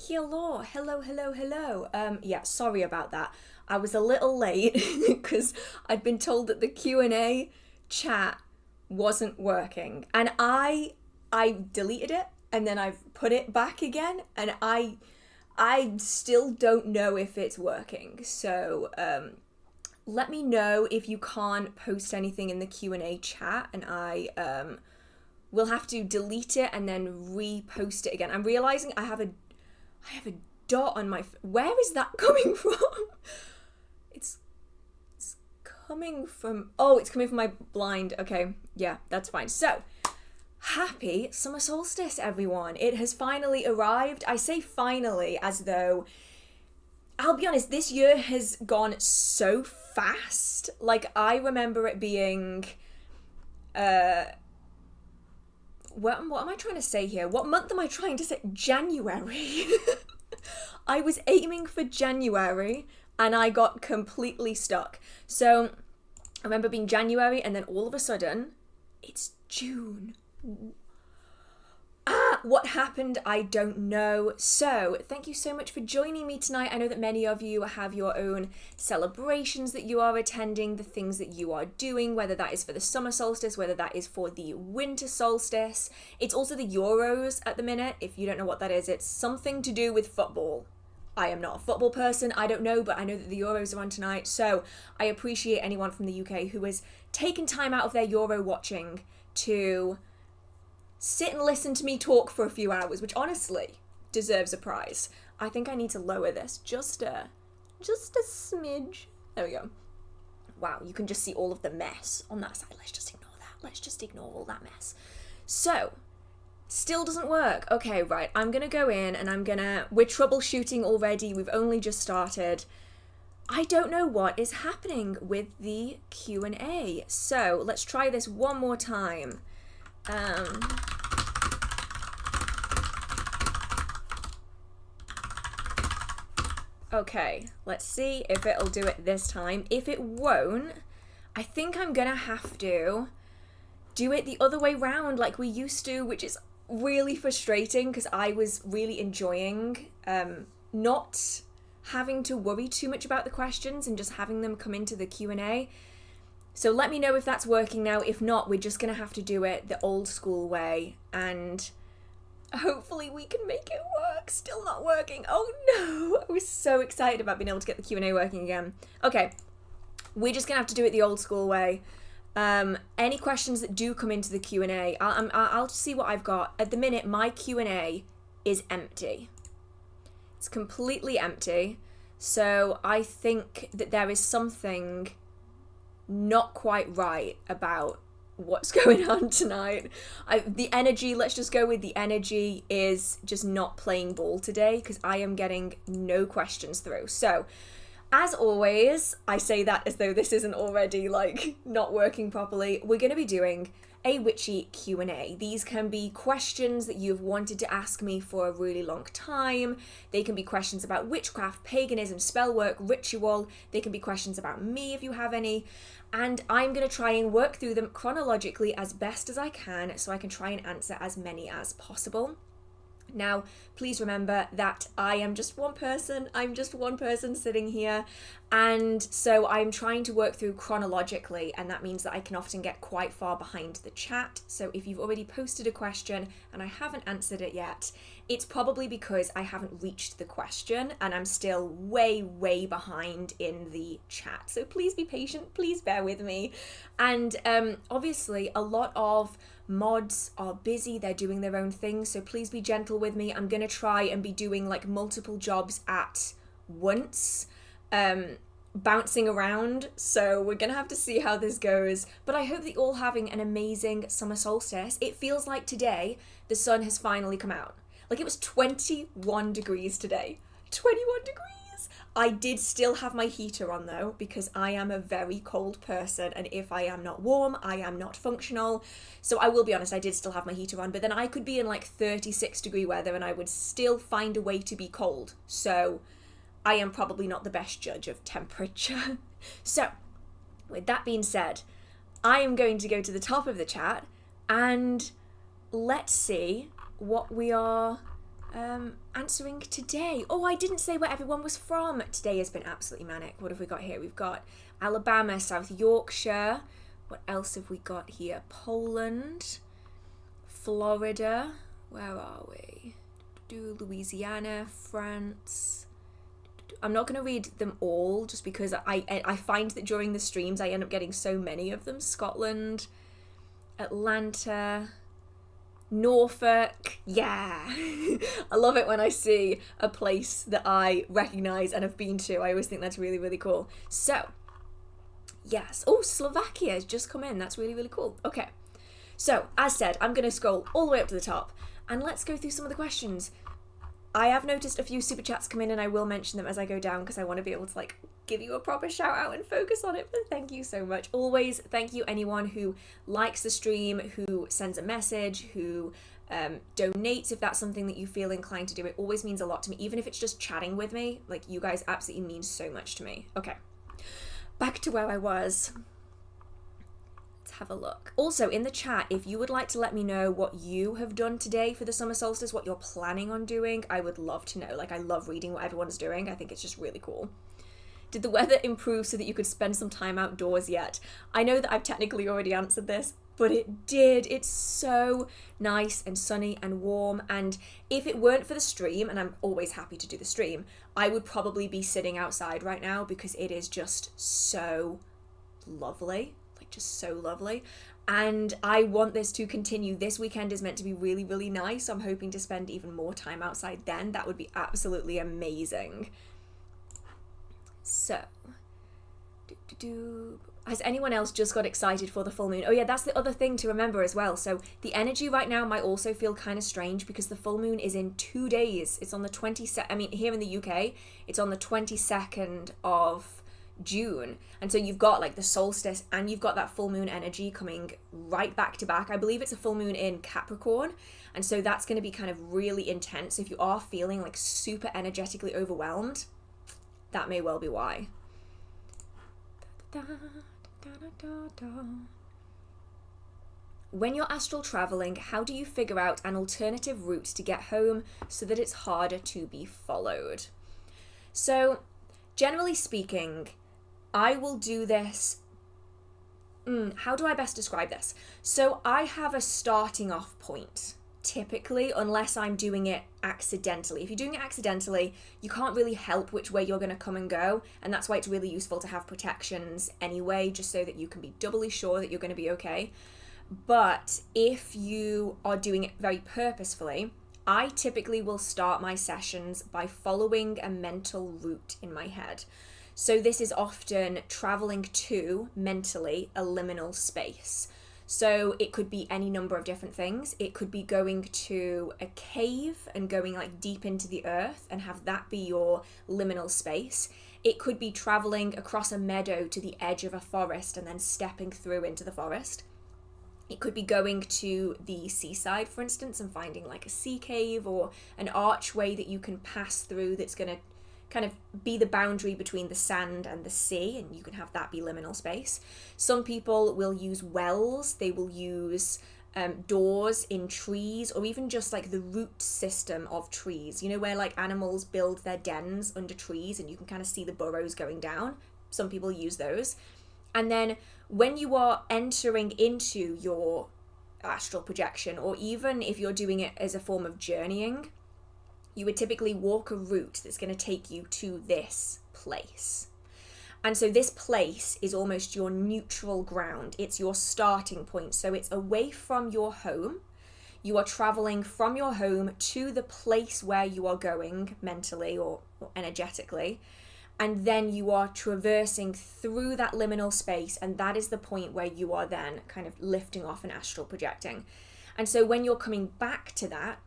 Hello. Yeah, sorry about that. I was a little late because I'd been told that the Q&A chat wasn't working, and I deleted it and then I've put it back again, and I still don't know if it's working. So let me know if you can't post anything in the Q&A chat, and I will have to delete it and then repost it again. I'm realizing I have a dot on my where is that coming from? It's coming from, oh, it's coming from my blind. Okay, yeah, that's fine. So happy summer solstice, everyone. It has finally arrived. I say finally as though, I'll be honest, this year has gone so fast. Like, I remember it being what am I trying to say here? What month am I trying to say? January. I was aiming for January and I got completely stuck. So I remember being January, and then all of a sudden it's June. What happened? I don't know. So thank you so much for joining me tonight. I know that many of you have your own celebrations that you are attending, the things that you are doing, whether that is for the summer solstice, whether that is for the winter solstice. It's also the Euros at the minute. If you don't know what that is, it's something to do with football. I am not a football person, I don't know, but I know that the Euros are on tonight, so I appreciate anyone from the UK who has taken time out of their Euro watching to sit and listen to me talk for a few hours, which honestly deserves a prize. I think I need to lower this just a smidge. There we go. Wow, you can just see all of the mess on that side. Let's just ignore that. Let's just ignore all that mess. So, still doesn't work. Okay, right. I'm gonna go in and we're troubleshooting already. We've only just started. I don't know what is happening with the Q&A. So, let's try this one more time. Okay, let's see if it'll do it this time. If it won't, I think I'm gonna have to do it the other way round like we used to, which is really frustrating because I was really enjoying not having to worry too much about the questions and just having them come into the Q&A. So let me know if that's working now. If not, we're just gonna have to do it the old school way, and hopefully we can make it work. Still not working. Oh no, I was so excited about being able to get the Q&A working again. Okay, we're just gonna have to do it the old school way. Any questions that do come into the Q&A, I'll just see what I've got. At the minute, my Q&A is empty. It's completely empty. So I think that there is something not quite right about what's going on tonight. The energy, let's just go with the energy, is just not playing ball today because I am getting no questions through. So as always, I say that as though this isn't already like not working properly. We're going to be doing a witchy Q&A. These can be questions that you've wanted to ask me for a really long time. They can be questions about witchcraft, paganism, spellwork, ritual. They can be questions about me if you have any. And I'm going to try and work through them chronologically as best as I can so I can try and answer as many as possible. Now, please remember that I am just one person. I'm just one person sitting here. And so I'm trying to work through chronologically, and that means that I can often get quite far behind the chat. So if you've already posted a question and I haven't answered it yet, it's probably because I haven't reached the question and I'm still way behind in the chat. So please be patient, please bear with me. And obviously a lot of mods are busy, they're doing their own thing, so please be gentle with me. I'm gonna try and be doing like multiple jobs at once, bouncing around, so we're gonna have to see how this goes. But I hope that you're all having an amazing summer solstice. It feels like today the sun has finally come out. Like, it was 21 degrees today. 21 degrees! I did still have my heater on though, because I am a very cold person, and if I am not warm, I am not functional. So I will be honest, I did still have my heater on, but then I could be in like 36 degree weather and I would still find a way to be cold. So I am probably not the best judge of temperature. So with that being said, I am going to go to the top of the chat and let's see what we are Answering today. Oh, I didn't say where everyone was from. Today has been absolutely manic. What have we got here? We've got Alabama, South Yorkshire. What else have we got here? Poland, Florida. Where are we? Louisiana, France. I'm not going to read them all just because I find that during the streams I end up getting so many of them. Scotland, Atlanta, Norfolk. Yeah. I love it when I see a place that I recognise and have been to. I always think that's really, really cool. So, yes. Oh, Slovakia has just come in. That's really, really cool. Okay. So, as said, I'm going to scroll all the way up to the top and let's go through some of the questions. I have noticed a few super chats come in and I will mention them as I go down because I want to be able to like give you a proper shout out and focus on it, but thank you so much. Always thank you anyone who likes the stream, who sends a message, who donates if that's something that you feel inclined to do. It always means a lot to me, even if it's just chatting with me. Like, you guys absolutely mean so much to me. Okay, back to where I was. Have a look. Also, in the chat, if you would like to let me know what you have done today for the summer solstice, what you're planning on doing, I would love to know. Like, I love reading what everyone's doing. I think it's just really cool. Did the weather improve so that you could spend some time outdoors yet? I know that I've technically already answered this, but it did. It's so nice and sunny and warm, and if it weren't for the stream, and I'm always happy to do the stream, I would probably be sitting outside right now because it is just so lovely. Just so lovely, and I want this to continue. This weekend is meant to be really, really nice. I'm hoping to spend even more time outside then. That would be absolutely amazing. So, has anyone else just got excited for the full moon? Oh yeah, that's the other thing to remember as well. So the energy right now might also feel kind of strange because the full moon is in 2 days. It's on the 22nd. I mean, here in the UK, it's on the 22nd of June, and so you've got like the solstice and you've got that full moon energy coming right back to back. I believe it's a full moon in Capricorn, and so that's going to be kind of really intense. If you are feeling like super energetically overwhelmed, that may well be why. When you're astral traveling, how do you figure out an alternative route to get home so that it's harder to be followed? So generally speaking, I will do this. How do I best describe this? So I have a starting off point, typically, unless I'm doing it accidentally. If you're doing it accidentally, you can't really help which way you're going to come and go, and that's why it's really useful to have protections anyway, just so that you can be doubly sure that you're going to be okay. But if you are doing it very purposefully, I typically will start my sessions by following a mental route in my head. So this is often traveling to, mentally, a liminal space. So it could be any number of different things. It could be going to a cave and going like deep into the earth and have that be your liminal space. It could be traveling across a meadow to the edge of a forest and then stepping through into the forest. It could be going to the seaside, for instance, and finding like a sea cave or an archway that you can pass through that's going to kind of be the boundary between the sand and the sea, and you can have that be liminal space. Some people will use wells, they will use doors in trees, or even just like the root system of trees, you know, where like animals build their dens under trees and you can kind of see the burrows going down. Some people use those. And then when you are entering into your astral projection, or even if you're doing it as a form of journeying, you would typically walk a route that's going to take you to this place. And so this place is almost your neutral ground. It's your starting point. So it's away from your home. You are traveling from your home to the place where you are going mentally or energetically. And then you are traversing through that liminal space, and that is the point where you are then kind of lifting off and astral projecting. And so when you're coming back to that,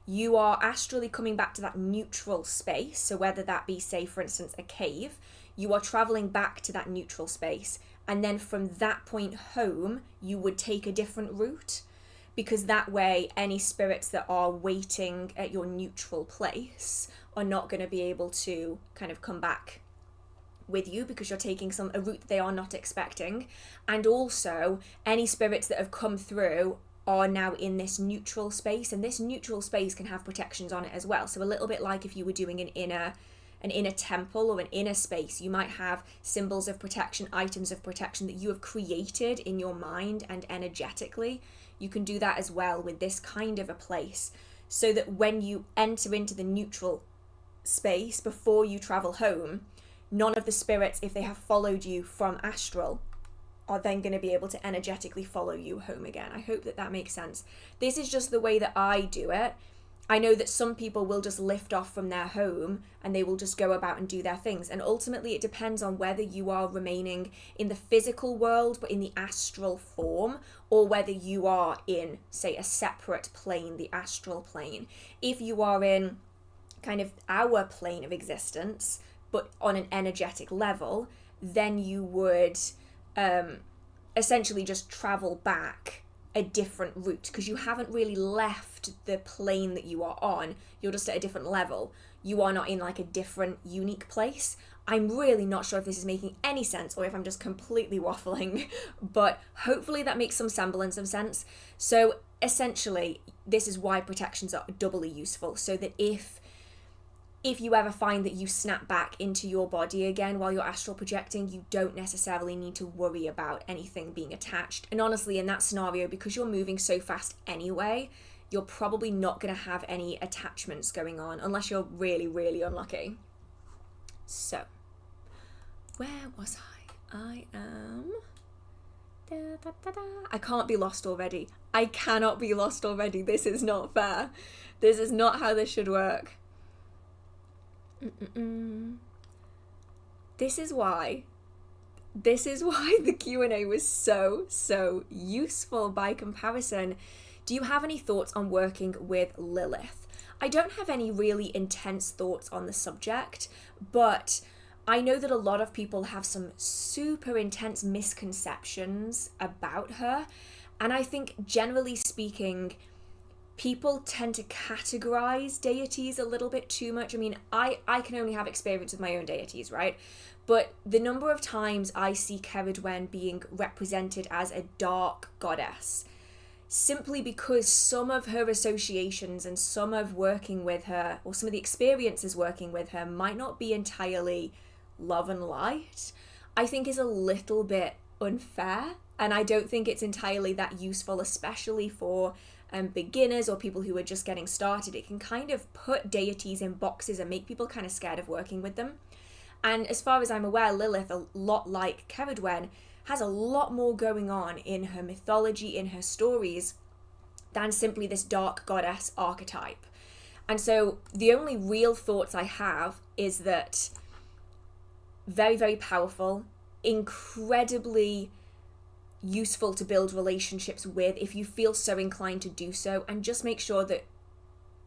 you are astrally coming back to that neutral space. So whether that be, say, for instance, a cave, you are traveling back to that neutral space. And then from that point home, you would take a different route, because that way any spirits that are waiting at your neutral place are not going to be able to kind of come back with you, because you're taking a route that they are not expecting. And also any spirits that have come through are now in this neutral space, and this neutral space can have protections on it as well. So a little bit like if you were doing an inner temple or an inner space, you might have symbols of protection, items of protection that you have created in your mind and energetically. You can do that as well with this kind of a place, so that when you enter into the neutral space before you travel home, none of the spirits, if they have followed you from astral, are then going to be able to energetically follow you home again. I hope that makes sense. This is just the way that I do it. I know that some people will just lift off from their home and they will just go about and do their things. And ultimately it depends on whether you are remaining in the physical world but in the astral form, or whether you are in, say, a separate plane, the astral plane. If you are in kind of our plane of existence, but on an energetic level, then you would essentially just travel back a different route, because you haven't really left the plane that you are on. You're just at a different level. You are not in like a different unique place. I'm really not sure if this is making any sense or if I'm just completely waffling, but hopefully that makes some semblance of sense. So essentially, this is why protections are doubly useful, so that if you ever find that you snap back into your body again while you're astral projecting, you don't necessarily need to worry about anything being attached. And honestly, in that scenario, because you're moving so fast anyway, you're probably not going to have any attachments going on unless you're really, really unlucky. So, where was I? I can't be lost already. I cannot be lost already. This is not fair. This is not how this should work. This is why the Q&A was so useful by comparison. Do you have any thoughts on working with Lilith? I don't have any really intense thoughts on the subject, but I know that a lot of people have some super intense misconceptions about her, and I think generally speaking, people tend to categorize deities a little bit too much. I mean, I can only have experience with my own deities, right? But the number of times I see Ceridwen being represented as a dark goddess, simply because some of her associations and some of working with her, or some of the experiences working with her, might not be entirely love and light, I think is a little bit unfair. And I don't think it's entirely that useful, especially for beginners or people who are just getting started. It can kind of put deities in boxes and make people kind of scared of working with them. And as far as I'm aware, Lilith, a lot like Ceridwen, has a lot more going on in her mythology, in her stories, than simply this dark goddess archetype. And so the only real thoughts I have is that very, very powerful, incredibly useful to build relationships with if you feel so inclined to do so, and just make sure that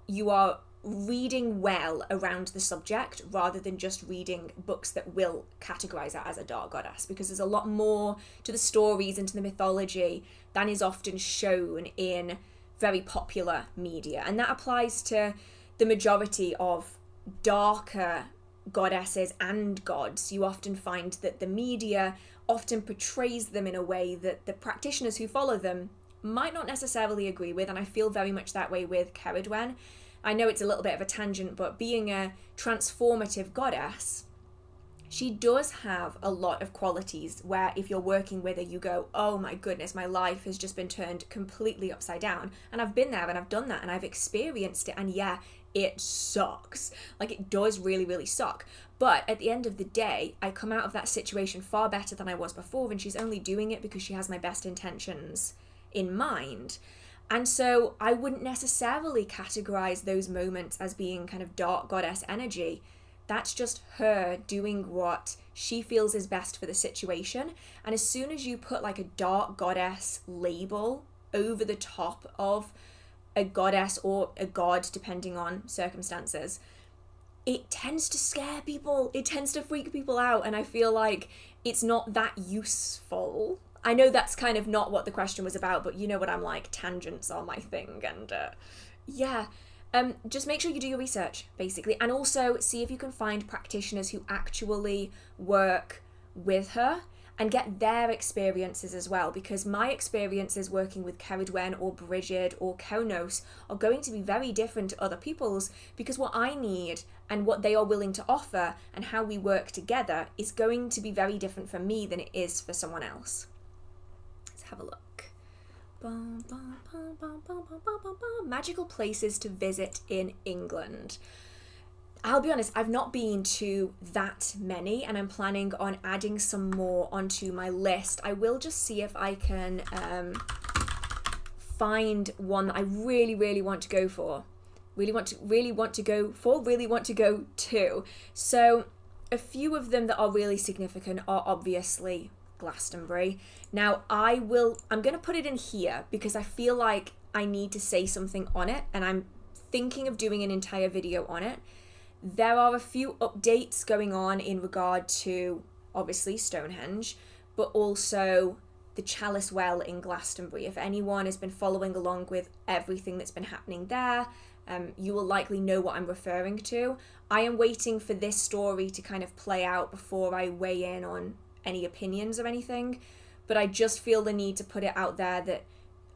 you are reading well around the subject rather than just reading books that will categorize her as a dark goddess, because there's a lot more to the stories and to the mythology than is often shown in very popular media. And that applies to the majority of darker goddesses and gods. You often find that the media often portrays them in a way that the practitioners who follow them might not necessarily agree with, and I feel very much that way with Ceridwen. I know it's a little bit of a tangent, but being a transformative goddess, she does have a lot of qualities where if you're working with her, you go, oh my goodness, my life has just been turned completely upside down. And I've been there and I've done that and I've experienced it, and yeah, it sucks. Like, it does really, really suck. But at the end of the day, I come out of that situation far better than I was before, and she's only doing it because she has my best intentions in mind. And so I wouldn't necessarily categorize those moments as being kind of dark goddess energy. That's just her doing what she feels is best for the situation. And as soon as you put like a dark goddess label over the top of a goddess or a god, depending on circumstances, it tends to scare people. It tends to freak people out. And I feel like it's not that useful. I know that's kind of not what the question was about, but you know what I'm like, tangents are my thing. And just make sure you do your research, basically. And also see if you can find practitioners who actually work with her and get their experiences as well, because my experiences working with Ceridwen or Brigid or Kaunos are going to be very different to other people's, because what I need and what they are willing to offer and how we work together is going to be very different for me than it is for someone else. Let's have a look. Magical places to visit in England. I'll be honest, I've not been to that many, and I'm planning on adding some more onto my list. I will just see if I can find one that I really want to go for. Really want to go to. So a few of them that are really significant are obviously Glastonbury. Now I'm going to put it in here because I feel like I need to say something on it, and I'm thinking of doing an entire video on it. There are a few updates going on in regard to, obviously, Stonehenge, but also the Chalice Well in Glastonbury. If anyone has been following along with everything that's been happening there, you will likely know what I'm referring to. I am waiting for this story to kind of play out before I weigh in on any opinions or anything, but I just feel the need to put it out there that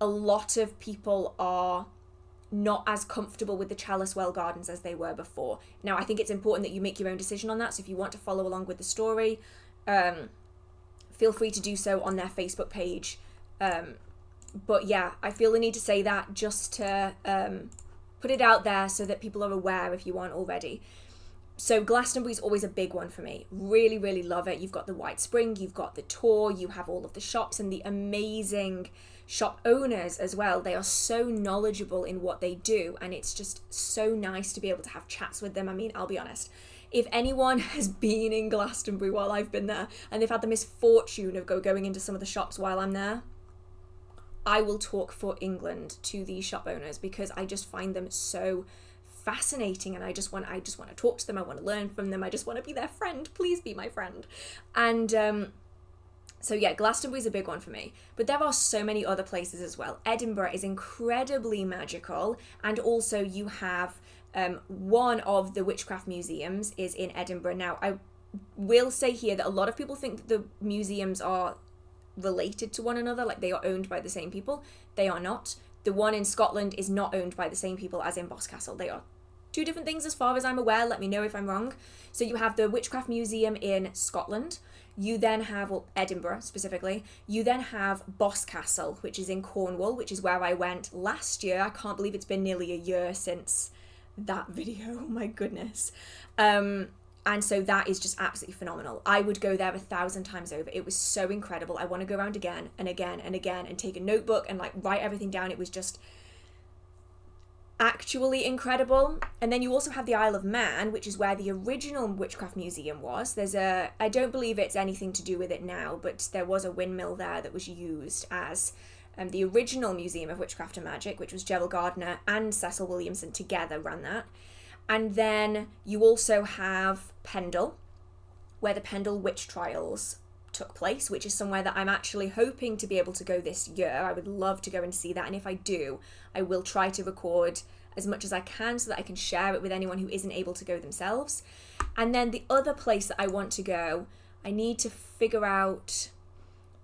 a lot of people are not as comfortable with the Chalice Well Gardens as they were before. Now, I think it's important that you make your own decision on that, so if you want to follow along with the story, feel free to do so on their Facebook page. But yeah, I feel the need to say that just to put it out there so that people are aware if you aren't already. So Glastonbury's always a big one for me. Really love it. You've got the White Spring, you've got the tour, you have all of the shops and the amazing shop owners as well. They are so knowledgeable in what they do, and it's just so nice to be able to have chats with them. I mean, I'll be honest, if anyone has been in Glastonbury while I've been there and they've had the misfortune of going into some of the shops while I'm there, I will talk for England to these shop owners because I just find them so fascinating, and I just want to talk to them. I want to learn from them. I just want to be their friend. Please be my friend. And so yeah, Glastonbury's a big one for me. But there are so many other places as well. Edinburgh is incredibly magical, and also you have one of the Witchcraft museums is in Edinburgh. Now, I will say here that a lot of people think that the museums are related to one another, like they are owned by the same people. They are not. The one in Scotland is not owned by the same people as in Boscastle. They are two different things as far as I'm aware. Let me know if I'm wrong. So you have the Witchcraft Museum in Scotland. You then have, well, Edinburgh specifically. You then have Boscastle, which is in Cornwall, which is where I went last year. I can't believe it's been nearly a year since that video. Oh my goodness. And so that is just absolutely phenomenal. I would go there 1,000 times over. It was so incredible. I want to go around again and again and again and take a notebook and like write everything down. It was just actually incredible. And then you also have the Isle of Man, which is where the original Witchcraft Museum was. I don't believe it's anything to do with it now, but there was a windmill there that was used as the original Museum of Witchcraft and Magic, which was Gerald Gardner and Cecil Williamson together ran that. And then you also have Pendle, where the Pendle witch trials took place, which is somewhere that I'm actually hoping to be able to go this year. I would love to go and see that, and if I do, I will try to record as much as I can so that I can share it with anyone who isn't able to go themselves. And then the other place that I want to go, I need to figure out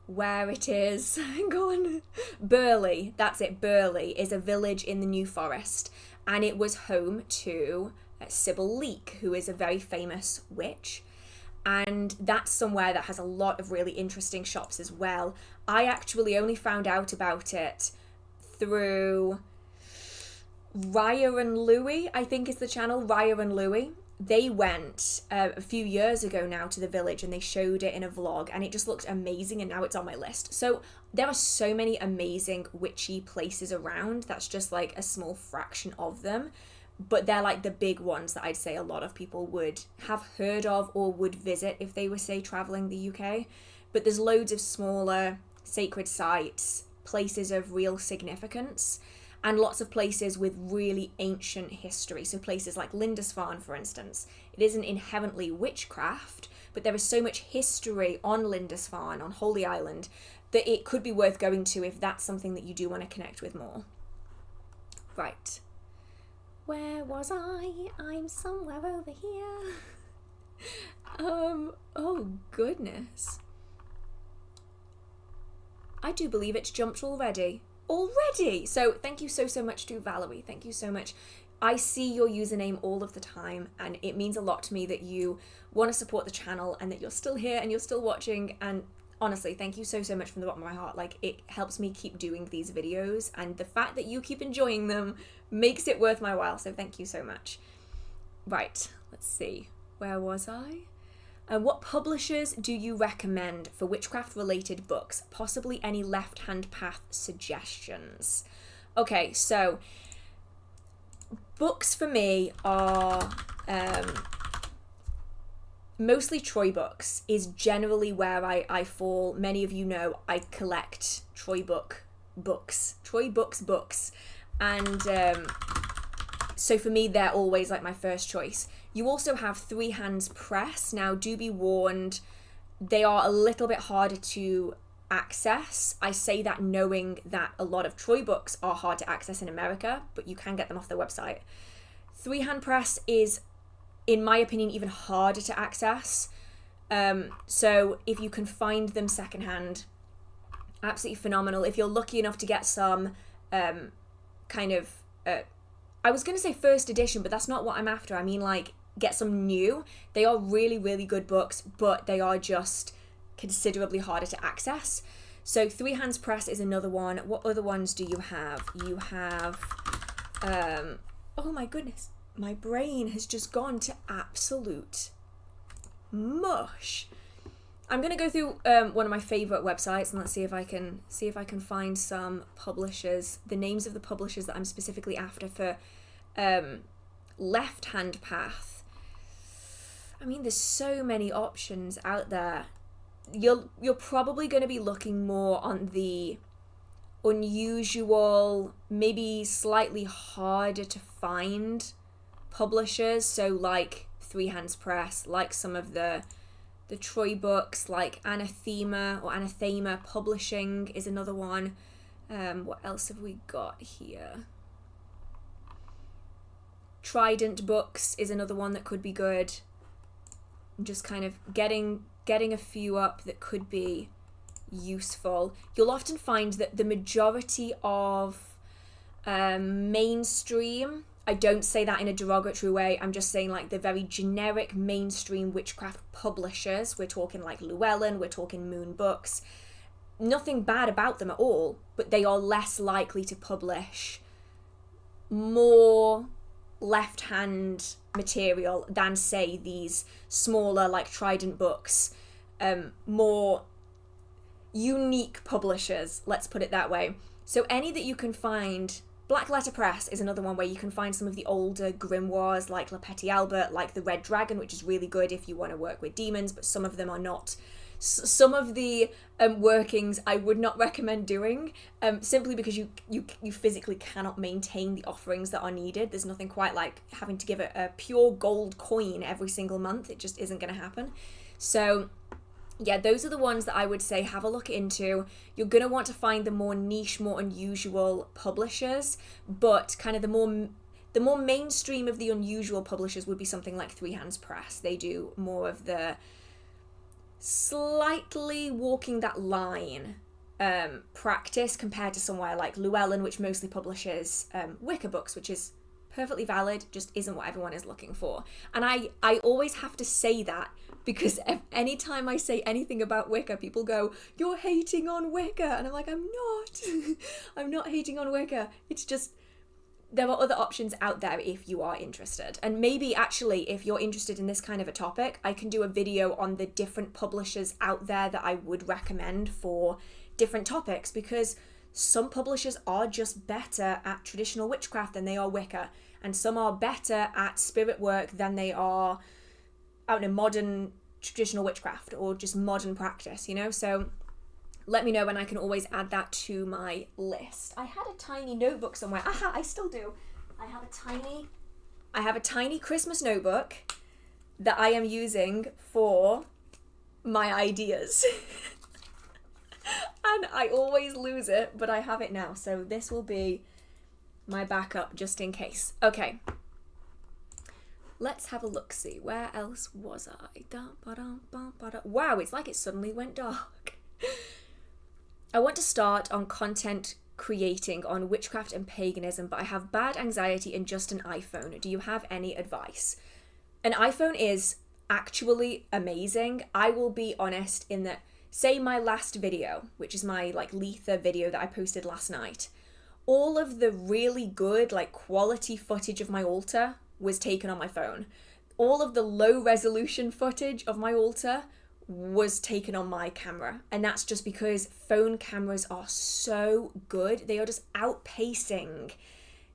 where it is. Hang on. Burley, that's it. Burley is a village in the New Forest, and it was home to Sybil Leek, who is a very famous witch. And that's somewhere that has a lot of really interesting shops as well. I actually only found out about it through Raya and Louie, I think is the channel, Raya and Louie. They went a few years ago now to the village and they showed it in a vlog, and it just looked amazing, and now it's on my list. So there are so many amazing witchy places around. That's just like a small fraction of them, but they're like the big ones that I'd say a lot of people would have heard of or would visit if they were, say, traveling the UK. But there's loads of smaller sacred sites, places of real significance, and lots of places with really ancient history. So places like Lindisfarne, for instance. It isn't inherently witchcraft, but there is so much history on Lindisfarne, on Holy Island, that it could be worth going to if that's something that you do want to connect with more. Right. Where was I? I'm somewhere over here. Oh goodness. I do believe it's jumped already. Already! So thank you so much to Valerie. Thank you so much. I see your username all of the time, and it means a lot to me that you want to support the channel and that you're still here and you're still watching. And honestly, thank you so much from the bottom of my heart. Like, it helps me keep doing these videos, and the fact that you keep enjoying them makes it worth my while. So thank you so much. Right, let's see. Where was I? What publishers do you recommend for witchcraft-related books? Possibly any left-hand path suggestions. Okay, so books for me are mostly Troy books is generally where I fall. Many of you know I collect Troy books. And so for me, they're always like my first choice. You also have Three Hands Press. Now, do be warned, they are a little bit harder to access. I say that knowing that a lot of Troy books are hard to access in America, but you can get them off their website. Three Hand Press is, in my opinion, even harder to access. So if you can find them secondhand, absolutely phenomenal. If you're lucky enough to get some I was going to say first edition, but that's not what I'm after. I mean, like, get some new. They are really, really good books, but they are just considerably harder to access. So Three Hands Press is another one. What other ones do you have? You have, oh my goodness, my brain has just gone to absolute mush. I'm going to go through one of my favorite websites, and let's see if I can find some publishers, the names of the publishers that I'm specifically after for left-hand path. I mean, there's so many options out there. You're probably going to be looking more on the unusual, maybe slightly harder to find publishers. So like Three Hands Press, like some of the Troy books, like Anathema Publishing is another one. What else have we got here? Trident Books is another one that could be good. I'm just kind of getting a few up that could be useful. You'll often find that the majority of mainstream, I don't say that in a derogatory way, I'm just saying like the very generic mainstream witchcraft publishers, we're talking like Llewellyn, we're talking Moon Books, nothing bad about them at all, but they are less likely to publish more left-hand material than say these smaller like Trident Books, more unique publishers, let's put it that way. So any that you can find. Black Letter Press is another one where you can find some of the older grimoires like Le Petit Albert, like The Red Dragon, which is really good if you want to work with demons, but some of them are not. Some of the workings I would not recommend doing, simply because you physically cannot maintain the offerings that are needed. There's nothing quite like having to give a pure gold coin every single month. It just isn't going to happen. So yeah, those are the ones that I would say have a look into. You're going to want to find the more niche, more unusual publishers, but kind of the more mainstream of the unusual publishers would be something like Three Hands Press. They do more of the slightly walking that line practice compared to somewhere like Llewellyn, which mostly publishes Wicca books, which is perfectly valid, just isn't what everyone is looking for. And I always have to say that, because anytime I say anything about Wicca, people go, "You're hating on Wicca," and I'm like, I'm not. I'm not hating on Wicca. It's just there are other options out there if you are interested. And maybe actually, if you're interested in this kind of a topic, I can do a video on the different publishers out there that I would recommend for different topics, because some publishers are just better at traditional witchcraft than they are Wicca, and some are better at spirit work than they are out in modern traditional witchcraft or just modern practice, you know? So let me know, and I can always add that to my list. I had a tiny notebook somewhere. Aha, I still do. I have a tiny Christmas notebook that I am using for my ideas. And I always lose it, but I have it now. So this will be my backup just in case. Okay. Let's have a look-see. Where else was I? Wow, it's like it suddenly went dark. I want to start on content creating on witchcraft and paganism, but I have bad anxiety and just an iPhone. Do you have any advice? An iPhone is actually amazing. I will be honest in that, say my last video, which is my like Lilith video that I posted last night, all of the really good like quality footage of my altar was taken on my phone. All of the low resolution footage of my altar was taken on my camera, and that's just because phone cameras are so good. They are just outpacing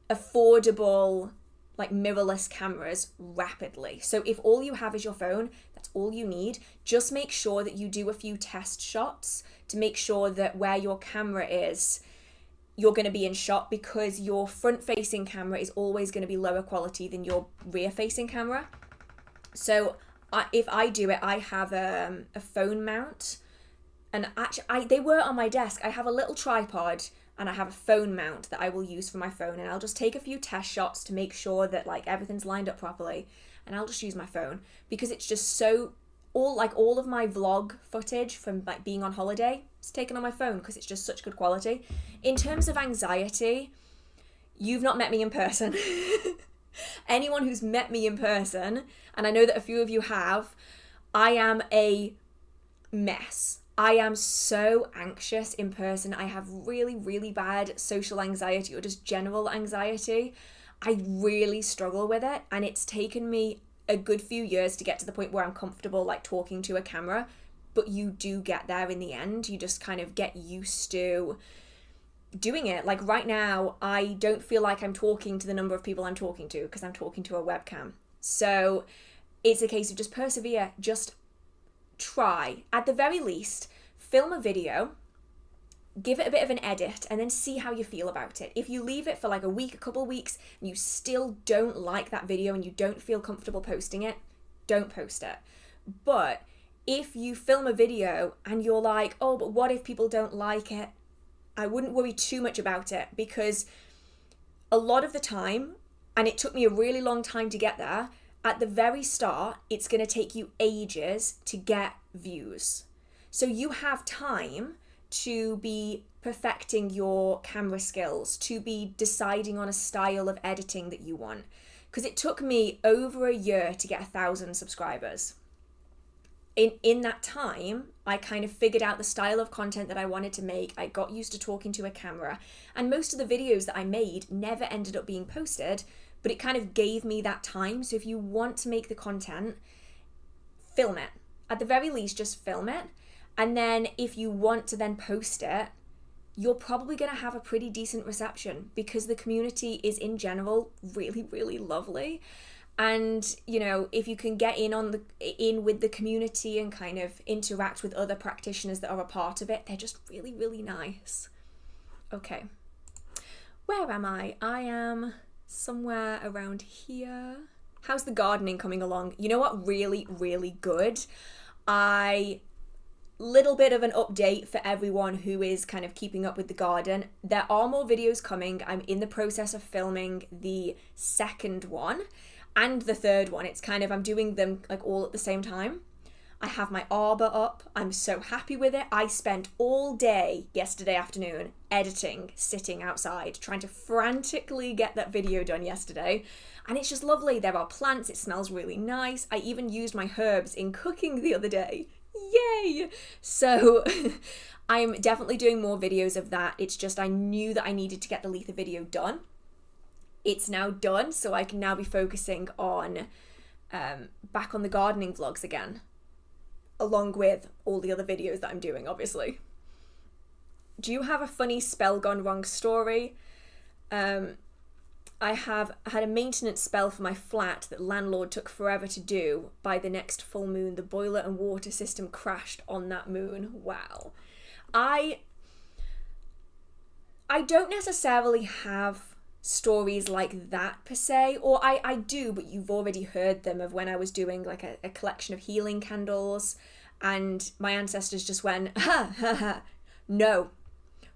affordable like mirrorless cameras rapidly. So if all you have is your phone, that's all you need. Just make sure that you do a few test shots to make sure that where your camera is, you're going to be in shot, because your front facing camera is always going to be lower quality than your rear facing camera. So if I do it, I have a phone mount, and actually they were on my desk. I have a little tripod and I have a phone mount that I will use for my phone, and I'll just take a few test shots to make sure that like everything's lined up properly, and I'll just use my phone because it's just so all of my vlog footage from like being on holiday is taken on my phone because it's just such good quality. In terms of anxiety, you've not met me in person. Anyone who's met me in person, and I know that a few of you have, I am a mess. I am so anxious in person. I have really, really bad social anxiety or just general anxiety. I really struggle with it, and it's taken me a good few years to get to the point where I'm comfortable like talking to a camera, but you do get there in the end. You just kind of get used to doing it. Like right now, I don't feel like I'm talking to the number of people I'm talking to because I'm talking to a webcam. So it's a case of just persevere, just try. At the very least, film a video, give it a bit of an edit, and then see how you feel about it. If you leave it for like a week, a couple of weeks, and you still don't like that video and you don't feel comfortable posting it, don't post it. But if you film a video and you're like, oh, but what if people don't like it? I wouldn't worry too much about it, because a lot of the time, and it took me a really long time to get there, at the very start, it's going to take you ages to get views. So you have time to be perfecting your camera skills, to be deciding on a style of editing that you want. Because it took me over a year to get 1,000 subscribers. In that time, I kind of figured out the style of content that I wanted to make. I got used to talking to a camera, and most of the videos that I made never ended up being posted, but it kind of gave me that time. So if you want to make the content, film it. At the very least, just film it. And then if you want to then post it, you're probably going to have a pretty decent reception, because the community is in general really, really lovely. And, you know, if you can get in with the community and kind of interact with other practitioners that are a part of it, they're just really, really nice. Okay. Where am I? I am somewhere around here. How's the gardening coming along? You know what? Really, really good. Little bit of an update for everyone who is kind of keeping up with the garden. There are more videos coming. I'm in the process of filming the second one and the third one. It's kind of, I'm doing them like all at the same time. I have my arbor up. I'm so happy with it. I spent all day yesterday afternoon editing, sitting outside, trying to frantically get that video done yesterday. And it's just lovely. There are plants. It smells really nice. I even used my herbs in cooking the other day. Yay! So I'm definitely doing more videos of that. It's just I knew that I needed to get the Lilith video done. It's now done, so I can now be focusing on back on the gardening vlogs again, along with all the other videos that I'm doing, obviously. Do you have a funny spell gone wrong story? I have had a maintenance spell for my flat that landlord took forever to do. By the next full moon, the boiler and water system crashed on that moon. Wow. I don't necessarily have stories like that per se, or I do, but you've already heard them, of when I was doing like a collection of healing candles and my ancestors just went, ha ha ha, no.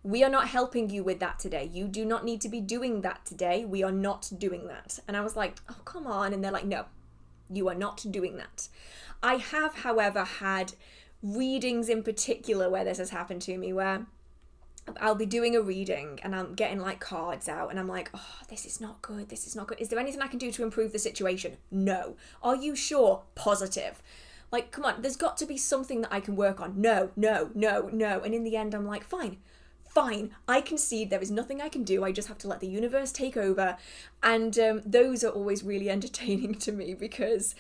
We are not helping you with that today. You do not need to be doing that today. We are not doing that. And I was like, oh, come on. And they're like, no, you are not doing that. I have, however, had readings in particular where this has happened to me, where I'll be doing a reading and I'm getting like cards out and I'm like, oh, this is not good. This is not good. Is there anything I can do to improve the situation? No. Are you sure? Positive. Like, come on, there's got to be something that I can work on. No. And in the end, I'm like, fine, I concede there is nothing I can do. I just have to let the universe take over. And those are always really entertaining to me because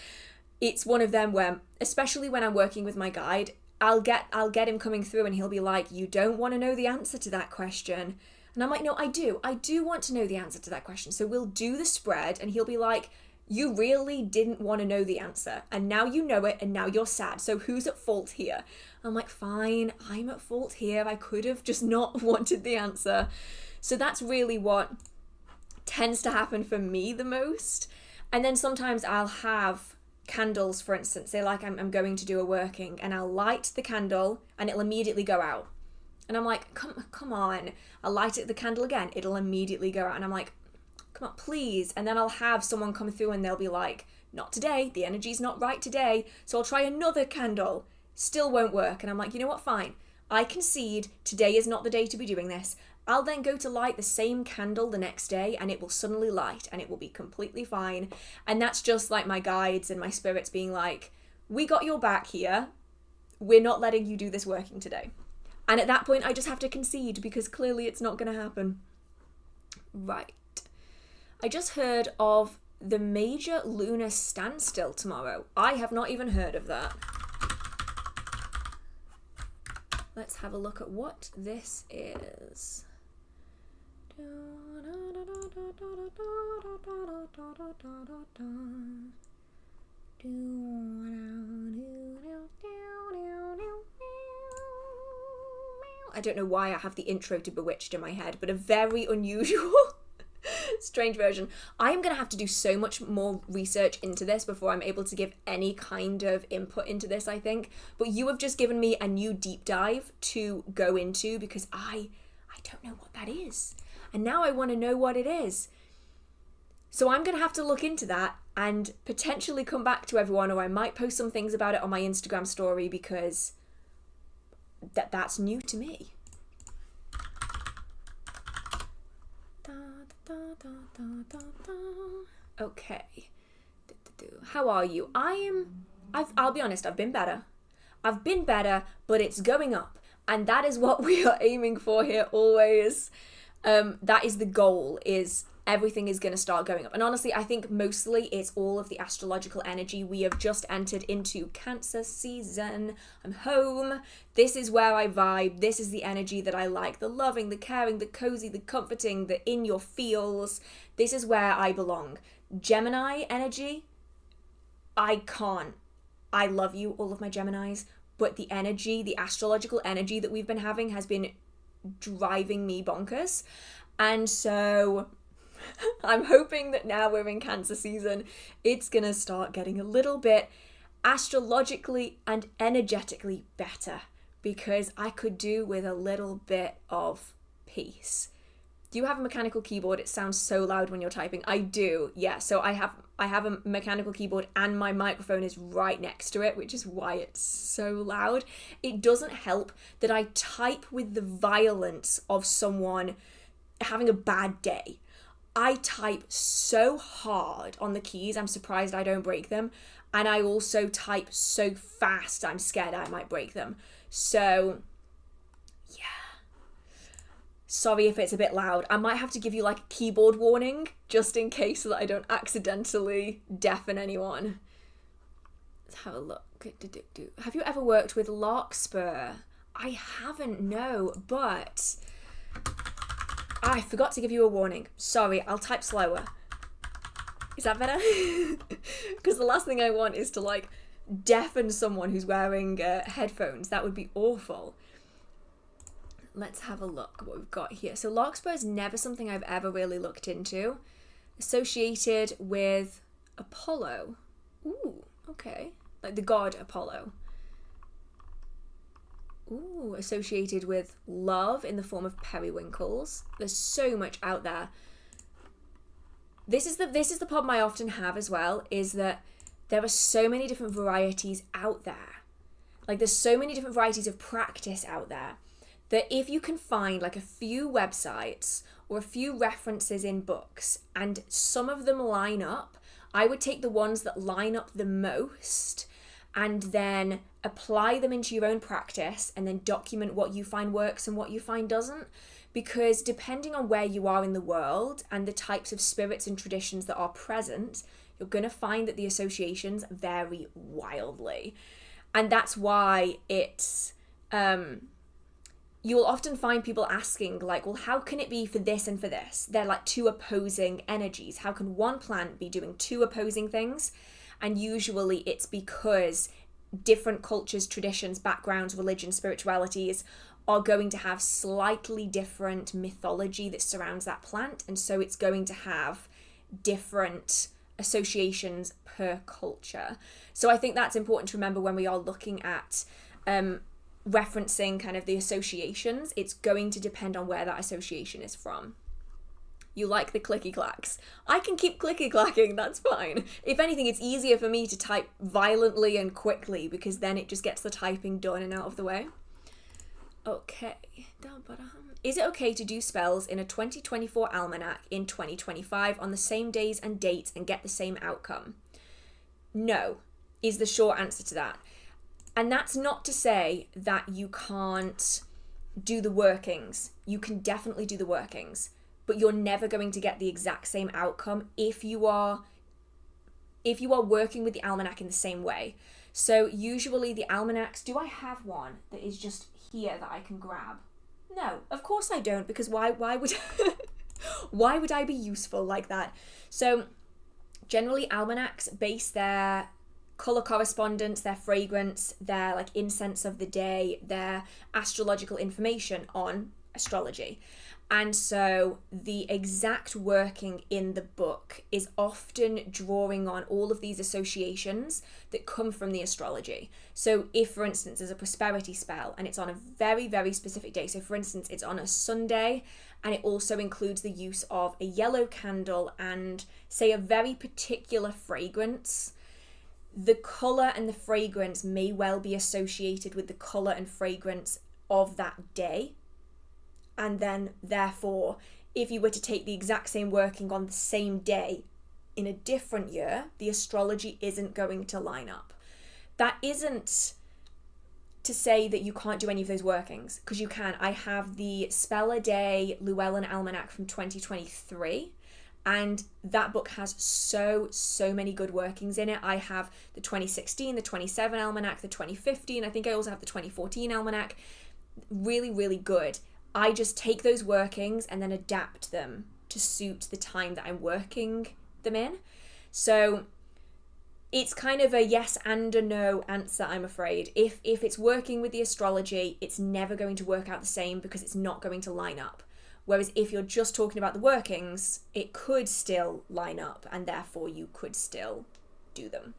it's one of them where, especially when I'm working with my guide, I'll get him coming through and he'll be like, you don't want to know the answer to that question. And I'm like, no, I do want to know the answer to that question. So we'll do the spread and he'll be like, you really didn't want to know the answer and now you know it and now you're sad. So who's at fault here? I'm like, fine, I'm at fault here. I could have just not wanted the answer. So that's really what tends to happen for me the most. And then sometimes I'll have candles, for instance, say like I'm going to do a working and I'll light the candle and it'll immediately go out. And I'm like, come on. I'll light the candle again. It'll immediately go out. And I'm like, come on, please. And then I'll have someone come through and they'll be like, not today. The energy's not right today. So I'll try another candle. Still won't work. And I'm like, you know what? Fine. I concede. Today is not the day to be doing this. I'll then go to light the same candle the next day and it will suddenly light and it will be completely fine. And that's just like my guides and my spirits being like, we got your back here. We're not letting you do this working today. And at that point, I just have to concede because clearly it's not going to happen. Right. I just heard of the major lunar standstill tomorrow. I have not even heard of that. Let's have a look at what this is. I don't know why I have the intro to Bewitched in my head, but a very unusual, strange version. I am going to have to do so much more research into this before I'm able to give any kind of input into this, I think. But you have just given me a new deep dive to go into because I don't know what that is. And now I want to know what it is. So I'm going to have to look into that and potentially come back to everyone, or I might post some things about it on my Instagram story because that's new to me. Okay. How are you? I'll be honest, I've been better. But it's going up. And that is what we are aiming for here always. That is the goal, is everything is going to start going up. And honestly, I think mostly it's all of the astrological energy. We have just entered into Cancer season. I'm home. This is where I vibe. This is the energy that I like. The loving, the caring, the cozy, the comforting, the in your feels. This is where I belong. Gemini energy, I can't. I love you, all of my Geminis, but the energy, the astrological energy that we've been having has been driving me bonkers. And so I'm hoping that now we're in Cancer season, it's gonna start getting a little bit astrologically and energetically better, because I could do with a little bit of peace. Do you have a mechanical keyboard? It sounds so loud when you're typing. I do, yeah. So I have a mechanical keyboard and my microphone is right next to it, which is why it's so loud. It doesn't help that I type with the violence of someone having a bad day. I type so hard on the keys, I'm surprised I don't break them. And I also type so fast, I'm scared I might break them. So, yeah. Sorry if it's a bit loud. I might have to give you like a keyboard warning, just in case so that I don't accidentally deafen anyone. Let's have a look. Have you ever worked with larkspur? I haven't, no, but I forgot to give you a warning. Sorry, I'll type slower. Is that better? Because the last thing I want is to like deafen someone who's wearing headphones. That would be awful. Let's have a look what we've got here. So larkspur is never something I've ever really looked into. Associated with Apollo. Ooh, okay. Like the god Apollo. Ooh, associated with love in the form of periwinkles. There's so much out there. This is the problem I often have as well, is that there are so many different varieties out there. Like there's so many different varieties of practice out there that if you can find like a few websites or a few references in books and some of them line up, I would take the ones that line up the most and then apply them into your own practice and then document what you find works and what you find doesn't. Because depending on where you are in the world and the types of spirits and traditions that are present, you're going to find that the associations vary wildly. And that's why it's, you'll often find people asking like, well, how can it be for this and for this? They're like two opposing energies. How can one plant be doing two opposing things? And usually it's because different cultures, traditions, backgrounds, religions, spiritualities are going to have slightly different mythology that surrounds that plant. And so it's going to have different associations per culture. So I think that's important to remember when we are looking at referencing kind of the associations. It's going to depend on where that association is from. You like the clicky clacks. I can keep clicky clacking, that's fine. If anything, it's easier for me to type violently and quickly because then it just gets the typing done and out of the way. Okay. Is it okay to do spells in a 2024 almanac in 2025 on the same days and dates and get the same outcome? No, is the short answer to that. And that's not to say that you can't do the workings. You can definitely do the workings, but you're never going to get the exact same outcome if you are working with the almanac in the same way. So usually the almanacs, do I have one that is just here that I can grab? No, of course I don't, because why would why would I be useful like that? So generally almanacs base their color correspondence, their fragrance, their like incense of the day, their astrological information on astrology. And so the exact working in the book is often drawing on all of these associations that come from the astrology. So if, for instance, there's a prosperity spell and it's on a very, very specific day, so for instance, it's on a Sunday, and it also includes the use of a yellow candle and, say, a very particular fragrance, the colour and the fragrance may well be associated with the colour and fragrance of that day. And then, therefore, if you were to take the exact same working on the same day in a different year, the astrology isn't going to line up. That isn't to say that you can't do any of those workings, because you can. I have the Spell a Day Llewellyn Almanac from 2023, and that book has so many good workings in it. I have the 2016, the 27 Almanac, the 2015, I think I also have the 2014 Almanac. Really, really good. I just take those workings and then adapt them to suit the time that I'm working them in. So it's kind of a yes and a no answer, I'm afraid. If it's working with the astrology, it's never going to work out the same because it's not going to line up. Whereas if you're just talking about the workings, it could still line up and therefore you could still do them.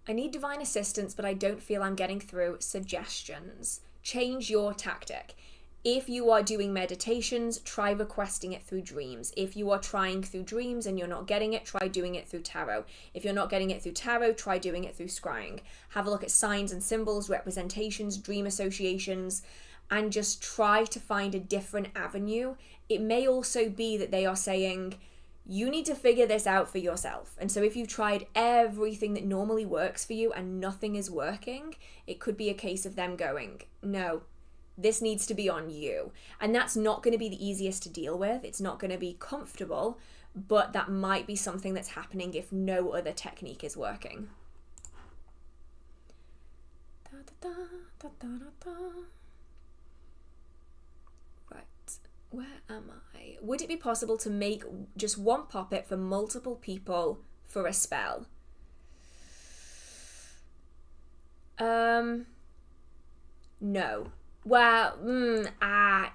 I need divine assistance, but I don't feel I'm getting through. Suggestions. Change your tactic. If you are doing meditations, try requesting it through dreams. If you are trying through dreams and you're not getting it, try doing it through tarot. If you're not getting it through tarot, try doing it through scrying. Have a look at signs and symbols, representations, dream associations, and just try to find a different avenue. It may also be that they are saying, you need to figure this out for yourself. And so if you've tried everything that normally works for you and nothing is working, it could be a case of them going, no, this needs to be on you. And that's not going to be the easiest to deal with. It's not going to be comfortable, but that might be something that's happening if no other technique is working. Right. Where am I? Would it be possible to make just one puppet for multiple people for a spell? No. Well,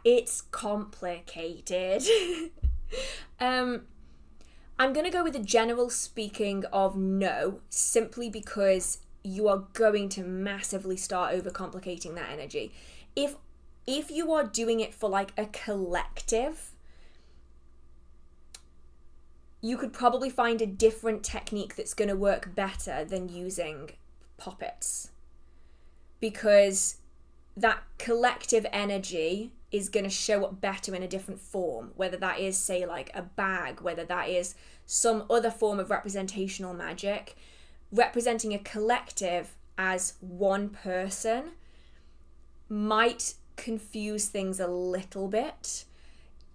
it's complicated. I'm going to go with a general speaking of no, simply because you are going to massively start overcomplicating that energy. If you are doing it for like a collective, you could probably find a different technique that's going to work better than using poppets, because that collective energy is going to show up better in a different form, whether that is, say, like a bag, whether that is some other form of representational magic. Representing a collective as one person might confuse things a little bit.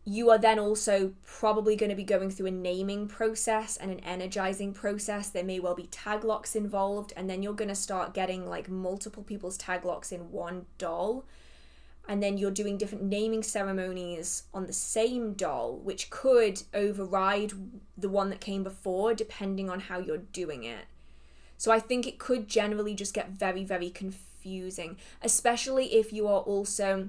You are then also probably going to be going through a naming process and an energizing process. There may well be tag locks involved, and then you're going to start getting like multiple people's tag locks in one doll. And then you're doing different naming ceremonies on the same doll, which could override the one that came before, depending on how you're doing it. So I think it could generally just get very, very confusing, especially if you are also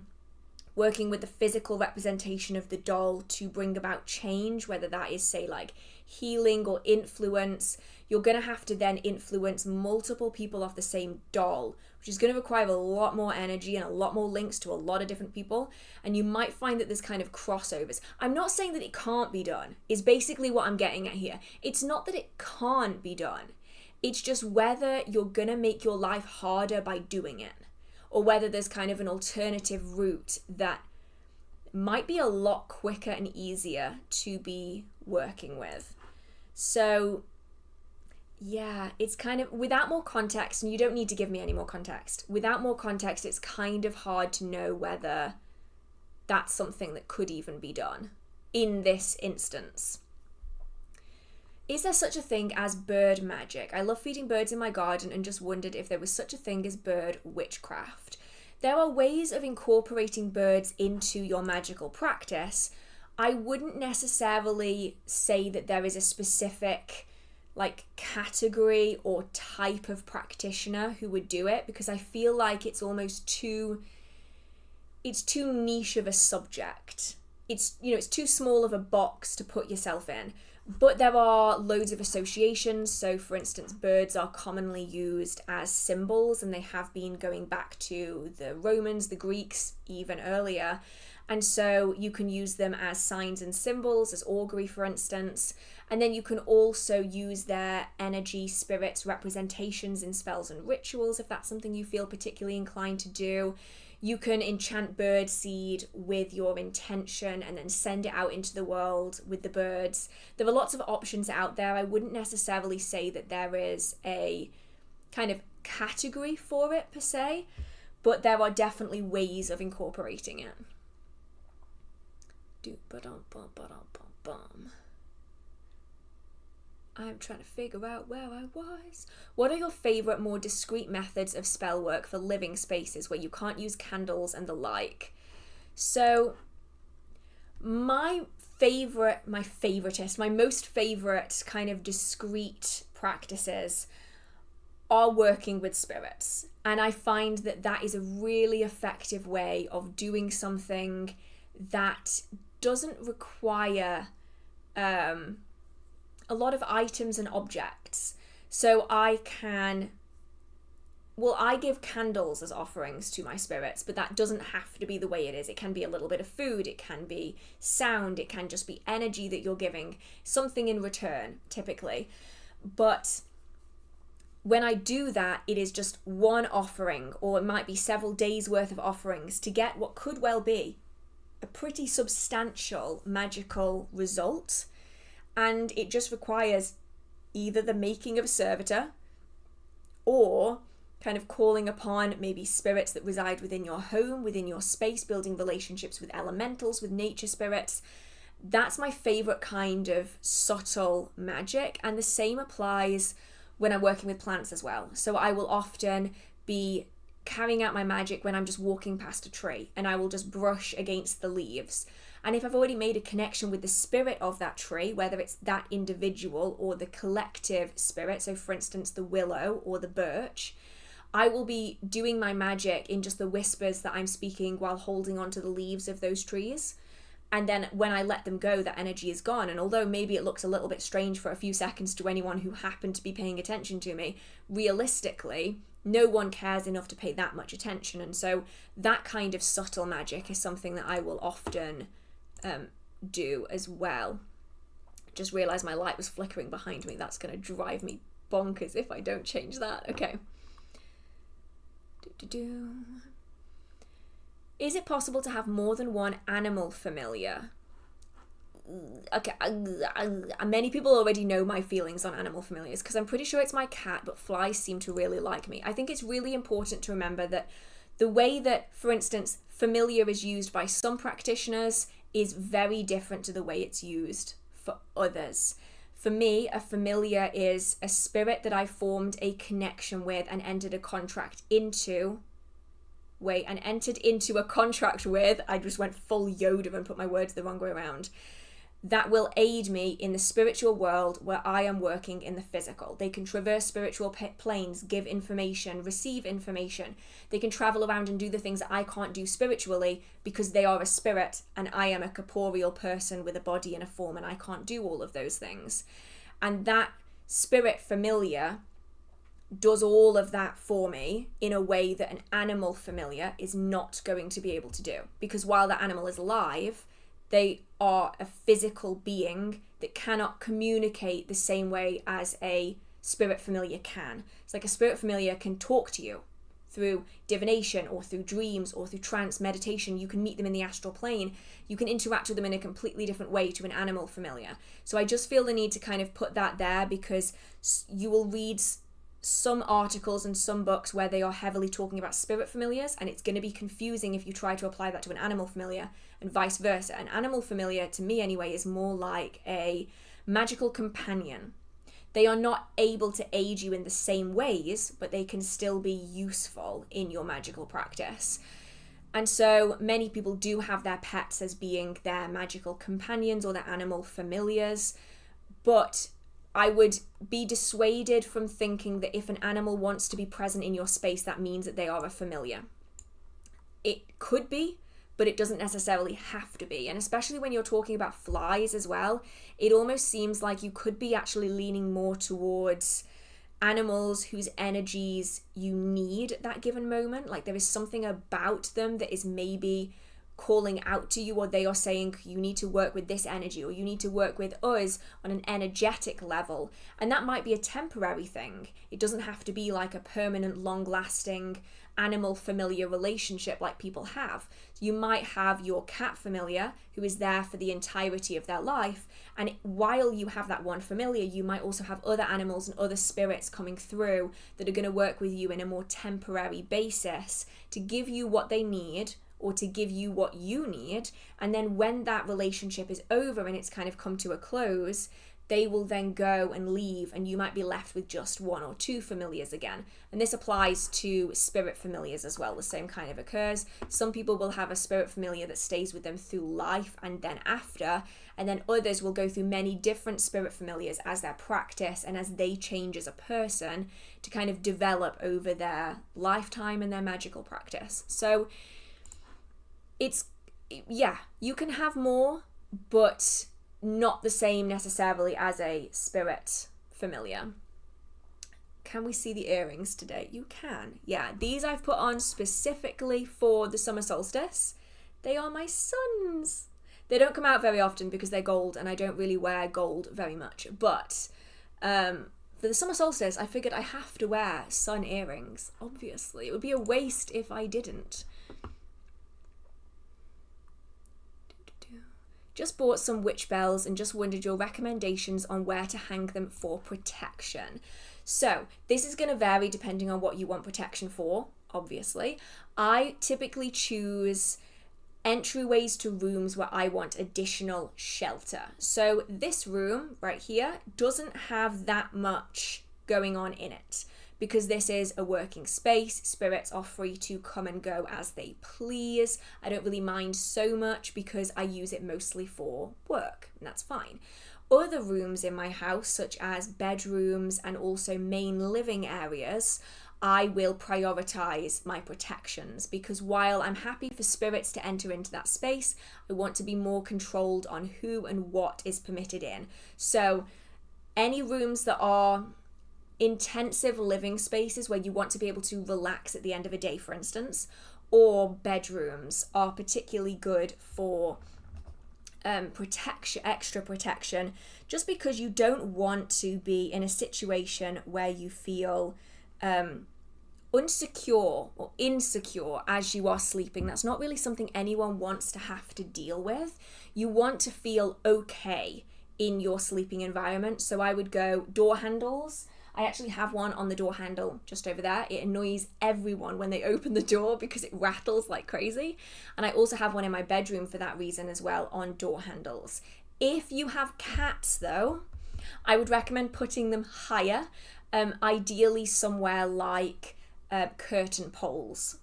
working with the physical representation of the doll to bring about change, whether that is, say, like healing or influence. You're going to have to then influence multiple people off the same doll, which is going to require a lot more energy and a lot more links to a lot of different people. And you might find that there's kind of crossovers. I'm not saying that it can't be done, is basically what I'm getting at here. It's not that it can't be done. It's just whether you're going to make your life harder by doing it, or whether there's kind of an alternative route that might be a lot quicker and easier to be working with. So yeah, it's kind of, without more context, and you don't need to give me any more context, without more context, it's kind of hard to know whether that's something that could even be done in this instance. Is there such a thing as bird magic? I love feeding birds in my garden and just wondered if there was such a thing as bird witchcraft. There are ways of incorporating birds into your magical practice. I wouldn't necessarily say that there is a specific like category or type of practitioner who would do it, because I feel like it's almost too niche of a subject. It's too small of a box to put yourself in. But there are loads of associations. So for instance, birds are commonly used as symbols, and they have been going back to the Romans, the Greeks, even earlier. And so you can use them as signs and symbols, as augury, for instance. And then you can also use their energy, spirits, representations in spells and rituals, if that's something you feel particularly inclined to do. You can enchant bird seed with your intention and then send it out into the world with the birds. There are lots of options out there. I wouldn't necessarily say that there is a kind of category for it per se, but there are definitely ways of incorporating it. I'm trying to figure out where I was. What are your favourite, more discreet methods of spellwork for living spaces where you can't use candles and the like? So, my most favourite kind of discreet practices are working with spirits. And I find that that is a really effective way of doing something that doesn't require a lot of items and objects. So I give candles as offerings to my spirits, but that doesn't have to be the way it is. It can be a little bit of food, it can be sound, it can just be energy that you're giving, something in return, typically. But when I do that, it is just one offering, or it might be several days worth of offerings to get what could well be a pretty substantial magical result. And it just requires either the making of a servitor or kind of calling upon maybe spirits that reside within your home, within your space, building relationships with elementals, with nature spirits. That's my favourite kind of subtle magic. And the same applies when I'm working with plants as well. So I will often be carrying out my magic when I'm just walking past a tree, and I will just brush against the leaves. And if I've already made a connection with the spirit of that tree, whether it's that individual or the collective spirit, so for instance, the willow or the birch, I will be doing my magic in just the whispers that I'm speaking while holding onto the leaves of those trees. And then when I let them go, that energy is gone. And although maybe it looks a little bit strange for a few seconds to anyone who happened to be paying attention to me, realistically, no one cares enough to pay that much attention. And so that kind of subtle magic is something that I will often do as well. just realised my light was flickering behind me. That's going to drive me bonkers if I don't change that. Okay. Is it possible to have more than one animal familiar? Okay, many people already know my feelings on animal familiars because I'm pretty sure it's my cat, but flies seem to really like me. I think it's really important to remember that the way that, for instance, familiar is used by some practitioners is very different to the way it's used for others. For me, a familiar is a spirit that I formed a connection with and entered a contract into. A contract with. I just went full Yoda and put my words the wrong way around. That will aid me in the spiritual world where I am working in the physical. They can traverse spiritual planes, give information, receive information. They can travel around and do the things that I can't do spiritually because they are a spirit and I am a corporeal person with a body and a form, and I can't do all of those things. And that spirit familiar does all of that for me in a way that an animal familiar is not going to be able to do. Because while that animal is alive, they are a physical being that cannot communicate the same way as a spirit familiar can. It's like a spirit familiar can talk to you through divination or through dreams or through trance meditation. You can meet them in the astral plane. You can interact with them in a completely different way to an animal familiar. So I just feel the need to kind of put that there because you will read some articles and some books where they are heavily talking about spirit familiars, and it's going to be confusing if you try to apply that to an animal familiar and vice versa. An animal familiar, to me anyway, is more like a magical companion. They are not able to aid you in the same ways, but they can still be useful in your magical practice. And so many people do have their pets as being their magical companions or their animal familiars, but I would be dissuaded from thinking that if an animal wants to be present in your space, that means that they are a familiar. It could be, but it doesn't necessarily have to be. And especially when you're talking about flies as well, it almost seems like you could be actually leaning more towards animals whose energies you need at that given moment. Like there is something about them that is maybe calling out to you, or they are saying you need to work with this energy, or you need to work with us on an energetic level. And that might be a temporary thing. It doesn't have to be like a permanent, long-lasting animal familiar relationship like people have. You might have your cat familiar who is there for the entirety of their life, and while you have that one familiar, you might also have other animals and other spirits coming through that are going to work with you in a more temporary basis to give you what they need or to give you what you need. And then when that relationship is over and it's kind of come to a close, they will then go and leave, and you might be left with just one or two familiars again. And this applies to spirit familiars as well. The same kind of occurs. Some people will have a spirit familiar that stays with them through life and then after, and then others will go through many different spirit familiars as their practice and as they change as a person to kind of develop over their lifetime and their magical practice. So it's, yeah, you can have more, but not the same necessarily as a spirit familiar. Can we see the earrings today? You can. Yeah, these I've put on specifically for the summer solstice. They are my son's. They don't come out very often because they're gold, and I don't really wear gold very much. But for the summer solstice, I figured I have to wear sun earrings, obviously. It would be a waste if I didn't. Just bought some witch bells and just wondered your recommendations on where to hang them for protection. So this is going to vary depending on what you want protection for, obviously. I typically choose entryways to rooms where I want additional shelter. So this room right here doesn't have that much going on in it, because this is a working space. Spirits are free to come and go as they please. I don't really mind so much because I use it mostly for work, and that's fine. Other rooms in my house, such as bedrooms and also main living areas, I will prioritize my protections, because while I'm happy for spirits to enter into that space, I want to be more controlled on who and what is permitted in. So any rooms that are intensive living spaces where you want to be able to relax at the end of a day, for instance, or bedrooms are particularly good for extra protection, just because you don't want to be in a situation where you feel unsecure or insecure as you are sleeping. That's not really something anyone wants to have to deal with. You want to feel okay in your sleeping environment. So I would go door handles. I actually have one on the door handle just over there. It annoys everyone when they open the door because it rattles like crazy. And I also have one in my bedroom for that reason as well, on door handles. If you have cats though, I would recommend putting them higher, ideally somewhere like curtain poles,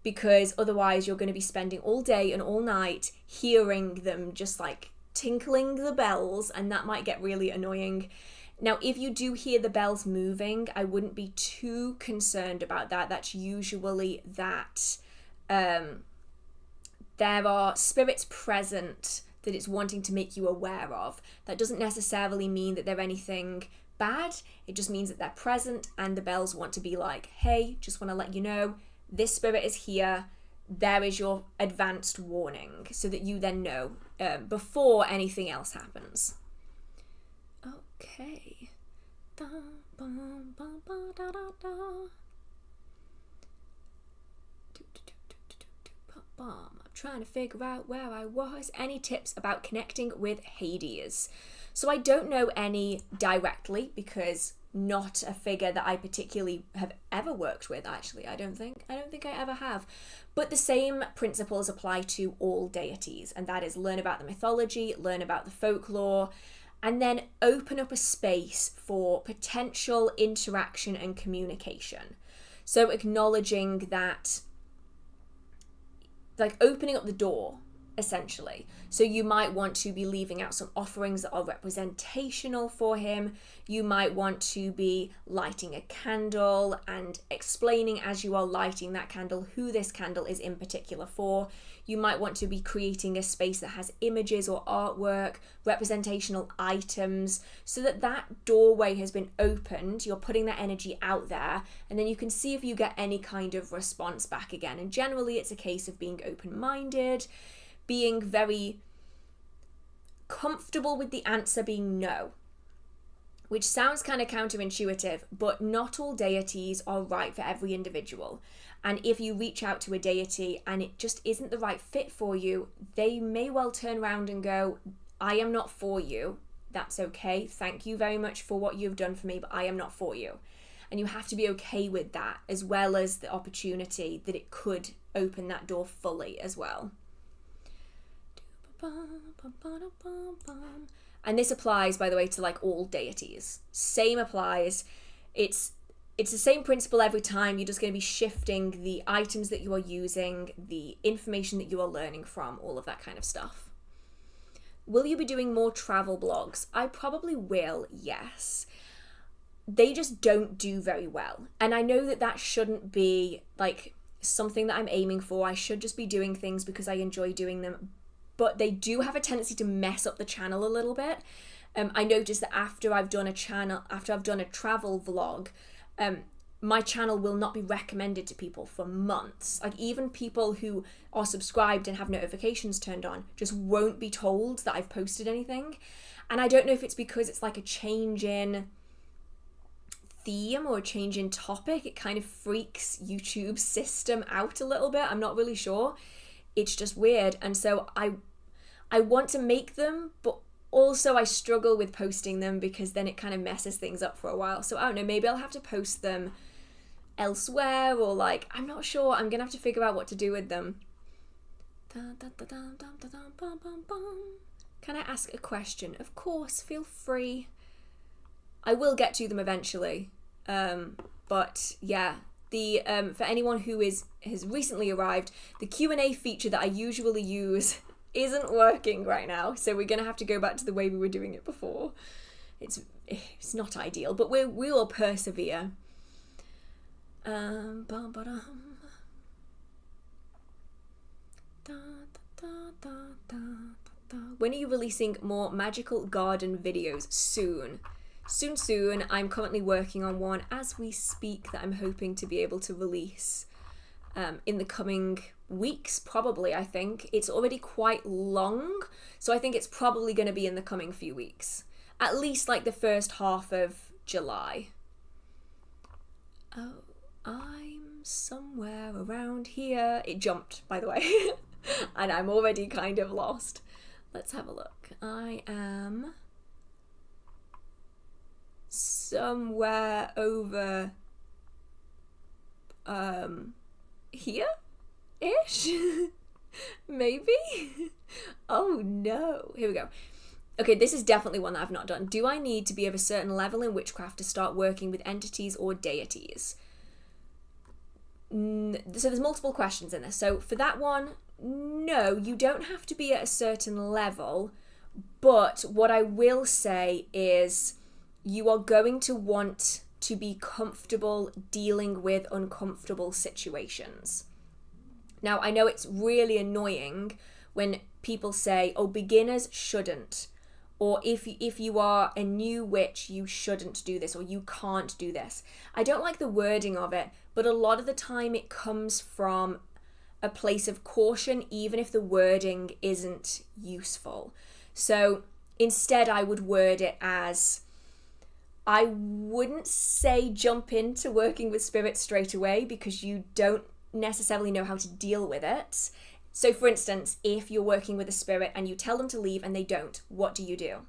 because otherwise you're going to be spending all day and all night hearing them just like tinkling the bells, and that might get really annoying. Now, if you do hear the bells moving, I wouldn't be too concerned about that. That's usually that there are spirits present that it's wanting to make you aware of. That doesn't necessarily mean that they're anything bad. It just means that they're present and the bells want to be like, hey, just want to let you know, this spirit is here. There is your advanced warning, so that you then know before anything else happens. Okay. I'm trying to figure out where I was. Any tips about connecting with Hades? So I don't know any directly, because not a figure that I particularly have ever worked with, actually. I don't think I ever have. But the same principles apply to all deities, and that is learn about the mythology, learn about the folklore, and then open up a space for potential interaction and communication. So acknowledging that, like opening up the door, essentially. So you might want to be leaving out some offerings that are representational for him. You might want to be lighting a candle and explaining as you are lighting that candle who this candle is in particular for. You might want to be creating a space that has images or artwork, representational items, so that that doorway has been opened. You're putting that energy out there, and then you can see if you get any kind of response back again. And generally it's a case of being open-minded, being very comfortable with the answer being no, which sounds kind of counterintuitive, but not all deities are right for every individual. And if you reach out to a deity and it just isn't the right fit for you, they may well turn around and go, I am not for you. That's okay. Thank you very much for what you've done for me, but I am not for you. And you have to be okay with that, as well as the opportunity that it could open that door fully as well. And this applies, by the way, to like all deities. Same applies. It's the same principle every time. You're just going to be shifting the items that you are using, the information that you are learning from, all of that kind of stuff. Will you be doing more travel blogs? I probably will, yes. They just don't do very well. And I know that that shouldn't be like something that I'm aiming for. I should just be doing things because I enjoy doing them. But they do have a tendency to mess up the channel a little bit. I noticed that after I've done a travel vlog, my channel will not be recommended to people for months. Like even people who are subscribed and have notifications turned on just won't be told that I've posted anything. And I don't know if it's because it's like a change in theme or a change in topic. It kind of freaks YouTube's system out a little bit. I'm not really sure. It's just weird. And so I want to make them, but also I struggle with posting them because then it kind of messes things up for a while. So I don't know, maybe I'll have to post them elsewhere, or like, I'm not sure. I'm going to have to figure out what to do with them. Can I ask a question? Of course, feel free. I will get to them eventually. But yeah, the for anyone who has recently arrived, the Q&A feature that I usually use isn't working right now, so we're gonna have to go back to the way we were doing it before. It's not ideal, but we will persevere. When are you releasing more magical garden videos? Soon. I'm currently working on one as we speak that I'm hoping to be able to release in the coming weeks, probably. I think it's already quite long, so I think it's probably going to be in the coming few weeks, at least like the first half of July. Oh, I'm somewhere around here. It jumped, by the way, and I'm already kind of lost. Let's have a look. I am somewhere over here-ish. Maybe. Oh no, here we go. Okay, this is definitely one that I've not done. Do I need to be of a certain level in witchcraft to start working with entities or deities? So there's multiple questions in this. So for that one, no, you don't have to be at a certain level, but what I will say is you are going to want to be comfortable dealing with uncomfortable situations. Now, I know it's really annoying when people say, oh, beginners shouldn't, or if you are a new witch, you shouldn't do this, or you can't do this. I don't like the wording of it, but a lot of the time it comes from a place of caution, even if the wording isn't useful. So instead, I would word it as, I wouldn't say jump into working with spirits straight away because you don't necessarily know how to deal with it. So for instance, if you're working with a spirit and you tell them to leave and they don't, what do you do?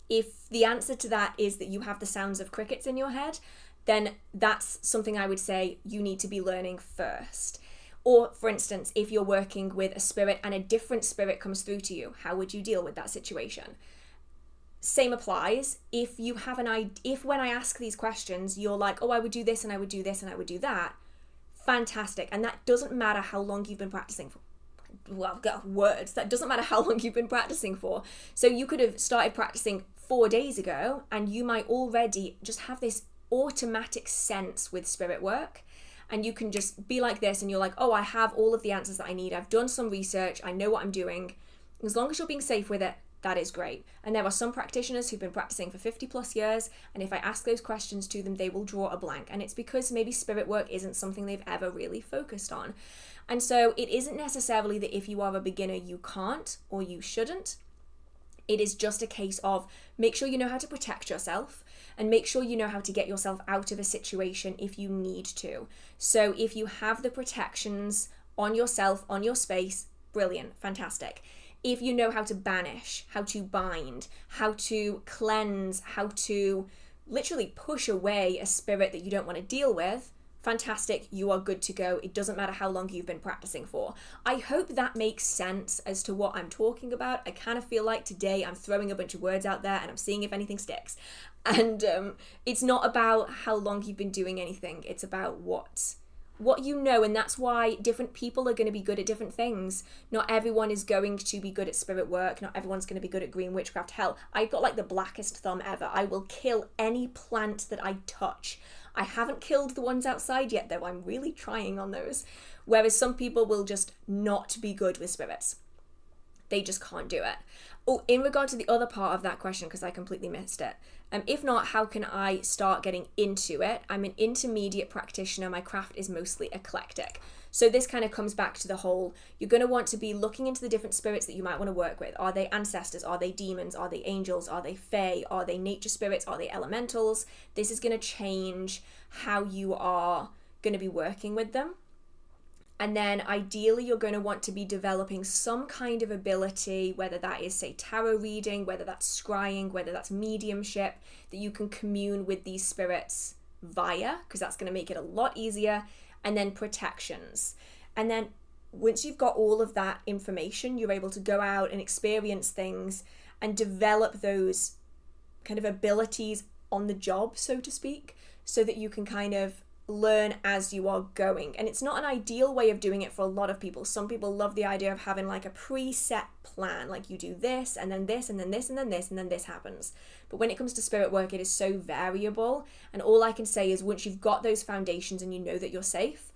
If the answer to that is that you have the sounds of crickets in your head, then that's something I would say you need to be learning first. Or for instance, if you're working with a spirit and a different spirit comes through to you, how would you deal with that situation? Same applies. If you have if when I ask these questions, you're like, oh, I would do this and I would do this and I would do that, fantastic. And that doesn't matter how long you've been practicing for. Well, I've got words. That doesn't matter how long you've been practicing for. So you could have started practicing 4 days ago and you might already just have this automatic sense with spirit work. And you can just be like this and you're like, oh, I have all of the answers that I need. I've done some research. I know what I'm doing. As long as you're being safe with it, that is great. And there are some practitioners who've been practicing for 50 plus years, and if I ask those questions to them, they will draw a blank. And it's because maybe spirit work isn't something they've ever really focused on. And so it isn't necessarily that if you are a beginner, you can't or you shouldn't. It is just a case of make sure you know how to protect yourself and make sure you know how to get yourself out of a situation if you need to. So if you have the protections on yourself, on your space, brilliant, fantastic. If you know how to banish, how to bind, how to cleanse, how to literally push away a spirit that you don't want to deal with, fantastic, you are good to go. It doesn't matter how long you've been practicing for. I hope that makes sense as to what I'm talking about. I kind of feel like today I'm throwing a bunch of words out there and I'm seeing if anything sticks. And it's not about how long you've been doing anything. It's about what you know, and that's why different people are going to be good at different things. Not everyone is going to be good at spirit work. Not everyone's going to be good at green witchcraft. Hell, I've got like the blackest thumb ever. I will kill any plant that I touch. I haven't killed the ones outside yet, though. I'm really trying on those. Whereas some people will just not be good with spirits. They just can't do it. Oh, in regard to the other part of that question, because I completely missed it. If not, how can I start getting into it? I'm an intermediate practitioner. My craft is mostly eclectic. So this kind of comes back to the whole, you're going to want to be looking into the different spirits that you might want to work with. Are they ancestors? Are they demons? Are they angels? Are they fae? Are they nature spirits? Are they elementals? This is going to change how you are going to be working with them. And then ideally, you're going to want to be developing some kind of ability, whether that is, say, tarot reading, whether that's scrying, whether that's mediumship, that you can commune with these spirits via, because that's going to make it a lot easier. And then protections. And then once you've got all of that information, you're able to go out and experience things and develop those kind of abilities on the job, so to speak, so that you can kind of learn as you are going. And it's not an ideal way of doing it for a lot of people. Some people love the idea of having like a preset plan, like you do this and then this and then this and then this and then this happens. But when it comes to spirit work, it is so variable, and all I can say is once you've got those foundations and you know that you're safe,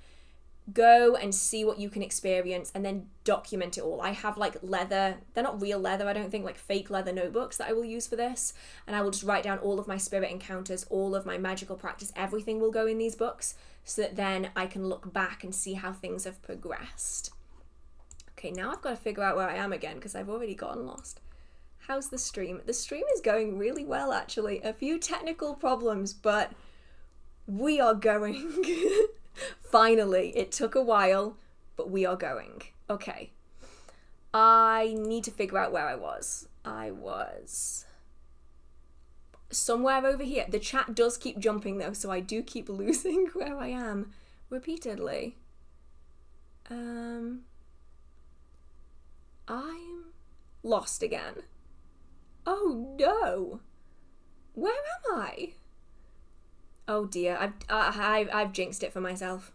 Go and see what you can experience and then document it all. I have like leather, they're not real leather, I don't think, like fake leather notebooks that I will use for this. And I will just write down all of my spirit encounters, all of my magical practice, everything will go in these books so that then I can look back and see how things have progressed. Okay, now I've got to figure out where I am again because I've already gotten lost. How's the stream? The stream is going really well, actually. A few technical problems, but we are going. Finally, it took a while, but we are going. Okay. I need to figure out where I was. I was somewhere over here. The chat does keep jumping though, so I do keep losing where I am repeatedly. I'm lost again. Oh no. Where am I? Oh dear, I've jinxed it for myself.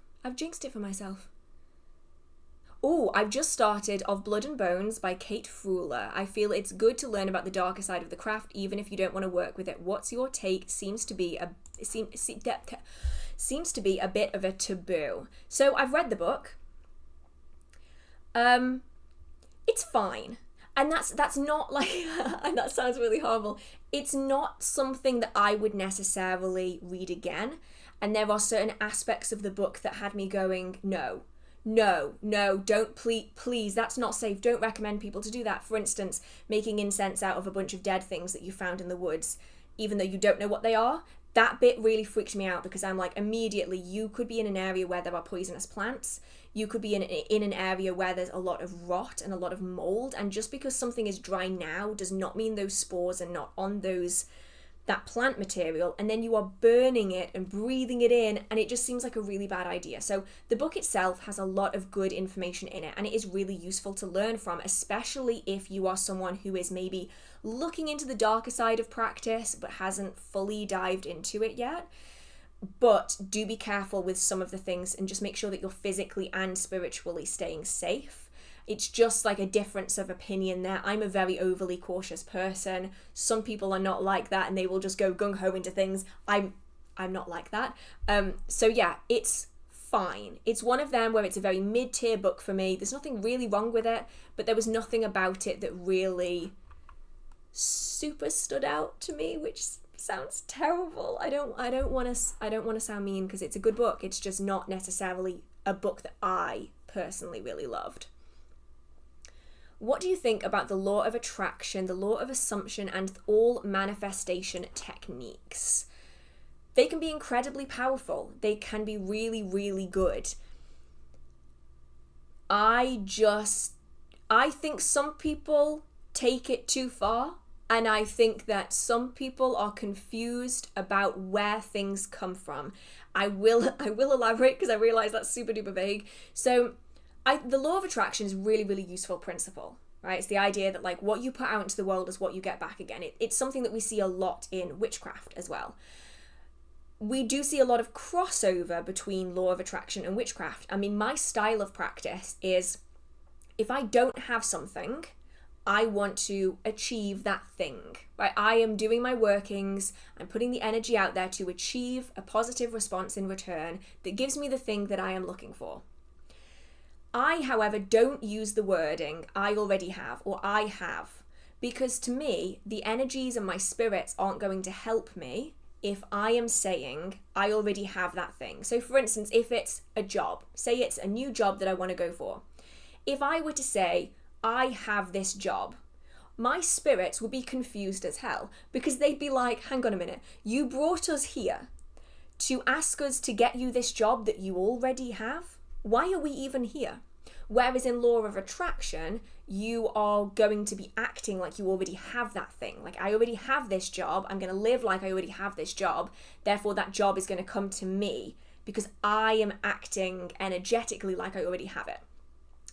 Oh, I've just started Of Blood and Bones by Kate Fruhler. I feel it's good to learn about the darker side of the craft, even if you don't want to work with it. What's your take? Seems to be a bit of a taboo. So I've read the book. It's fine. And that's not like, and that sounds really horrible, it's not something that I would necessarily read again. And there are certain aspects of the book that had me going, no, don't, please, that's not safe. Don't recommend people to do that. For instance, making incense out of a bunch of dead things that you found in the woods, even though you don't know what they are. That bit really freaked me out because I'm like, immediately, you could be in an area where there are poisonous plants. You could be in an area where there's a lot of rot and a lot of mold. And just because something is dry now does not mean those spores are not on that plant material. And then you are burning it and breathing it in. And it just seems like a really bad idea. So the book itself has a lot of good information in it. And it is really useful to learn from, especially if you are someone who is maybe looking into the darker side of practice but hasn't fully dived into it yet. But do be careful with some of the things and just make sure that you're physically and spiritually staying safe. It's just like a difference of opinion there. I'm a very overly cautious person. Some people are not like that and they will just go gung-ho into things. I'm not like that. So yeah, it's fine. It's one of them where it's a very mid-tier book for me. There's nothing really wrong with it, but there was nothing about it that really super stood out to me, which sounds terrible. I don't want to sound mean because it's a good book. It's just not necessarily a book that I personally really loved. What do you think about the law of attraction, the law of assumption, and all manifestation techniques? They can be incredibly powerful. They can be really, really good. I think some people take it too far. And I think that some people are confused about where things come from. I will elaborate because I realize that's super duper vague. So the law of attraction is a really, really useful principle, right? It's the idea that like what you put out into the world is what you get back again. It's something that we see a lot in witchcraft as well. We do see a lot of crossover between law of attraction and witchcraft. I mean, my style of practice is if I don't have something, I want to achieve that thing, right? I am doing my workings, I'm putting the energy out there to achieve a positive response in return that gives me the thing that I am looking for. I, however, don't use the wording I already have or I have, because to me, the energies and my spirits aren't going to help me if I am saying I already have that thing. So for instance, if it's a job, say it's a new job that I want to go for. If I were to say, I have this job, my spirits would be confused as hell because they'd be like, hang on a minute, you brought us here to ask us to get you this job that you already have? Why are we even here? Whereas in law of attraction, you are going to be acting like you already have that thing. Like, I already have this job, I'm going to live like I already have this job, therefore that job is going to come to me because I am acting energetically like I already have it.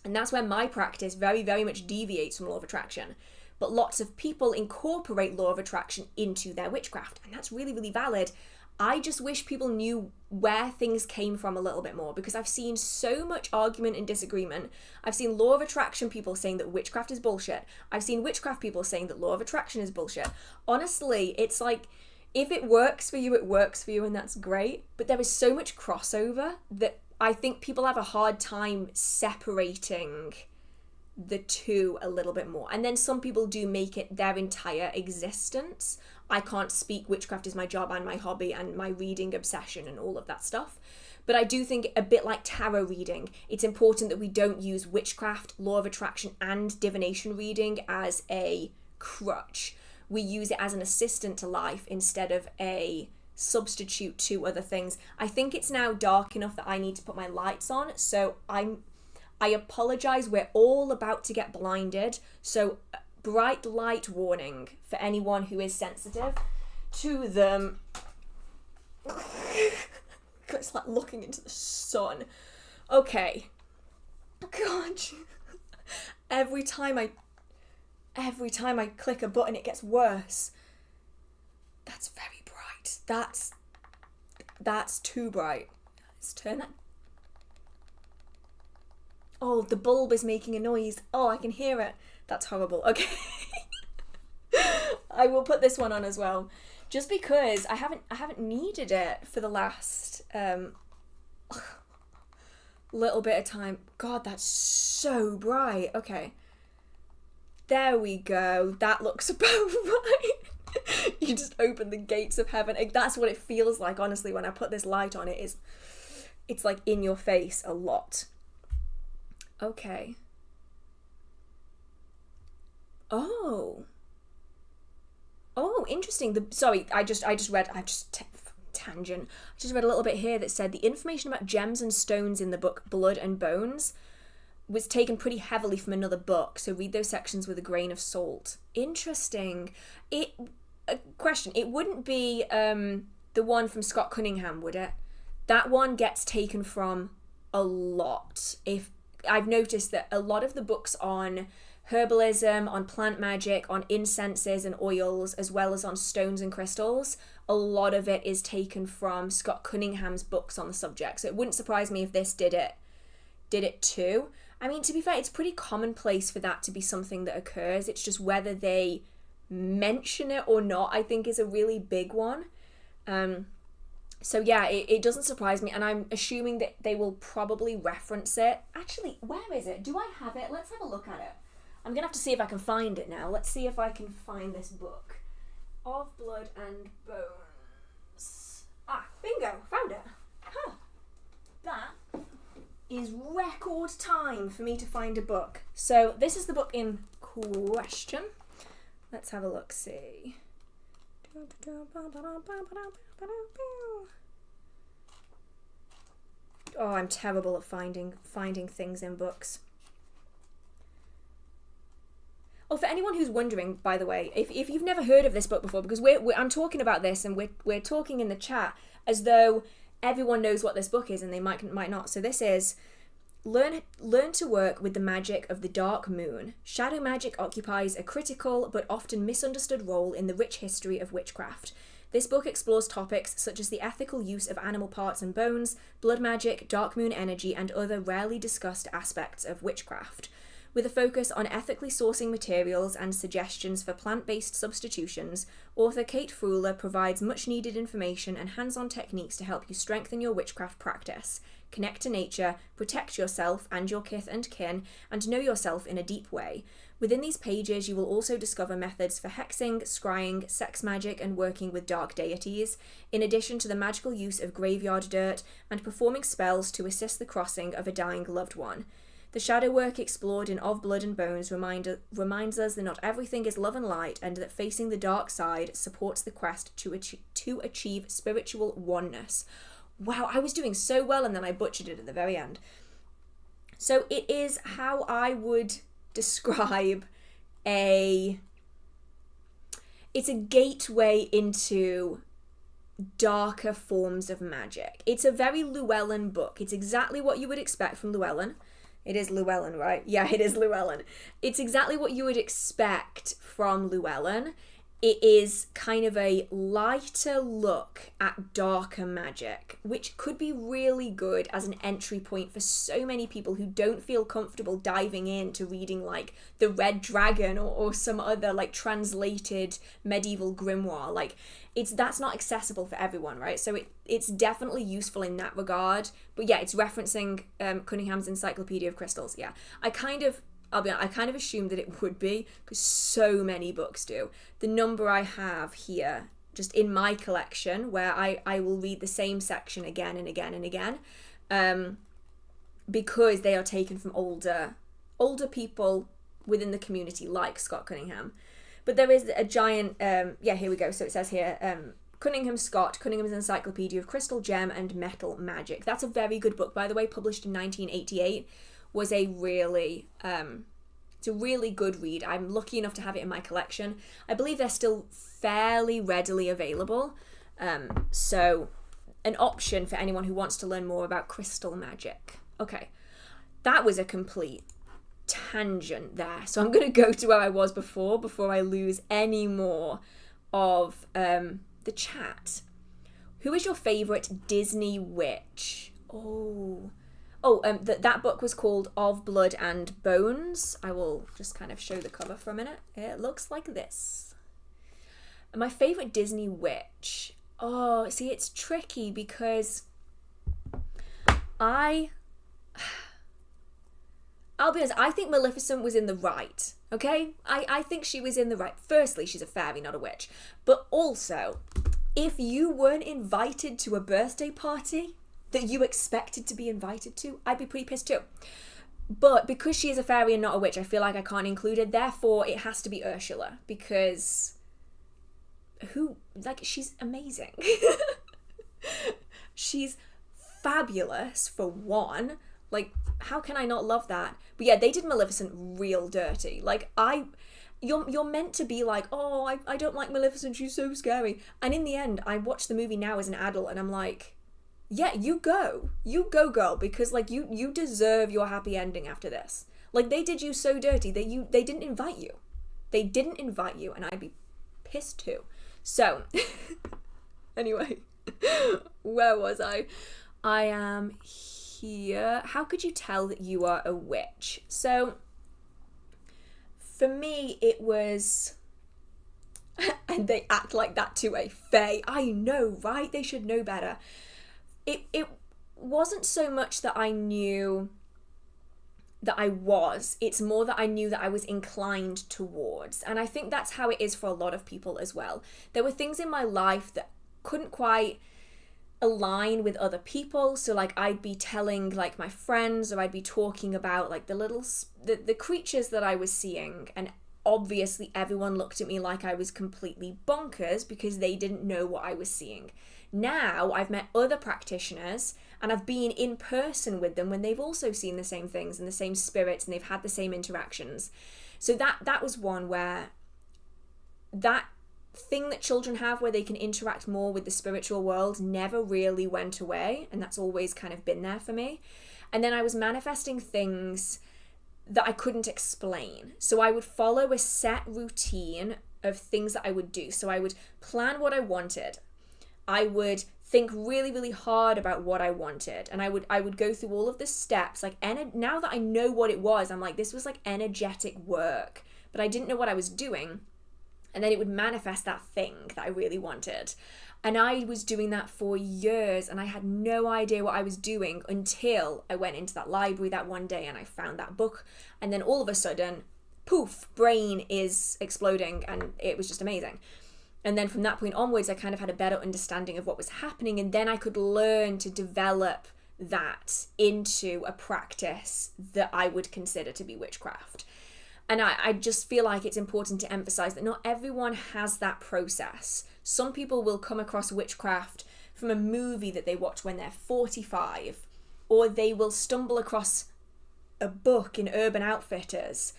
And that's where my practice very, very much deviates from law of attraction. But lots of people incorporate law of attraction into their witchcraft. And that's really, really valid. I just wish people knew where things came from a little bit more because I've seen so much argument and disagreement. I've seen law of attraction people saying that witchcraft is bullshit. I've seen witchcraft people saying that law of attraction is bullshit. Honestly, it's like, if it works for you, it works for you and that's great. But there is so much crossover that I think people have a hard time separating the two a little bit more. And then some people do make it their entire existence. I can't speak, witchcraft is my job and my hobby and my reading obsession and all of that stuff. But I do think, a bit like tarot reading, it's important that we don't use witchcraft, law of attraction, and divination reading as a crutch. We use it as an assistant to life instead of a substitute to other things. I think it's now dark enough that I need to put my lights on, so I apologize, we're all about to get blinded, so bright light warning for anyone who is sensitive to them. It's like looking into the sun. Okay. God. Every time I click a button, it gets worse. That's very bright. That's too bright. Let's turn that. Oh, the bulb is making a noise. Oh, I can hear it. That's horrible. Okay. I will put this one on as well, just because I haven't needed it for the last little bit of time. God, that's so bright. Okay. There we go. That looks about right. You just open the gates of heaven. That's what it feels like, honestly, when I put this light on. It's like in your face a lot. Okay. Oh, interesting. Tangent. I just read a little bit here that said the information about gems and stones in the book Blood and Bones was taken pretty heavily from another book, so read those sections with a grain of salt. Interesting. Question. It wouldn't be the one from Scott Cunningham, would it? That one gets taken from a lot. If I've noticed that a lot of the books on herbalism, on plant magic, on incenses and oils, as well as on stones and crystals, a lot of it is taken from Scott Cunningham's books on the subject. So it wouldn't surprise me if this did it too. I mean, to be fair, it's pretty commonplace for that to be something that occurs. It's just whether they mention it or not, I think, is a really big one. So yeah, it doesn't surprise me, and I'm assuming that they will probably reference it. Actually, where is it? Do I have it? Let's have a look at it. I'm going to have to see if I can find it now. Let's see if I can find this book. Of Blood and Bones. Ah, bingo, found it. Huh. That is record time for me to find a book. So this is the book in question. Let's have a look, see. Oh, I'm terrible at finding things in books. Oh, for anyone who's wondering, by the way, if you've never heard of this book before, because I'm talking about this and we're talking in the chat as though everyone knows what this book is and they might not. So this is Learn to Work with the Magic of the Dark Moon. Shadow magic occupies a critical but often misunderstood role in the rich history of witchcraft. This book explores topics such as the ethical use of animal parts and bones, blood magic, dark moon energy, and other rarely discussed aspects of witchcraft. With a focus on ethically sourcing materials and suggestions for plant-based substitutions, author Kate Fruehler provides much-needed information and hands-on techniques to help you strengthen your witchcraft practice, connect to nature, protect yourself and your kith and kin, and know yourself in a deep way. Within these pages, you will also discover methods for hexing, scrying, sex magic, and working with dark deities, in addition to the magical use of graveyard dirt and performing spells to assist the crossing of a dying loved one. The shadow work explored in Of Blood and Bones reminds us that not everything is love and light, and that facing the dark side supports the quest to achieve spiritual oneness. Wow, I was doing so well and then I butchered it at the very end. So it is how I would describe it's a gateway into darker forms of magic. It's a very Llewellyn book. It's exactly what you would expect from Llewellyn. It is Llewellyn, right? Yeah, it is Llewellyn. It's exactly what you would expect from Llewellyn. it is kind of a lighter look at darker magic, which could be really good as an entry point for so many people who don't feel comfortable diving into reading like the Red Dragon or some other like translated medieval grimoire. Like that's not accessible for everyone, right? So it's definitely useful in that regard. But yeah, it's referencing Cunningham's Encyclopedia of Crystals. Yeah, I'll be honest, I kind of assumed that it would be, because so many books do. The number I have here, just in my collection, where I will read the same section again and again and again, because they are taken from older people within the community, like Scott Cunningham. But there is a giant, here we go. So it says here, Cunningham Scott, Cunningham's Encyclopedia of Crystal, Gem, and Metal Magic. That's a very good book, by the way, published in 1988. Was a really it's a really good read. I'm lucky enough to have it in my collection. I believe they're still fairly readily available, so an option for anyone who wants to learn more about crystal magic. Okay, that was a complete tangent there, so I'm going to go to where I was before I lose any more of the chat. Who is your favourite Disney witch? That book was called Of Blood and Bones. I will just kind of show the cover for a minute. It looks like this. My favourite Disney witch. Oh, see, it's tricky because I'll be honest, I think Maleficent was in the right, okay? I think she was in the right. Firstly, she's a fairy, not a witch. But also, if you weren't invited to a birthday party that you expected to be invited to, I'd be pretty pissed too. But because she is a fairy and not a witch, I feel like I can't include it. Therefore, it has to be Ursula, because she's amazing. She's fabulous, for one. Like, how can I not love that? But yeah, they did Maleficent real dirty. Like, you're meant to be like, oh, I don't like Maleficent, she's so scary. And in the end, I watch the movie now as an adult and I'm like, yeah, you go girl, because like you deserve your happy ending after this. Like, they did you so dirty that they didn't invite you. They didn't invite you, and I'd be pissed too. So anyway, where was I? I am here. How could you tell that you are a witch? So for me, it was and they act like that to a fae. I know, right? They should know better. It wasn't so much that I knew that I was, it's more that I knew that I was inclined towards. And I think that's how it is for a lot of people as well. There were things in my life that couldn't quite align with other people. So like I'd be telling like my friends, or I'd be talking about like the creatures that I was seeing, and obviously everyone looked at me like I was completely bonkers because they didn't know what I was seeing. Now I've met other practitioners and I've been in person with them when they've also seen the same things and the same spirits, and they've had the same interactions. So that was one where that thing that children have where they can interact more with the spiritual world never really went away, and that's always kind of been there for me. And then I was manifesting things that I couldn't explain. So I would follow a set routine of things that I would do. So I would plan what I wanted. I would think really, really hard about what I wanted. And I would go through all of the steps. Like, now that I know what it was, I'm like, this was like energetic work. But I didn't know what I was doing. And then it would manifest that thing that I really wanted. And I was doing that for years, and I had no idea what I was doing until I went into that library that one day and I found that book. And then all of a sudden, poof, brain is exploding, and it was just amazing. And then from that point onwards, I kind of had a better understanding of what was happening, and then I could learn to develop that into a practice that I would consider to be witchcraft. And I just feel like it's important to emphasize that not everyone has that process. Some people will come across witchcraft from a movie that they watch when they're 45, or they will stumble across a book in Urban Outfitters,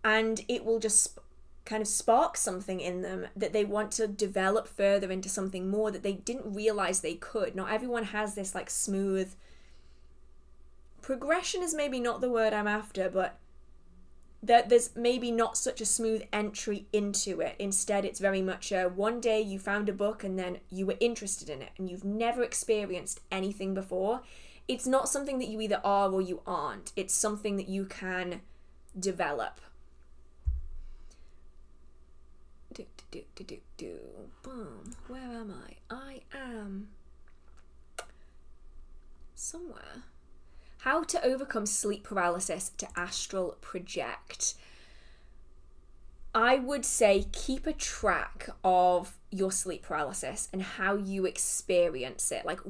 and it will just kind of spark something in them that they want to develop further into something more that they didn't realize they could. Not everyone has this like smooth progression, is maybe not the word I'm after, but there's maybe not such a smooth entry into it. Instead, it's very much one day you found a book and then you were interested in it and you've never experienced anything before. It's not something that you either are or you aren't. It's something that you can develop. Boom. Where am I? I am somewhere. How to overcome sleep paralysis to astral project. I would say keep a track of your sleep paralysis and how you experience it. Like,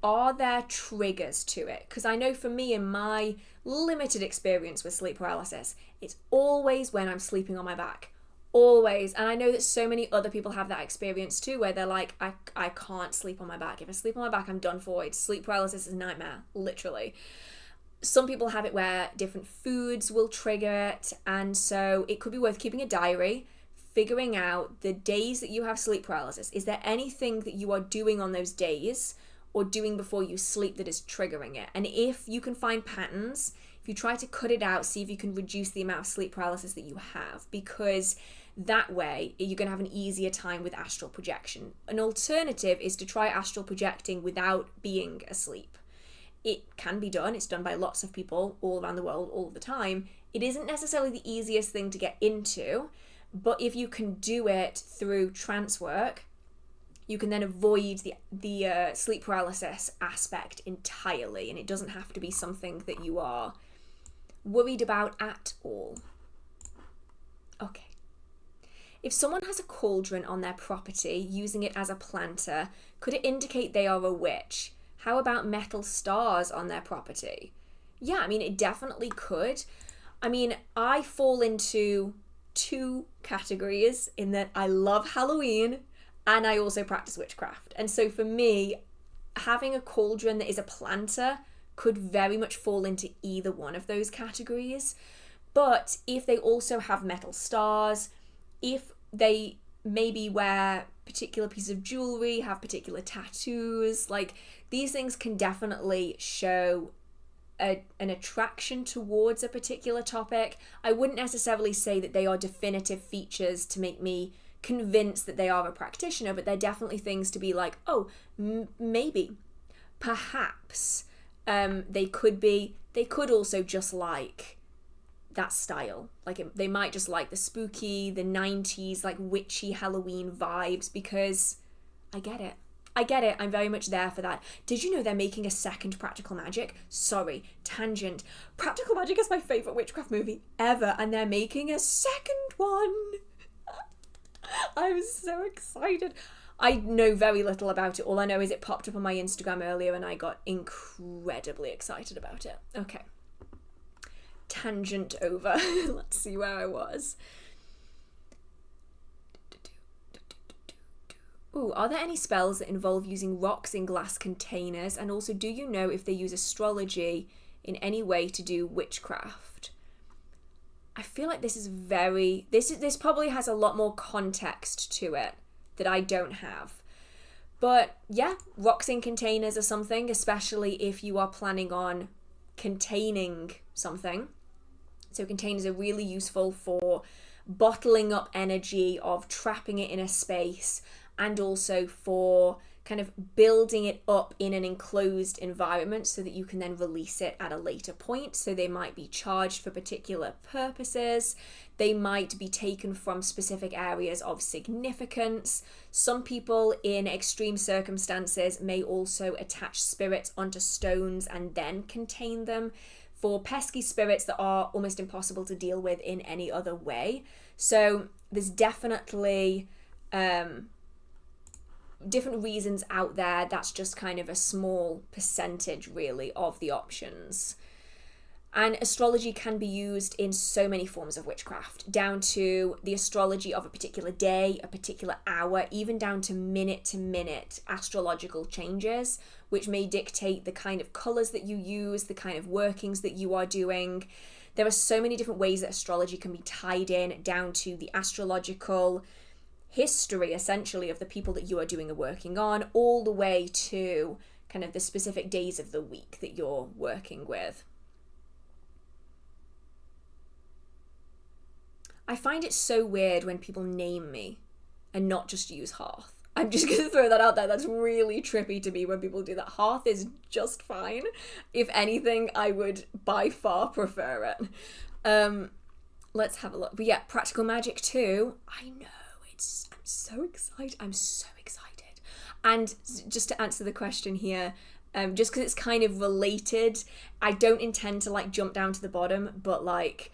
are there triggers to it? Because I know for me, in my limited experience with sleep paralysis, it's always when I'm sleeping on my back. Always. And I know that so many other people have that experience too, where they're like, I can't sleep on my back. If I sleep on my back, I'm done for. It's sleep paralysis is a nightmare, literally. Some people have it where different foods will trigger it, and so it could be worth keeping a diary, figuring out the days that you have sleep paralysis. Is there anything that you are doing on those days or doing before you sleep that is triggering it? And if you can find patterns, if you try to cut it out, see if you can reduce the amount of sleep paralysis that you have, because that way you're going to have an easier time with astral projection. An alternative is to try astral projecting without being asleep. It can be done. It's done by lots of people all around the world all the time. It isn't necessarily the easiest thing to get into, but if you can do it through trance work, you can then avoid the sleep paralysis aspect entirely, and it doesn't have to be something that you are worried about at all. Okay. If someone has a cauldron on their property, using it as a planter, could it indicate they are a witch? How about metal stars on their property? Yeah, I mean, it definitely could. I mean, I fall into two categories in that I love Halloween and I also practice witchcraft. And so for me, having a cauldron that is a planter could very much fall into either one of those categories. But if they also have metal stars, if they maybe wear particular pieces of jewelry, have particular tattoos, like, these things can definitely show an attraction towards a particular topic. I wouldn't necessarily say that they are definitive features to make me convinced that they are a practitioner, but they're definitely things to be like, oh, maybe, perhaps, they could also just like that style. Like, they might just like the spooky, the 90s, like, witchy Halloween vibes, because I get it. I'm very much there for that. Did you know they're making a second Practical Magic? Sorry, tangent. Practical Magic is my favourite witchcraft movie ever, and they're making a second one. I'm so excited. I know very little about it. All I know is it popped up on my Instagram earlier and I got incredibly excited about it. Okay. Tangent over. Let's see where I was. Ooh, are there any spells that involve using rocks in glass containers? And also, do you know if they use astrology in any way to do witchcraft? I feel like this probably has a lot more context to it that I don't have. But yeah, rocks in containers are something, especially if you are planning on containing something. So containers are really useful for bottling up energy, of trapping it in a space, and also for kind of building it up in an enclosed environment so that you can then release it at a later point. So they might be charged for particular purposes. They might be taken from specific areas of significance. Some people in extreme circumstances may also attach spirits onto stones and then contain them for pesky spirits that are almost impossible to deal with in any other way. So there's definitely different reasons out there. That's just kind of a small percentage really of the options. And astrology can be used in so many forms of witchcraft, down to the astrology of a particular day, a particular hour, even down to minute astrological changes, which may dictate the kind of colours that you use, the kind of workings that you are doing. There are so many different ways that astrology can be tied in, down to the astrological history, essentially, of the people that you are doing the working on, all the way to kind of the specific days of the week that you're working with. I find it so weird when people name me and not just use Hearth. I'm just going to throw that out there. That's really trippy to me when people do that. Hearth is just fine. If anything, I would by far prefer it. Let's have a look. But yeah, Practical Magic 2. I know. I'm so excited. I'm so excited. And just to answer the question here, just because it's kind of related, I don't intend to like jump down to the bottom, but like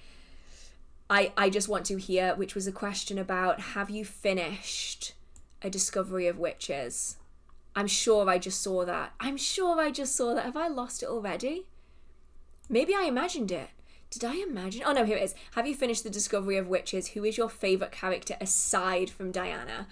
I just want to hear, which was a question about, have you finished A Discovery of Witches? I'm sure I just saw that. Have I lost it already? Maybe I imagined it. Did I imagine? Oh no, here it is. Have you finished The Discovery of Witches? Who is your favourite character aside from Diana?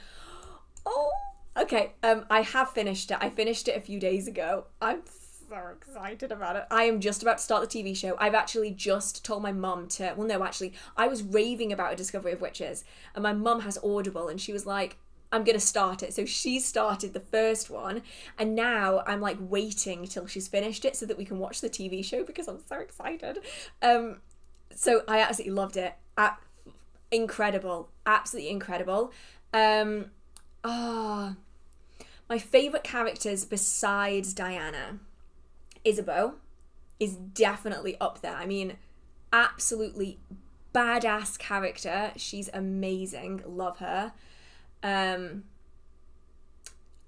Oh, okay. I have finished it. I finished it a few days ago. I'm so excited about it. I am just about to start the TV show. I've actually just told my mum to... Well, no, actually, I was raving about A Discovery of Witches, and my mum has Audible, and she was like, I'm going to start it. So she started the first one, and now I'm like waiting till she's finished it so that we can watch the TV show because I'm so excited. So I absolutely loved it. Incredible. Absolutely incredible. My favourite characters besides Diana, Isabeau is definitely up there. I mean, absolutely badass character. She's amazing. Love her.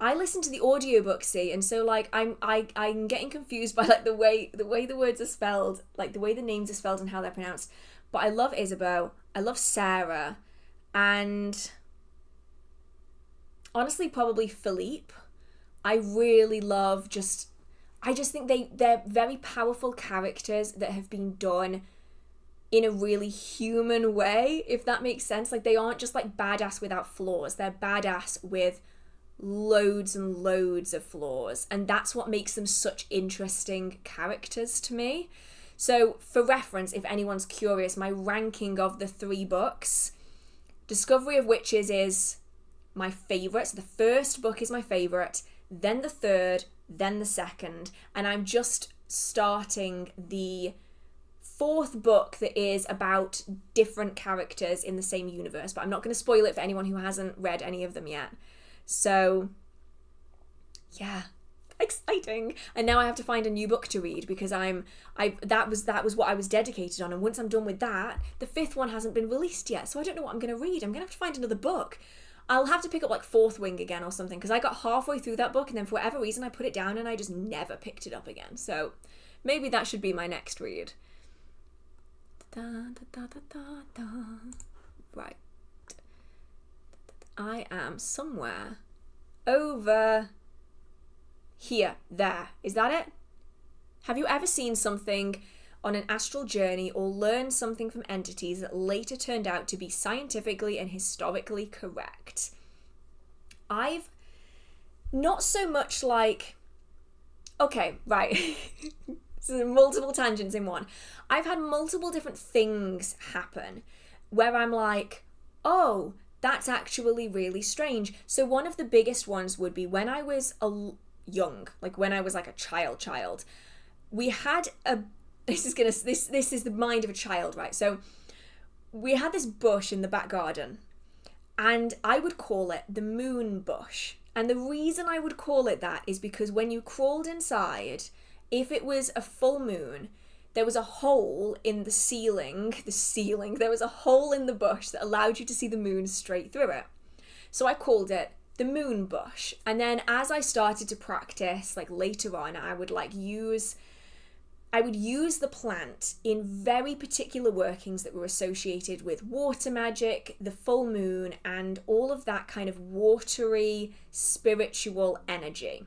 I listen to the audiobook, see, and so like I'm getting confused by like the way the words are spelled, like the way the names are spelled and how they're pronounced. But I love Isabeau, I love Sarah, and honestly probably Philippe. I really love I just think they're very powerful characters that have been done in a really human way, if that makes sense. Like, they aren't just like badass without flaws. They're badass with loads and loads of flaws. And that's what makes them such interesting characters to me. So for reference, if anyone's curious, my ranking of the 3 books, Discovery of Witches is my favourite. So the first book is my favourite, then the third, then the second. And I'm just starting the 4th book that is about different characters in the same universe, but I'm not going to spoil it for anyone who hasn't read any of them yet. So yeah, exciting. And now I have to find a new book to read because that was what I was dedicated on, and once I'm done with that, the 5th one hasn't been released yet, so I don't know what I'm going to read. I'm going to have to find another book. I'll have to pick up like Fourth Wing again or something, because I got halfway through that book and then for whatever reason I put it down and I just never picked it up again. So maybe that should be my next read. Right. I am somewhere over here. There. Is that it? Have you ever seen something on an astral journey or learned something from entities that later turned out to be scientifically and historically correct? I've not so much like... Okay, right. So multiple tangents in one. I've had multiple different things happen where I'm like, oh, that's actually really strange. So one of the biggest ones would be when I was young, like when I was like a child. We had a... This is the mind of a child, right? So we had this bush in the back garden, and I would call it the moon bush. And the reason I would call it that is because when you crawled inside, if it was a full moon, there was a hole in the ceiling, there was a hole in the bush that allowed you to see the moon straight through it. So I called it the moon bush. And then as I started to practice, like later on, I would use the plant in very particular workings that were associated with water magic, the full moon, and all of that kind of watery, spiritual energy.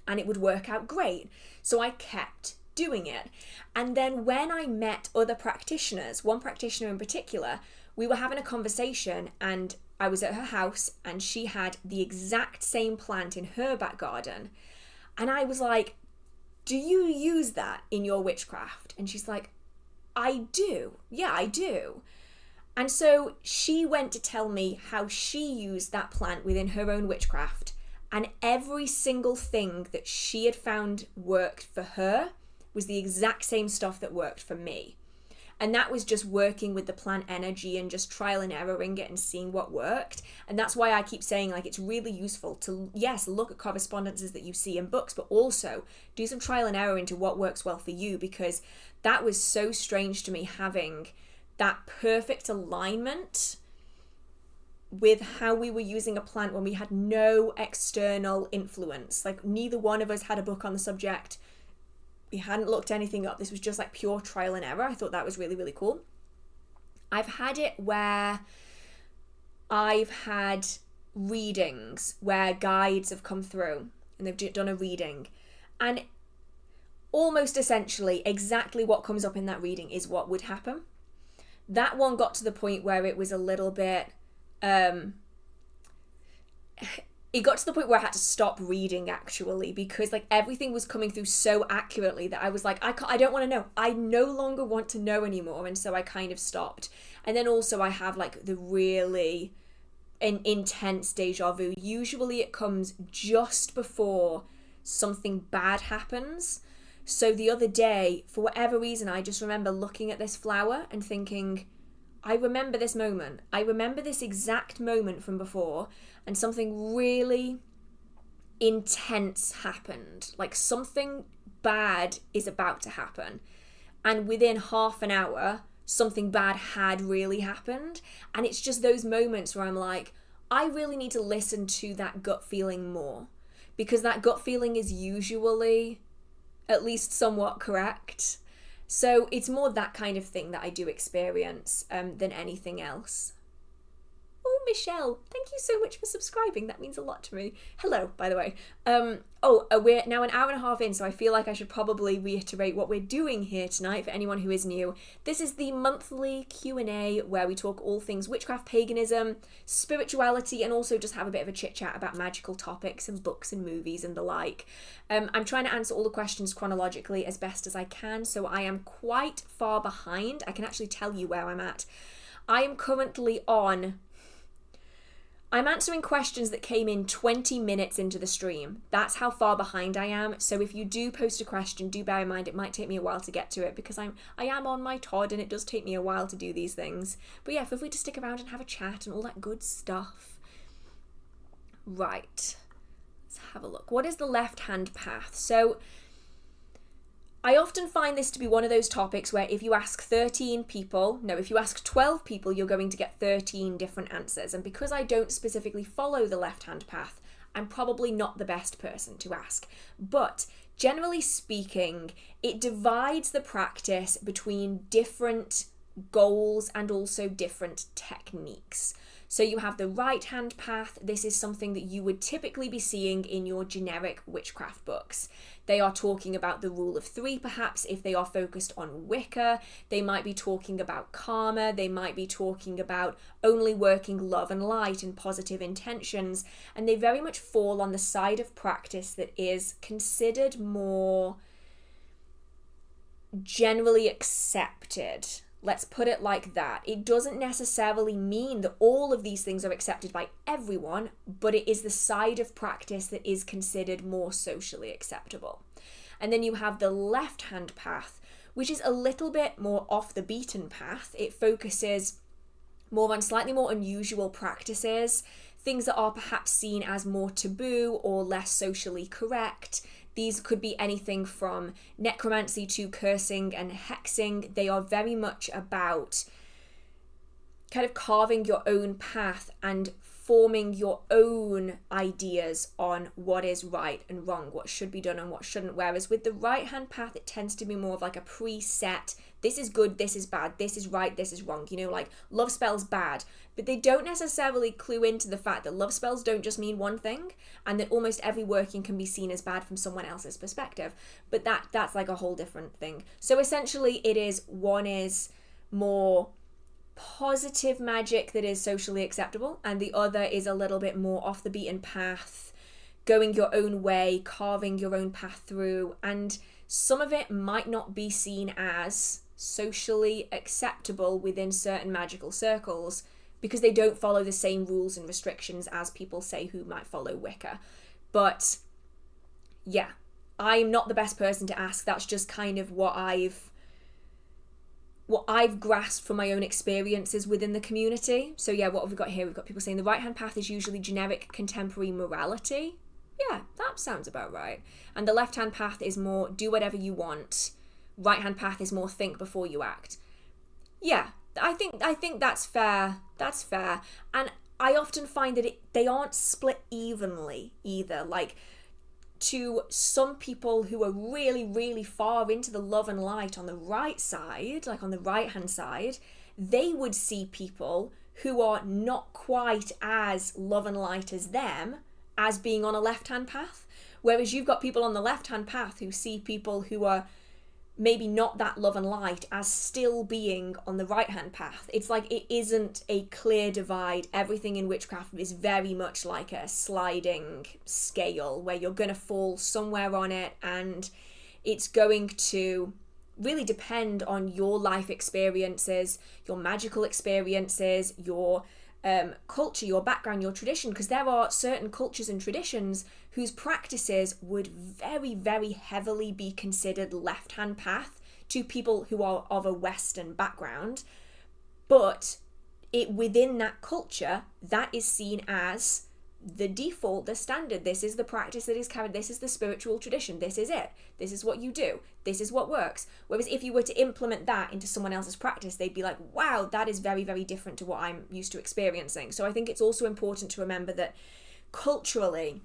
And it would work out great. So I kept doing it. And then when I met other practitioners, one practitioner in particular, we were having a conversation and I was at her house and she had the exact same plant in her back garden. And I was like, do you use that in your witchcraft? And she's like, I do. Yeah, I do. And so she went to tell me how she used that plant within her own witchcraft. And every single thing that she had found worked for her was the exact same stuff that worked for me. And that was just working with the plant energy and just trial and erroring it and seeing what worked. And that's why I keep saying, like, it's really useful to, yes, look at correspondences that you see in books, but also do some trial and error into what works well for you, because that was so strange to me, having that perfect alignment with how we were using a plant when we had no external influence. Like, neither one of us had a book on the subject. We hadn't looked anything up. This was just like pure trial and error. I thought that was really, really cool. I've had it where I've had readings where guides have come through and they've done a reading, and almost essentially exactly what comes up in that reading is what would happen. That one got to the point where it was a little bit it got to the point where I had to stop reading, actually, because like everything was coming through so accurately that I was like, I don't want to know. I no longer want to know anymore. And so I kind of stopped. And then also I have like the really intense deja vu. Usually it comes just before something bad happens. So the other day, for whatever reason, I just remember looking at this flower and thinking, I remember this moment. I remember this exact moment from before, and something really intense happened. Like, something bad is about to happen. And within half an hour, something bad had really happened. And it's just those moments where I'm like, I really need to listen to that gut feeling more, because that gut feeling is usually at least somewhat correct. So it's more that kind of thing that I do experience than anything else. Oh, Michelle, thank you so much for subscribing. That means a lot to me. Hello, by the way. We're now an hour and a half in, so I feel like I should probably reiterate what we're doing here tonight for anyone who is new. This is the monthly Q&A where we talk all things witchcraft, paganism, spirituality, and also just have a bit of a chit-chat about magical topics and books and movies and the like. I'm trying to answer all the questions chronologically as best as I can, so I am quite far behind. I can actually tell you where I'm at. I am currently I'm answering questions that came in 20 minutes into the stream. That's how far behind I am. So if you do post a question, do bear in mind it might take me a while to get to it, because I am on my Todd and it does take me a while to do these things. But yeah, feel free to stick around and have a chat and all that good stuff. Right. Let's have a look. What is the left-hand path? So I often find this to be one of those topics where if you ask 12 people, you're going to get 13 different answers. And because I don't specifically follow the left-hand path, I'm probably not the best person to ask. But generally speaking, it divides the practice between different goals and also different techniques. So you have the right-hand path. This is something that you would typically be seeing in your generic witchcraft books. They are talking about the rule of 3, perhaps, if they are focused on Wicca. They might be talking about karma. They might be talking about only working love and light and positive intentions. And they very much fall on the side of practice that is considered more generally accepted. Let's put it like that. It doesn't necessarily mean that all of these things are accepted by everyone, but it is the side of practice that is considered more socially acceptable. And then you have the left-hand path, which is a little bit more off the beaten path. It focuses more on slightly more unusual practices, things that are perhaps seen as more taboo or less socially correct. These could be anything from necromancy to cursing and hexing. They are very much about kind of carving your own path and forming your own ideas on what is right and wrong, what should be done and what shouldn't. Whereas with the right-hand path, it tends to be more of like a preset, this is good, this is bad, this is right, this is wrong. You know, like love spells bad, but they don't necessarily clue into the fact that love spells don't just mean one thing, and that almost every working can be seen as bad from someone else's perspective. But that's like a whole different thing. So essentially it is, one is more positive magic that is socially acceptable, and the other is a little bit more off the beaten path, going your own way, carving your own path through, and some of it might not be seen as socially acceptable within certain magical circles because they don't follow the same rules and restrictions as people say who might follow Wicca. But yeah, I'm not the best person to ask. That's just kind of what I've what I've grasped from my own experiences within the community. So yeah, what have we got here? We've got people saying the right-hand path is usually generic contemporary morality. Yeah, that sounds about right. And the left-hand path is more do whatever you want. Right-hand path is more think before you act. Yeah, I think that's fair. That's fair. And I often find that they aren't split evenly either. Like, to some people who are really, really far into the love and light on the right side, like on the right-hand side, they would see people who are not quite as love and light as them as being on a left-hand path. Whereas you've got people on the left-hand path who see people who are maybe not that love and light as still being on the right-hand path. It's like it isn't a clear divide. Everything in witchcraft is very much like a sliding scale where you're going to fall somewhere on it, and it's going to really depend on your life experiences, your magical experiences, your culture, your background, your tradition, because there are certain cultures and traditions whose practices would very, very heavily be considered left-hand path to people who are of a Western background, but within that culture, that is seen as the default, the standard. This is the practice that is carried. This is the spiritual tradition. This is it. This is what you do. This is what works. Whereas if you were to implement that into someone else's practice, they'd be like, wow, that is very, very different to what I'm used to experiencing. So I think it's also important to remember that culturally,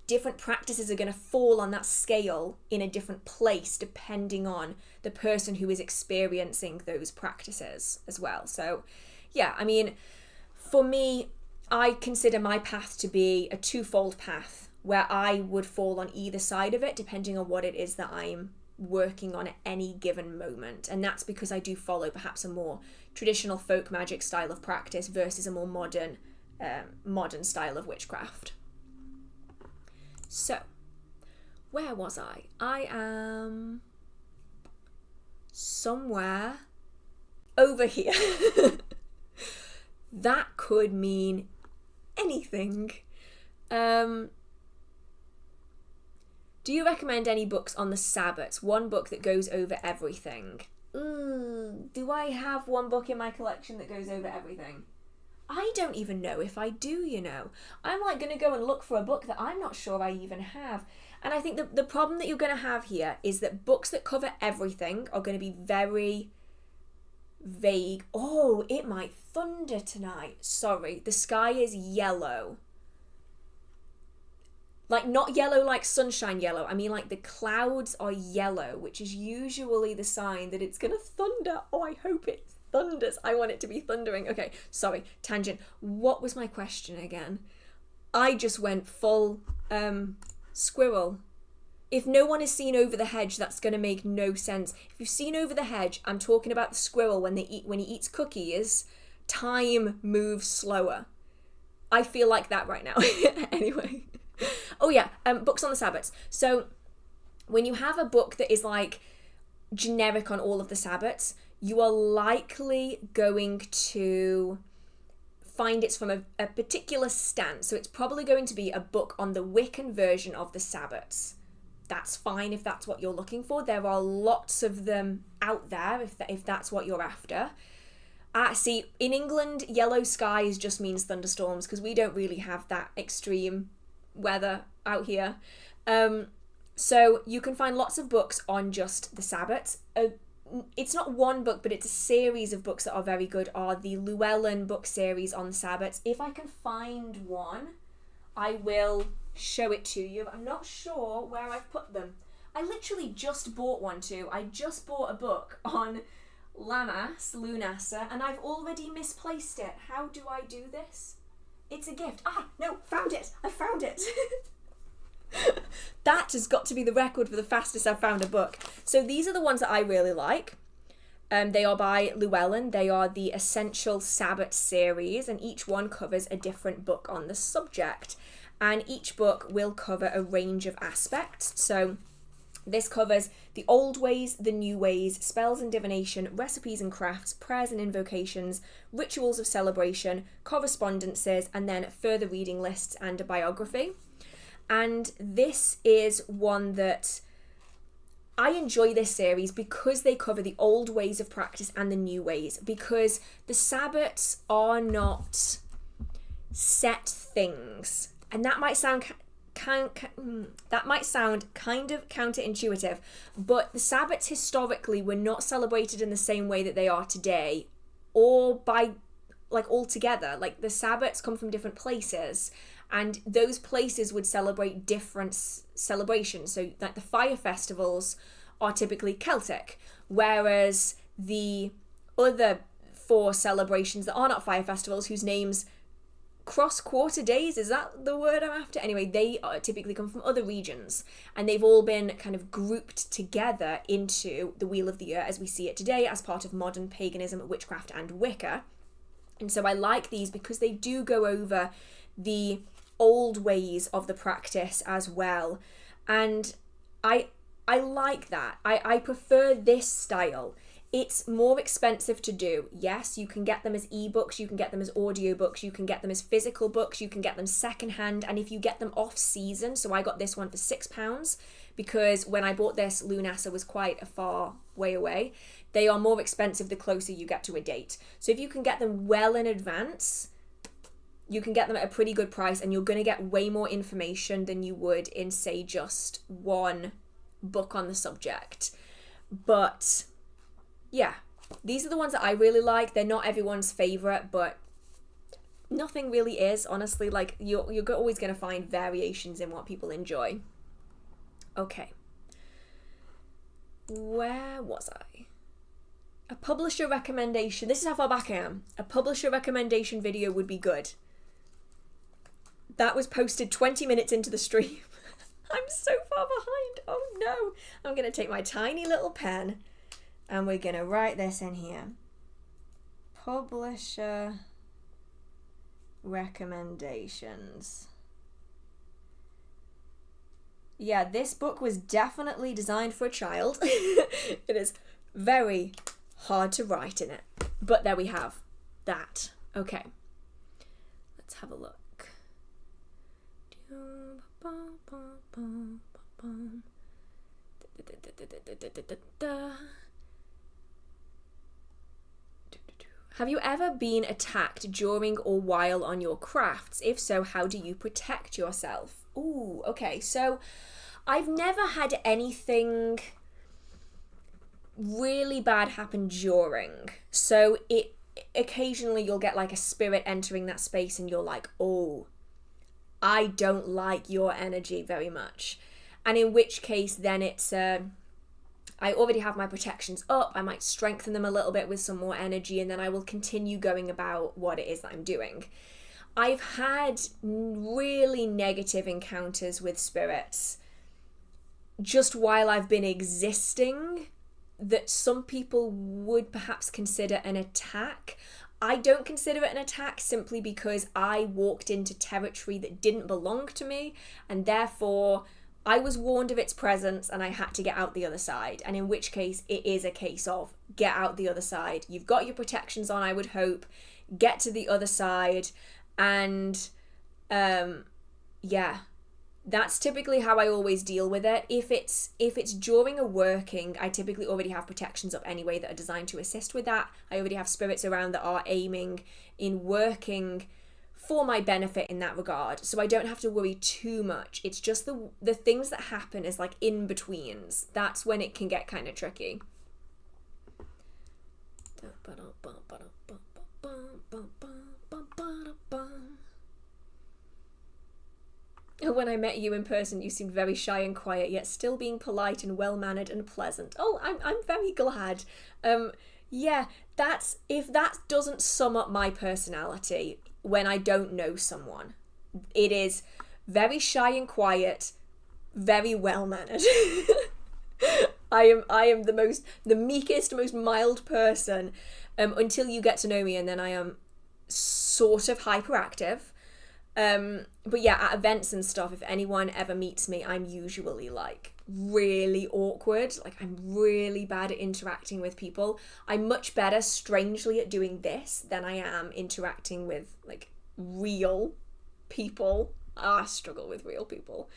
different practices are going to fall on that scale in a different place depending on the person who is experiencing those practices as well. So yeah, I mean, for me, I consider my path to be a twofold path where I would fall on either side of it depending on what it is that I'm working on at any given moment. And that's because I do follow perhaps a more traditional folk magic style of practice versus a more modern style of witchcraft. So, where was I? I am somewhere over here. That could mean anything. Do you recommend any books on the Sabbath? One book that goes over everything. Do I have one book in my collection that goes over everything? I don't even know if I do, you know. I'm like going to go and look for a book that I'm not sure I even have. And I think the problem that you're going to have here is that books that cover everything are going to be very vague. Oh, it might thunder tonight. Sorry, the sky is yellow. Like, not yellow like sunshine yellow. I mean, like, the clouds are yellow, which is usually the sign that it's going to thunder. Oh, I hope it thunders. I want it to be thundering. Okay, sorry, tangent. What was my question again? I just went full squirrel. If no one has seen Over the Hedge, that's going to make no sense. If you've seen Over the Hedge, I'm talking about the squirrel when he eats cookies, time moves slower. I feel like that right now. Anyway. Oh yeah, books on the Sabbaths. So when you have a book that is like generic on all of the Sabbaths, you are likely going to find it's from a particular stance. So it's probably going to be a book on the Wiccan version of the Sabbaths. That's fine if that's what you're looking for. There are lots of them out there if that's what you're after. See, in England, yellow skies just means thunderstorms because we don't really have that extreme weather out here. So you can find lots of books on just the Sabbaths. It's not one book, but it's a series of books that are very good, are the Llewellyn book series on the Sabbaths. If I can find one, I will show it to you. I'm not sure where I've put them. I literally just bought one too. I just bought a book on Lammas, Lunasa, and I've already misplaced it. How do I do this? It's a gift. No, found it. I found it. That has got to be the record for the fastest I've found a book. So these are the ones that I really like. They are by Llewellyn. They are the Essential Sabbath series, and each one covers a different book on the subject. And each book will cover a range of aspects. So this covers the old ways, the new ways, spells and divination, recipes and crafts, prayers and invocations, rituals of celebration, correspondences, and then further reading lists and a biography. And this is one that I enjoy this series because they cover the old ways of practice and the new ways, because the Sabbats are not set things. And that might sound kind of counterintuitive, but the Sabbats historically were not celebrated in the same way that they are today, or by like altogether. Like the Sabbats come from different places, and those places would celebrate different celebrations. So like the fire festivals are typically Celtic, whereas the other 4 celebrations that are not fire festivals, whose names cross-quarter days, is that the word I'm after? Anyway, they typically come from other regions, and they've all been kind of grouped together into the Wheel of the Year as we see it today, as part of modern paganism, witchcraft, and Wicca. And so I like these because they do go over the old ways of the practice as well, and I like that. I prefer this style. It's more expensive to do. Yes, you can get them as ebooks, you can get them as audiobooks, you can get them as physical books, you can get them secondhand, and if you get them off season, so I got this one for £6 because when I bought this, Lunar was quite a far way away. They are more expensive the closer you get to a date. So if you can get them well in advance, you can get them at a pretty good price, and you're going to get way more information than you would in, say, just one book on the subject. But yeah, these are the ones that I really like. They're not everyone's favorite, but nothing really is, honestly. Like you're always going to find variations in what people enjoy. Okay. Where was I? A publisher recommendation. This is how far back I am. A publisher recommendation video would be good. That was posted 20 minutes into the stream. I'm so far behind. Oh no. I'm going to take my tiny little pen and we're going to write this in here. Publisher recommendations. Yeah, this book was definitely designed for a child. It is very hard to write in it. But there we have that. Okay. Let's have a look. Have you ever been attacked during or while on your crafts? If so, how do you protect yourself? Ooh, okay. So I've never had anything really bad happen during. So it occasionally you'll get like a spirit entering that space and you're like, oh, I don't like your energy very much. And in which case then it's, I already have my protections up. I might strengthen them a little bit with some more energy, and then I will continue going about what it is that I'm doing. I've had really negative encounters with spirits just while I've been existing that some people would perhaps consider an attack. I don't consider it an attack simply because I walked into territory that didn't belong to me, and therefore I was warned of its presence and I had to get out the other side. And in which case it is a case of get out the other side. You've got your protections on, I would hope. Get to the other side, and yeah, that's typically how I always deal with it. If it's during a working, I typically already have protections up anyway that are designed to assist with that. I already have spirits around that are aiming in working for my benefit in that regard, so I don't have to worry too much. It's just the things that happen is like in-betweens. That's when it can get kind of tricky. When I met you in person, you seemed very shy and quiet, yet still being polite and well-mannered and pleasant. Oh, I'm very glad. Yeah, if that doesn't sum up my personality when I don't know someone, it is very shy and quiet, very well-mannered. I am the meekest, most mild person until you get to know me, and then I am sort of hyperactive. But yeah, at events and stuff, if anyone ever meets me, I'm usually like really awkward. Like I'm really bad at interacting with people. I'm much better, strangely, at doing this than I am interacting with like real people. I struggle with real people.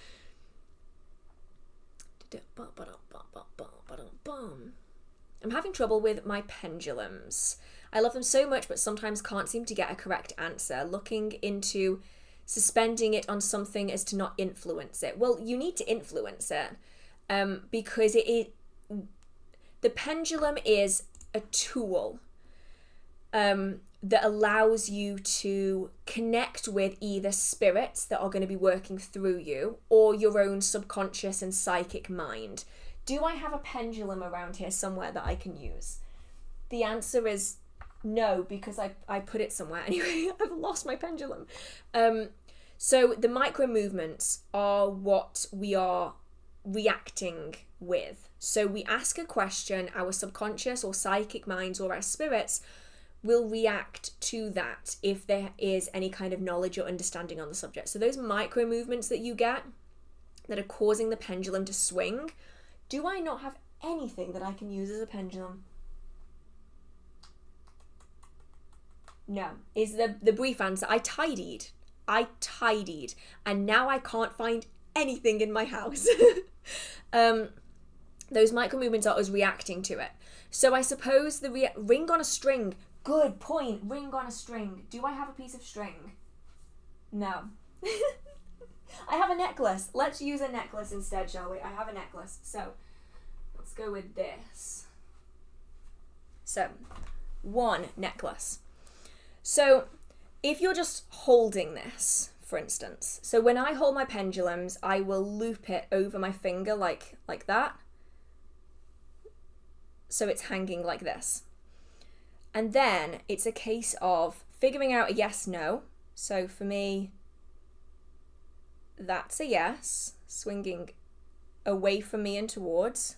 I'm having trouble with my pendulums. I love them so much, but sometimes can't seem to get a correct answer. Looking into suspending it on something as to not influence it. Well, you need to influence it, because the pendulum is a tool that allows you to connect with either spirits that are going to be working through you or your own subconscious and psychic mind. Do I have a pendulum around here somewhere that I can use? The answer is no, because I put it somewhere. Anyway, I've lost my pendulum. So the micro movements are what we are reacting with. So we ask a question, our subconscious or psychic minds or our spirits will react to that if there is any kind of knowledge or understanding on the subject. So those micro movements that you get that are causing the pendulum to swing, do I not have anything that I can use as a pendulum? No, is the brief answer. I tidied, and now I can't find anything in my house. Those micro movements are us reacting to it. So I suppose the ring on a string. Good point. Ring on a string. Do I have a piece of string? No. I have a necklace. Let's use a necklace instead, shall we? I have a necklace. So let's go with this. So, one necklace. So if you're just holding this, for instance, so when I hold my pendulums, I will loop it over my finger like that. So it's hanging like this. And then it's a case of figuring out a yes, no. So for me, that's a yes, swinging away from me and towards.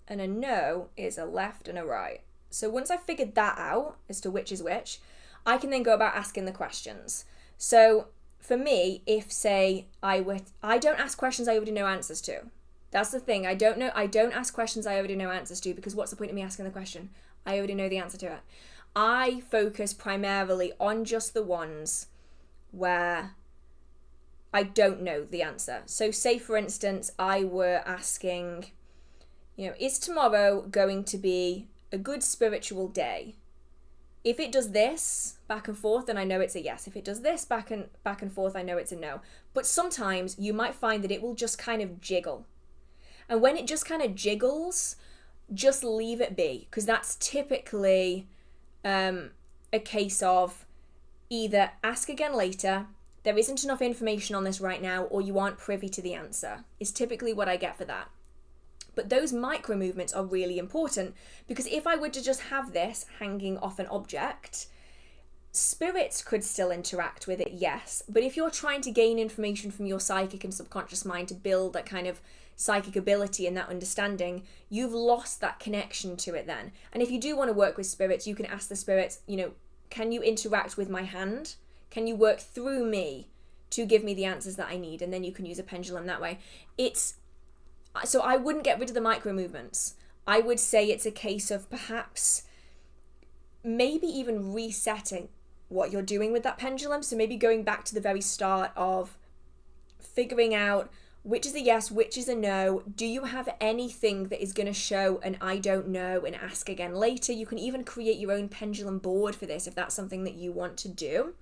And a no is a left and a right. So once I've figured that out as to which is which, I can then go about asking the questions. So for me, if say I don't ask questions I already know answers to. That's the thing. I don't ask questions I already know answers to, because what's the point of me asking the question? I already know the answer to it. I focus primarily on just the ones where I don't know the answer. So say for instance, I were asking, is tomorrow going to be a good spiritual day? If it does this back and forth, then I know it's a yes. If it does this back and forth, I know it's a no. But sometimes you might find that it will just kind of jiggle. And when it just kind of jiggles, just leave it be, because that's typically a case of either ask again later, there isn't enough information on this right now, or you aren't privy to the answer, is typically what I get for that. But those micro movements are really important, because if I were to just have this hanging off an object, spirits could still interact with it, yes. But if you're trying to gain information from your psychic and subconscious mind to build that kind of psychic ability and that understanding, you've lost that connection to it then. And if you do want to work with spirits, you can ask the spirits, can you interact with my hand? Can you work through me to give me the answers that I need? And then you can use a pendulum that way. So I wouldn't get rid of the micro movements. I would say it's a case of perhaps maybe even resetting what you're doing with that pendulum. So maybe going back to the very start of figuring out which is a yes, which is a no. Do you have anything that is going to show an I don't know and ask again later? You can even create your own pendulum board for this if that's something that you want to do,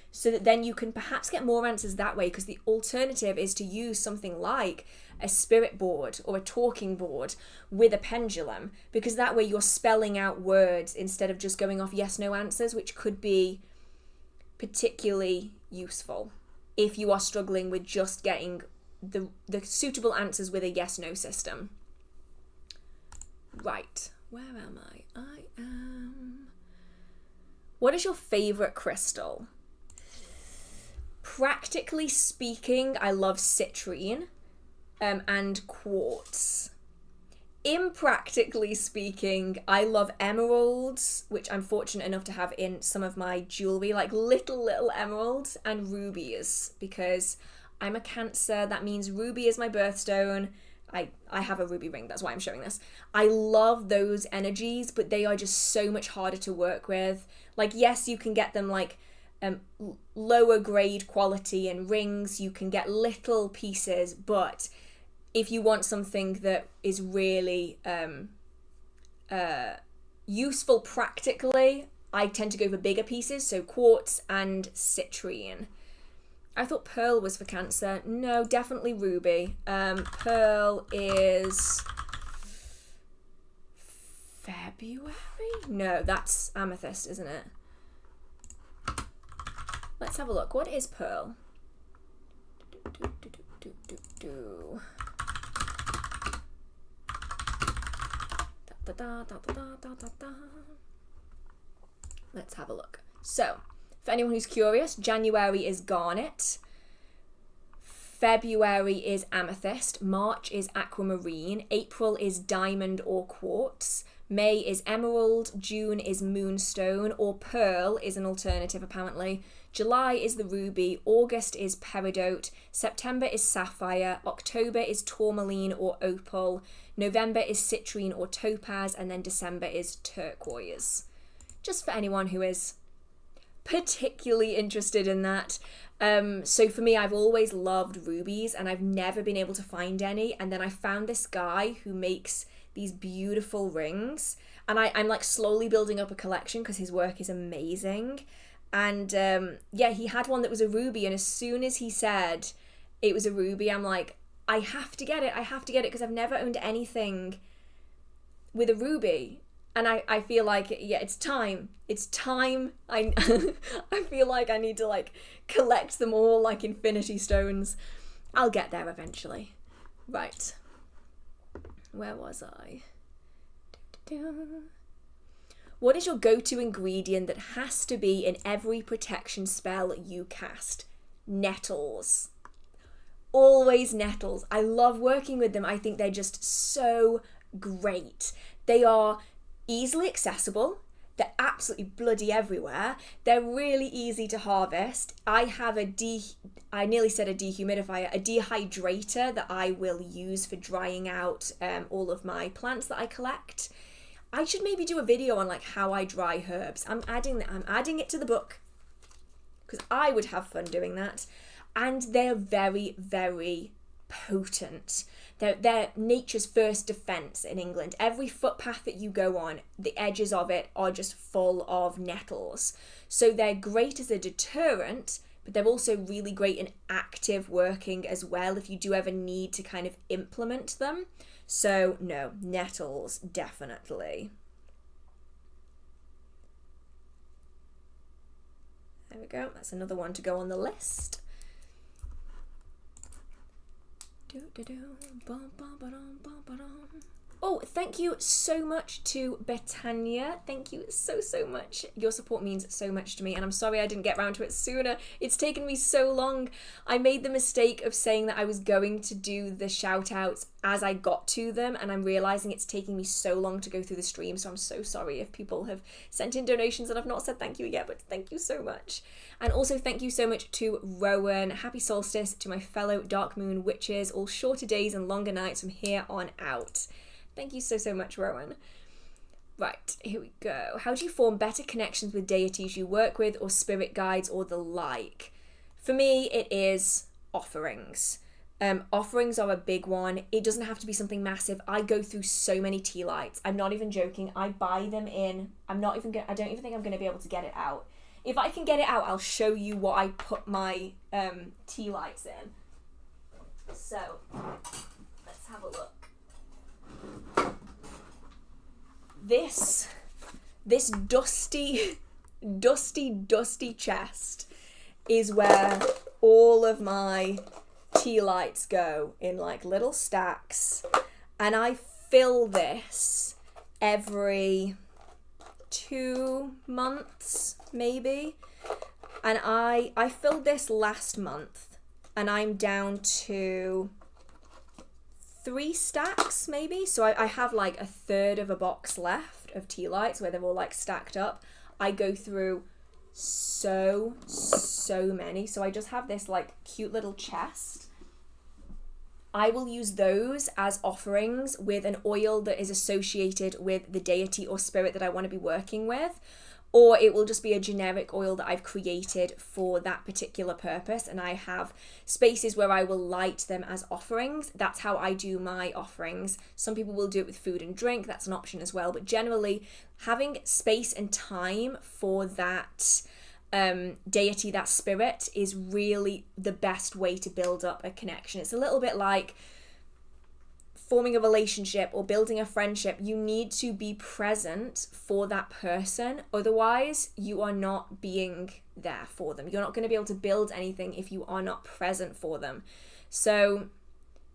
so that then you can perhaps get more answers that way, because the alternative is to use something like a spirit board or a talking board with a pendulum, because that way you're spelling out words instead of just going off yes no answers, which could be particularly useful if you are struggling with just getting the suitable answers with a yes no system. Right, where am I? I am... What is your favorite crystal? Practically speaking, I love citrine and quartz. Impractically speaking, I love emeralds, which I'm fortunate enough to have in some of my jewelry, like little emeralds, and rubies, because I'm a Cancer. That means ruby is my birthstone. I have a ruby ring, that's why I'm showing this. I love those energies, but they are just so much harder to work with. Like, yes, you can get them like lower grade quality in rings. You can get little pieces, but if you want something that is really useful practically, I tend to go for bigger pieces, so quartz and citrine. I thought pearl was for Cancer. No, definitely ruby. Pearl is February? No, that's amethyst, isn't it? Let's have a look. What is pearl? Let's have a look. So, for anyone who's curious, January is garnet, February is amethyst, March is aquamarine, April is diamond or quartz, May is emerald, June is moonstone, or pearl is an alternative apparently, July is the ruby, August is peridot, September is sapphire, October is tourmaline or opal, November is citrine or topaz, and then December is turquoise. Just for anyone who is particularly interested in that. So for me, I've always loved rubies and I've never been able to find any. And then I found this guy who makes these beautiful rings. And I'm like slowly building up a collection because his work is amazing. And yeah, he had one that was a ruby. And as soon as he said it was a ruby, I'm like, I have to get it. I have to get it because I've never owned anything with a ruby. And I feel like, yeah, it's time. It's time. I feel like I need to like collect them all like Infinity Stones. I'll get there eventually. Right. Where was I? What is your go-to ingredient that has to be in every protection spell you cast? Nettles. Always nettles. I love working with them. I think they're just so great. They are easily accessible. They're absolutely bloody everywhere. They're really easy to harvest. I have I nearly said a dehumidifier, a dehydrator that I will use for drying out all of my plants that I collect. I should maybe do a video on like how I dry herbs. I'm adding it to the book because I would have fun doing that. And they're very, very potent. They're nature's first defence in England. Every footpath that you go on, the edges of it are just full of nettles. So they're great as a deterrent, but they're also really great in active working as well if you do ever need to kind of implement them. So no, nettles, definitely. There we go. That's another one to go on the list. Oh, thank you so much to Betania. Thank you so much. Your support means so much to me, and I'm sorry I didn't get around to it sooner. It's taken me so long. I made the mistake of saying that I was going to do the shout outs as I got to them, and I'm realizing it's taking me so long to go through the stream, so I'm so sorry if people have sent in donations and I've not said thank you yet, but thank you so much. And also thank you so much to Rowan. Happy Solstice to my fellow Dark Moon witches, all shorter days and longer nights from here on out. Thank you so much, Rowan. Right, here we go. How do you form better connections with deities you work with or spirit guides or the like? For me, it is offerings. Offerings are a big one. It doesn't have to be something massive. I go through so many tea lights. I'm not even joking. I buy them in. I don't even think I'm going to be able to get it out. If I can get it out, I'll show you what I put my tea lights in. So, let's have a look. This dusty chest is where all of my tea lights go in like little stacks, and I fill this every 2 months maybe, and I filled this last month and I'm down to 3 stacks maybe, so I have like a third of a box left of tea lights where they're all like stacked up. I go through so many, so I just have this like cute little chest. I will use those as offerings with an oil that is associated with the deity or spirit that I want to be working with, or it will just be a generic oil that I've created for that particular purpose, and I have spaces where I will light them as offerings. That's how I do my offerings. Some people will do it with food and drink, that's an option as well, but generally having space and time for that deity, that spirit, is really the best way to build up a connection. It's a little bit like forming a relationship or building a friendship. You need to be present for that person, otherwise you are not being there for them. You're not going to be able to build anything if you are not present for them. So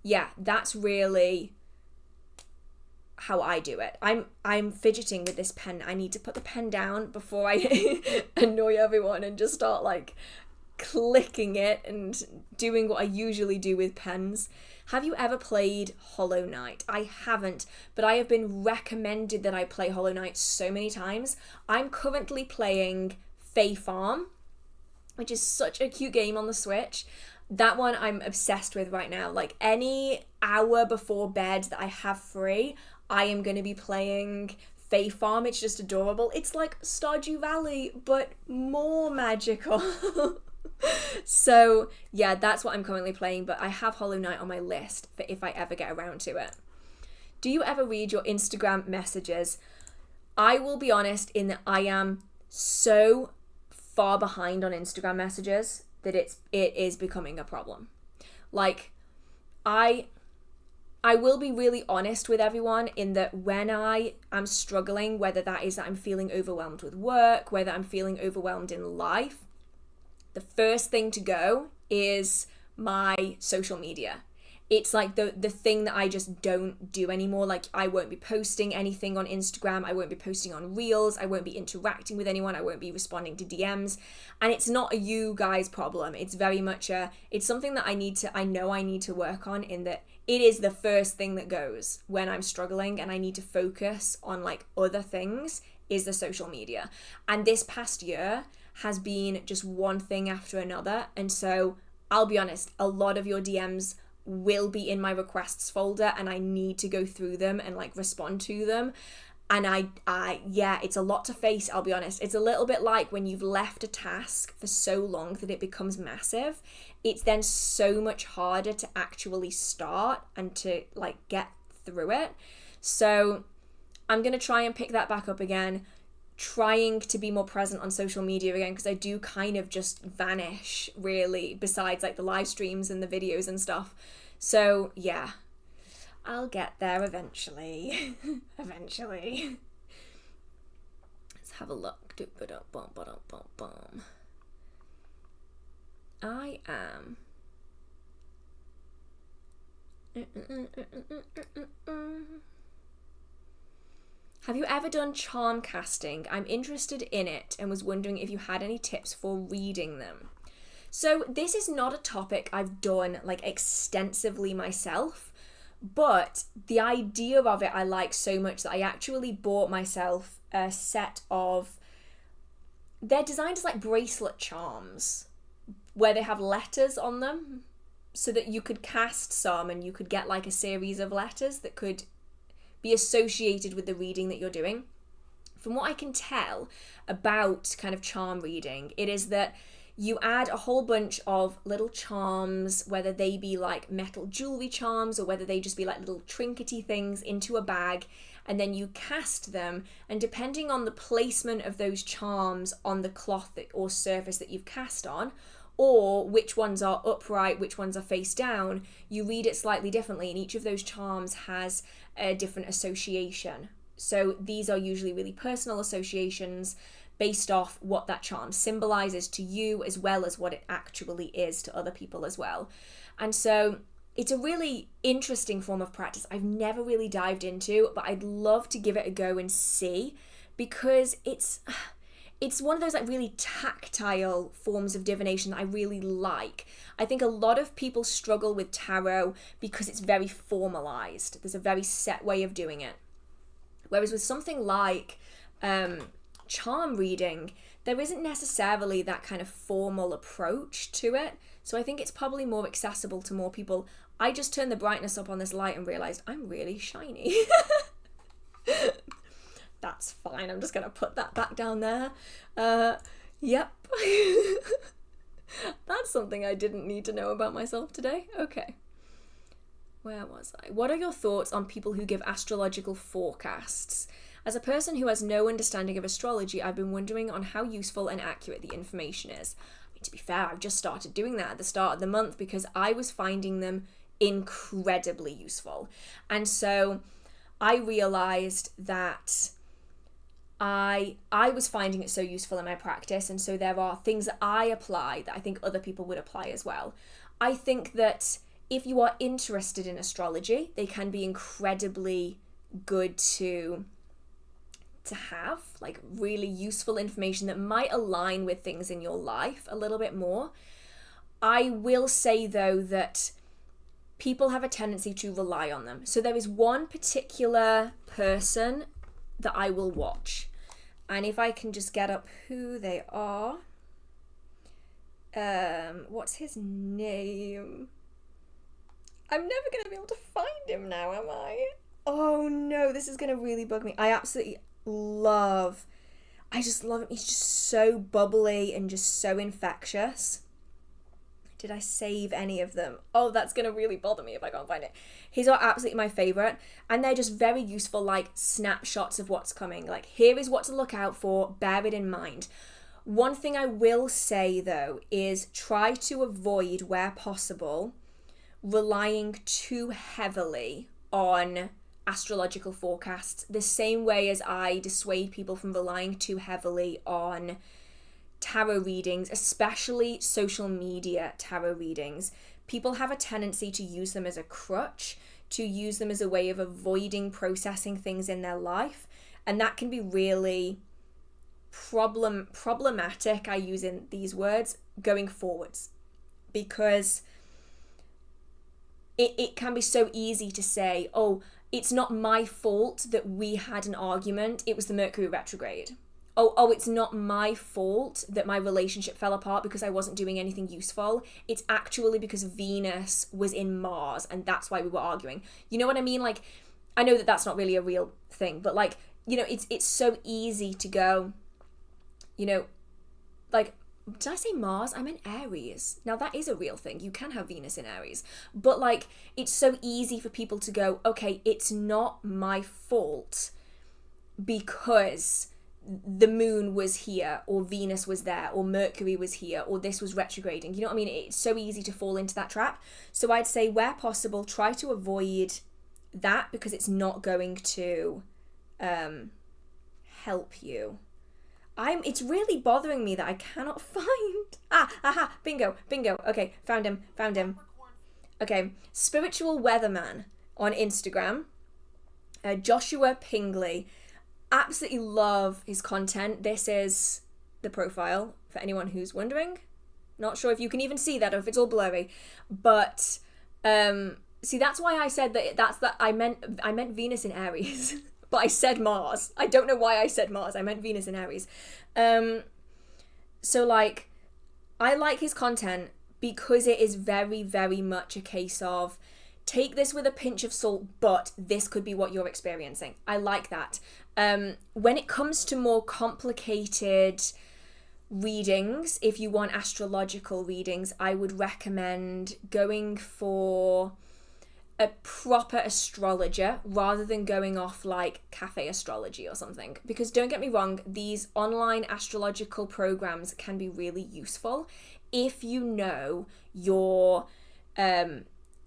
yeah, that's really how I do it. I'm fidgeting with this pen. I need to put the pen down before I annoy everyone and just start like clicking it and doing what I usually do with pens. Have you ever played Hollow Knight? I haven't, but I have been recommended that I play Hollow Knight so many times. I'm currently playing Fae Farm, which is such a cute game on the Switch. That one I'm obsessed with right now. Like any hour before bed that I have free, I am going to be playing Fae Farm. It's just adorable. It's like Stardew Valley, but more magical. So yeah, that's what I'm currently playing, but I have Hollow Knight on my list for if I ever get around to it. Do you ever read your Instagram messages? I will be honest in that I am so far behind on Instagram messages that it is becoming a problem. Like I will be really honest with everyone in that when I am struggling, whether that is that I'm feeling overwhelmed with work, whether I'm feeling overwhelmed in life, the first thing to go is my social media. It's like the thing that I just don't do anymore. Like I won't be posting anything on Instagram. I won't be posting on Reels. I won't be interacting with anyone. I won't be responding to DMs. And it's not a you guys problem. It's very much it's something that I know I need to work on, in that it is the first thing that goes when I'm struggling and I need to focus on like other things, is the social media. And this past year has been just one thing after another. And so I'll be honest, a lot of your DMs will be in my requests folder and I need to go through them and like respond to them. And yeah, it's a lot to face, I'll be honest. It's a little bit like when you've left a task for so long that it becomes massive. It's then so much harder to actually start and to like get through it. So I'm going to try and pick that back up again, trying to be more present on social media again, because I do kind of just vanish really, besides like the live streams and the videos and stuff. So yeah, I'll get there eventually. Eventually. Let's have a look. I am Have you ever done charm casting? I'm interested in it and was wondering if you had any tips for reading them. So this is not a topic I've done like extensively myself, but the idea of it I like so much that I actually bought myself a set of, they're designed as like bracelet charms where they have letters on them so that you could cast some and you could get like a series of letters that could be associated with the reading that you're doing. From what I can tell about kind of charm reading, it is that you add a whole bunch of little charms, whether they be like metal jewelry charms or whether they just be like little trinkety things, into a bag, and then you cast them, and depending on the placement of those charms on the cloth or surface that you've cast on, or which ones are upright, which ones are face down, you read it slightly differently, and each of those charms has a different association. So these are usually really personal associations based off what that charm symbolizes to you, as well as what it actually is to other people as well. And so it's a really interesting form of practice I've never really dived into, but I'd love to give it a go and see, because it's one of those like really tactile forms of divination that I really like. I think a lot of people struggle with tarot because it's very formalized. There's a very set way of doing it. Whereas with something like charm reading, there isn't necessarily that kind of formal approach to it. So I think it's probably more accessible to more people. I just turned the brightness up on this light and realized I'm really shiny. that's fine. I'm just going to put that back down there. Yep. That's something I didn't need to know about myself today. Okay. Where was I? What are your thoughts on people who give astrological forecasts? As a person who has no understanding of astrology, I've been wondering on how useful and accurate the information is. I mean, to be fair, I've just started doing that at the start of the month because I was finding them incredibly useful. And so I realized that I was finding it so useful in my practice, and so there are things that I apply that I think other people would apply as well. I think that if you are interested in astrology, they can be incredibly good to have, like really useful information that might align with things in your life a little bit more. I will say though that people have a tendency to rely on them. So there is one particular person that I will watch. And if I can just get up who they are. What's his name? I'm never going to be able to find him now, am I? Oh no, this is going to really bug me. I just love him. He's just so bubbly and just so infectious. Did I save any of them? Oh, that's going to really bother me if I can't find it. His are absolutely my favourite. And they're just very useful, like, snapshots of what's coming. Like, here is what to look out for. Bear it in mind. One thing I will say, though, is try to avoid, where possible, relying too heavily on astrological forecasts. The same way as I dissuade people from relying too heavily on tarot readings, especially social media tarot readings. People have a tendency to use them as a crutch, to use them as a way of avoiding processing things in their life, and that can be really problematic, I use in these words, going forwards, because it can be so easy to say, oh, it's not my fault that we had an argument, it was the Mercury retrograde. Oh, it's not my fault that my relationship fell apart because I wasn't doing anything useful. It's actually because Venus was in Mars and that's why we were arguing. You know what I mean? Like, I know that that's not really a real thing, but like, you know, it's so easy to go, you know, like, did I say Mars? I meant Aries. Now that is a real thing. You can have Venus in Aries. But like, it's so easy for people to go, okay, it's not my fault because the moon was here, or Venus was there, or Mercury was here, or this was retrograding. You know what I mean? It's so easy to fall into that trap. So I'd say where possible, try to avoid that because it's not going to help you. It's really bothering me that I cannot find. Bingo. Okay, found him. Okay, Spiritual Weatherman on Instagram. Joshua Pingley. Absolutely love his content. This is the profile for anyone who's wondering. Not sure if you can even see that or if it's all blurry, but see, that's why I said that. I meant Venus in Aries, but I said Mars. I don't know why I said Mars. I meant Venus in Aries. So like, I like his content because it is very, very much a case of take this with a pinch of salt, but this could be what you're experiencing. I like that. When it comes to more complicated readings, if you want astrological readings, I would recommend going for a proper astrologer rather than going off like cafe astrology or something. Because don't get me wrong, these online astrological programs can be really useful if you know your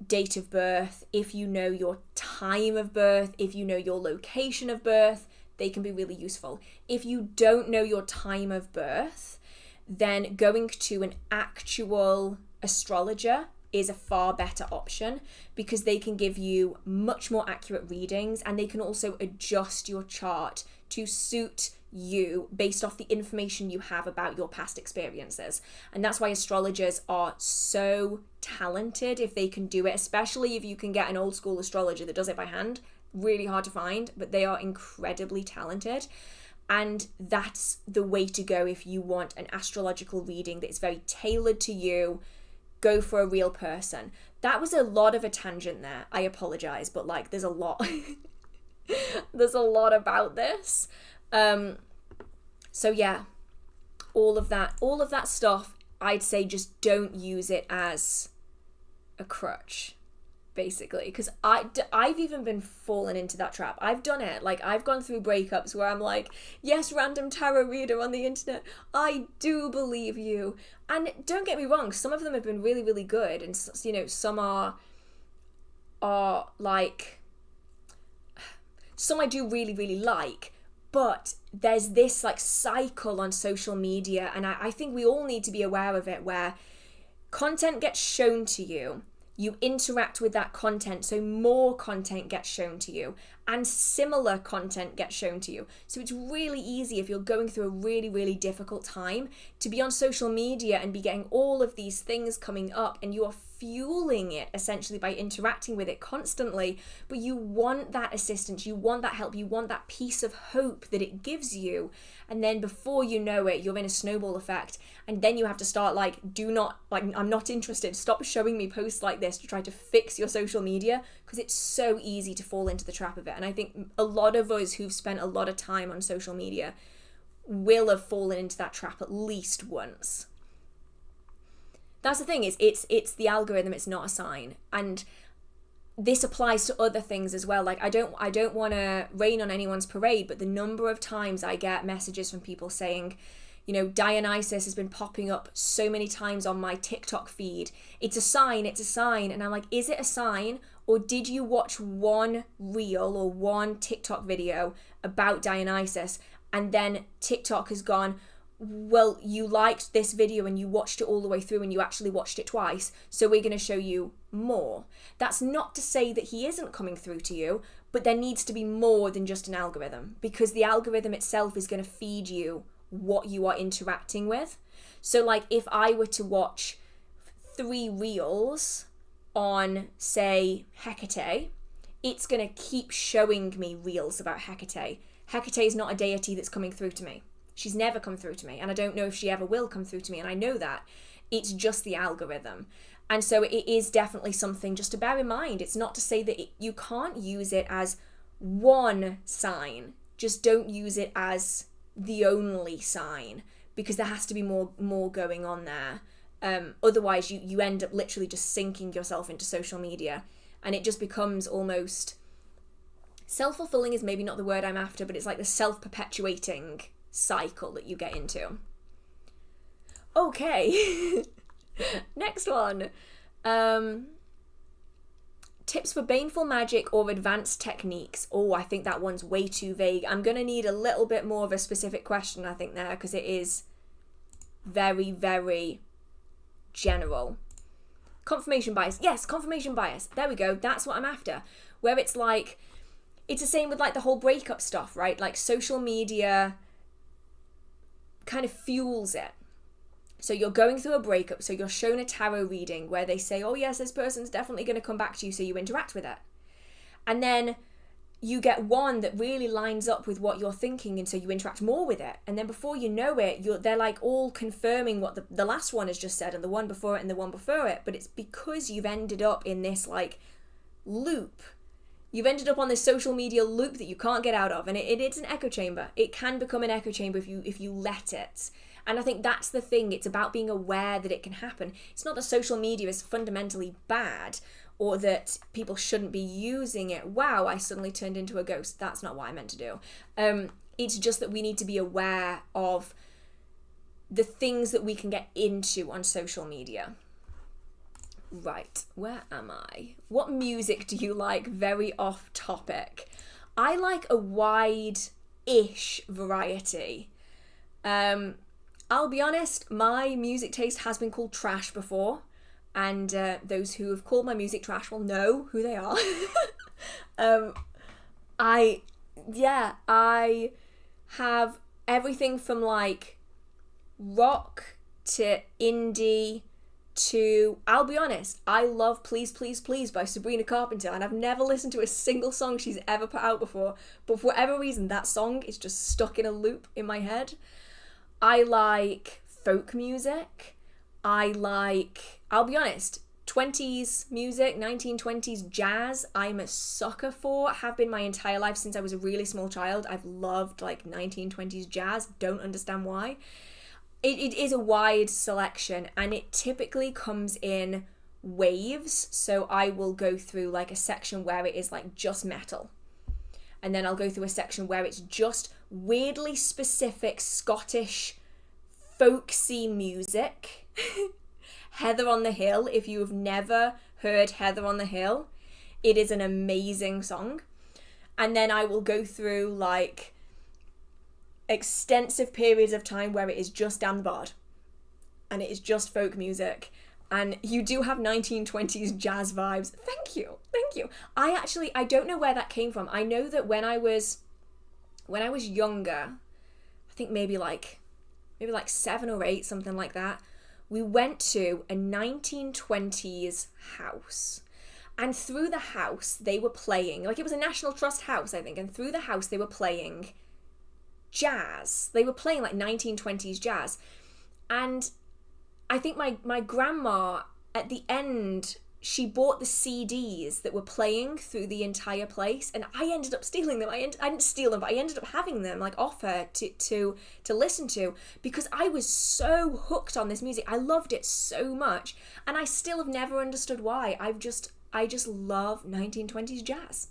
date of birth, if you know your time of birth, if you know your location of birth, they can be really useful. If you don't know your time of birth, then going to an actual astrologer is a far better option because they can give you much more accurate readings and they can also adjust your chart to suit you based off the information you have about your past experiences. And that's why astrologers are so talented if they can do it, especially if you can get an old school astrologer that does it by hand. Really hard to find, but they are incredibly talented. And that's the way to go if you want an astrological reading that is very tailored to you. Go for a real person. That was a lot of a tangent there. I apologize, but like there's a lot. There's a lot about this. So yeah, all of that stuff, I'd say just don't use it as a crutch, basically, because I've even been fallen into that trap. I've done it. Like, I've gone through breakups where I'm like, yes, random tarot reader on the internet, I do believe you. And don't get me wrong, some of them have been really, really good, and some are like, some I do really, really like. But there's this like cycle on social media, and I think we all need to be aware of it, where content gets shown to you, you interact with that content, so more content gets shown to you, and similar content gets shown to you. So it's really easy, if you're going through a really, really difficult time, to be on social media and be getting all of these things coming up, and you are fueling it essentially by interacting with it constantly. But you want that assistance, you want that help, you want that piece of hope that it gives you, and then before you know it, you're in a snowball effect, and then you have to start like, I'm not interested, stop showing me posts like this, to try to fix your social media, because it's so easy to fall into the trap of it. And I think a lot of us who've spent a lot of time on social media will have fallen into that trap at least once. That's the thing, is it's the algorithm, it's not a sign. And this applies to other things as well. Like, I don't want to rain on anyone's parade, but the number of times I get messages from people saying, Dionysus has been popping up so many times on my TikTok feed. It's a sign. And I'm like, is it a sign? Or did you watch one reel or one TikTok video about Dionysus, and then TikTok has gone, well, you liked this video and you watched it all the way through and you actually watched it twice, so we're going to show you more. That's not to say that he isn't coming through to you, but there needs to be more than just an algorithm, because the algorithm itself is going to feed you what you are interacting with. So like, if I were to watch 3 reels on, say, Hecate, it's going to keep showing me reels about Hecate. Hecate is not a deity that's coming through to me. She's never come through to me, and I don't know if she ever will come through to me, and I know that. It's just the algorithm. And so it is definitely something just to bear in mind. It's not to say that you can't use it as one sign. Just don't use it as the only sign, because there has to be more going on there. Otherwise, you end up literally just sinking yourself into social media, and it just becomes almost self-fulfilling is maybe not the word I'm after, but it's like the self-perpetuating cycle that you get into. Okay. Next one. Tips for baneful magic or advanced techniques. Oh, I think that one's way too vague. I'm going to need a little bit more of a specific question, I think, there, because it is very, very general. Confirmation bias. Yes, confirmation bias. There we go. That's what I'm after. Where it's like, it's the same with like the whole breakup stuff, right? Like, social media kind of fuels it. So you're going through a breakup, so you're shown a tarot reading where they say, oh yes, this person's definitely going to come back to you, so you interact with it. And then you get one that really lines up with what you're thinking, and so you interact more with it. And then before you know it, they're like all confirming what the last one has just said, and the one before it and the one before it. But it's because you've ended up in this like loop. You've ended up on this social media loop that you can't get out of, and it's an echo chamber. It can become an echo chamber if you let it. And I think that's the thing. It's about being aware that it can happen. It's not that social media is fundamentally bad or that people shouldn't be using it. Wow, I suddenly turned into a ghost. That's not what I meant to do. It's just that we need to be aware of the things that we can get into on social media. Right, where am I? What music do you like? Very off topic. I like a wide-ish variety. I'll be honest, my music taste has been called trash before, and those who have called my music trash will know who they are. I have everything from like rock to indie to, I'll be honest, I love Please Please Please by Sabrina Carpenter, and I've never listened to a single song she's ever put out before, but for whatever reason that song is just stuck in a loop in my head. I like folk music. I'll be honest, 20s music, 1920s jazz, I'm a sucker for, have been my entire life since I was a really small child. I've loved like 1920s jazz, don't understand why. It is a wide selection, and it typically comes in waves. So I will go through like a section where it is like just metal, and then I'll go through a section where it's just weirdly specific Scottish folksy music. Heather on the Hill, if you have never heard Heather on the Hill, it is an amazing song. And then I will go through like extensive periods of time where it is just Dan the Bard and it is just folk music. And you do have 1920s jazz vibes. Thank you. I don't know where that came from. I know that when I was younger, I think maybe like 7 or 8, something like that, we went to a 1920s house. And through the house, they were playing, like it was a National Trust house, I think, and through the house, they were playing jazz. They were playing like 1920s jazz. And I think my grandma, at the end, she bought the CDs that were playing through the entire place, and I ended up stealing them. I didn't steal them, but I ended up having them like off her to listen to, because I was so hooked on this music. I loved it so much, and I still have never understood why. I just love 1920s jazz.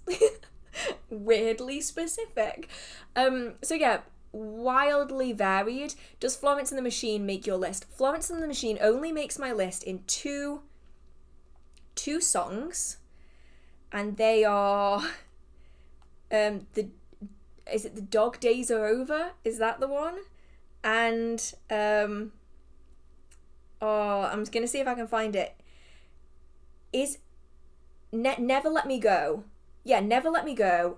Weirdly specific. So yeah, wildly varied. Does Florence and the Machine make your list? Florence and the Machine only makes my list in two songs, and they are is it The Dog Days Are Over? Is that the one? And I'm gonna see if I can find it. Is Never Let Me Go. Yeah, Never Let Me Go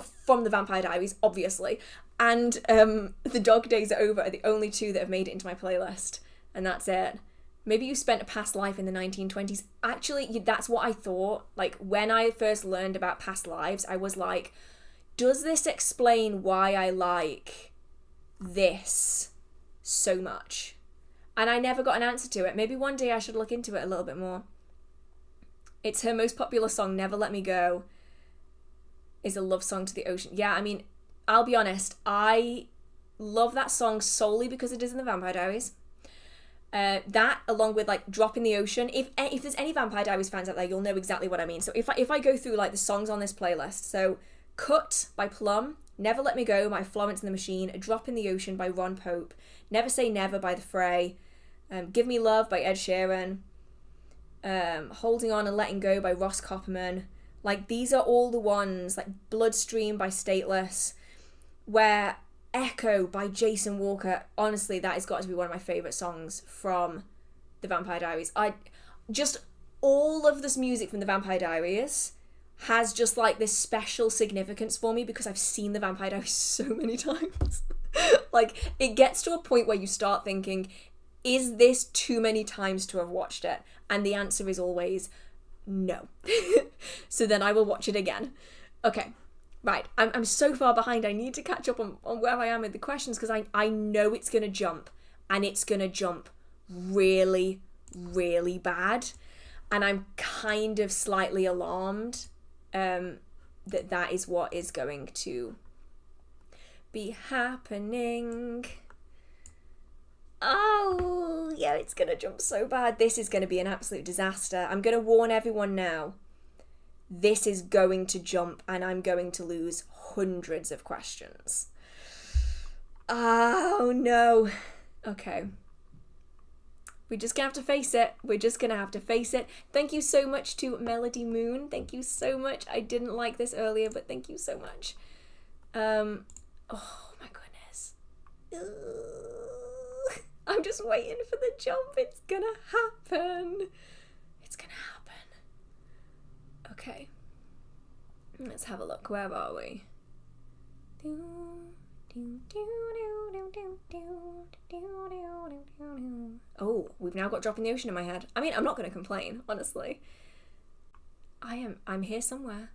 from the Vampire Diaries, obviously. And The Dog Days Are Over are the only two that have made it into my playlist, and that's it. Maybe you spent a past life in the 1920s. Actually, that's what I thought. Like, when I first learned about past lives, I was like, does this explain why I like this so much? And I never got an answer to it. Maybe one day I should look into it a little bit more. It's her most popular song, Never Let Me Go, is a love song to the ocean. Yeah, I mean, I'll be honest, I love that song solely because it is in the Vampire Diaries. That, along with like Drop in the Ocean. If there's any Vampire Diaries fans out there, you'll know exactly what I mean. So if I go through like the songs on this playlist, so Cut by Plum, Never Let Me Go by Florence and the Machine, A Drop in the Ocean by Ron Pope, Never Say Never by The Fray, Give Me Love by Ed Sheeran, Holding On and Letting Go by Ross Copperman. Like, these are all the ones, like Bloodstream by Stateless, where Echo by Jason Walker, honestly, that has got to be one of my favourite songs from the Vampire Diaries. All of this music from the Vampire Diaries has just like this special significance for me because I've seen the Vampire Diaries so many times. Like, it gets to a point where you start thinking, is this too many times to have watched it? And the answer is always no. So then I will watch it again. Okay. Right, I'm so far behind. I need to catch up on where I am with the questions, because I know it's going to jump, and it's going to jump really, really bad. And I'm kind of slightly alarmed that is what is going to be happening. Oh, yeah, it's going to jump so bad. This is going to be an absolute disaster. I'm going to warn everyone now. This is going to jump, and I'm going to lose hundreds of questions. Oh, no. Okay. We're just going to have to face it. Thank you so much to Melody Moon. Thank you so much. I didn't like this earlier, but thank you so much. Oh, my goodness. I'm just waiting for the jump. It's going to happen. Okay, let's have a look. Where are we? Oh, we've now got Drop in the Ocean in my head. I mean, I'm not going to complain, honestly. I'm here somewhere.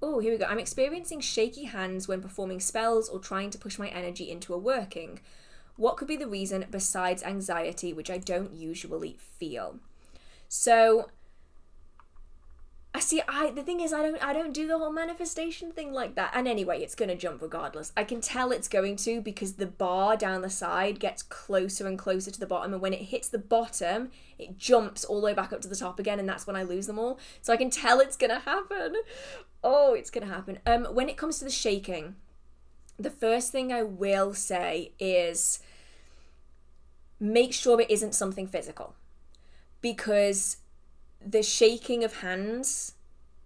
Oh, here we go. I'm experiencing shaky hands when performing spells or trying to push my energy into a working. What could be the reason besides anxiety, which I don't usually feel? So the thing is, I don't do the whole manifestation thing like that. And anyway, it's going to jump regardless. I can tell it's going to, because the bar down the side gets closer and closer to the bottom. And when it hits the bottom, it jumps all the way back up to the top again. And that's when I lose them all. So I can tell it's going to happen. Oh, it's going to happen. When it comes to the shaking, the first thing I will say is make sure it isn't something physical. Because the shaking of hands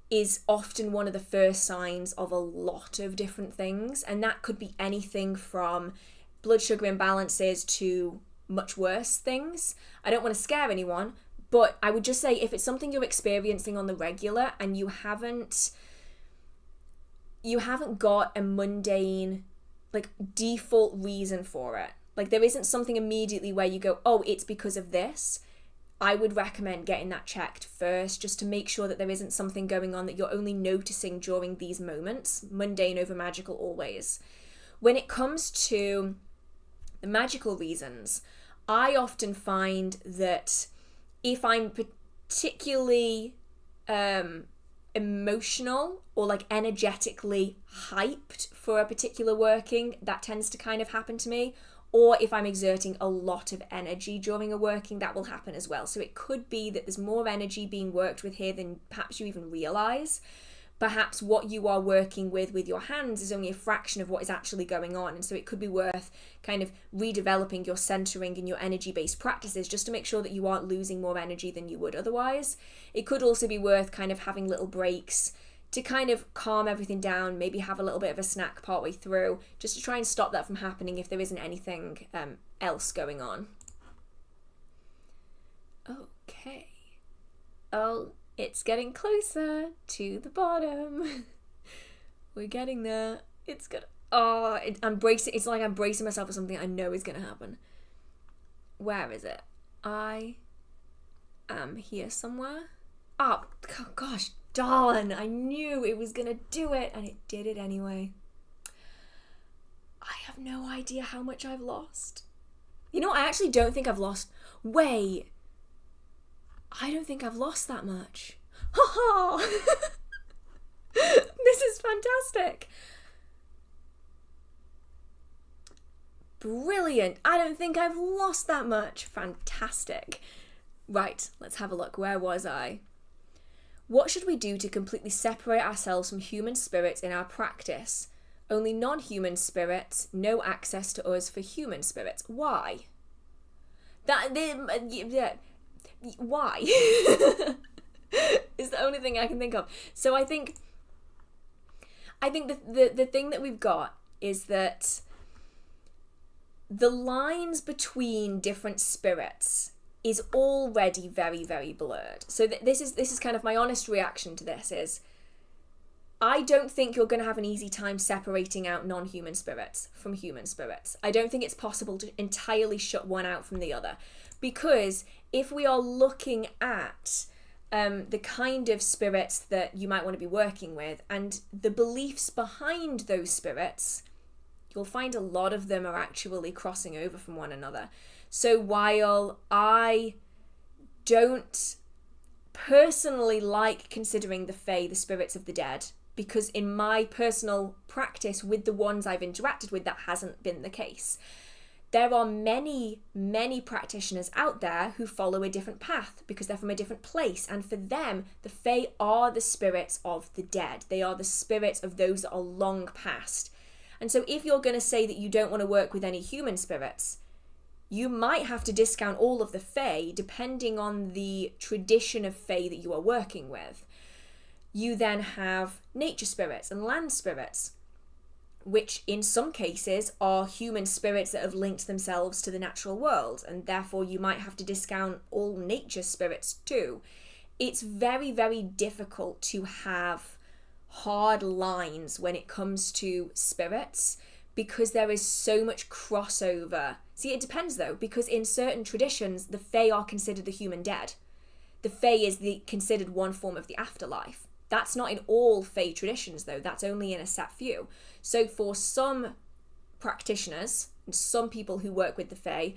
is often one of the first signs of a lot of different things. And that could be anything from blood sugar imbalances to much worse things. I don't want to scare anyone, but I would just say if it's something you're experiencing on the regular and you haven't got a mundane, like, default reason for it, like there isn't something immediately where you go, oh, it's because of this, I would recommend getting that checked first, just to make sure that there isn't something going on that you're only noticing during these moments. Mundane over magical always. When it comes to the magical reasons, I often find that if I'm particularly emotional or like energetically hyped for a particular working, that tends to kind of happen to me. Or if I'm exerting a lot of energy during a working, that will happen as well. So it could be that there's more energy being worked with here than perhaps you even realize. Perhaps what you are working with your hands is only a fraction of what is actually going on. And so it could be worth kind of redeveloping your centering and your energy-based practices just to make sure that you aren't losing more energy than you would otherwise. It could also be worth kind of having little breaks to kind of calm everything down, maybe have a little bit of a snack partway through, just to try and stop that from happening if there isn't anything else going on. Okay. Oh, it's getting closer to the bottom. We're getting there. It's good. Oh, it's like I'm bracing myself for something I know is going to happen. Where is it? I am here somewhere. Oh, gosh. Darn, I knew it was going to do it, and it did it anyway. I have no idea how much I've lost. You know, I actually don't think I've lost. Wait. I don't think I've lost that much. Ha ha! This is fantastic. Brilliant. I don't think I've lost that much. Fantastic. Right, let's have a look. Where was I? What should we do to completely separate ourselves from human spirits in our practice? Only non-human spirits, no access to us for human spirits. Why? Why? Is the only thing I can think of. So I think the thing that we've got is that the lines between different spirits is already very, very blurred. So this is kind of my honest reaction to this is, I don't think you're going to have an easy time separating out non-human spirits from human spirits. I don't think it's possible to entirely shut one out from the other. Because if we are looking at the kind of spirits that you might want to be working with and the beliefs behind those spirits, you'll find a lot of them are actually crossing over from one another. So while I don't personally like considering the Fae the spirits of the dead, because in my personal practice with the ones I've interacted with, that hasn't been the case. There are many, many practitioners out there who follow a different path because they're from a different place. And for them, the Fae are the spirits of the dead. They are the spirits of those that are long past. And so if you're going to say that you don't want to work with any human spirits, you might have to discount all of the Fae depending on the tradition of Fae that you are working with. You then have nature spirits and land spirits, which in some cases are human spirits that have linked themselves to the natural world, and therefore you might have to discount all nature spirits too. It's very, very difficult to have hard lines when it comes to spirits because there is so much crossover. See, it depends though, because in certain traditions, the Fae are considered the human dead. The Fae is considered one form of the afterlife. That's not in all Fae traditions though, that's only in a set few. So for some practitioners and some people who work with the Fae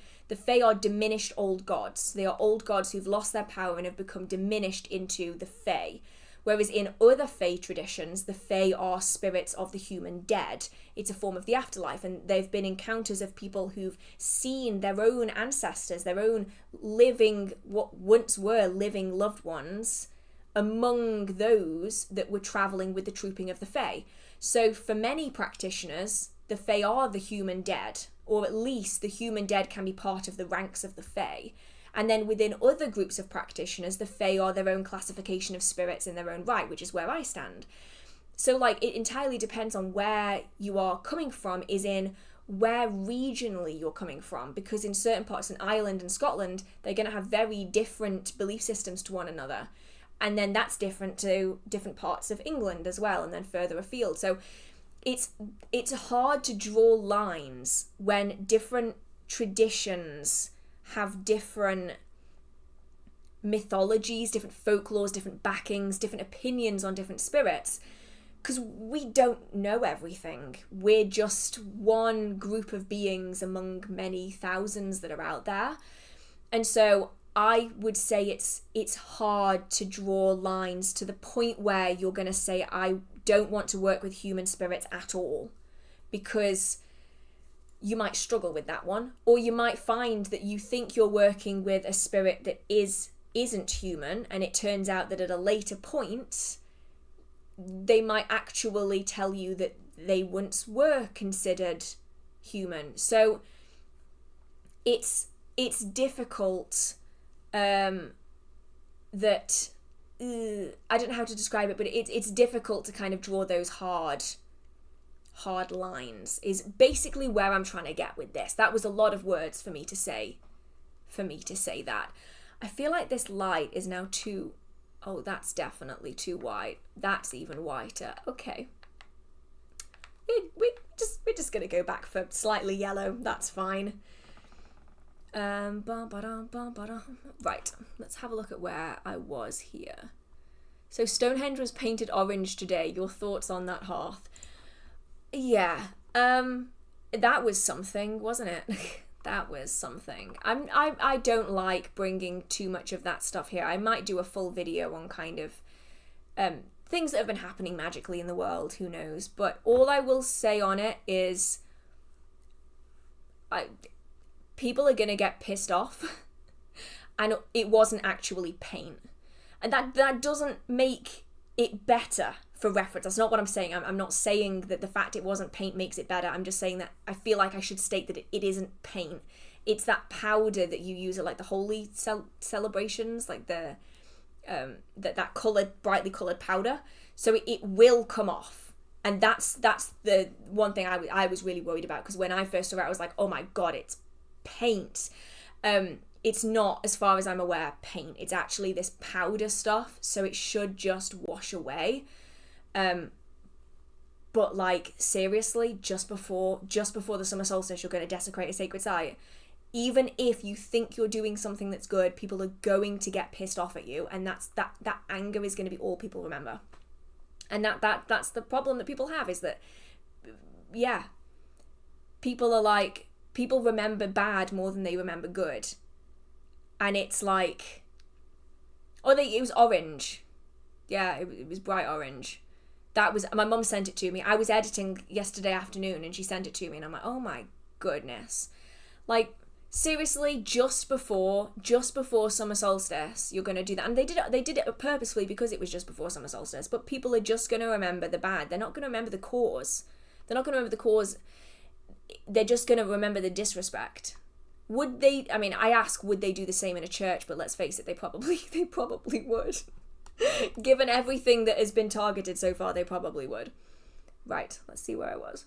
are diminished old gods. They are old gods who've lost their power and have become diminished into the Fae. Whereas in other Fae traditions, the Fae are spirits of the human dead. It's a form of the afterlife, and they've been encounters of people who've seen their own ancestors, their own living, what once were living loved ones, among those that were travelling with the trooping of the Fae. So for many practitioners, the Fae are the human dead, or at least the human dead can be part of the ranks of the Fae. And then within other groups of practitioners, the Fae are their own classification of spirits in their own right, which is where I stand. So like it entirely depends on where you are coming from, is in where regionally you're coming from, because in certain parts in Ireland and Scotland, they're going to have very different belief systems to one another. And then that's different to different parts of England as well, and then further afield. So it's hard to draw lines when different traditions have different mythologies, different folklores, different backings, different opinions on different spirits, because we don't know everything. We're just one group of beings among many thousands that are out there. And so I would say it's hard to draw lines to the point where you're going to say, I don't want to work with human spirits at all, because you might struggle with that one, or you might find that you think you're working with a spirit that isn't human, and it turns out that at a later point they might actually tell you that they once were considered human. So it's difficult. I don't know how to describe it, but it's difficult to kind of draw those hard lines, is basically where I'm trying to get with this. That was a lot of words for me to say that. I feel like this light is now too, oh, that's definitely too white. That's even whiter. Okay. We're just going to go back for slightly yellow. That's fine. Right, let's have a look at where I was here. So Stonehenge was painted orange today. Your thoughts on that, Hearth? Yeah, that was something, wasn't it? That was something. I don't like bringing too much of that stuff here. I might do a full video on kind of things that have been happening magically in the world, who knows. But all I will say on it is people are going to get pissed off, and it wasn't actually paint. And that doesn't make it better for reference. That's not what I'm saying. I'm not saying that the fact it wasn't paint makes it better. I'm just saying that I feel like I should state that it isn't paint. It's that powder that you use at like the holy celebrations, like the that colored, brightly colored powder. So it will come off. And that's the one thing I was really worried about, because when I first saw it, I was like, oh my god, it's paint. It's not, as far as I'm aware, paint. It's actually this powder stuff, so it should just wash away. But like, seriously, just before the summer solstice, you're going to desecrate a sacred site. Even if you think you're doing something that's good, people are going to get pissed off at you, and that anger is going to be all people remember. And that's the problem that people have, is that, yeah, people remember bad more than they remember good. And it's like, it was orange. Yeah, it was bright orange. That was, my mum sent it to me. I was editing yesterday afternoon and she sent it to me, and I'm like, oh my goodness. Like, seriously, just before summer solstice, you're going to do that. And they did it purposefully because it was just before summer solstice. But people are just going to remember the bad. They're not going to remember the cause. They're not going to remember the cause. They're just going to remember the disrespect. Would they, I mean, I ask, would they do the same in a church? But let's face it, they probably would. Given everything that has been targeted so far, they probably would. Right, let's see where I was.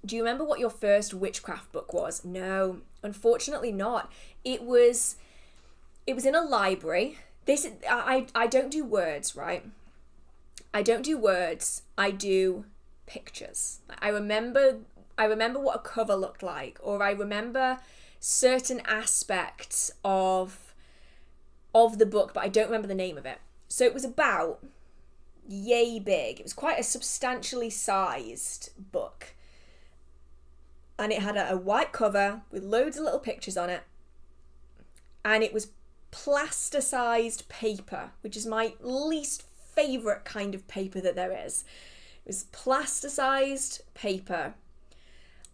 Do you remember what your first witchcraft book was? No, unfortunately not. It was in a library. I don't do words, right? I don't do words. I do pictures. I remember what a cover looked like, or I remember certain aspects of of the book, but I don't remember the name of it. So it was about yay big. It was quite a substantially sized book. And it had a white cover with loads of little pictures on it. And it was plasticized paper, which is my least favourite kind of paper that there is. It was plasticized paper.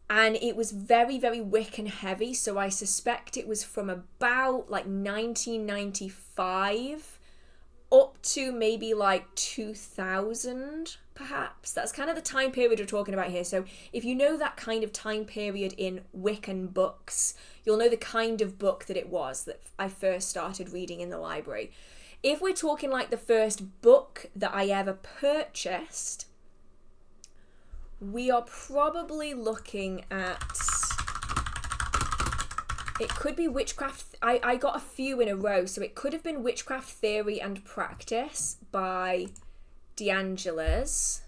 And it was very, very wick and heavy. So I suspect it was from about like 1995 up to maybe like 2000, perhaps. That's kind of the time period we're talking about here. So if you know that kind of time period in Wiccan books, you'll know the kind of book that it was that I first started reading in the library. If we're talking like the first book that I ever purchased, we are probably looking at... It could be Witchcraft. I got a few in a row, so it could have been Witchcraft Theory and Practice by D'Angelis.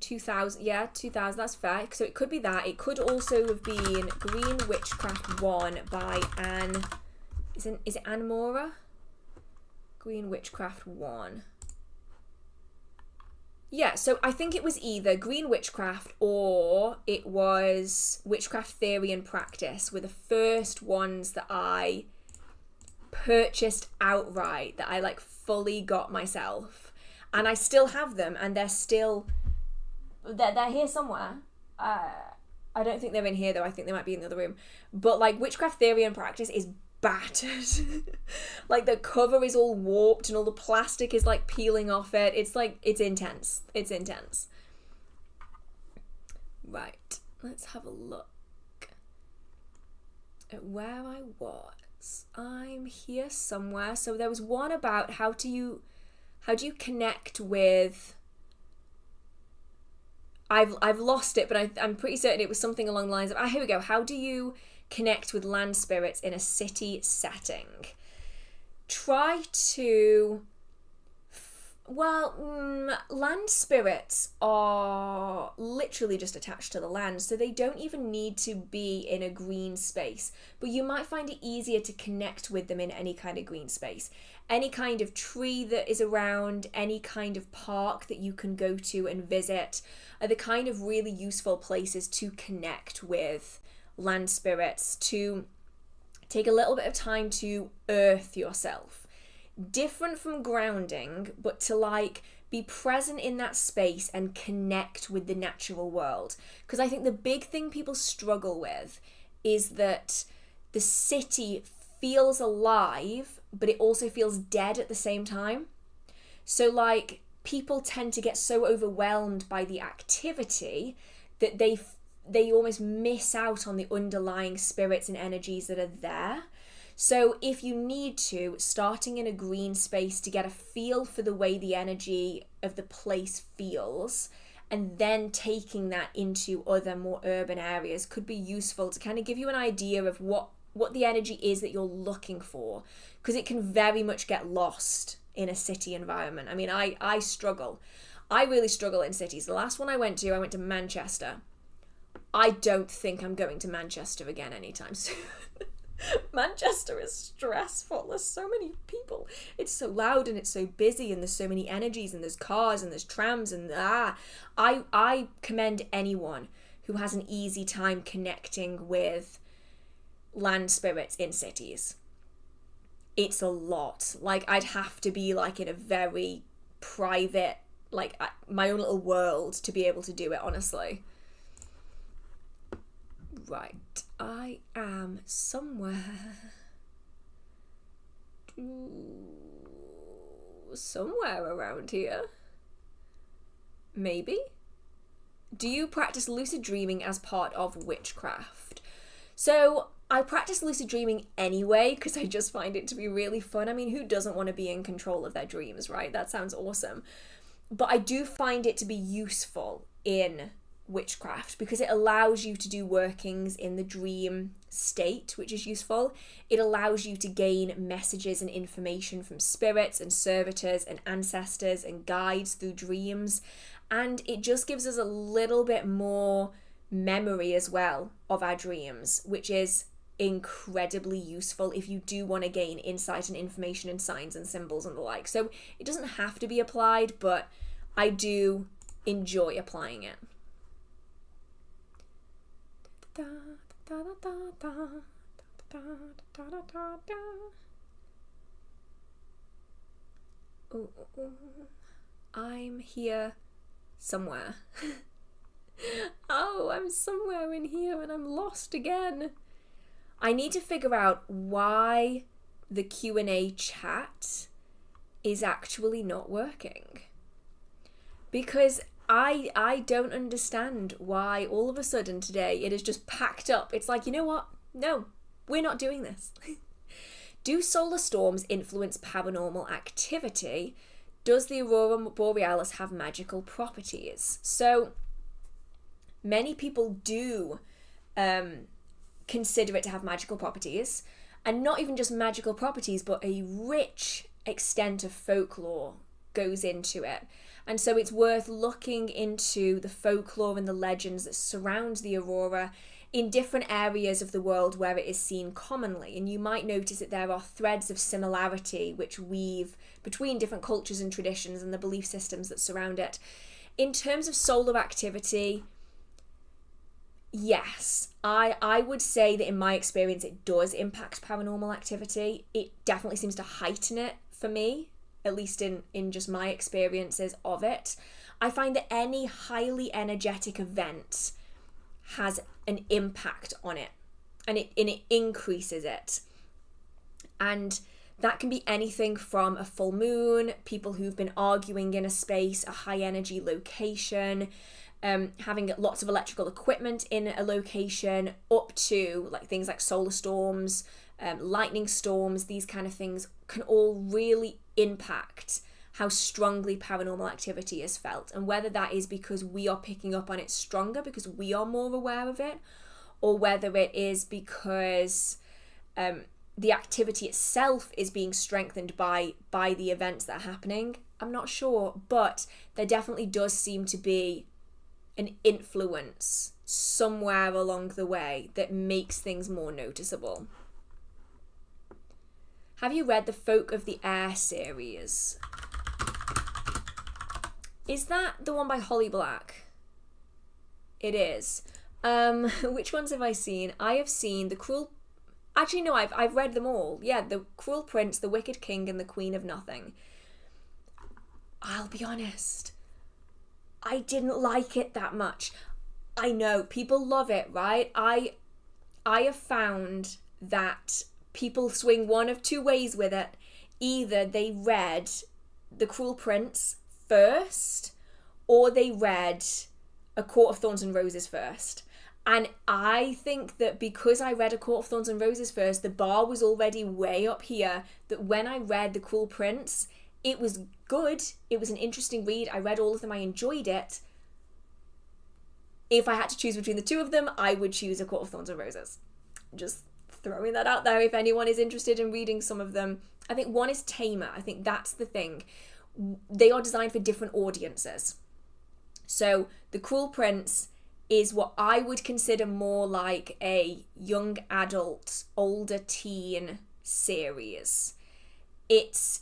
2000, yeah, 2000, that's fair. So it could be that. It could also have been Green Witchcraft 1 by Anne... Is it Anne Mora? Green Witchcraft 1. Yeah, so I think it was either Green Witchcraft or it was Witchcraft Theory and Practice were the first ones that I purchased outright, that I like fully got myself. And I still have them, and they're here somewhere. I don't think they're in here though. I think they might be in the other room. But like Witchcraft Theory and Practice is battered. Like the cover is all warped and all the plastic is like peeling off it. It's like, it's intense. It's intense. Right, let's have a look at where I was. I'm here somewhere. So there was one about how do you connect with... I've lost it, but I'm pretty certain it was something along the lines of, here we go. How do you connect with land spirits in a city setting? Try to... land spirits are literally just attached to the land, so they don't even need to be in a green space. But you might find it easier to connect with them in any kind of green space. Any kind of tree that is around, any kind of park that you can go to and visit are the kind of really useful places to connect with land spirits, to take a little bit of time to earth yourself. Different from grounding, but to like be present in that space and connect with the natural world. Because I think the big thing people struggle with is that the city feels alive, but it also feels dead at the same time. So like people tend to get so overwhelmed by the activity that they almost miss out on the underlying spirits and energies that are there. So if you need to, starting in a green space to get a feel for the way the energy of the place feels, and then taking that into other more urban areas could be useful to kind of give you an idea of what the energy is that you're looking for, because it can very much get lost in a city environment. I mean, I struggle. I really struggle in cities. The last one I went to Manchester. I don't think I'm going to Manchester again anytime soon. Manchester is stressful. There's so many people. It's so loud and it's so busy and there's so many energies and there's cars and there's trams and I commend anyone who has an easy time connecting with land spirits in cities. It's a lot. Like I'd have to be like in a very private, like my own little world to be able to do it, honestly. Right, I am somewhere around here. Maybe? Do you practice lucid dreaming as part of witchcraft? So I practice lucid dreaming anyway because I just find it to be really fun. I mean, who doesn't want to be in control of their dreams, right? That sounds awesome. But I do find it to be useful in witchcraft because it allows you to do workings in the dream state, which is useful. It allows you to gain messages and information from spirits and servitors and ancestors and guides through dreams, and it just gives us a little bit more memory as well of our dreams, which is incredibly useful if you do want to gain insight and information and signs and symbols and the like. So it doesn't have to be applied, but I do enjoy applying it. Ooh, I'm here somewhere. Oh, I'm somewhere in here and I'm lost again. I need to figure out why the Q&A chat is actually not working. Because I don't understand why all of a sudden today it is just packed up. It's like, you know what? No, we're not doing this. Do solar storms influence paranormal activity? Does the aurora borealis have magical properties? So many people do consider it to have magical properties, and not even just magical properties, but a rich extent of folklore goes into it. And so it's worth looking into the folklore and the legends that surround the aurora in different areas of the world where it is seen commonly. And you might notice that there are threads of similarity which weave between different cultures and traditions and the belief systems that surround it. In terms of solar activity, yes, I would say that in my experience it does impact paranormal activity. It definitely seems to heighten it for me, at least in just my experiences of it. I find that any highly energetic event has an impact on it, and it increases it. And that can be anything from a full moon, people who've been arguing in a space, a high energy location, having lots of electrical equipment in a location, up to like things like solar storms, lightning storms. These kind of things can all really impact how strongly paranormal activity is felt, and whether that is because we are picking up on it stronger because we are more aware of it, or whether it is because the activity itself is being strengthened by the events that are happening. I'm not sure, but there definitely does seem to be an influence somewhere along the way that makes things more noticeable. Have you read the Folk of the Air series? Is that the one by Holly Black? It is. Which ones have I seen? I have seen The Cruel... Actually, no, I've read them all. Yeah, The Cruel Prince, The Wicked King, and The Queen of Nothing. I'll be honest, I didn't like it that much. I know, people love it, right? I have found that people swing one of two ways with it. Either they read The Cruel Prince first, or they read A Court of Thorns and Roses first. And I think that because I read A Court of Thorns and Roses first, the bar was already way up here, that when I read The Cruel Prince, it was good. It was an interesting read. I read all of them. I enjoyed it. If I had to choose between the two of them, I would choose A Court of Thorns and Roses. Just throwing that out there if anyone is interested in reading some of them. I think one is tamer. I think that's the thing. They are designed for different audiences. So The Cruel Prince is what I would consider more like a young adult, older teen series. It's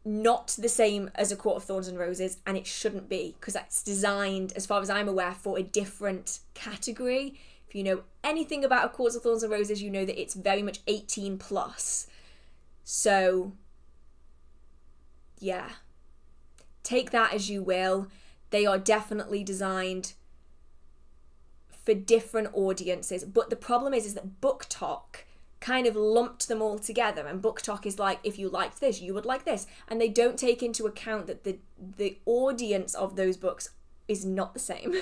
not the same as A Court of Thorns and Roses, and it shouldn't be, because it's designed, as far as I'm aware, for a different category. If you know anything about A Court of Thorns and Roses, you know that it's very much 18 plus. So, yeah. Take that as you will. They are definitely designed for different audiences. But the problem is that BookTok kind of lumped them all together. And BookTok is like, if you liked this, you would like this. And they don't take into account that the audience of those books is not the same.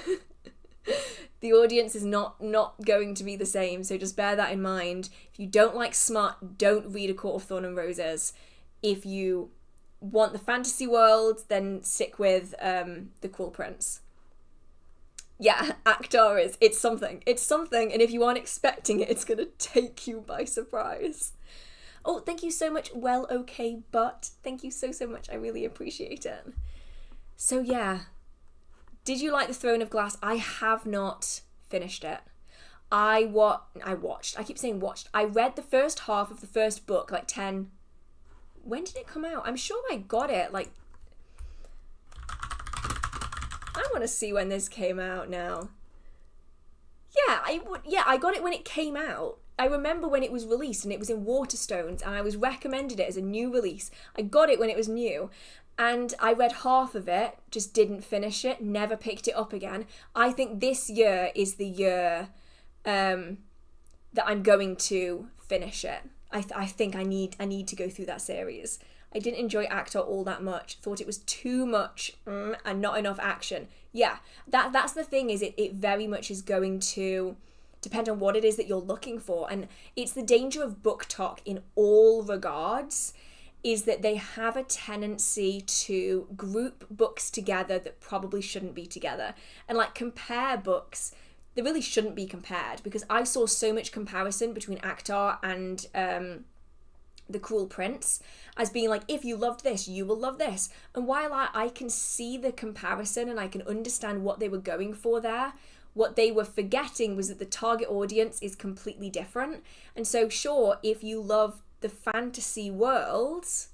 The audience is not going to be the same. So just bear that in mind. If you don't like smut, don't read A Court of Thorns and Roses. If you want the fantasy world, then stick with The Cruel Prince. Yeah, Actar it's something. It's something, and if you aren't expecting it, it's going to take you by surprise. Oh, thank you so much, Well Okay But. Thank you so much. I really appreciate it. So yeah, did you like The Throne of Glass? I have not finished it. I keep saying watched. I read the first half of the first book, like 10. When did it come out? I'm sure I got it, like, I want to see when this came out now. Yeah, I got it when it came out. I remember when it was released and it was in Waterstones and I was recommended it as a new release. I got it when it was new and I read half of it, just didn't finish it, never picked it up again. I think this year is the year that I'm going to finish it. I think I need to go through that series. I didn't enjoy Actor all that much. Thought it was too much and not enough action. Yeah, that's the thing, is it very much is going to depend on what it is that you're looking for. And it's the danger of book talk in all regards, is that they have a tendency to group books together that probably shouldn't be together. And like compare books that really shouldn't be compared, because I saw so much comparison between Actor and The Cruel Prince as being like, if you loved this, you will love this. And while I can see the comparison and I can understand what they were going for there, what they were forgetting was that the target audience is completely different. And so sure, if you love the fantasy worlds,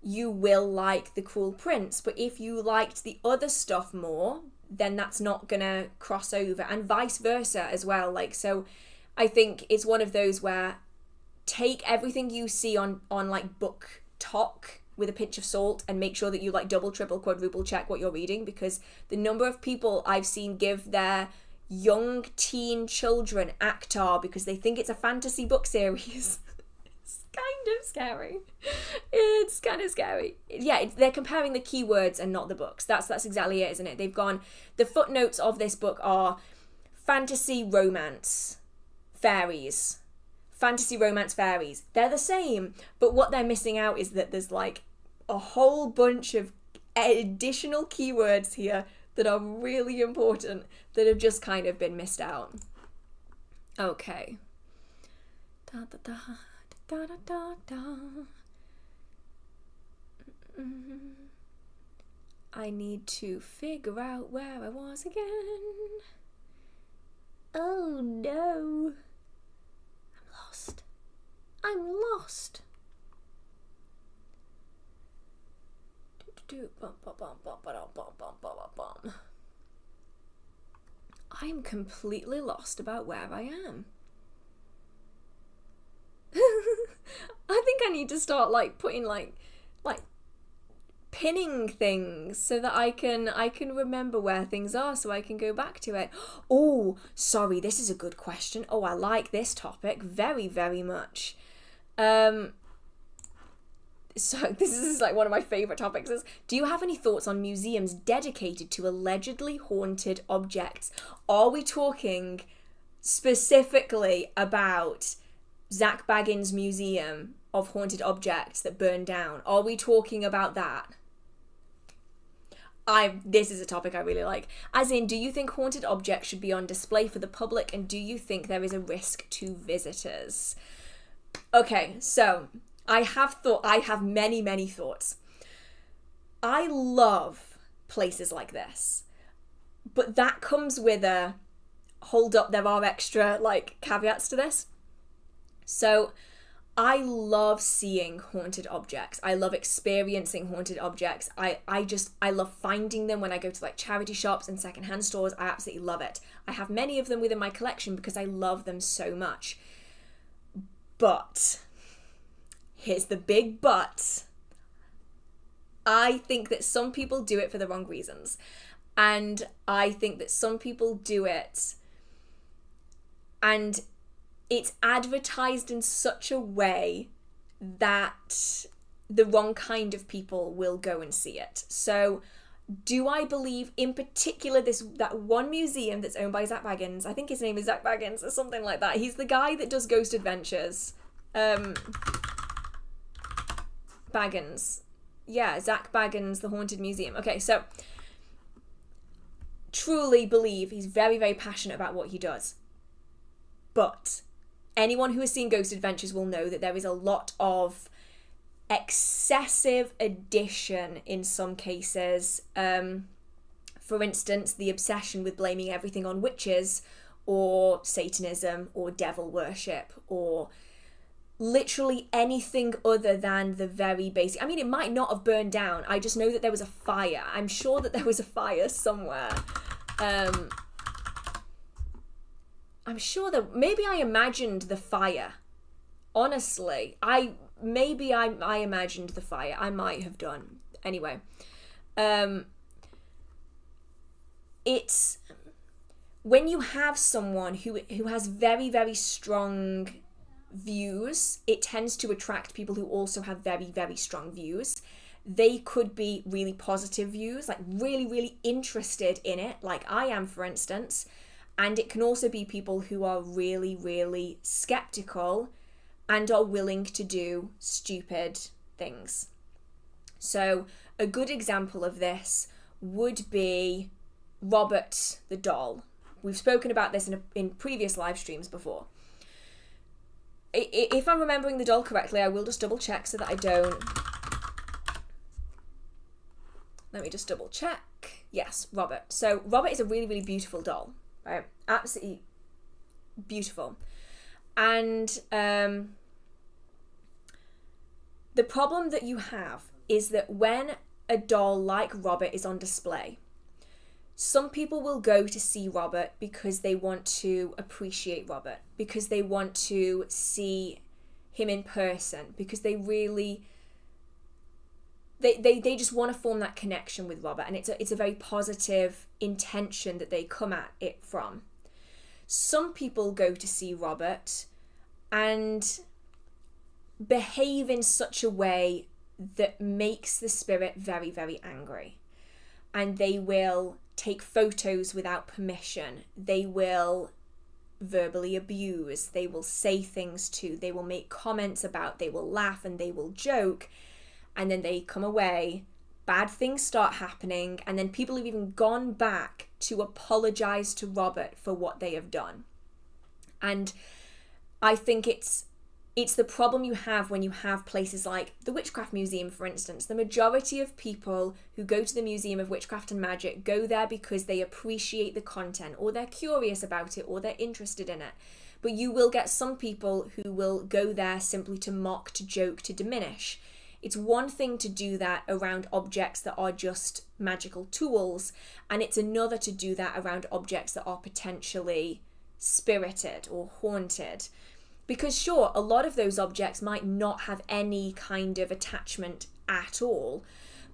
you will like The Cruel Prince. But if you liked the other stuff more, then that's not gonna cross over, and vice versa as well. Like, so I think it's one of those where take everything you see on like book talk with a pinch of salt and make sure that you like double, triple, quadruple check what you're reading, because the number of people I've seen give their young teen children Actar because they think it's a fantasy book series. It's kind of scary. It's kind of scary. Yeah, they're comparing the keywords and not the books. That's exactly it, isn't it? They've gone, the footnotes of this book are fantasy romance, fairies. Fantasy romance fairies. They're the same, but what they're missing out is that there's like a whole bunch of additional keywords here that are really important that have just kind of been missed out. Okay. Da da da da da da da. I need to figure out where I was again. Oh no. I'm lost. I'm completely lost about where I am. I think I need to start like putting like pinning things so that I can remember where things are, so I can go back to it. Oh, sorry, this is a good question. Oh, I like this topic very, very much. So this is like one of my favorite topics is, do you have any thoughts on museums dedicated to allegedly haunted objects? Are we talking specifically about Zach Bagans' museum of haunted objects that burned down? Are we talking about that? This is a topic I really like. As in, do you think haunted objects should be on display for the public, and do you think there is a risk to visitors? Okay, so I have many, many thoughts. I love places like this, but that comes with a, hold up, there are extra like caveats to this. So I love seeing haunted objects. I love experiencing haunted objects. I love finding them when I go to like charity shops and secondhand stores. I absolutely love it. I have many of them within my collection because I love them so much. But here's the big but. I think that some people do it for the wrong reasons. And I think that some people do it and it's advertised in such a way that the wrong kind of people will go and see it. So do I believe in particular that one museum that's owned by Zach Bagans, I think his name is Zach Bagans or something like that. He's the guy that does Ghost Adventures. Bagans. Yeah, Zach Bagans, The Haunted Museum. Okay, so truly believe he's very, very passionate about what he does. But anyone who has seen Ghost Adventures will know that there is a lot of excessive addition in some cases. For instance, the obsession with blaming everything on witches, or Satanism or devil worship or literally anything other than the very basic. I mean, it might not have burned down. I just know that there was a fire. I'm sure that there was a fire somewhere. I'm sure that maybe I imagined the fire. Honestly, I imagined the fire. I might have done. Anyway, it's when you have someone who has very, very strong views, it tends to attract people who also have very, very strong views. They could be really positive views, like really, really interested in it, like I am, for instance. And it can also be people who are really, really skeptical and are willing to do stupid things. So a good example of this would be Robert the doll. We've spoken about this in previous live streams before. If I'm remembering the doll correctly, I will just double check so that I don't. Let me just double check. Yes, Robert. So Robert is a really, really beautiful doll, right? Absolutely beautiful. And the problem that you have is that when a doll like Robert is on display, some people will go to see Robert because they want to appreciate Robert, because they want to see him in person, because they really, they just want to form that connection with Robert, and it's a very positive intention that they come at it from. Some people go to see Robert and behave in such a way that makes the spirit very, very angry, and they will take photos without permission. They will verbally abuse. They will say things to. They will make comments about. They will laugh and they will joke. And then they come away. Bad things start happening. And then people have even gone back to apologize to Robert for what they have done. And I think it's the problem you have when you have places like the Witchcraft Museum, for instance. The majority of people who go to the Museum of Witchcraft and Magic go there because they appreciate the content, or they're curious about it, or they're interested in it. But you will get some people who will go there simply to mock, to joke, to diminish. It's one thing to do that around objects that are just magical tools, and it's another to do that around objects that are potentially spirited or haunted. Because sure, a lot of those objects might not have any kind of attachment at all,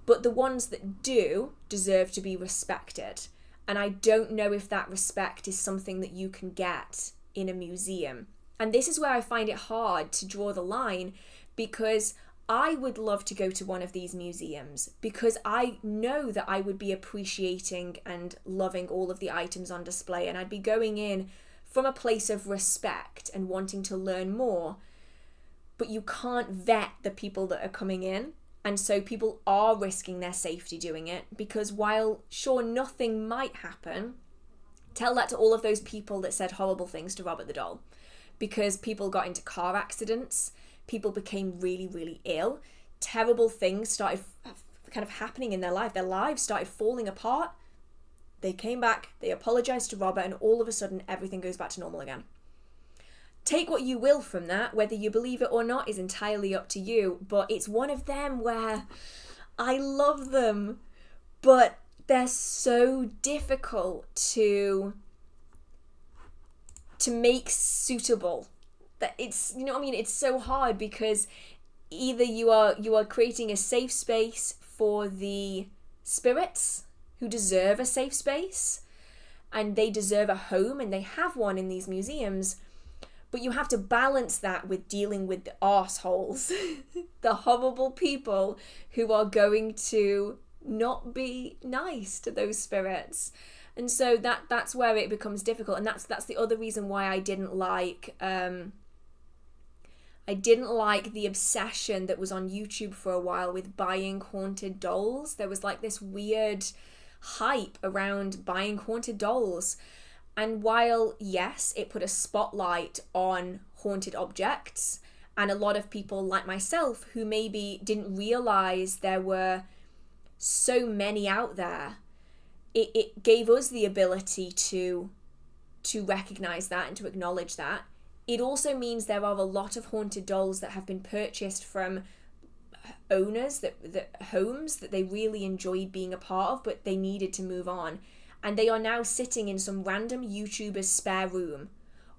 but the ones that do deserve to be respected. And I don't know if that respect is something that you can get in a museum. And this is where I find it hard to draw the line, because I would love to go to one of these museums because I know that I would be appreciating and loving all of the items on display, and I'd be going in from a place of respect and wanting to learn more. But you can't vet the people that are coming in, and so people are risking their safety doing it, because while sure nothing might happen, tell that to all of those people that said horrible things to Robert the doll, because people got into car accidents, people became really, really ill, terrible things started kind of happening in their lives started falling apart. They came back, they apologized to Robert, and all of a sudden everything goes back to normal again. Take what you will from that, whether you believe it or not is entirely up to you, but it's one of them where I love them, but they're so difficult to make suitable. That it's, you know what I mean, it's so hard, because either you are creating a safe space for the spirits who deserve a safe space, and they deserve a home, and they have one in these museums, but you have to balance that with dealing with the arseholes, the horrible people who are going to not be nice to those spirits. And so that's where it becomes difficult, and that's the other reason why I didn't like the obsession that was on YouTube for a while with buying haunted dolls. There was like this weird hype around buying haunted dolls, and while yes, it put a spotlight on haunted objects, and a lot of people like myself who maybe didn't realize there were so many out there, it gave us the ability to to recognize that and to acknowledge that. It also means there are a lot of haunted dolls that have been purchased from owners, that homes that they really enjoyed being a part of, but they needed to move on. And they are now sitting in some random YouTuber's spare room,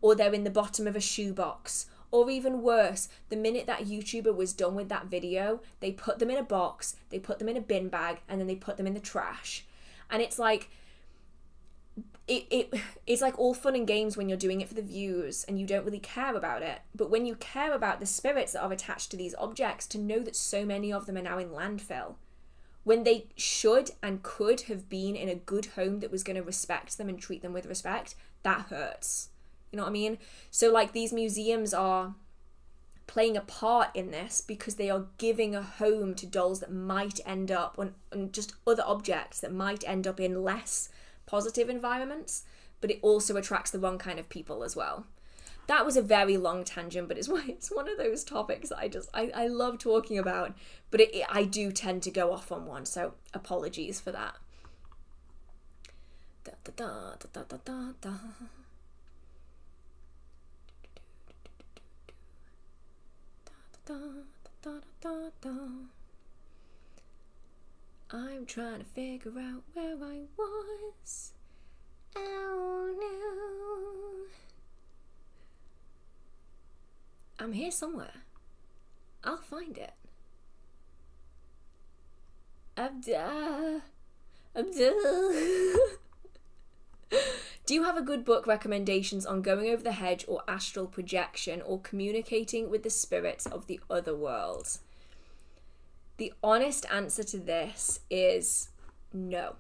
or they're in the bottom of a shoebox, or even worse, the minute that YouTuber was done with that video, they put them in a box, they put them in a bin bag, and then they put them in the trash. And it's like, it's like all fun and games when you're doing it for the views and you don't really care about it. But when you care about the spirits that are attached to these objects, to know that so many of them are now in landfill, when they should and could have been in a good home that was going to respect them and treat them with respect, that hurts. You know what I mean? So like these museums are playing a part in this because they are giving a home to dolls that might end up on just other objects that might end up in less positive environments, but it also attracts the wrong kind of people as well. That was a very long tangent, but it's one of those topics that I love talking about, but I do tend to go off on one, so apologies for that. Da, da, da, da, da, da, da. Da, da, da, da, da. I'm trying to figure out where I was. Oh no. I'm here somewhere. I'll find it. Abda. Do you have a good book recommendations on going over the hedge or astral projection or communicating with the spirits of the other world? The honest answer to this is no.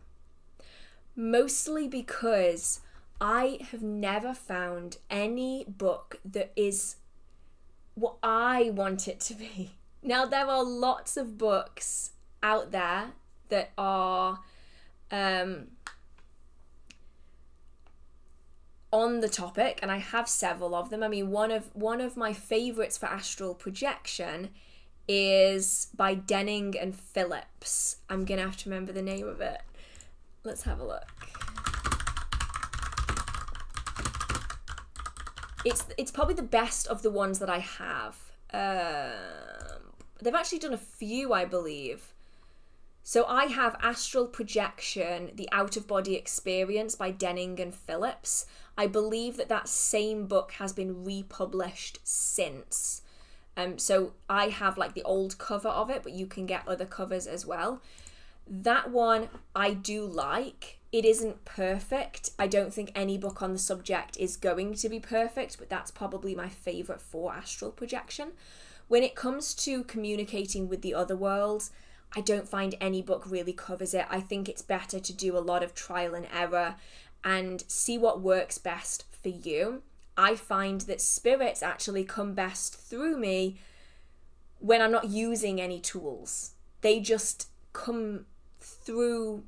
Mostly because I have never found any book that is what I want it to be. Now, there are lots of books out there that are on the topic, and I have several of them. I mean, one of my favorites for astral projection is by Denning and Phillips. I'm gonna have to remember the name of it. Let's have a look. It's probably the best of the ones that I have. They've actually done a few, I believe. So I have Astral Projection, The Out-of-Body Experience by Denning and Phillips. I believe that same book has been republished since. So I have like the old cover of it, but you can get other covers as well. That one I do like. It isn't perfect. I don't think any book on the subject is going to be perfect, but that's probably my favourite for astral projection. When it comes to communicating with the other world, I don't find any book really covers it. I think it's better to do a lot of trial and error and see what works best for you. I find that spirits actually come best through me when I'm not using any tools. They just come through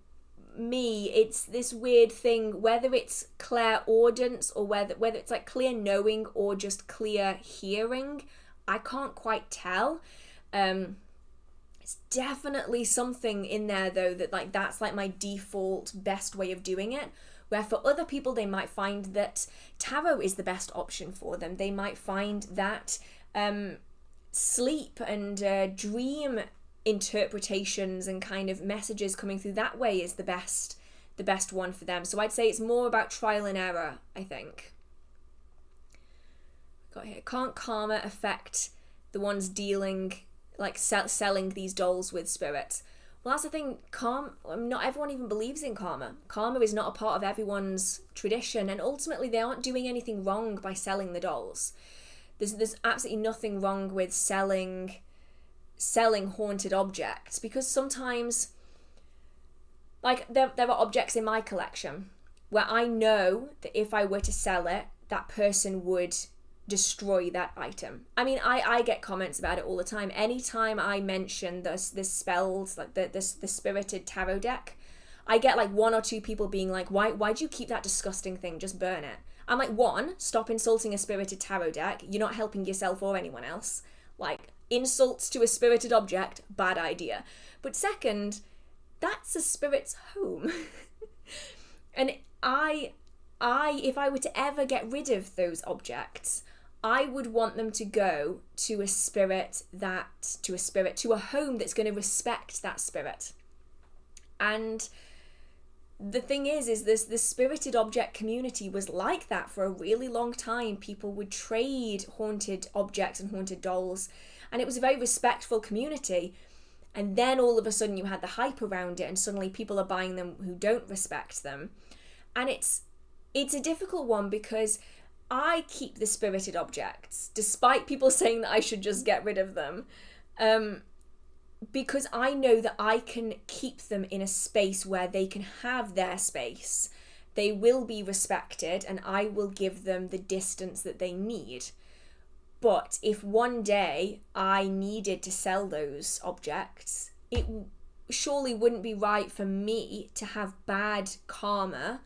me. It's this weird thing, whether it's clairaudience or whether it's like clear knowing or just clear hearing, I can't quite tell. It's definitely something in there though that that's like my default best way of doing it. Where for other people, they might find that tarot is the best option for them. They might find that sleep and dream interpretations and kind of messages coming through that way is the best one for them. So I'd say it's more about trial and error, I think. Got here, can't karma affect the ones dealing, like selling these dolls with spirits? Well, that's the thing, not everyone even believes in karma. Karma is not a part of everyone's tradition, and ultimately they aren't doing anything wrong by selling the dolls. There's absolutely nothing wrong with selling haunted objects, because sometimes, like, there are objects in my collection where I know that if I were to sell it, that person would destroy that item. I mean, I get comments about it all the time. Anytime I mention this spells, like the spirited tarot deck, I get like one or two people being like, why'd you keep that disgusting thing? Just burn it. I'm like, one, stop insulting a spirited tarot deck. You're not helping yourself or anyone else. Like, insults to a spirited object, bad idea. But second, that's a spirit's home. And I if I were to ever get rid of those objects, I would want them to go to a home that's going to respect that spirit. And the thing is this, the spirited object community was like that for a really long time. People would trade haunted objects and haunted dolls, and it was a very respectful community. And then all of a sudden you had the hype around it, and suddenly people are buying them who don't respect them. And it's a difficult one, because I keep the spirited objects, despite people saying that I should just get rid of them, because I know that I can keep them in a space where they can have their space. They will be respected, and I will give them the distance that they need. But if one day I needed to sell those objects, it surely wouldn't be right for me to have bad karma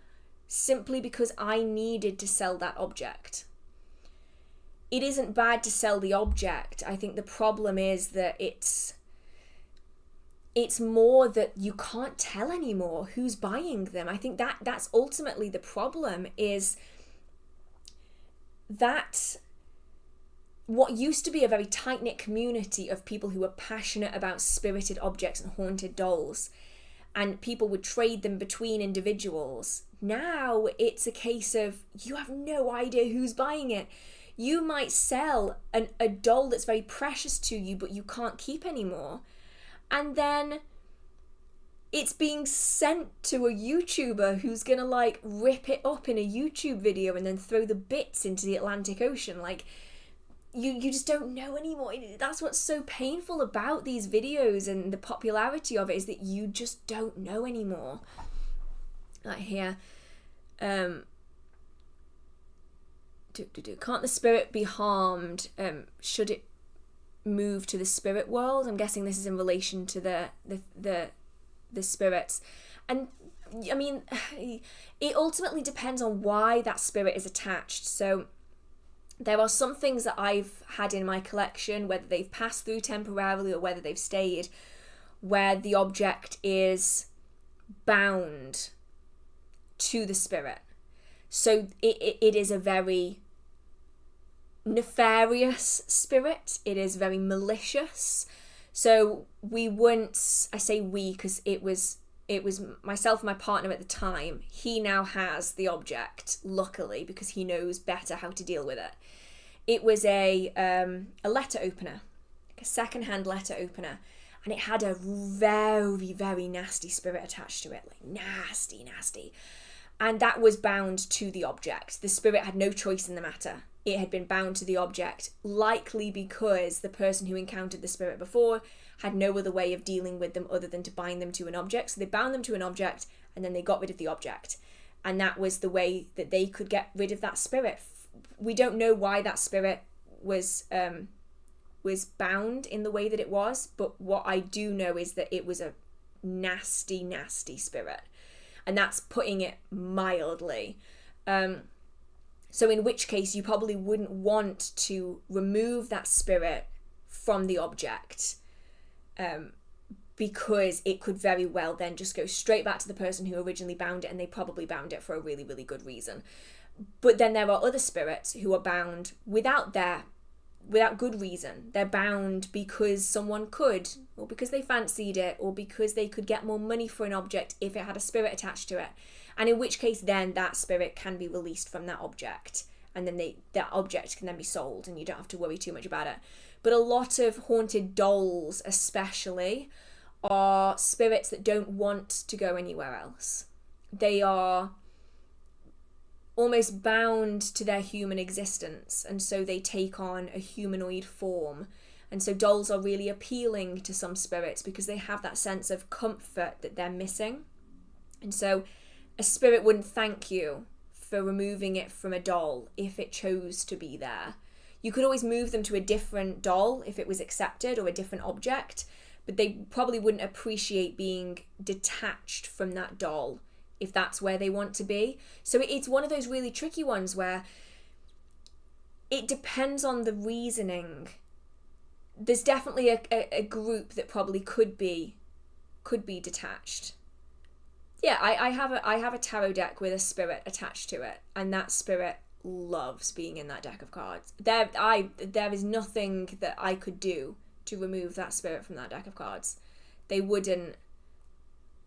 simply because I needed to sell that object. It isn't bad to sell the object. I think the problem is that it's more that you can't tell anymore who's buying them. I think that's ultimately the problem, is that what used to be a very tight-knit community of people who were passionate about spirited objects and haunted dolls, and people would trade them between individuals. Now it's a case of you have no idea who's buying it. You might sell a doll that's very precious to you, but you can't keep anymore. And then it's being sent to a YouTuber who's gonna like rip it up in a YouTube video and then throw the bits into the Atlantic Ocean. Like, you just don't know anymore. That's what's so painful about these videos and the popularity of it, is that you just don't know anymore. Like here, can't the spirit be harmed? Should it move to the spirit world? I'm guessing this is in relation to the spirits. And I mean, it ultimately depends on why that spirit is attached. So there are some things that I've had in my collection, whether they've passed through temporarily or whether they've stayed, where the object is bound to the spirit. So it is a very nefarious spirit. It is very malicious. So we wouldn't, I say we because it was myself and my partner at the time. He now has the object, luckily, because he knows better how to deal with it. It was a letter opener, like a second-hand letter opener, and it had a very, very nasty spirit attached to it, like nasty. And that was bound to the object. The spirit had no choice in the matter. It had been bound to the object, likely because the person who encountered the spirit before had no other way of dealing with them other than to bind them to an object. So they bound them to an object, and then they got rid of the object. And that was the way that they could get rid of that spirit. We don't know why that spirit was bound in the way that it was, but what I do know is that it was a nasty, nasty spirit. And that's putting it mildly. So in which case you probably wouldn't want to remove that spirit from the object, because it could very well then just go straight back to the person who originally bound it, and they probably bound it for a really, really good reason. But then there are other spirits who are bound without good reason. They're bound because someone could, or because they fancied it, or because they could get more money for an object if it had a spirit attached to it. And in which case then that spirit can be released from that object, and then that object can then be sold, and you don't have to worry too much about it. But a lot of haunted dolls especially are spirits that don't want to go anywhere else. They are almost bound to their human existence, and so they take on a humanoid form. And so dolls are really appealing to some spirits because they have that sense of comfort that they're missing. And so a spirit wouldn't thank you for removing it from a doll if it chose to be there. You could always move them to a different doll if it was accepted, or a different object, but they probably wouldn't appreciate being detached from that doll if that's where they want to be. So it's one of those really tricky ones where it depends on the reasoning. There's definitely a group that probably could be detached. Yeah, I have a tarot deck with a spirit attached to it, and that spirit loves being in that deck of cards. There is nothing that I could do to remove that spirit from that deck of cards. They wouldn't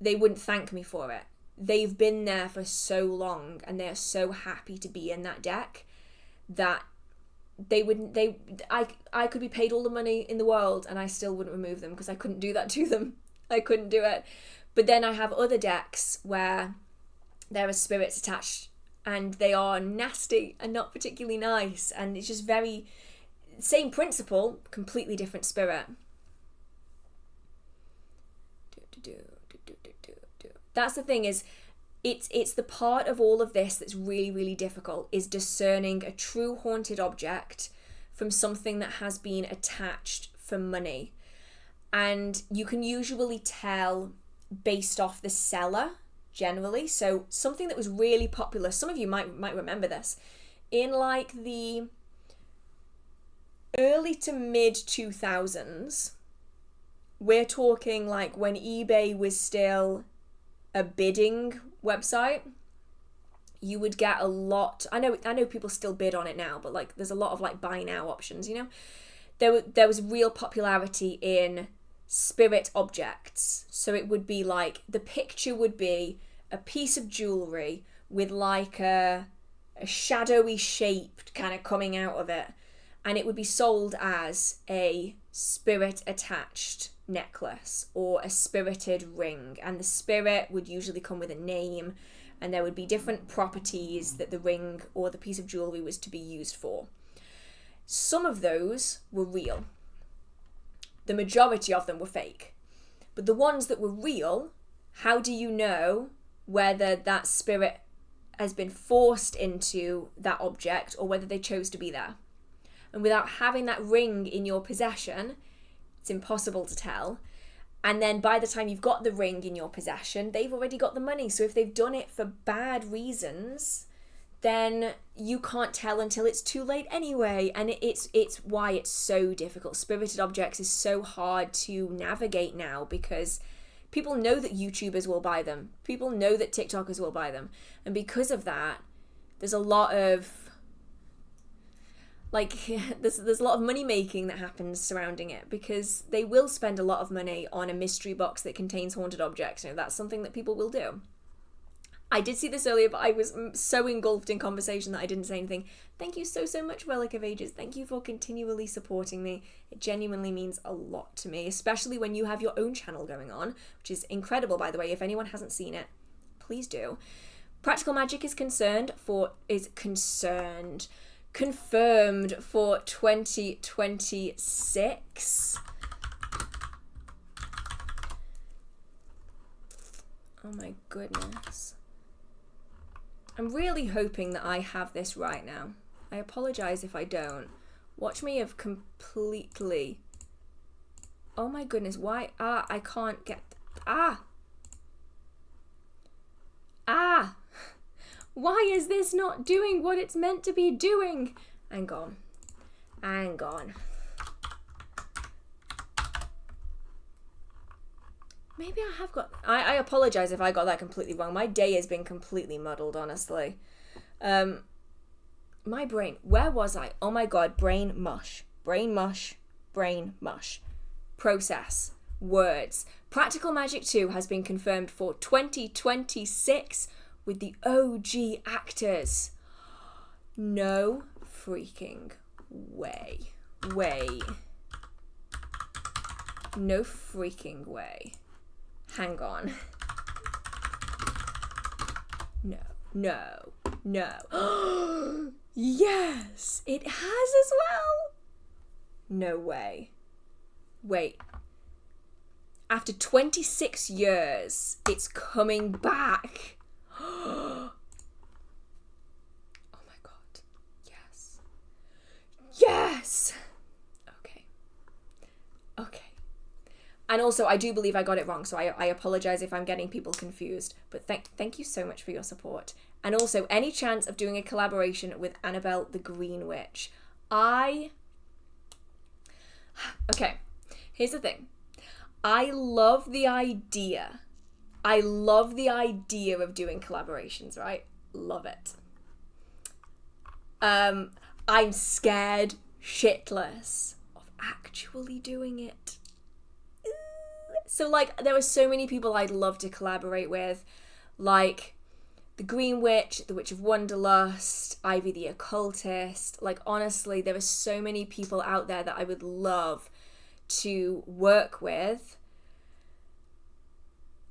thank me for it. They've been there for so long, and they're so happy to be in that deck that I could be paid all the money in the world and I still wouldn't remove them, because I couldn't do that to them. I couldn't do it. But then I have other decks where there are spirits attached and they are nasty and not particularly nice, and it's just very same principle, completely different spirit. That's the thing, is it's the part of all of this that's really, really difficult, is discerning a true haunted object from something that has been attached for money. And you can usually tell based off the seller, generally. So something that was really popular, some of you might remember this, in like the early to mid 2000s, we're talking like when eBay was still a bidding website, you would get a lot. I know people still bid on it now, but like there's a lot of like buy now options, you know. There was real popularity in spirit objects. So it would be like, the picture would be a piece of jewelry with like a shadowy shape kind of coming out of it, and it would be sold as a spirit attached necklace or a spirited ring, and the spirit would usually come with a name, and there would be different properties that the ring or the piece of jewelry was to be used for. Some of those were real. The majority of them were fake. But the ones that were real, how do you know whether that spirit has been forced into that object or whether they chose to be there? And without having that ring in your possession, it's impossible to tell. And then by the time you've got the ring in your possession, they've already got the money. So if they've done it for bad reasons, then you can't tell until it's too late anyway. And it's why it's so difficult. Spirited objects is so hard to navigate now, because people know that YouTubers will buy them. People know that TikTokers will buy them. And because of that, there's a lot of there's a lot of money making that happens surrounding it, because they will spend a lot of money on a mystery box that contains haunted objects. You know, that's something that people will do. I did see this earlier, but I was so engulfed in conversation that I didn't say anything. Thank you so much, Relic of Ages. Thank you for continually supporting me. It genuinely means a lot to me, especially when you have your own channel going on, which is incredible, by the way. If anyone hasn't seen it, please do. Practical Magic is confirmed for 2026. Oh my goodness. I'm really hoping that I have this right now. I apologize if I don't. Watch me have completely... Oh my goodness, why? I can't get... Why is this not doing what it's meant to be doing? Hang on. Maybe I have got... I apologize if I got that completely wrong. My day has been completely muddled, honestly. My brain... Where was I? Oh my god, brain mush. Brain mush. Process. Words. Practical Magic 2 has been confirmed for 2026 with the OG actors. No freaking way. No freaking way. Hang on. No. Yes, it has as well. No way. Wait. After 26 years, it's coming back. Oh my god. Yes. Okay. And also, I do believe I got it wrong, so I apologize if I'm getting people confused. But thank you so much for your support. And also, any chance of doing a collaboration with Annabelle the Green Witch? Okay, here's the thing. I love the idea I love the idea of doing collaborations, right? Love it. I'm scared shitless of actually doing it. So, like, there are so many people I'd love to collaborate with, like the Green Witch, the Witch of Wonderlust, Ivy the Occultist. Like, honestly, there are so many people out there that I would love to work with.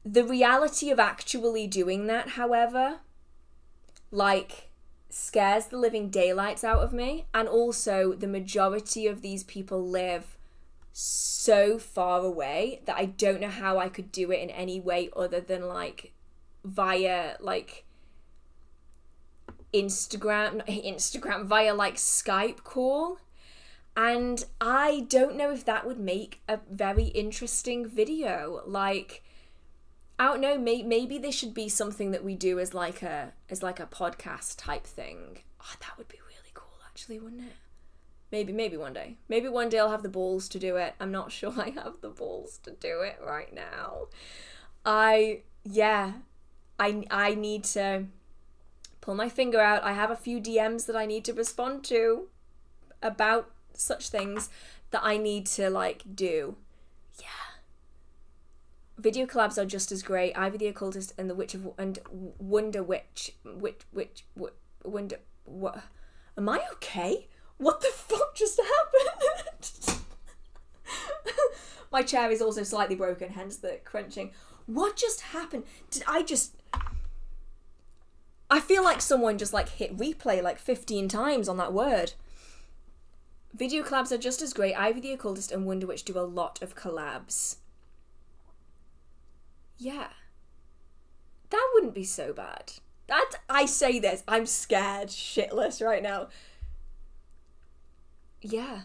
The reality of actually doing that, however, like, scares the living daylights out of me. And also, the majority of these people live so far away that I don't know how I could do it in any way other than, like, via, like, Instagram, via, like, Skype call. And I don't know if that would make a very interesting video. Like, I don't know, maybe this should be something that we do as like a podcast type thing. Oh, that would be really cool, actually, wouldn't it? Maybe one day. Maybe one day I'll have the balls to do it. I'm not sure I have the balls to do it right now. I need to pull my finger out. I have a few DMs that I need to respond to about such things that I need to, like, do. Yeah. Video collabs are just as great. Ivy the Occultist and the Witch of and Wonder Witch. Wonder. What? Am I okay? What the fuck just happened? My chair is also slightly broken, hence the crunching. What just happened? I feel like someone just, like, hit replay like 15 times on that word. Video collabs are just as great. Ivy the Occultist and Wonder Witch do a lot of collabs. Yeah. That wouldn't be so bad. I say this, I'm scared shitless right now. Yeah.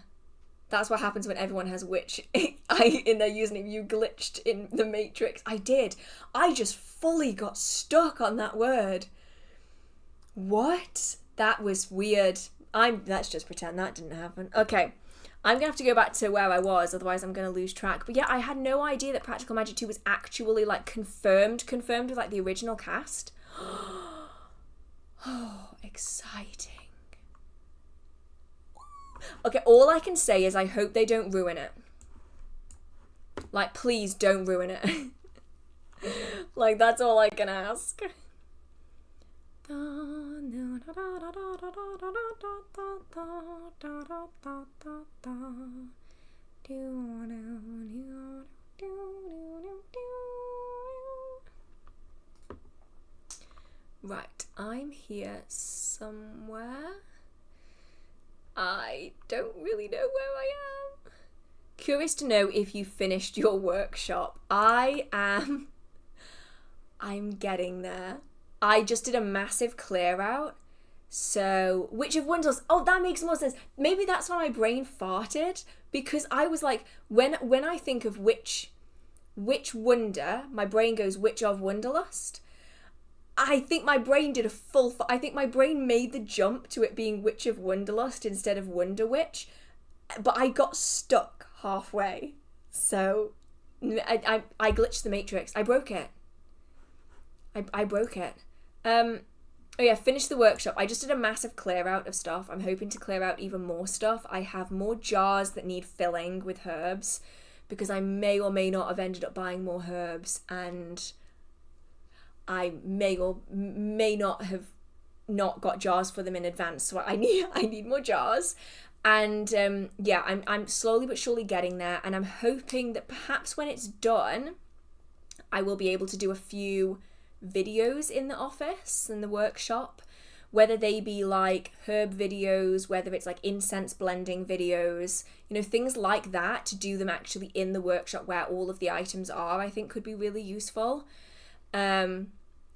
That's what happens when everyone has witch in their username. You glitched in the Matrix. I did. I just fully got stuck on that word. What? That was weird. Let's just pretend that didn't happen. Okay. I'm going to have to go back to where I was, otherwise I'm going to lose track. But yeah, I had no idea that Practical Magic 2 was actually, like, confirmed with, like, the original cast. Oh, exciting. Okay, all I can say is I hope they don't ruin it. Like, please don't ruin it. Like, that's all I can ask. Right, I'm here somewhere. I don't really know where I am. Curious to know if you finished your workshop. I'm getting there. I just did a massive clear out. So, Witch of Wonders. Oh, that makes more sense. Maybe that's why my brain farted, because I was like, when I think of witch wonder, my brain goes Witch of Wonderlust. I think my brain did I think my brain made the jump to it being Witch of Wonderlust instead of Wonder Witch, but I got stuck halfway. So, I glitched the Matrix. I broke it. I broke it. Oh yeah, finished the workshop. I just did a massive clear out of stuff. I'm hoping to clear out even more stuff. I have more jars that need filling with herbs, because I may or may not have ended up buying more herbs, and I may or may not have not got jars for them in advance. So I need more jars. And yeah, I'm slowly but surely getting there, and I'm hoping that perhaps when it's done, I will be able to do a few videos in the office and the workshop, whether they be like herb videos, whether it's like incense blending videos, you know, things like that, to do them actually in the workshop where all of the items are, I think could be really useful.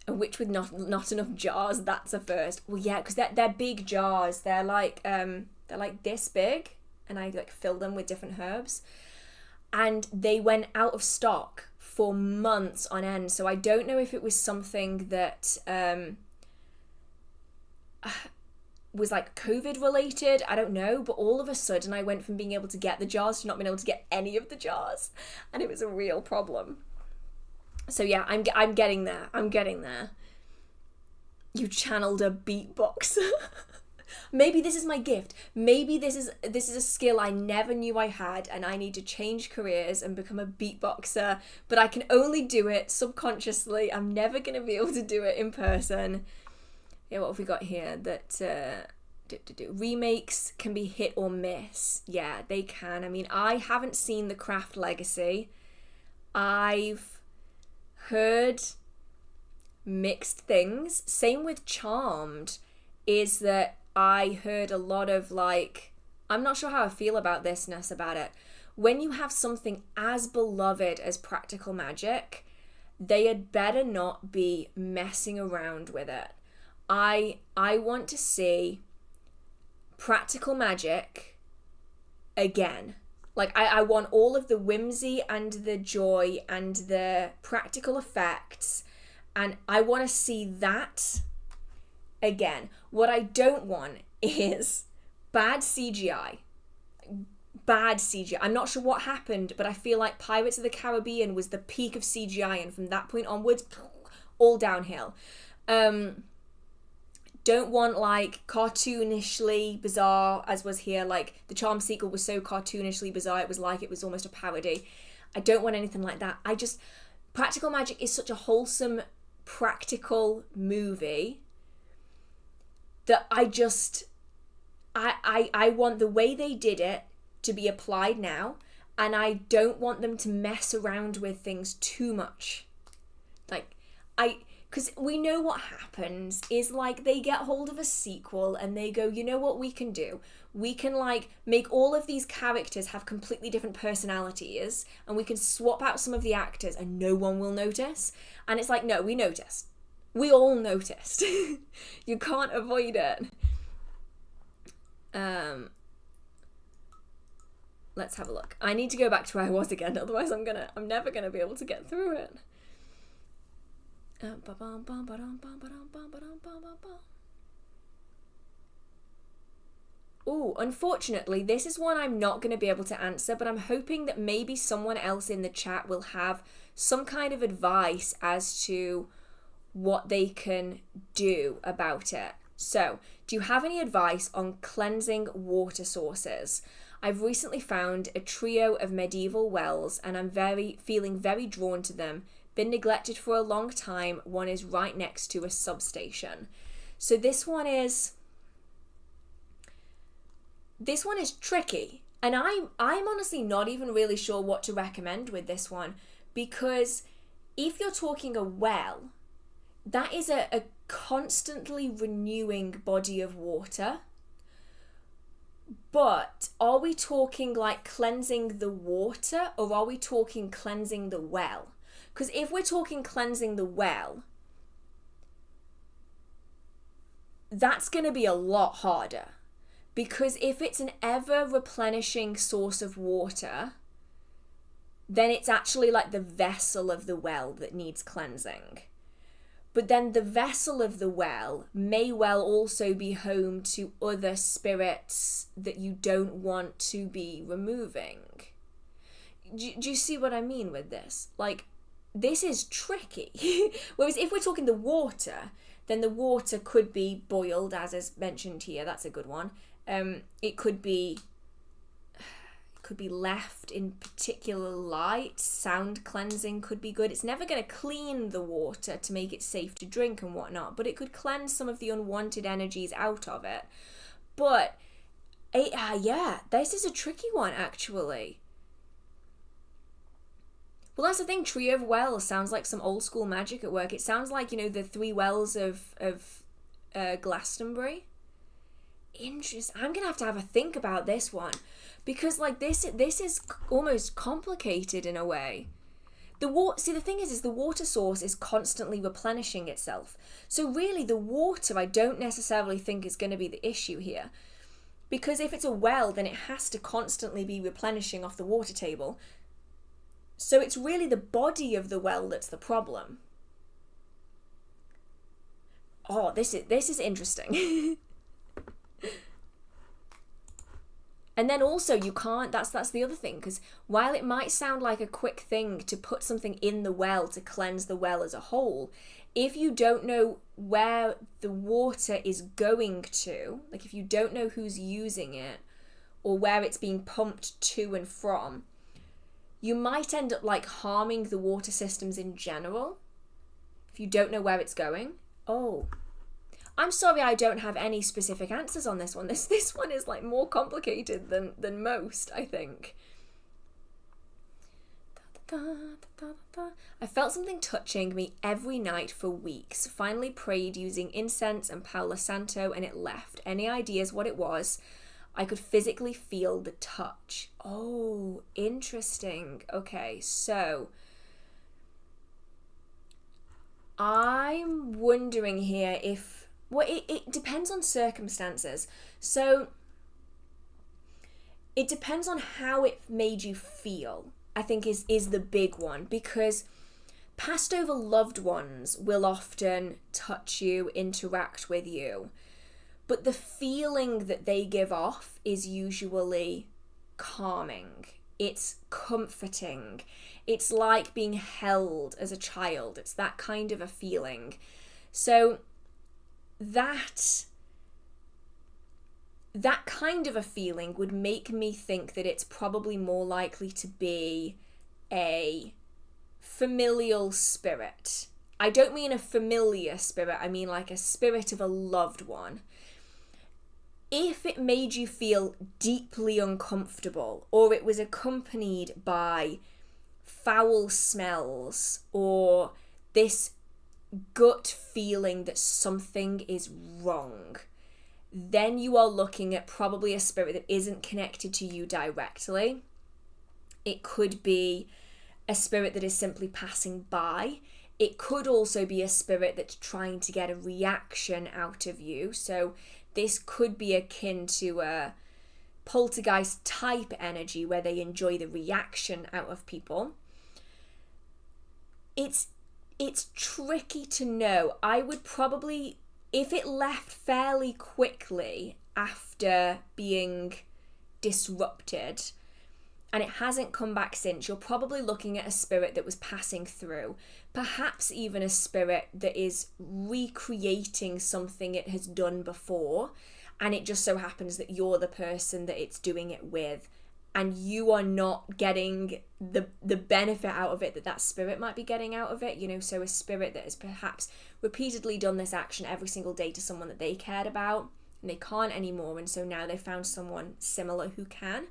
Which with not enough jars, that's a first. Well, yeah, because they're big jars. They're like this big, and I like fill them with different herbs, and they went out of stock for months on end. So I don't know if it was something that was like COVID related. I don't know, but all of a sudden I went from being able to get the jars to not being able to get any of the jars, and it was a real problem. So yeah, I'm getting there. I'm getting there. You channeled a beatboxer. Maybe this is my gift. Maybe this is a skill I never knew I had, and I need to change careers and become a beatboxer, but I can only do it subconsciously. I'm never going to be able to do it in person. Yeah, what have we got here? That remakes can be hit or miss. Yeah, they can. I mean, I haven't seen The Craft Legacy. I've heard mixed things. Same with Charmed, is that I heard a lot of like, I'm not sure how I feel about this, Ness, about it. When you have something as beloved as practical magic, they had better not be messing around with it. I want to see practical magic again. Like, I want all of the whimsy and the joy and the practical effects, and I want to see that again. What I don't want is bad CGI. Bad CGI. I'm not sure what happened, but I feel like Pirates of the Caribbean was the peak of CGI, and from that point onwards, all downhill. Don't want like cartoonishly bizarre, as was here. Like the Charm sequel was so cartoonishly bizarre, it was like it was almost a parody. I don't want anything like that. Practical magic is such a wholesome, practical movie that I want the way they did it to be applied now, and I don't want them to mess around with things too much. Because we know what happens is like they get hold of a sequel and they go, you know what we can do? We can like make all of these characters have completely different personalities, and we can swap out some of the actors and no one will notice. And it's like, no, we noticed. We all noticed. You can't avoid it. Let's have a look. I need to go back to where I was again, otherwise I'm never gonna be able to get through it. Oh, unfortunately, this is one I'm not going to be able to answer, but I'm hoping that maybe someone else in the chat will have some kind of advice as to what they can do about it. So, do you have any advice on cleansing water sources? I've recently found a trio of medieval wells, and I'm feeling very drawn to them. Been neglected for a long time. One is right next to a substation. So this one is tricky, and I'm honestly not even really sure what to recommend with this one, because if you're talking a well, that is a constantly renewing body of water. But are we talking like cleansing the water, or are we talking cleansing the well? Because if we're talking cleansing the well, that's going to be a lot harder. Because if it's an ever replenishing source of water, then it's actually like the vessel of the well that needs cleansing. But then the vessel of the well may well also be home to other spirits that you don't want to be removing. Do you see what I mean with this? Like, this is tricky. Whereas if we're talking the water, then the water could be boiled, as is mentioned here. That's a good one. It could be left in particular light. Sound cleansing could be good. It's never going to clean the water to make it safe to drink and whatnot, but it could cleanse some of the unwanted energies out of it. But this is a tricky one, actually. Well, that's the thing. Trio of Wells sounds like some old school magic at work. It sounds like, the 3 wells of Glastonbury. Interesting. I'm gonna have a think about this one, because like this is almost complicated in a way. The thing is the water source is constantly replenishing itself. So really, the water I don't necessarily think is going to be the issue here, because if it's a well, then it has to constantly be replenishing off the water table. So it's really the body of the well that's the problem. Oh, this is interesting. And then also you can't, that's the other thing, because while it might sound like a quick thing to put something in the well to cleanse the well as a whole, if you don't know where the water is going to, like if you don't know who's using it or where it's being pumped to and from, you might end up like harming the water systems in general if you don't know where it's going. Oh, I'm sorry I don't have any specific answers on this one. This one is like more complicated than most, I think. I felt something touching me every night for weeks. Finally prayed using incense and Palo Santo and it left. Any ideas what it was? I could physically feel the touch. Oh, interesting. Okay, so I'm wondering here if, well, it depends on circumstances. So it depends on how it made you feel, I think is the big one, because passed over loved ones will often touch you, interact with you, but the feeling that they give off is usually calming. It's comforting. It's like being held as a child. It's that kind of a feeling. So that kind of a feeling would make me think that it's probably more likely to be a familial spirit. I don't mean a familiar spirit, I mean like a spirit of a loved one. If it made you feel deeply uncomfortable, or it was accompanied by foul smells, or this gut feeling that something is wrong, then you are looking at probably a spirit that isn't connected to you directly. It could be a spirit that is simply passing by. It could also be a spirit that's trying to get a reaction out of you. So this could be akin to a poltergeist type energy where they enjoy the reaction out of people. It's tricky to know. I would probably, if it left fairly quickly after being disrupted and it hasn't come back since, you're probably looking at a spirit that was passing through. Perhaps even a spirit that is recreating something it has done before, and it just so happens that you're the person that it's doing it with, and you are not getting the benefit out of it that spirit might be getting out of it, you know. So a spirit that has perhaps repeatedly done this action every single day to someone that they cared about, and they can't anymore, and so now they found someone similar who can.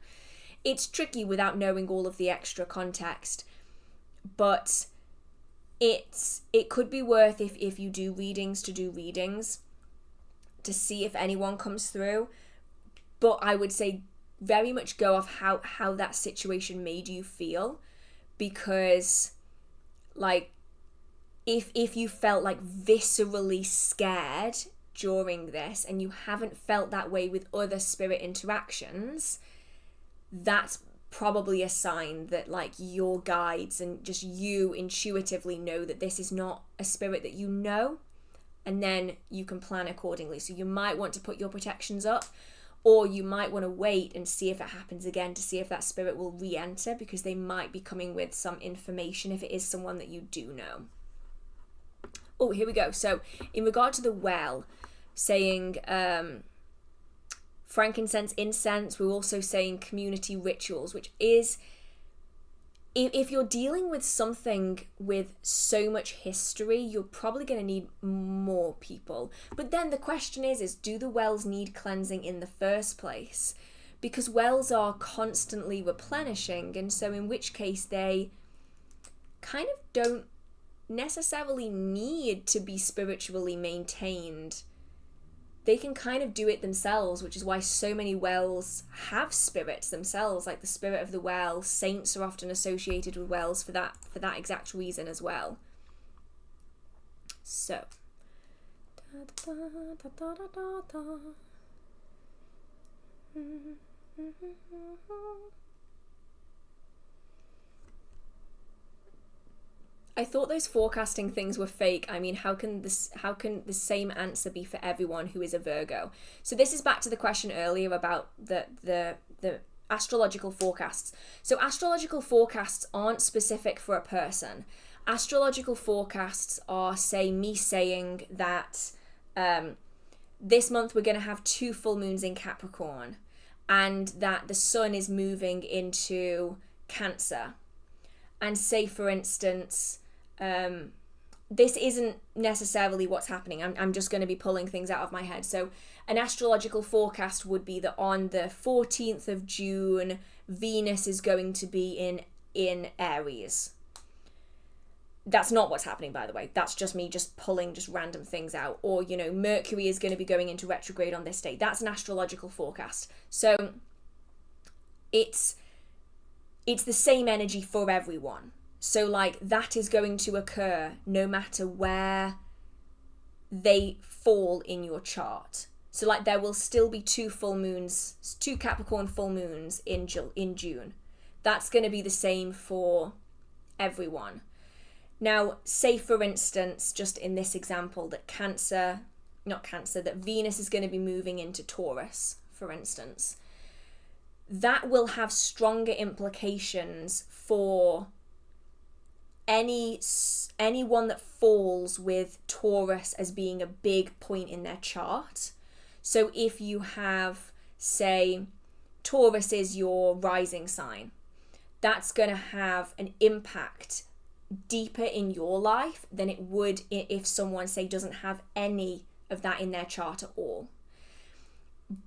It's tricky without knowing all of the extra context, but it could be worth, if you do readings, to see if anyone comes through. But I would say very much go off how that situation made you feel, because like if you felt like viscerally scared during this and you haven't felt that way with other spirit interactions, that's probably a sign that like your guides and just you intuitively know that this is not a spirit that you know, and then you can plan accordingly. So you might want to put your protections up, or you might want to wait and see if it happens again to see if that spirit will re-enter, because they might be coming with some information if it is someone that you do know. Oh, here we go. So in regard to the well, saying frankincense, incense, we're also saying community rituals, which is, if you're dealing with something with so much history, you're probably going to need more people. But then the question is do the wells need cleansing in the first place? Because wells are constantly replenishing, and so in which case they kind of don't necessarily need to be spiritually maintained. They can kind of do it themselves, which is why so many wells have spirits themselves, like the spirit of the well. Saints are often associated with wells for that exact reason as well. So I thought those forecasting things were fake. I mean, how can the same answer be for everyone who is a Virgo? So this is back to the question earlier about the the astrological forecasts. So astrological forecasts aren't specific for a person. Astrological forecasts are, say, me saying that this month we're going to have 2 full moons in Capricorn, and that the sun is moving into Cancer. And say, for instance, this isn't necessarily what's happening. I'm just going to be pulling things out of my head. So an astrological forecast would be that on the 14th of June, Venus is going to be in Aries. That's not what's happening, by the way. That's just me just pulling just random things out. Or, you know, Mercury is going to be going into retrograde on this day. That's an astrological forecast. So it's the same energy for everyone. So, like, that is going to occur no matter where they fall in your chart. So, like, there will still be 2 full moons, 2 Capricorn full moons in June. That's going to be the same for everyone. Now, say, for instance, just in this example, that that Venus is going to be moving into Taurus, for instance. That will have stronger implications for anyone that falls with Taurus as being a big point in their chart. So if you have, say, Taurus is your rising sign, that's going to have an impact deeper in your life than it would if someone, say, doesn't have any of that in their chart at all.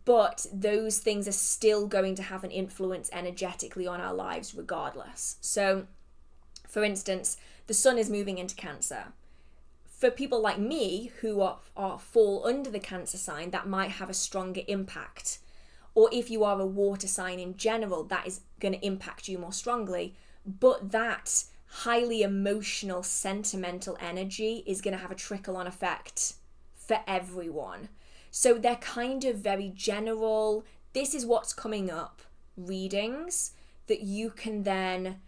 But those things are still going to have an influence energetically on our lives regardless. So, for instance, the sun is moving into Cancer. For people like me who fall under the Cancer sign, that might have a stronger impact. Or if you are a water sign in general, that is going to impact you more strongly. But that highly emotional, sentimental energy is going to have a trickle-on effect for everyone. So they're kind of very general, this is what's coming up readings that you can then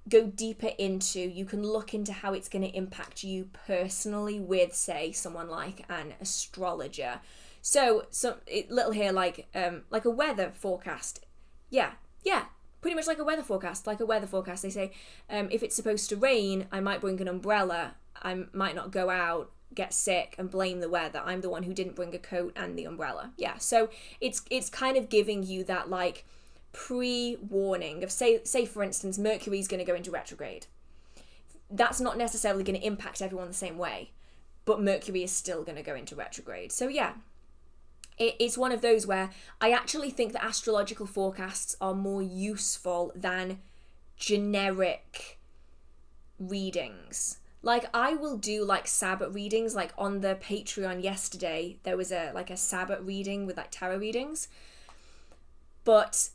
go deeper into. You can look into how it's going to impact you personally with, say, someone like an astrologer. So little here, like a weather forecast. Yeah, pretty much like a weather forecast. They say, if it's supposed to rain, I might bring an umbrella. I might not go out, get sick, and blame the weather. I'm the one who didn't bring a coat and the umbrella. Yeah, so it's kind of giving you that, like, pre-warning of, say for instance, Mercury's going to go into retrograde. That's not necessarily going to impact everyone the same way, but Mercury is still going to go into retrograde. So yeah, it's one of those where I actually think that astrological forecasts are more useful than generic readings. Like, I will do, like, Sabbat readings. Like, on the Patreon yesterday, there was a Sabbat reading with, like, tarot readings. But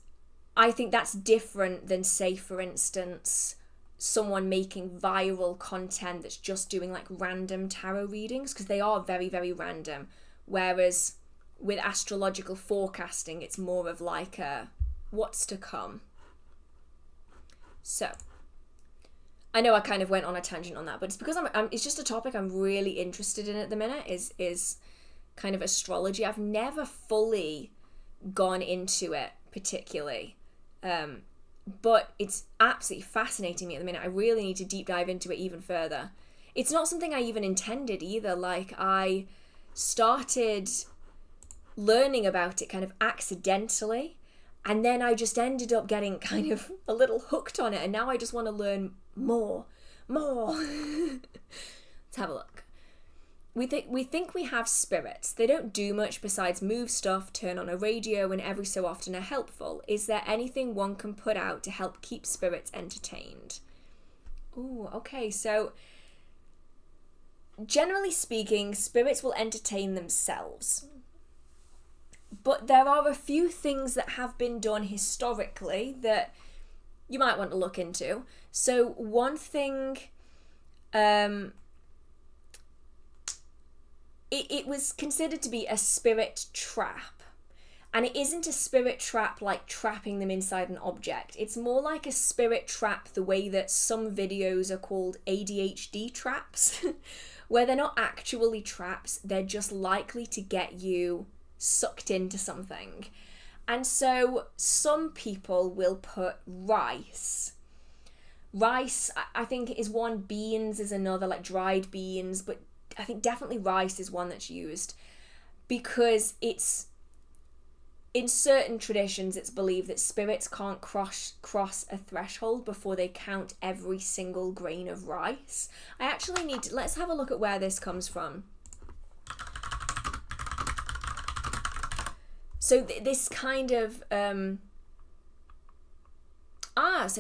I think that's different than, say, for instance, someone making viral content that's just doing, like, random tarot readings, because they are very, very random. Whereas with astrological forecasting, it's more of like a what's to come. So I know I kind of went on a tangent on that, but it's because it's just a topic I'm really interested in at the minute, is kind of astrology. I've never fully gone into it particularly, but it's absolutely fascinating me at the minute. I really need to deep dive into it even further. It's not something I even intended either. Like, I started learning about it kind of accidentally, and then I just ended up getting kind of a little hooked on it, and now I just want to learn more. Let's have a look. We think we have spirits. They don't do much besides move stuff, turn on a radio, and every so often are helpful. Is there anything one can put out to help keep spirits entertained? Ooh, okay, so generally speaking, spirits will entertain themselves. But there are a few things that have been done historically that you might want to look into. So one thing, it was considered to be a spirit trap. And it isn't a spirit trap like trapping them inside an object. It's more like a spirit trap the way that some videos are called ADHD traps, where they're not actually traps, they're just likely to get you sucked into something. And so some people will put rice. Rice, I think, is one. Beans is another, like dried beans. But I think definitely rice is one that's used because it's, in certain traditions, it's believed that spirits can't cross a threshold before they count every single grain of rice. I actually need to, let's have a look at where this comes from. So this kind of, so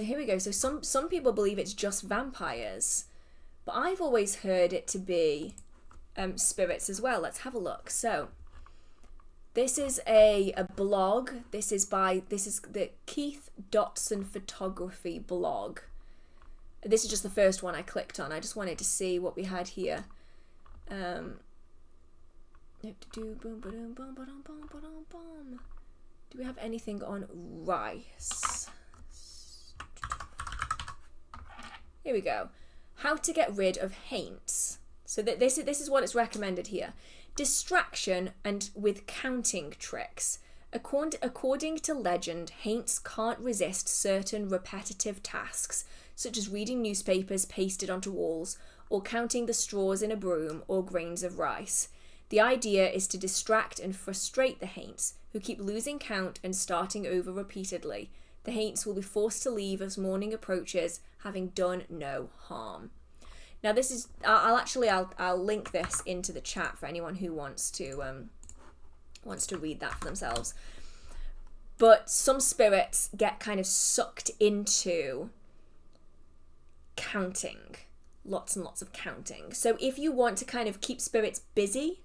here we go. So some people believe it's just vampires, but I've always heard it to be spirits as well. Let's have a look. So this is a blog. This is the Keith Dotson Photography blog. This is just the first one I clicked on. I just wanted to see what we had here. Do we have anything on rice? Here we go. How to get rid of haints. So this is what it's recommended here. Distraction and with counting tricks. According to legend, haints can't resist certain repetitive tasks, such as reading newspapers pasted onto walls, or counting the straws in a broom or grains of rice. The idea is to distract and frustrate the haints, who keep losing count and starting over repeatedly. The haints will be forced to leave as morning approaches, having done no harm. Now this is, I'll link this into the chat for anyone who wants to read that for themselves. But some spirits get kind of sucked into counting, lots and lots of counting. So if you want to kind of keep spirits busy,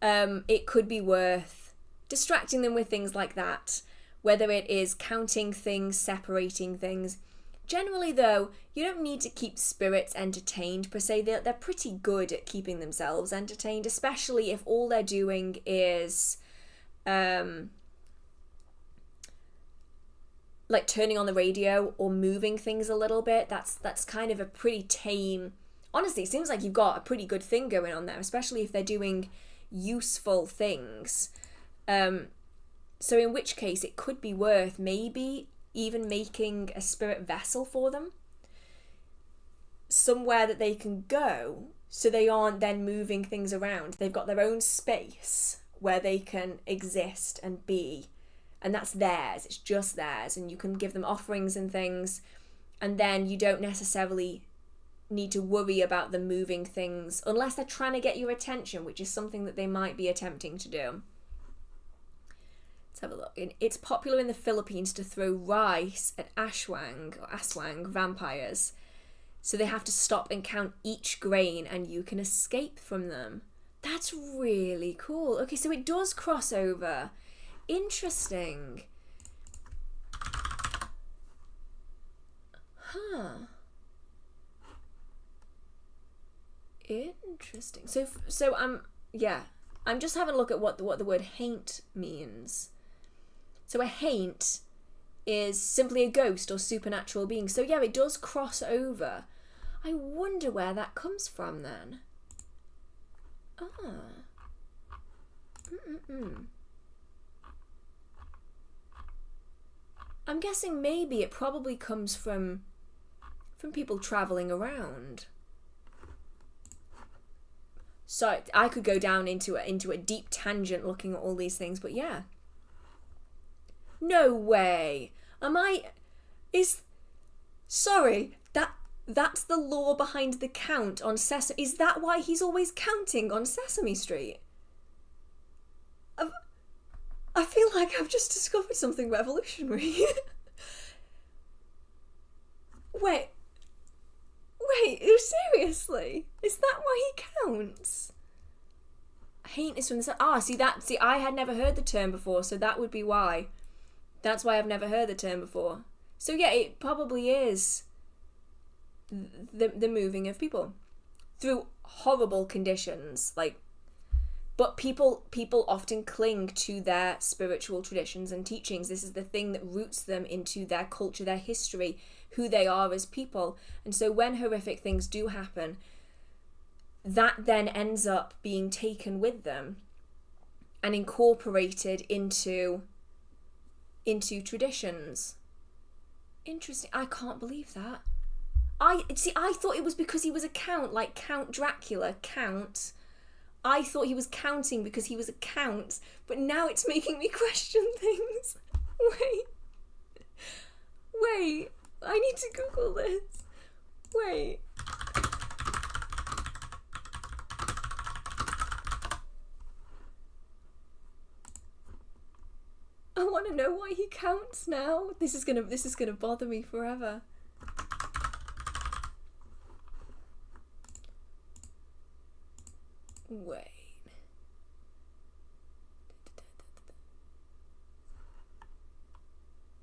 it could be worth distracting them with things like that, whether it is counting things, separating things. Generally, though, you don't need to keep spirits entertained per se. They're pretty good at keeping themselves entertained, especially if all they're doing is like turning on the radio or moving things a little bit. That's kind of a pretty tame. Honestly, it seems like you've got a pretty good thing going on there, especially if they're doing useful things. So in which case it could be worth maybe even making a spirit vessel for them, somewhere that they can go, so they aren't then moving things around. They've got their own space where they can exist and be, and that's theirs. It's just theirs, and you can give them offerings and things, and then you don't necessarily need to worry about them moving things unless they're trying to get your attention, which is something that they might be attempting to do. Let's have a look. It's popular in the Philippines to throw rice at aswang vampires, so they have to stop and count each grain and you can escape from them. That's really cool. Okay, so it does cross over. Interesting. Huh. Interesting. So I'm just having a look at what the word haint means. So a haint is simply a ghost or supernatural being. So yeah, it does cross over. I wonder where that comes from then. I'm guessing maybe it probably comes from people traveling around. So I could go down into a deep tangent looking at all these things, but yeah. No way. Sorry, that's the lore behind the count on Sesame. Is that why he's always counting on Sesame Street? I feel like I've just discovered something revolutionary. Wait, seriously? Is that why he counts? Haint is from the... See, I had never heard the term before, so that would be why. That's why I've never heard the term before. So yeah, it probably is the moving of people through horrible conditions, but people often cling to their spiritual traditions and teachings. This is the thing that roots them into their culture, their history, who they are as people. And so when horrific things do happen, that then ends up being taken with them and incorporated into into traditions. Interesting. I can't believe that. I thought it was because he was a count, like Count Dracula, count. I thought he was counting because he was a count, but now it's making me question things. Wait, I need to Google this. Wait. I want to know why he counts now. This is gonna bother me forever. Wait.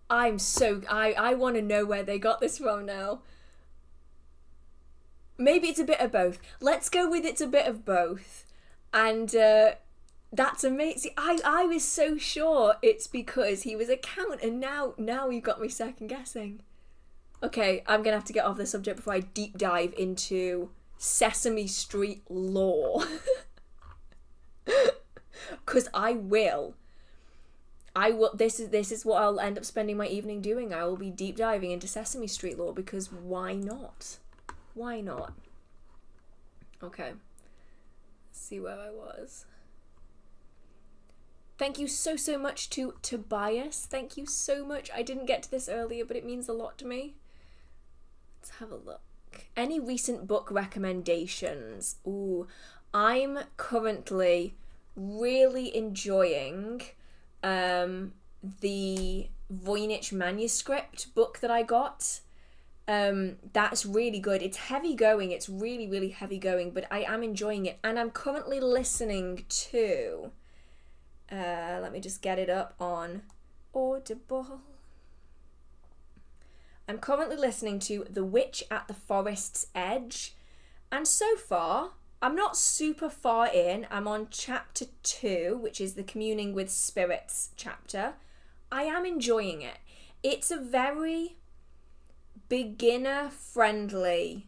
I want to know where they got this from now. Maybe it's a bit of both. Let's go with it's a bit of both. And that's amazing. I was so sure it's because he was a count, and now you've got me second guessing. Okay, I'm gonna have to get off the subject before I deep dive into Sesame Street lore. Because I will. This is what I'll end up spending my evening doing. I will be deep diving into Sesame Street lore, because why not? Why not? Okay. Let's see where I was. Thank you so much to Tobias. Thank you so much. I didn't get to this earlier, but it means a lot to me. Let's have a look. Any recent book recommendations? Ooh, I'm currently really enjoying the Voynich manuscript book that I got. That's really good. It's heavy going. It's really, really heavy going, but I am enjoying it. And I'm currently listening to, let me just get it up on Audible. I'm currently listening to The Witch at the Forest's Edge. And so far, I'm not super far in. I'm on chapter 2, which is the Communing with Spirits chapter. I am enjoying it. It's a very beginner-friendly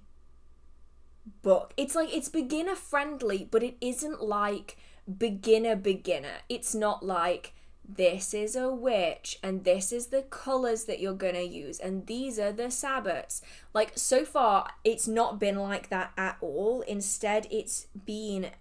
book. It's beginner-friendly, but it isn't like beginner. It's not like, this is a witch, and this is the colours that you're gonna use, and these are the Sabbats. Like, so far, it's not been like that at all. Instead, it's been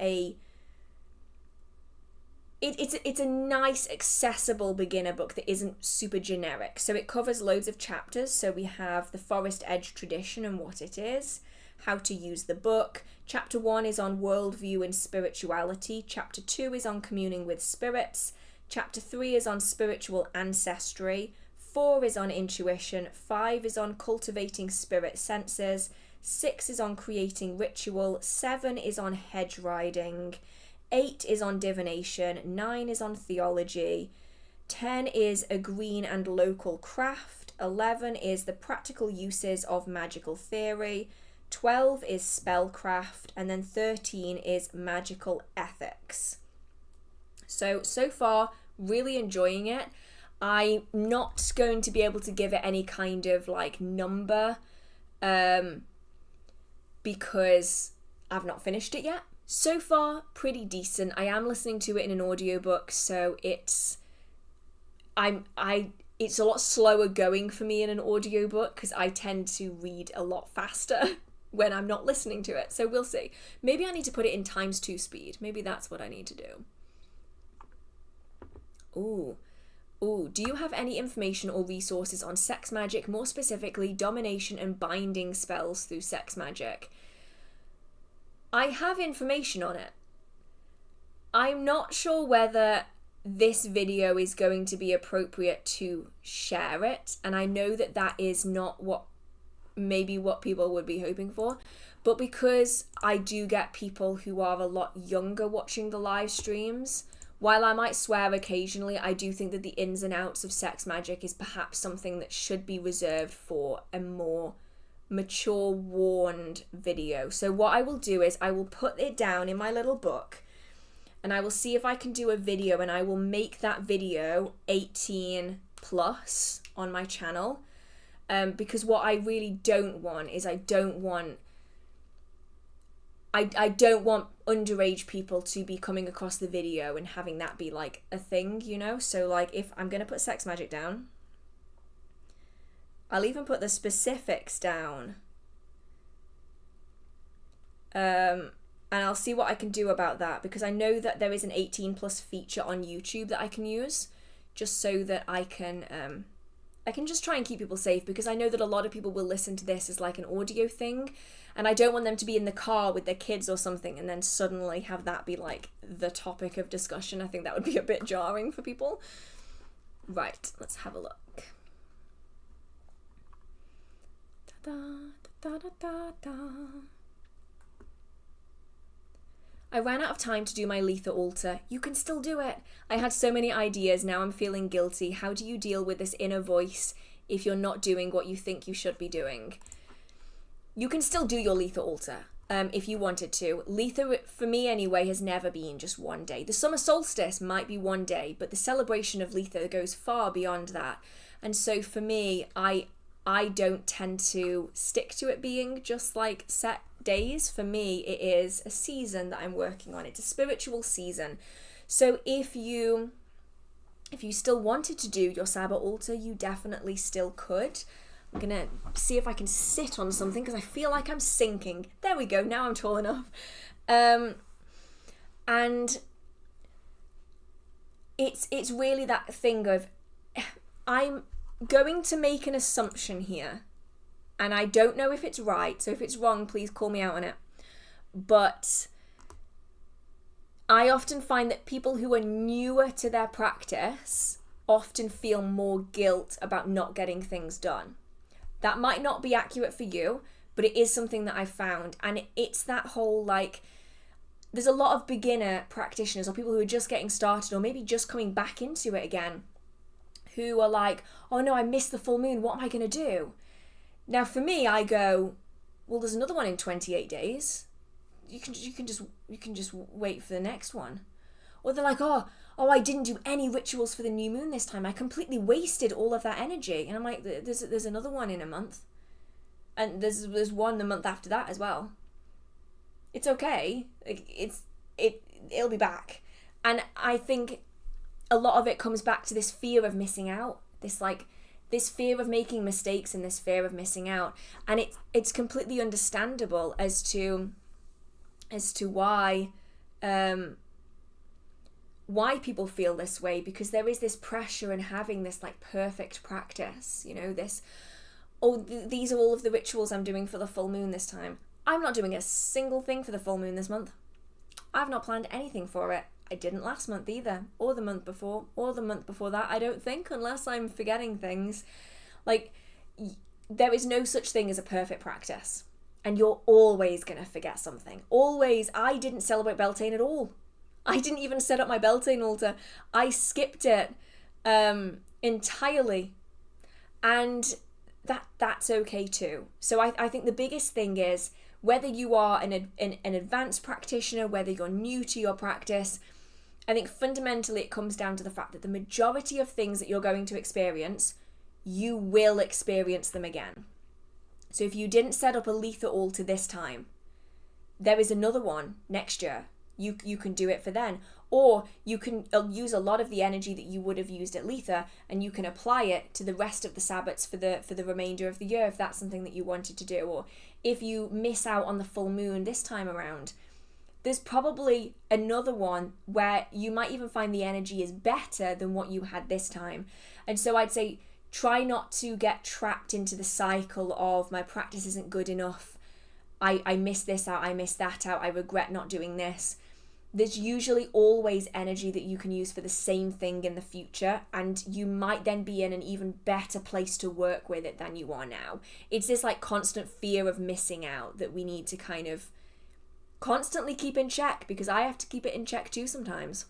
it's a nice, accessible beginner book that isn't super generic. So it covers loads of chapters. So we have the Forest Edge tradition and what it is, how to use the book. Chapter 1 is on worldview and spirituality. Chapter 2 is on communing with spirits. Chapter 3 is on spiritual ancestry. 4 is on intuition. 5 is on cultivating spirit senses. 6 is on creating ritual. 7 is on hedge riding. 8 is on divination. 9 is on theology. 10 is a green and local craft. 11 is the practical uses of magical theory. 12 is spellcraft. And then 13 is magical ethics. So far, really enjoying it. I'm not going to be able to give it any kind of like number because I've not finished it yet. So far, pretty decent. I am listening to it in an audiobook, so it's a lot slower going for me in an audiobook because I tend to read a lot faster when I'm not listening to it. So we'll see. Maybe I need to put it in ×2 speed. Maybe that's what I need to do. Ooh, do you have any information or resources on sex magic, more specifically domination and binding spells through sex magic? I have information on it. I'm not sure whether this video is going to be appropriate to share it, and I know that is not what people would be hoping for, but because I do get people who are a lot younger watching the live streams, while I might swear occasionally, I do think that the ins and outs of sex magic is perhaps something that should be reserved for a more mature, warned video. So what I will do is I will put it down in my little book and I will see if I can do a video, and I will make that video 18 plus on my channel, because what I really don't want is I don't want I don't want underage people to be coming across the video and having that be like a thing, you know? So like if I'm going to put sex magic down, I'll even put the specifics down. And I'll see what I can do about that, because I know that there is an 18+ feature on YouTube that I can use just so that I can just try and keep people safe, because I know that a lot of people will listen to this as like an audio thing, and I don't want them to be in the car with their kids or something and then suddenly have that be like the topic of discussion. I think that would be a bit jarring for people. Right, let's have a look. Da, da, da, da, da. I ran out of time to do my Letha altar. You can still do it. I had so many ideas, now I'm feeling guilty. How do you deal with this inner voice if you're not doing what you think you should be doing? You can still do your Letha altar if you wanted to. Letha, for me anyway, has never been just one day. The summer solstice might be one day, but the celebration of Letha goes far beyond that. And so for me, I don't tend to stick to it being just like set days. For me, it is a season that I'm working on. It's a spiritual season. So if you still wanted to do your Sabbat altar, you definitely still could. I'm gonna see if I can sit on something because I feel like I'm sinking. There we go, now I'm tall enough. And it's really that thing of, I'm going to make an assumption here, and I don't know if it's right, so if it's wrong, please call me out on it. But I often find that people who are newer to their practice often feel more guilt about not getting things done. That might not be accurate for you, but it is something that I found. And it's that whole like, there's a lot of beginner practitioners or people who are just getting started or maybe just coming back into it again, who are like, oh no, I missed the full moon, what am I going to do? Now for me, I go, well, there's another one in 28 days. You can just wait for the next one. Or they're like, oh, I didn't do any rituals for the new moon this time. I completely wasted all of that energy. And I'm like, there's another one in a month. And there's one the month after that as well. It's okay. It'll be back. And I think a lot of it comes back to this fear of missing out. This fear of making mistakes and this fear of missing out. And it's completely understandable as to why people feel this way, because there is this pressure in having this like perfect practice, you know, this, these are all of the rituals I'm doing for the full moon this time. I'm not doing a single thing for the full moon this month. I've not planned anything for it. I didn't last month either, or the month before, or the month before that, I don't think, unless I'm forgetting things. Like, there is no such thing as a perfect practice, and you're always gonna forget something. Always. I didn't celebrate Beltane at all. I didn't even set up my Beltane altar. I skipped it entirely, and that's okay too. So I think the biggest thing is, whether you are an advanced practitioner, whether you're new to your practice, I think fundamentally it comes down to the fact that the majority of things that you're going to experience, you will experience them again. So if you didn't set up a Letha altar this time, there is another one next year. You can do it for then. Or you can use a lot of the energy that you would have used at Letha, and you can apply it to the rest of the Sabbats for the remainder of the year, if that's something that you wanted to do. Or if you miss out on the full moon this time around, there's probably another one where you might even find the energy is better than what you had this time. And so I'd say try not to get trapped into the cycle of, my practice isn't good enough, I missed this out, I missed that out, I regret not doing this. There's usually always energy that you can use for the same thing in the future, and you might then be in an even better place to work with it than you are now. It's this like constant fear of missing out that we need to kind of constantly keep in check, because I have to keep it in check too sometimes.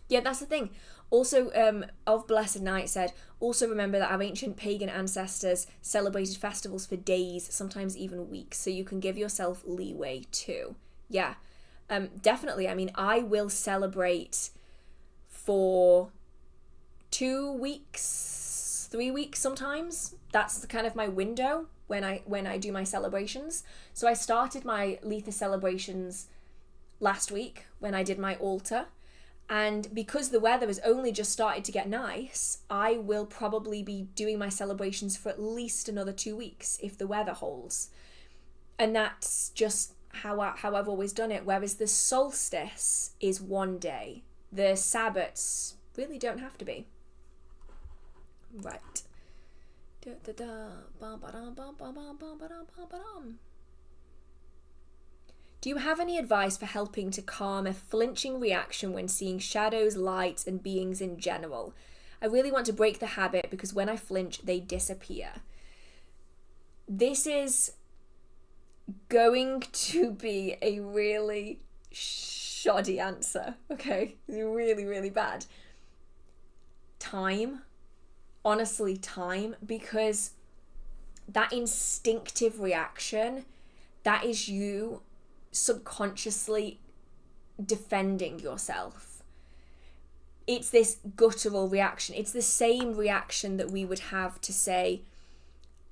Yeah, that's the thing. Also, of Blessed Night said, also remember that our ancient pagan ancestors celebrated festivals for days, sometimes even weeks, so you can give yourself leeway too. Yeah. Definitely. I mean, I will celebrate for 2 weeks, 3 weeks sometimes. That's kind of my window when I do my celebrations. So I started my Letha celebrations last week when I did my altar. And because the weather has only just started to get nice, I will probably be doing my celebrations for at least another 2 weeks if the weather holds. And that's just how I've always done it. Whereas the solstice is 1 day. The Sabbats really don't have to be. Right. Do you have any advice for helping to calm a flinching reaction when seeing shadows, lights, and beings in general? I really want to break the habit because when I flinch, they disappear. This is going to be a really shoddy answer, okay? Really, really bad. Time. Honestly, time. Because that instinctive reaction, that is you subconsciously defending yourself. It's this guttural reaction. It's the same reaction that we would have to say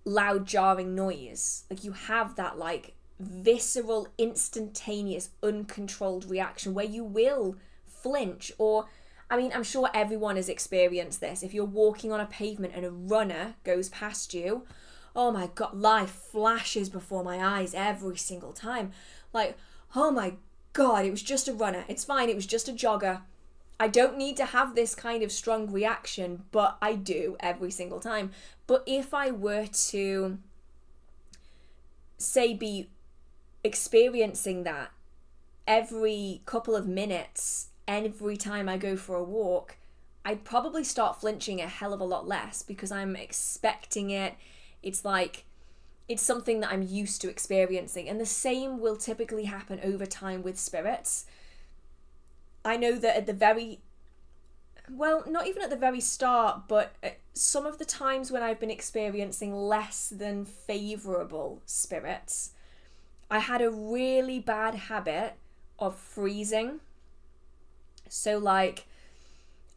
loud jarring noise. Like you have that like visceral, instantaneous, uncontrolled reaction where you will flinch. Or I mean, I'm sure everyone has experienced this. If you're walking on a pavement and a runner goes past you, oh my God, life flashes before my eyes every single time. Like, oh my God, it was just a runner. It's fine, it was just a jogger. I don't need to have this kind of strong reaction, but I do every single time. But if I were to, say, be experiencing that every couple of minutes, every time I go for a walk, I'd probably start flinching a hell of a lot less because I'm expecting it. It's like, it's something that I'm used to experiencing. And the same will typically happen over time with spirits. I know that at the very, well, not even at the very start, but some of the times when I've been experiencing less than favourable spirits, I had a really bad habit of freezing. So like,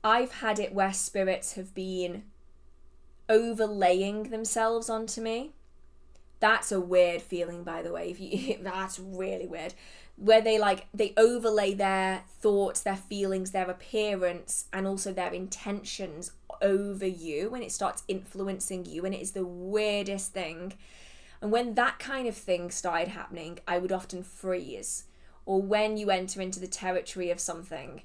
I've had it where spirits have been overlaying themselves onto me. That's a weird feeling, by the way. That's really weird. Where they overlay their thoughts, their feelings, their appearance, and also their intentions over you, and it starts influencing you, and it is the weirdest thing. And when that kind of thing started happening, I would often freeze. Or when you enter into the territory of something,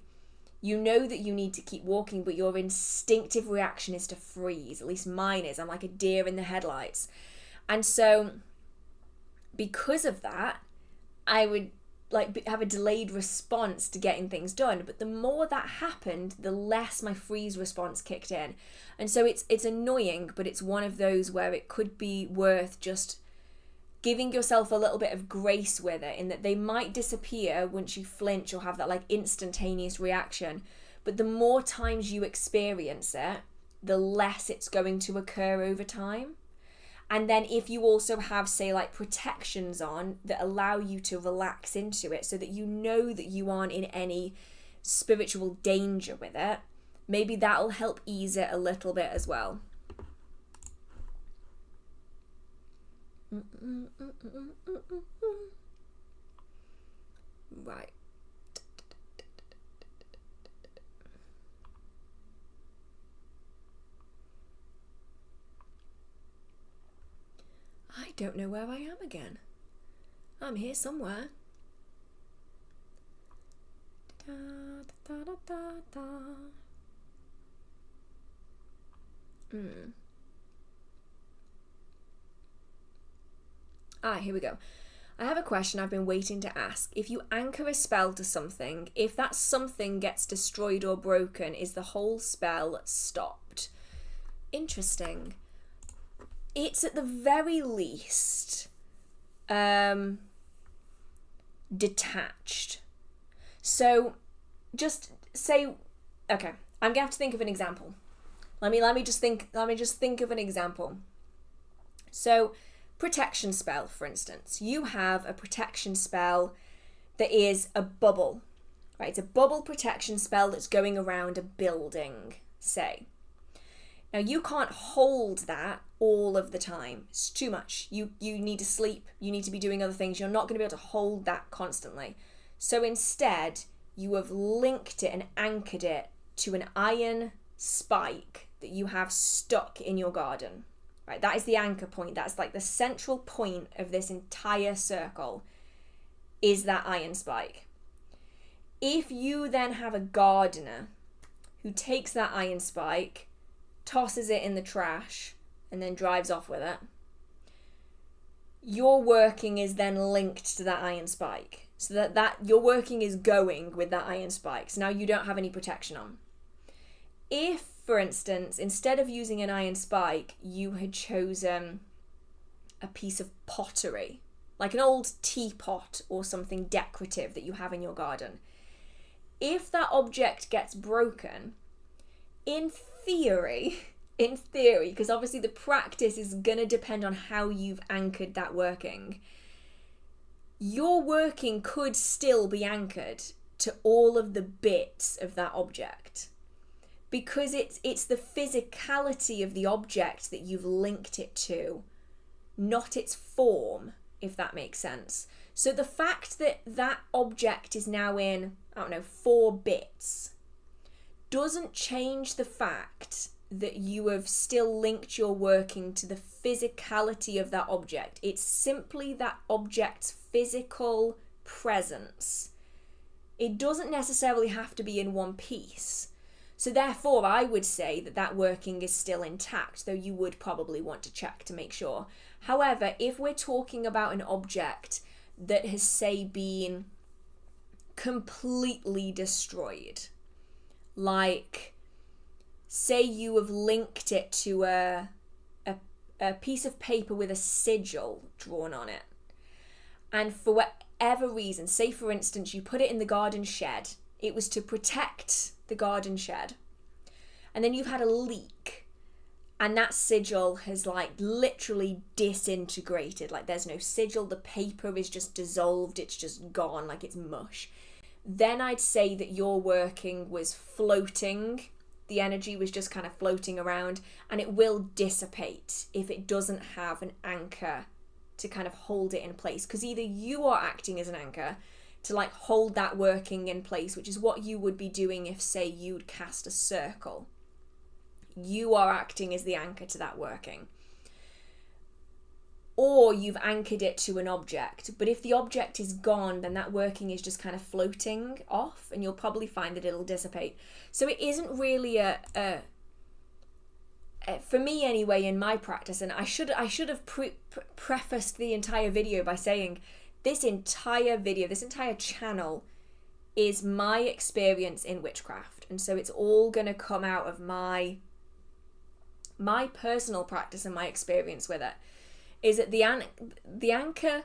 you know that you need to keep walking, but your instinctive reaction is to freeze. At least mine is. I'm like a deer in the headlights. And so because of that, I would like have a delayed response to getting things done. But the more that happened, the less my freeze response kicked in. And so it's annoying, but it's one of those where it could be worth just giving yourself a little bit of grace with it, in that they might disappear once you flinch or have that like instantaneous reaction. But the more times you experience it, the less it's going to occur over time. And then if you also have, say, like protections on that allow you to relax into it so that you know that you aren't in any spiritual danger with it, maybe that'll help ease it a little bit as well. Right. I don't know where I am again. I'm here somewhere. Here we go. I have a question I've been waiting to ask. If you anchor a spell to something, if that something gets destroyed or broken, is the whole spell stopped? Interesting. It's at the very least detached. So just say, okay, I'm gonna have to think of an example. Let me just think of an example. So protection spell, for instance. You have a protection spell that is a bubble, right? It's a bubble protection spell that's going around a building, say. Now, you can't hold that all of the time. It's too much. You need to sleep. You need to be doing other things. You're not going to be able to hold that constantly. So instead, you have linked it and anchored it to an iron spike that you have stuck in your garden. Right? That is the anchor point. That's like the central point of this entire circle, is that iron spike. If you then have a gardener who takes that iron spike, tosses it in the trash, and then drives off with it, your working is then linked to that iron spike. So that your working is going with that iron spike. So now you don't have any protection on. If, for instance, instead of using an iron spike, you had chosen a piece of pottery, like an old teapot or something decorative that you have in your garden, if that object gets broken, in theory, because obviously the practice is going to depend on how you've anchored that working, your working could still be anchored to all of the bits of that object, because it's the physicality of the object that you've linked it to, not its form, if that makes sense. So the fact that that object is now in, 4 bits, doesn't change the fact that you have still linked your working to the physicality of that object. It's simply that object's physical presence. It doesn't necessarily have to be in one piece. So therefore, I would say that that working is still intact, though you would probably want to check to make sure. However, if we're talking about an object that has, say, been completely destroyed, like, say you have linked it to a piece of paper with a sigil drawn on it, and for whatever reason, say for instance you put it in the garden shed, it was to protect the garden shed, and then you've had a leak and that sigil has like literally disintegrated, like there's no sigil, the paper is just dissolved, it's just gone, like it's mush, then I'd say that your working was floating. The energy was just kind of floating around, and it will dissipate if it doesn't have an anchor to kind of hold it in place. Because either you are acting as an anchor to like hold that working in place, which is what you would be doing if, say, you'd cast a circle. You are acting as the anchor to that working. Or you've anchored it to an object. But if the object is gone, then that working is just kind of floating off, and you'll probably find that it'll dissipate. So it isn't really for me anyway, in my practice, and I should have prefaced the entire video by saying this entire video, this entire channel is my experience in witchcraft. And so it's all going to come out of my personal practice and my experience with it. Is that the anchor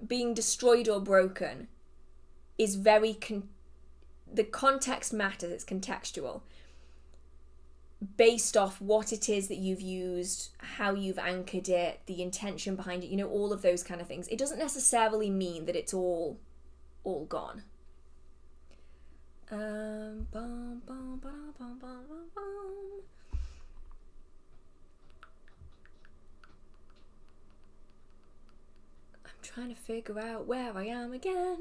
being destroyed or broken is very the context matters, it's contextual, based off what it is that you've used, how you've anchored it, the intention behind it, all of those kind of things. It doesn't necessarily mean that it's all gone. Trying to figure out where I am again.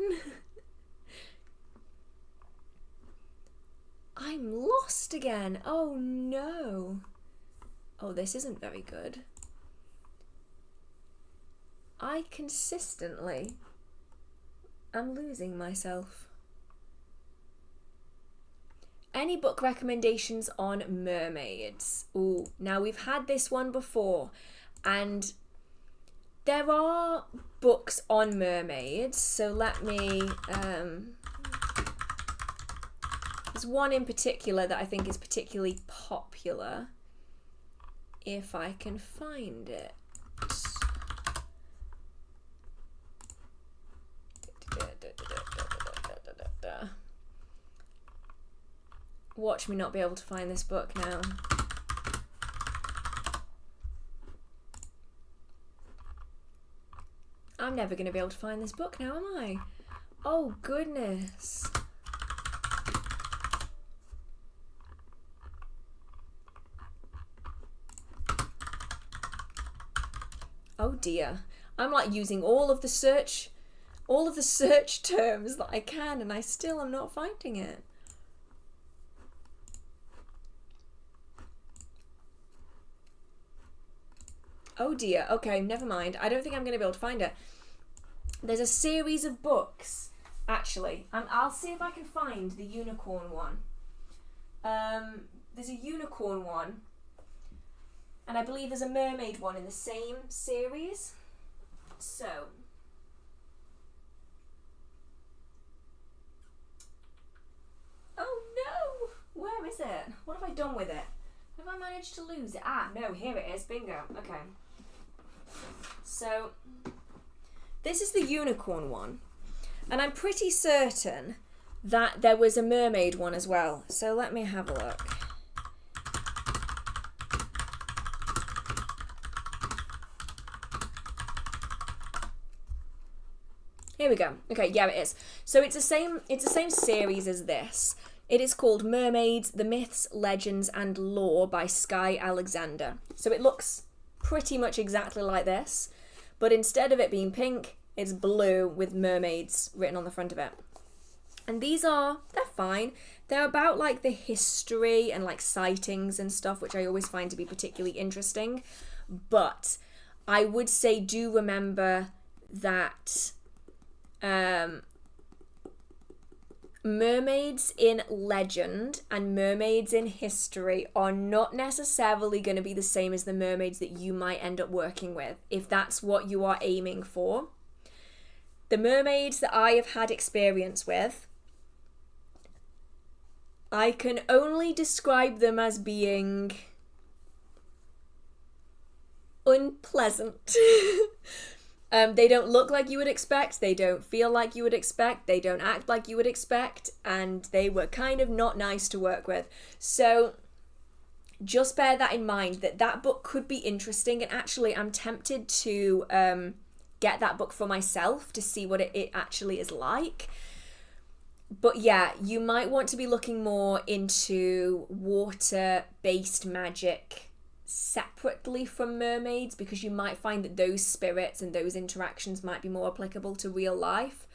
I'm lost again. Oh no. Oh, this isn't very good. I consistently am losing myself. Any book recommendations on mermaids? Ooh, now we've had this one before, and there are books on mermaids, so let me, there's one in particular that I think is particularly popular, if I can find it. Watch me not be able to find this book now. I'm never going to be able to find this book now, am I? Oh, goodness. Oh dear. I'm like using all of the search terms that I can, and I still am not finding it. Oh dear. Okay, never mind. I don't think I'm going to be able to find it. There's a series of books, actually. I'll see if I can find the unicorn one. There's a unicorn one, and I believe there's a mermaid one in the same series. So, oh no! Where is it? What have I done with it? Have I managed to lose it? Ah, no, here it is. Bingo. Okay. So, this is the unicorn one, and I'm pretty certain that there was a mermaid one as well. So let me have a look. Here we go. Okay, yeah, it is. So it's the same series as this. It is called Mermaids, The Myths, Legends and Lore by Skye Alexander. So it looks pretty much exactly like this, but instead of it being pink, it's blue with mermaids written on the front of it. And they're fine. They're about like the history and like sightings and stuff, which I always find to be particularly interesting. But I would say do remember that mermaids in legend and mermaids in history are not necessarily going to be the same as the mermaids that you might end up working with, if that's what you are aiming for. The mermaids that I have had experience with, I can only describe them as being unpleasant. They don't look like you would expect, they don't feel like you would expect, they don't act like you would expect, and they were kind of not nice to work with. So just bear that in mind, that book could be interesting, and actually I'm tempted to get that book for myself to see what it actually is like. But yeah, you might want to be looking more into water-based magic separately from mermaids, because you might find that those spirits and those interactions might be more applicable to real life.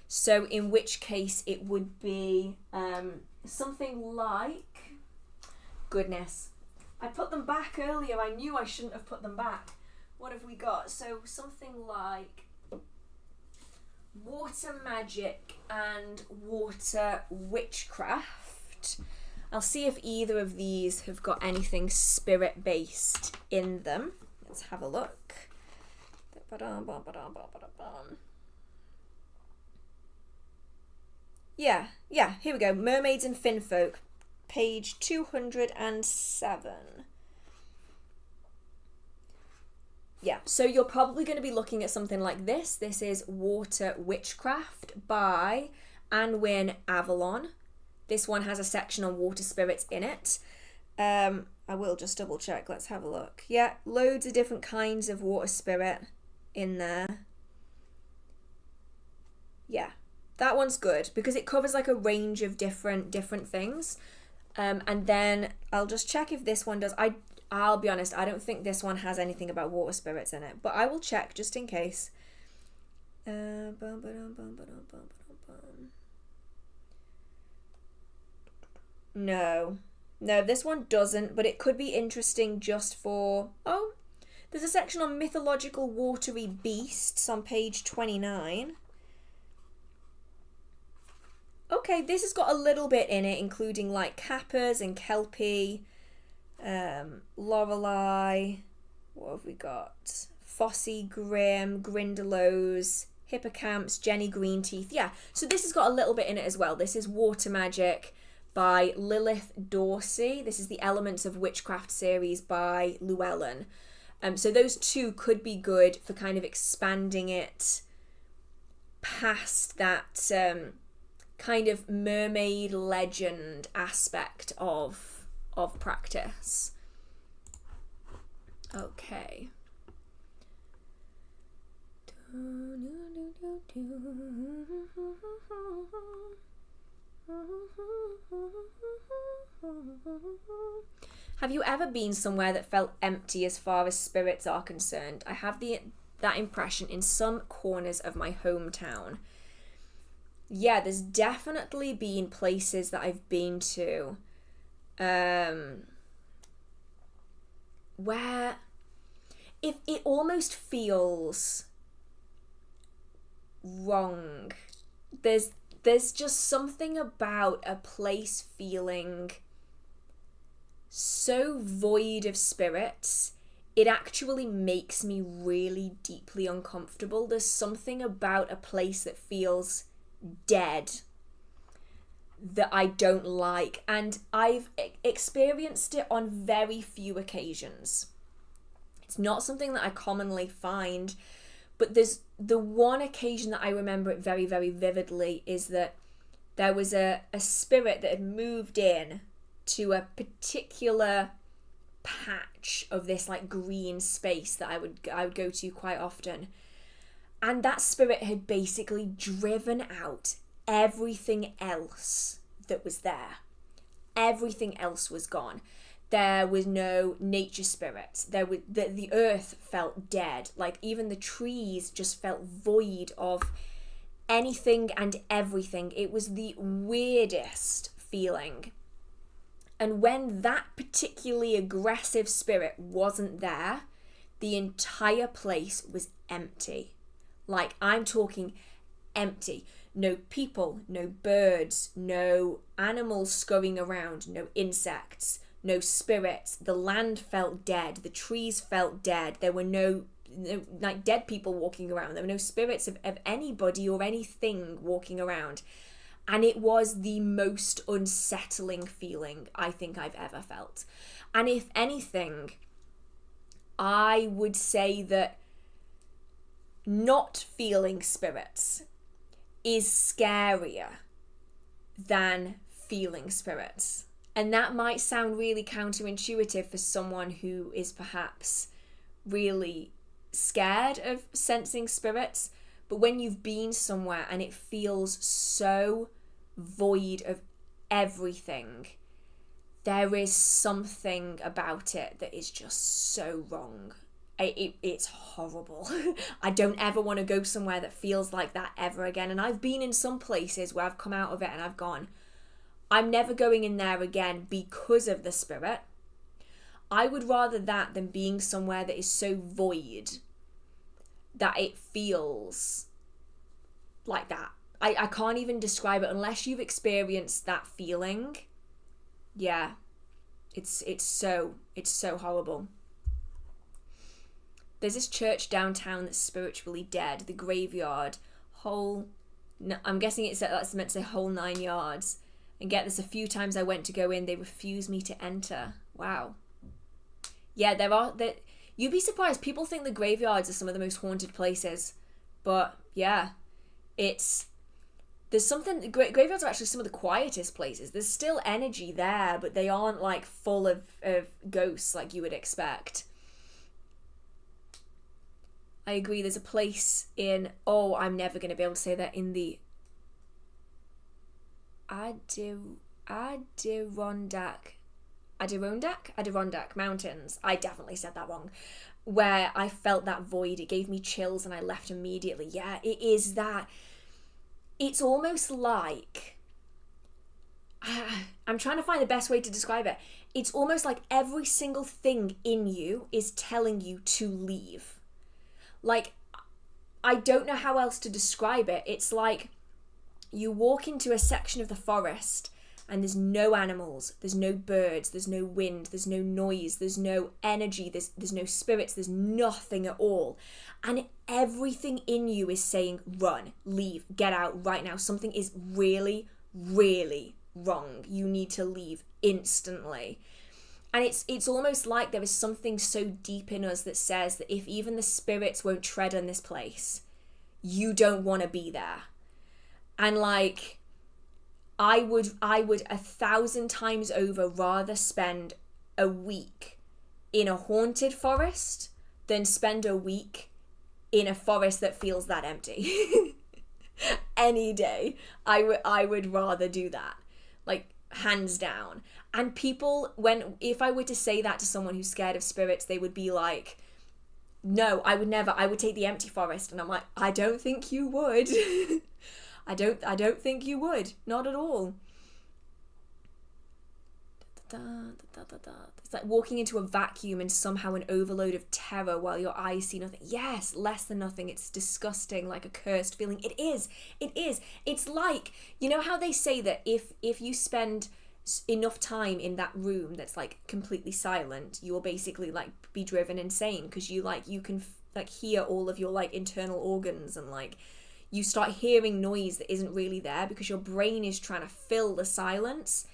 So in which case it would be something like, goodness, I put them back earlier, I knew I shouldn't have put them back. What have we got? So something like water magic and water witchcraft. I'll see if either of these have got anything spirit-based in them. Let's have a look. Yeah, here we go. Mermaids and Finfolk, page 207. Yeah, so you're probably going to be looking at something like this. This is Water Witchcraft by Anwyn Avalon. This one has a section on water spirits in it. I will just double check. Let's have a look. Yeah, loads of different kinds of water spirit in there. Yeah, that one's good because it covers like a range of different things. And then I'll just check if this one does. I'll be honest, I don't think this one has anything about water spirits in it, but I will check just in case. No, this one doesn't, but it could be interesting just for... Oh, there's a section on mythological watery beasts on page 29. Okay, this has got a little bit in it, including like Kappas and Kelpie, Lorelei, what have we got? Fossey, Grimm, Grindelows, Hippocamps, Jenny Greenteeth. Yeah, so this has got a little bit in it as well. This is Water Magic by Lilith Dorsey. This is the Elements of Witchcraft series by Llewellyn. So those two could be good for kind of expanding it past that kind of mermaid legend aspect of practice. Okay. Have you ever been somewhere that felt empty as far as spirits are concerned? I have that impression in some corners of my hometown. Yeah, there's definitely been places that I've been to where if it almost feels wrong. There's just something about a place feeling so void of spirits, it actually makes me really deeply uncomfortable. There's something about a place that feels dead that I don't like, and I've experienced it on very few occasions. It's not something that I commonly find, but there's the one occasion that I remember it very, very vividly is that there was a spirit that had moved in to a particular patch of this like green space that I would go to quite often, and that spirit had basically driven out everything else that was there. Everything else was gone. There was no nature spirits. The earth felt dead. Like even the trees just felt void of anything and everything. It was the weirdest feeling. And when that particularly aggressive spirit wasn't there, the entire place was empty. Like, I'm talking empty. No people, no birds, no animals scurrying around, no insects, no spirits. The land felt dead. The trees felt dead. There were no like dead people walking around. There were no spirits of anybody or anything walking around. And it was the most unsettling feeling I think I've ever felt. And if anything, I would say that not feeling spirits is scarier than feeling spirits. And that might sound really counterintuitive for someone who is perhaps really scared of sensing spirits. But when you've been somewhere and it feels so void of everything, there is something about it that is just so wrong. It's horrible. I don't ever want to go somewhere that feels like that ever again. And I've been in some places where I've come out of it and I've gone, I'm never going in there again because of the spirit. I would rather that than being somewhere that is so void that it feels like that. I can't even describe it unless you've experienced that feeling. Yeah, it's so horrible. There's this church downtown that's spiritually dead. The graveyard, I'm guessing that's meant to say whole 9 yards. And get this, a few times I went to go in, they refused me to enter. Wow. Yeah, you'd be surprised. People think the graveyards are some of the most haunted places. But yeah, graveyards are actually some of the quietest places. There's still energy there, but they aren't like full of ghosts like you would expect. I agree, there's a place in, I'm never going to be able to say that, in the Adirondack Mountains. I definitely said that wrong. Where I felt that void. It gave me chills and I left immediately. Yeah, it is that. It's almost like, I'm trying to find the best way to describe it. It's almost like every single thing in you is telling you to leave. Like, I don't know how else to describe it. It's like you walk into a section of the forest and there's no animals, there's no birds, there's no wind, there's no noise, there's no energy, there's no spirits, there's nothing at all. And everything in you is saying, run, leave, get out right now. Something is really, really wrong. You need to leave instantly. And it's almost like there is something so deep in us that says that if even the spirits won't tread on this place, you don't want to be there. And like, I would 1,000 times over rather spend a week in a haunted forest than spend a week in a forest that feels that empty. Any day, I would rather do that, like hands down. And people, if I were to say that to someone who's scared of spirits, they would be like, no, I would never. I would take the empty forest. And I'm like, I don't think you would. I don't think you would. Not at all. It's like walking into a vacuum and somehow an overload of terror while your eyes see nothing. Yes, less than nothing. It's disgusting, like a cursed feeling. It is. It's like, you know how they say that if you spend enough time in that room that's like completely silent, you will basically like be driven insane, because you can like hear all of your like internal organs, and like you start hearing noise that isn't really there because your brain is trying to fill the silence.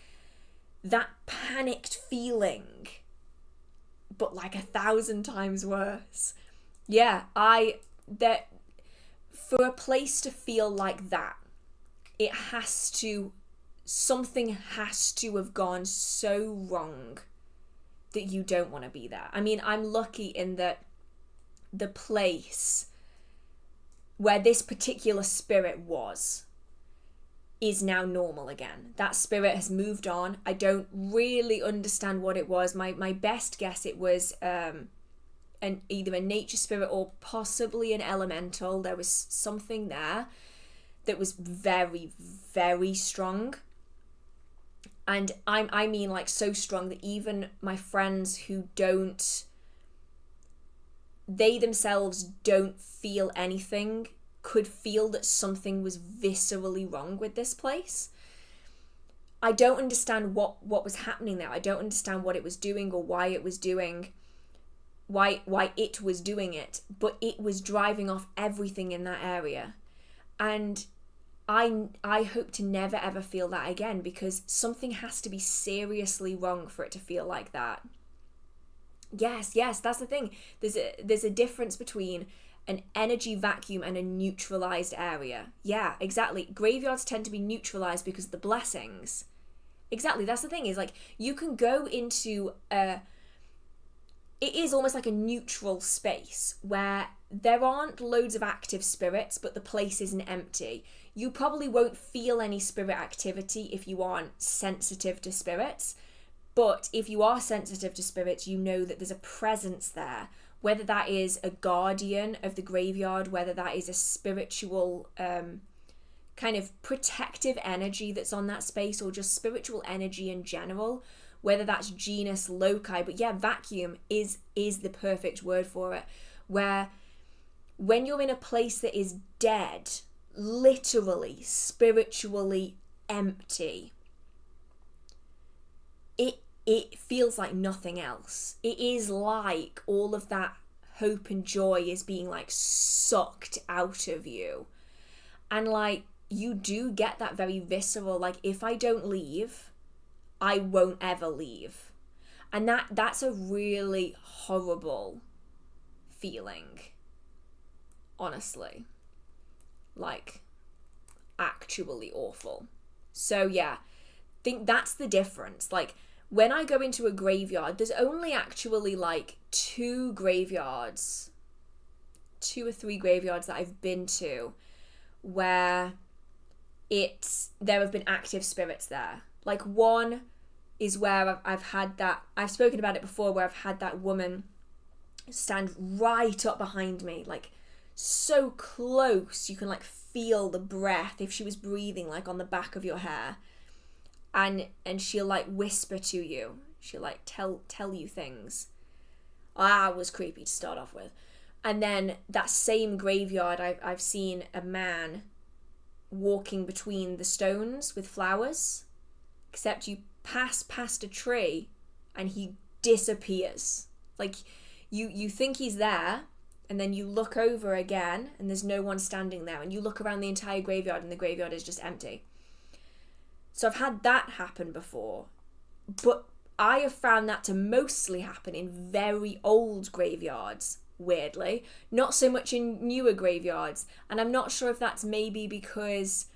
That panicked feeling, but like 1,000 times worse. Yeah, for a place to feel like that, something has to have gone so wrong that you don't want to be there. I mean, I'm lucky in that the place where this particular spirit is now normal again. That spirit has moved on. I don't really understand what it was. My best guess, it was either a nature spirit or possibly an elemental. There was something there that was very, very strong. And I mean like so strong that even my friends who they themselves don't feel anything, could feel that something was viscerally wrong with this place. I don't understand what was happening there. I don't understand what it was doing or why it was doing it, but it was driving off everything in that area. And I hope to never ever feel that again, because something has to be seriously wrong for it to feel like that. Yes, that's the thing. There's a difference between an energy vacuum and a neutralized area. Yeah, exactly. Graveyards tend to be neutralized because of the blessings. Exactly, that's the thing, is like you can go into it is almost like a neutral space where there aren't loads of active spirits, but the place isn't empty. You probably won't feel any spirit activity if you aren't sensitive to spirits. But if you are sensitive to spirits, you know that there's a presence there, whether that is a guardian of the graveyard, whether that is a spiritual kind of protective energy that's on that space, or just spiritual energy in general, whether that's genus loci. But yeah, vacuum is the perfect word for it, where when you're in a place that is dead, literally, spiritually empty, it feels like nothing else. It is like all of that hope and joy is being like sucked out of you. And like you do get that very visceral, like if I don't leave, I won't ever leave. And that's a really horrible feeling. Honestly. Like actually awful. So yeah, I think that's the difference. Like when I go into a graveyard, there's only actually like 2 or 3 graveyards that I've been to where there have been active spirits there. Like one is where I've spoken about it before, where I've had that woman stand right up behind me, like so close you can like feel the breath if she was breathing like on the back of your hair. And she'll like whisper to you. She'll like tell you things. That was creepy to start off with. And then that same graveyard, I've seen a man walking between the stones with flowers. Except you pass past a tree and he disappears. Like you think he's there, and then you look over again and there's no one standing there. And you look around the entire graveyard and the graveyard is just empty. So I've had that happen before, but I have found that to mostly happen in very old graveyards, weirdly, not so much in newer graveyards. And I'm not sure if that's maybe because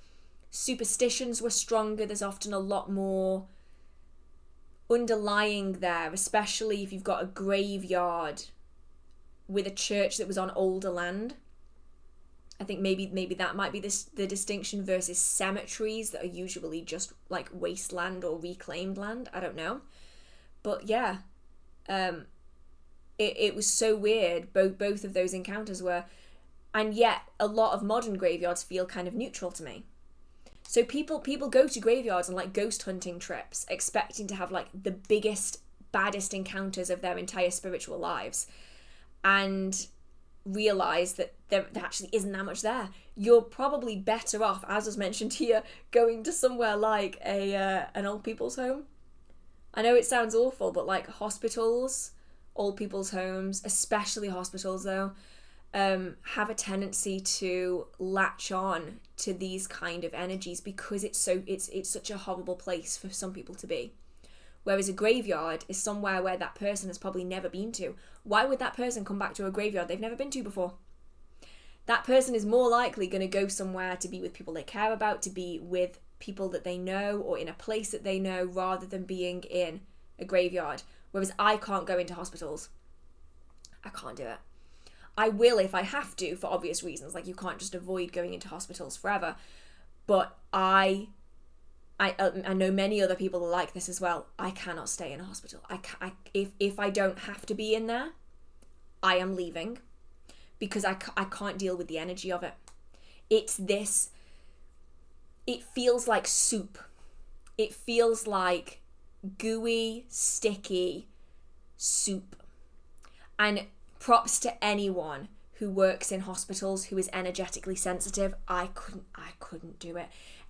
superstitions were stronger. There's often a lot more underlying there, especially if you've got a graveyard with a church that was on older land. I think maybe that might be the distinction versus cemeteries that are usually just like wasteland or reclaimed land. I don't know. But yeah, it was so weird. Both of those encounters were, and yet a lot of modern graveyards feel kind of neutral to me. So people go to graveyards on like ghost hunting trips, expecting to have like the biggest, baddest encounters of their entire spiritual lives, and realize that there actually isn't that much there. You're probably better off, as was mentioned here, going to somewhere like an old people's home. I know it sounds awful, but like hospitals, old people's homes, especially hospitals though, have a tendency to latch on to these kind of energies because it's such a horrible place for some people to be. Whereas a graveyard is somewhere where that person has probably never been to. Why would that person come back to a graveyard they've never been to before? That person is more likely going to go somewhere to be with people they care about, to be with people that they know or in a place that they know, rather than being in a graveyard. Whereas I can't go into hospitals. I can't do it. I will if I have to, for obvious reasons. Like, you can't just avoid going into hospitals forever. But I know many other people are like this as well. I cannot stay in a hospital. If I don't have to be in there, I am leaving, because I can't deal with the energy of it. It feels like soup. It feels like gooey, sticky soup. And props to anyone who works in hospitals who is energetically sensitive. I couldn't do it.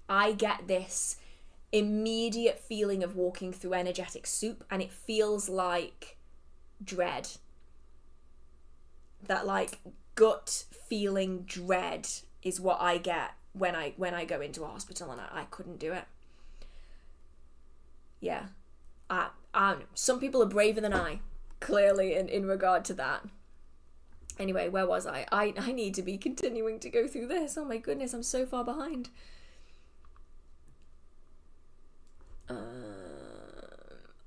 I get this immediate feeling of walking through energetic soup, and it feels like dread. That like gut feeling dread is what I get when I go into a hospital, and I couldn't do it. Yeah. Some people are braver than I, clearly, in regard to that. Anyway, where was I? I need to be continuing to go through this. Oh my goodness, I'm so far behind.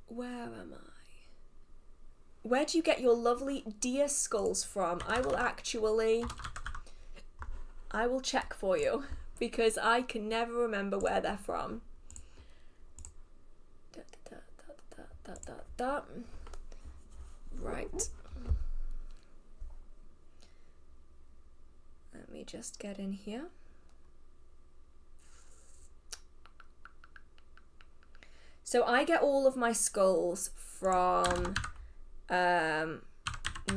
Where am I? Where do you get your lovely deer skulls from? I will check for you, because I can never remember where they're from. Right. Let me just get in here. So I get all of my skulls from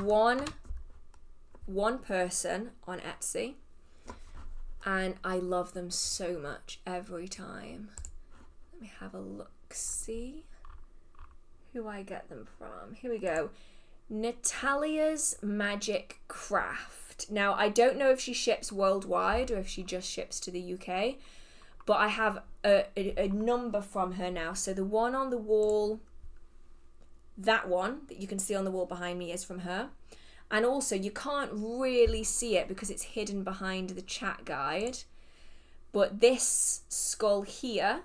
one person on Etsy, and I love them so much every time. Let me have a look, see who I get them from. Here we go. Natalia's Magic Craft. Now, I don't know if she ships worldwide or if she just ships to the UK, but I have a number from her now. So the one on the wall, that one that you can see on the wall behind me, is from her. And also, you can't really see it because it's hidden behind the chat guide, but this skull here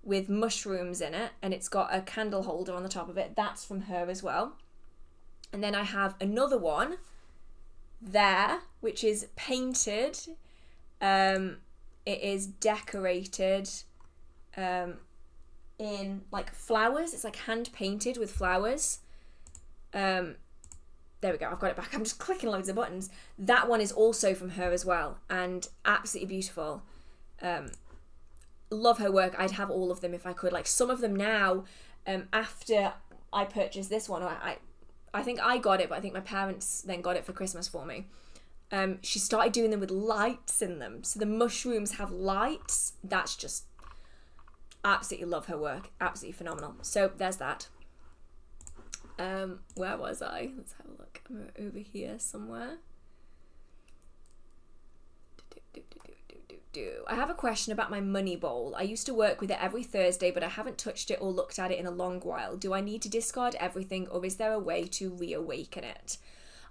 with mushrooms in it, and it's got a candle holder on the top of it, that's from her as well. And then I have another one there, which is painted. It is decorated in like flowers. It's like hand painted with flowers. There we go, I've got it back. I'm just clicking loads of buttons. That one is also from her as well, and absolutely beautiful. Love her work. I'd have all of them if I could. Like, some of them now, after I purchased this one, I think I got it, but I think my parents then got it for Christmas for me. She started doing them with lights in them. So the mushrooms have lights. That's just, absolutely love her work. Absolutely phenomenal. So there's that. Where was I? Let's have a look. I'm over here somewhere. I have a question about my money bowl. I used to work with it every Thursday, but I haven't touched it or looked at it in a long while. Do I need to discard everything, or is there a way to reawaken it?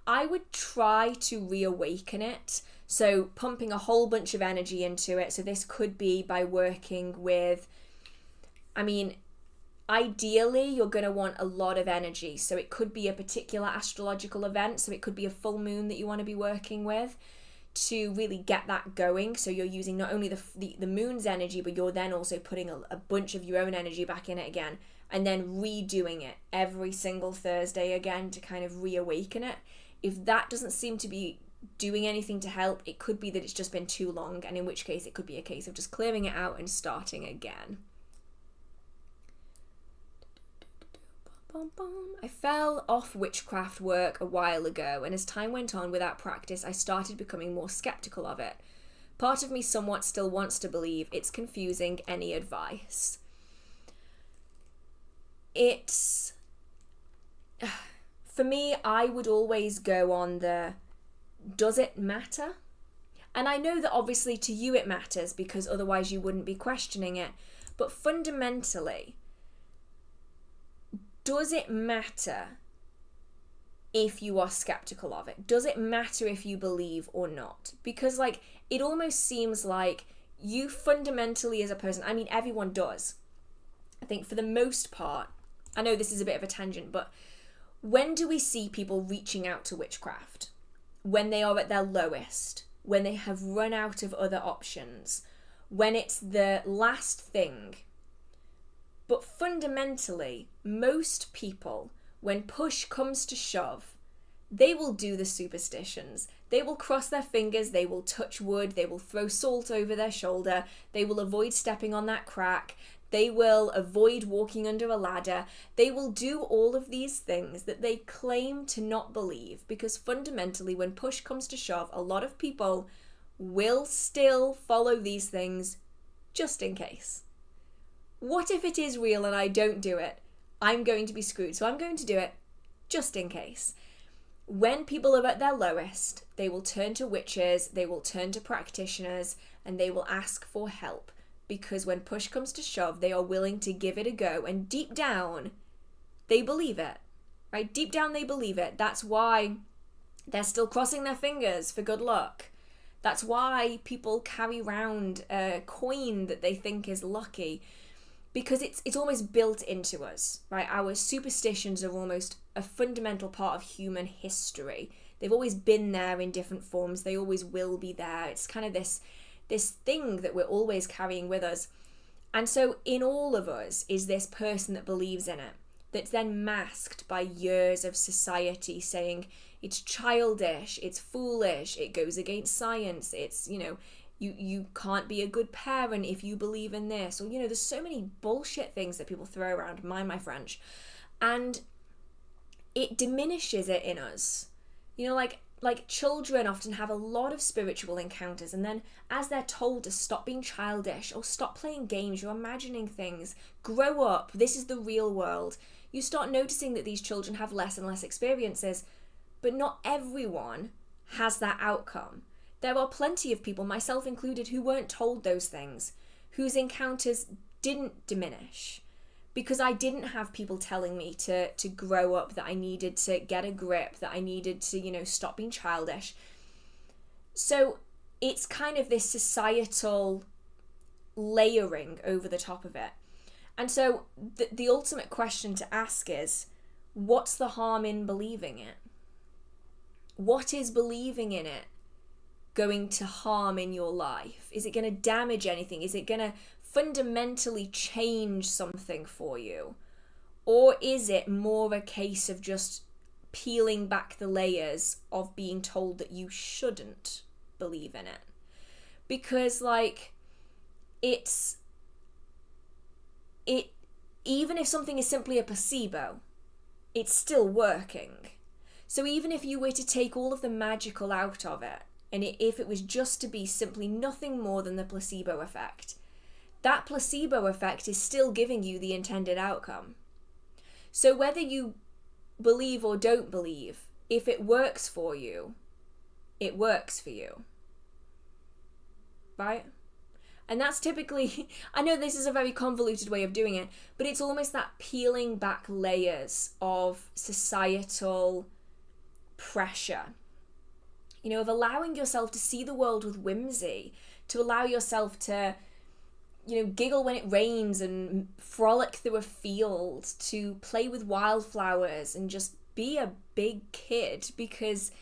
I would try to reawaken it, so pumping a whole bunch of energy into it. So this could be by working with, I mean, ideally you're going to want a lot of energy, so it could be a particular astrological event, so it could be a full moon that you want to be working with to really get that going. So you're using not only the moon's energy, but you're then also putting a bunch of your own energy back in it again, and then redoing it every single Thursday again to kind of reawaken it. If that doesn't seem to be doing anything to help, it could be that it's just been too long, and in which case it could be a case of just clearing it out and starting again. I fell off witchcraft work a while ago, and as time went on without practice, I started becoming more skeptical of it. Part of me somewhat still wants to believe. It's confusing. Any advice? It's... For me, I would always go on the, does it matter? And I know that obviously to you it matters, because otherwise you wouldn't be questioning it. But fundamentally, does it matter if you are skeptical of it? Does it matter if you believe or not? Because like, it almost seems like you fundamentally as a person, I mean, everyone does. I think for the most part, I know this is a bit of a tangent, but when do we see people reaching out to witchcraft? When they are at their lowest, when they have run out of other options, when it's the last thing. But fundamentally, most people, when push comes to shove, they will do the superstitions. They will cross their fingers, they will touch wood, they will throw salt over their shoulder, they will avoid stepping on that crack, they will avoid walking under a ladder, they will do all of these things that they claim to not believe, because fundamentally, when push comes to shove, a lot of people will still follow these things just in case. What if it is real and I don't do it? I'm going to be screwed, so I'm going to do it just in case. When people are at their lowest, they will turn to witches, they will turn to practitioners, and they will ask for help. Because when push comes to shove, they are willing to give it a go. And deep down, they believe it. Right? Deep down, they believe it. That's why they're still crossing their fingers for good luck. That's why people carry around a coin that they think is lucky. Because it's almost built into us, right? Our superstitions are almost a fundamental part of human history. They've always been there in different forms. They always will be there. It's kind of this thing that we're always carrying with us. And so in all of us is this person that believes in it, that's then masked by years of society saying it's childish, it's foolish, it goes against science, it's, you can't be a good parent if you believe in this. Or, there's so many bullshit things that people throw around, mind my French. And it diminishes it in us. Like children often have a lot of spiritual encounters, and then as they're told to stop being childish or stop playing games, you're imagining things, grow up, this is the real world, you start noticing that these children have less and less experiences. But not everyone has that outcome. There are plenty of people, myself included, who weren't told those things, whose encounters didn't diminish, because I didn't have people telling me to grow up, that I needed to get a grip, that I needed to, stop being childish. So it's kind of this societal layering over the top of it. And so the ultimate question to ask is, what's the harm in believing it? What is believing in it going to harm in your life? Is it going to damage anything? Is it going to fundamentally change something for you? Or is it more a case of just peeling back the layers of being told that you shouldn't believe in it? Because even if something is simply a placebo, it's still working. So even if you were to take all of the magical out of it, and if it was just to be simply nothing more than the placebo effect, that placebo effect is still giving you the intended outcome. So whether you believe or don't believe, if it works for you, it works for you. Right? And that's typically, I know this is a very convoluted way of doing it, but it's almost that peeling back layers of societal pressure, of allowing yourself to see the world with whimsy, to allow yourself to, giggle when it rains and frolic through a field, to play with wildflowers and just be a big kid, because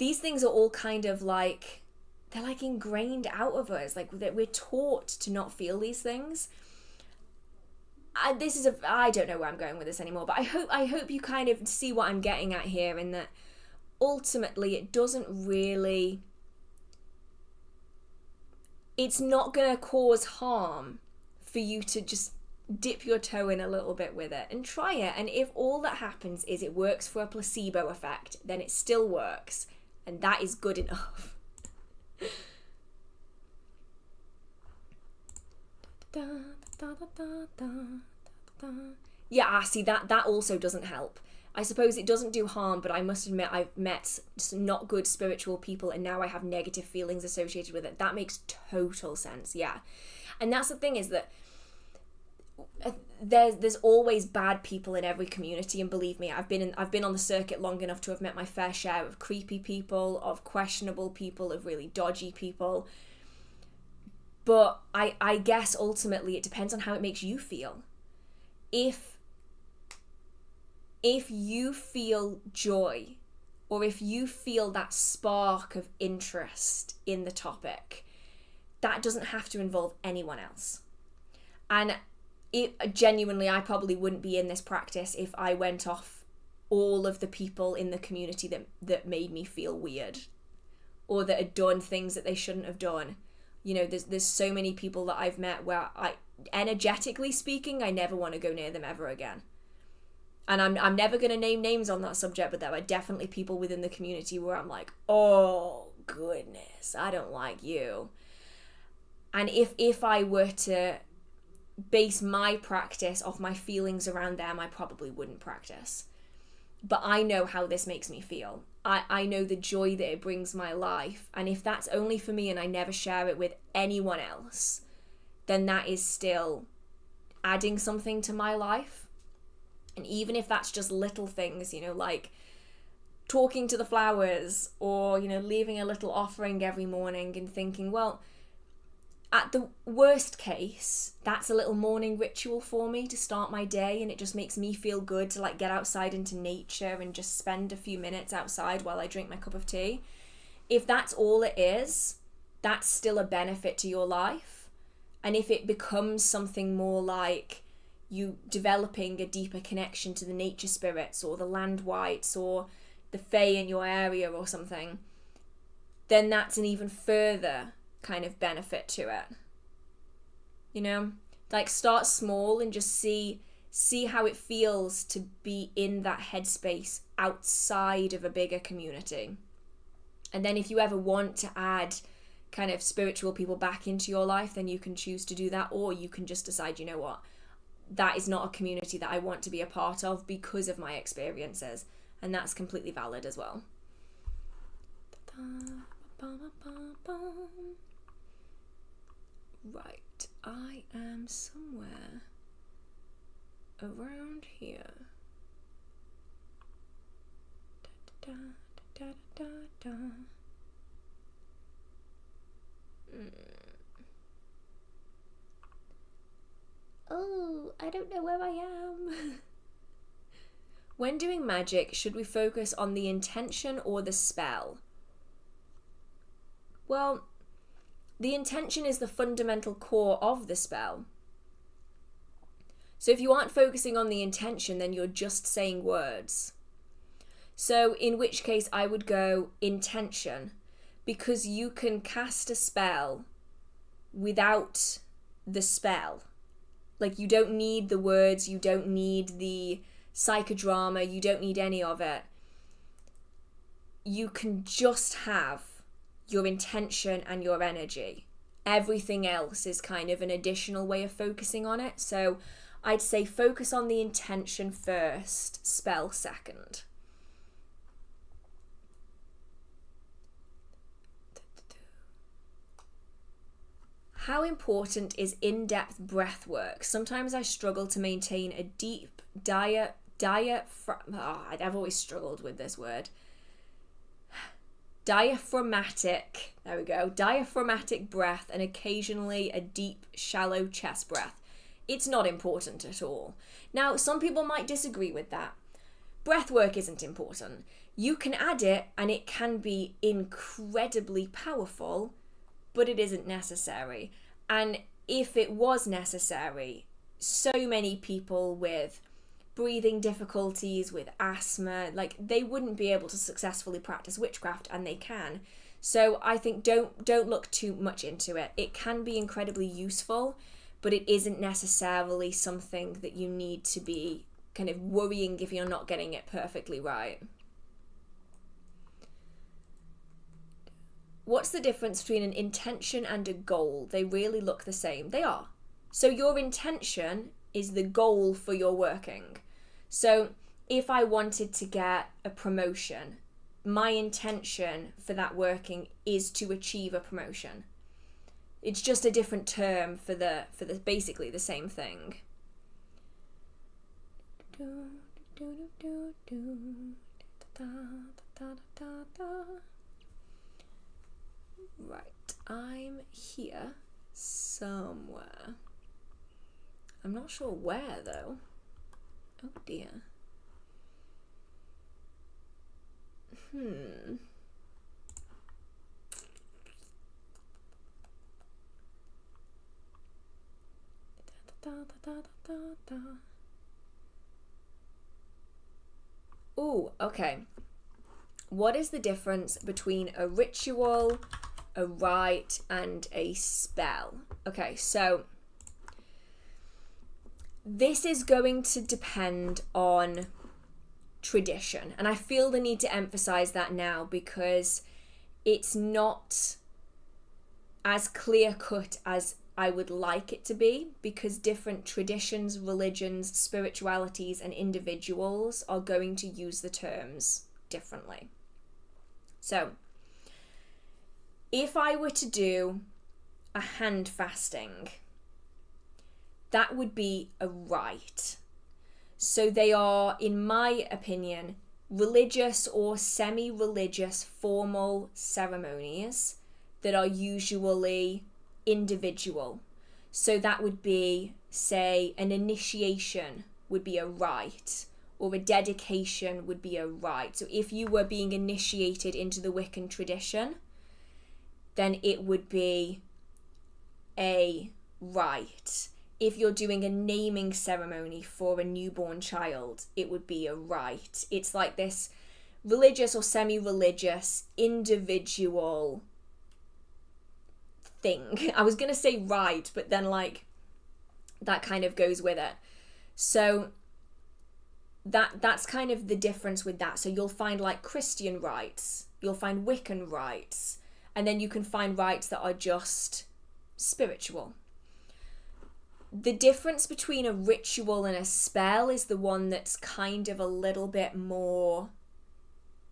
these things are all kind of like, they're like ingrained out of us, like that we're taught to not feel these things. I don't know where I'm going with this anymore, but I hope you kind of see what I'm getting at here, in that ultimately it's not going to cause harm for you to just dip your toe in a little bit with it and try it. And if all that happens is it works for a placebo effect, then it still works, and that is good enough. Yeah, see, that also doesn't help. I suppose it doesn't do harm, but I must admit I've met some not good spiritual people, and now I have negative feelings associated with it. That makes total sense, yeah. And that's the thing, is that there's always bad people in every community, and believe me, I've been on the circuit long enough to have met my fair share of creepy people, of questionable people, of really dodgy people. But I guess ultimately it depends on how it makes you feel. If you feel joy, or if you feel that spark of interest in the topic, that doesn't have to involve anyone else. And genuinely, I probably wouldn't be in this practice if I went off all of the people in the community that made me feel weird, or that had done things that they shouldn't have done. You know, there's so many people that I've met where energetically speaking, I never want to go near them ever again. And I'm never going to name names on that subject, but there are definitely people within the community where I'm like, oh goodness, I don't like you. And if I were to base my practice off my feelings around them, I probably wouldn't practice. But I know how this makes me feel. I know the joy that it brings my life. And if that's only for me and I never share it with anyone else, then that is still adding something to my life. And even if that's just little things, you know, like talking to the flowers, or, you know, leaving a little offering every morning and thinking, well, at the worst case, that's a little morning ritual for me to start my day, and it just makes me feel good to like get outside into nature and just spend a few minutes outside while I drink my cup of tea. If that's all it is, that's still a benefit to your life. And if it becomes something more like you developing a deeper connection to the nature spirits, or the land wights, or the fae in your area or something, then that's an even further kind of benefit to it. You know, like start small and just see how it feels to be in that headspace outside of a bigger community. And then if you ever want to add kind of spiritual people back into your life, then you can choose to do that, or you can just decide, you know what, that is not a community that I want to be a part of because of my experiences, and that's completely valid as well. Right, I am somewhere around here. Da, da, da, da, da, da. Oh, I don't know where I am. When doing magic, should we focus on the intention or the spell? Well, the intention is the fundamental core of the spell. So if you aren't focusing on the intention, then you're just saying words. So in which case I would go intention, because you can cast a spell without the spell. Like, you don't need the words, you don't need the psychodrama, you don't need any of it. You can just have your intention and your energy. Everything else is kind of an additional way of focusing on it. So I'd say focus on the intention first, spell second. How important is in-depth breath work? Sometimes I struggle to maintain a deep I've always struggled with this word. Diaphragmatic, there we go, diaphragmatic breath, and occasionally a deep, shallow chest breath. It's not important at all. Now, some people might disagree with that. Breath work isn't important. You can add it and it can be incredibly powerful, but it isn't necessary. And if it was necessary, so many people with breathing difficulties, with asthma, like they wouldn't be able to successfully practice witchcraft, and they can. So I think don't look too much into it. It can be incredibly useful, but it isn't necessarily something that you need to be kind of worrying if you're not getting it perfectly right. What's the difference between an intention and a goal? They really look the same. They are. So your intention is the goal for your working. So if I wanted to get a promotion, my intention for that working is to achieve a promotion. It's just a different term for the basically the same thing. Right, I'm here somewhere. I'm not sure where though. Oh dear. Ooh, okay. What is the difference between a ritual, a rite, and a spell? Okay, so this is going to depend on tradition, and I feel the need to emphasize that now because it's not as clear cut as I would like it to be, because different traditions, religions, spiritualities, and individuals are going to use the terms differently. So if I were to do a hand fasting, that would be a rite. So they are, in my opinion, religious or semi-religious formal ceremonies that are usually individual. So that would be, say, an initiation would be a rite, or a dedication would be a rite. So if you were being initiated into the Wiccan tradition, then it would be a rite. If you're doing a naming ceremony for a newborn child, it would be a rite. It's like this religious or semi-religious individual thing. I was going to say rite, but then like that kind of goes with it. So that's kind of the difference with that. So you'll find like Christian rites, you'll find Wiccan rites, and then you can find rites that are just spiritual. The difference between a ritual and a spell is the one that's kind of a little bit more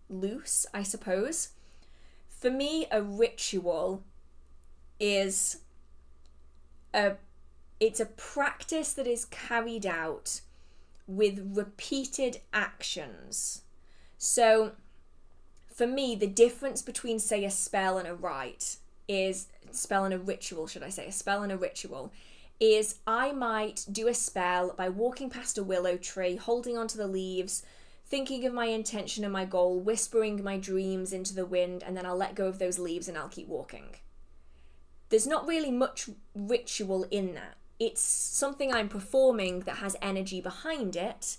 loose, I suppose. For me, a ritual is it's a practice that is carried out with repeated actions. So for me, the difference between, say, a spell and a rite is, a spell and a ritual, is I might do a spell by walking past a willow tree, holding onto the leaves, thinking of my intention and my goal, whispering my dreams into the wind, and then I'll let go of those leaves and I'll keep walking. There's not really much ritual in that. It's something I'm performing that has energy behind it,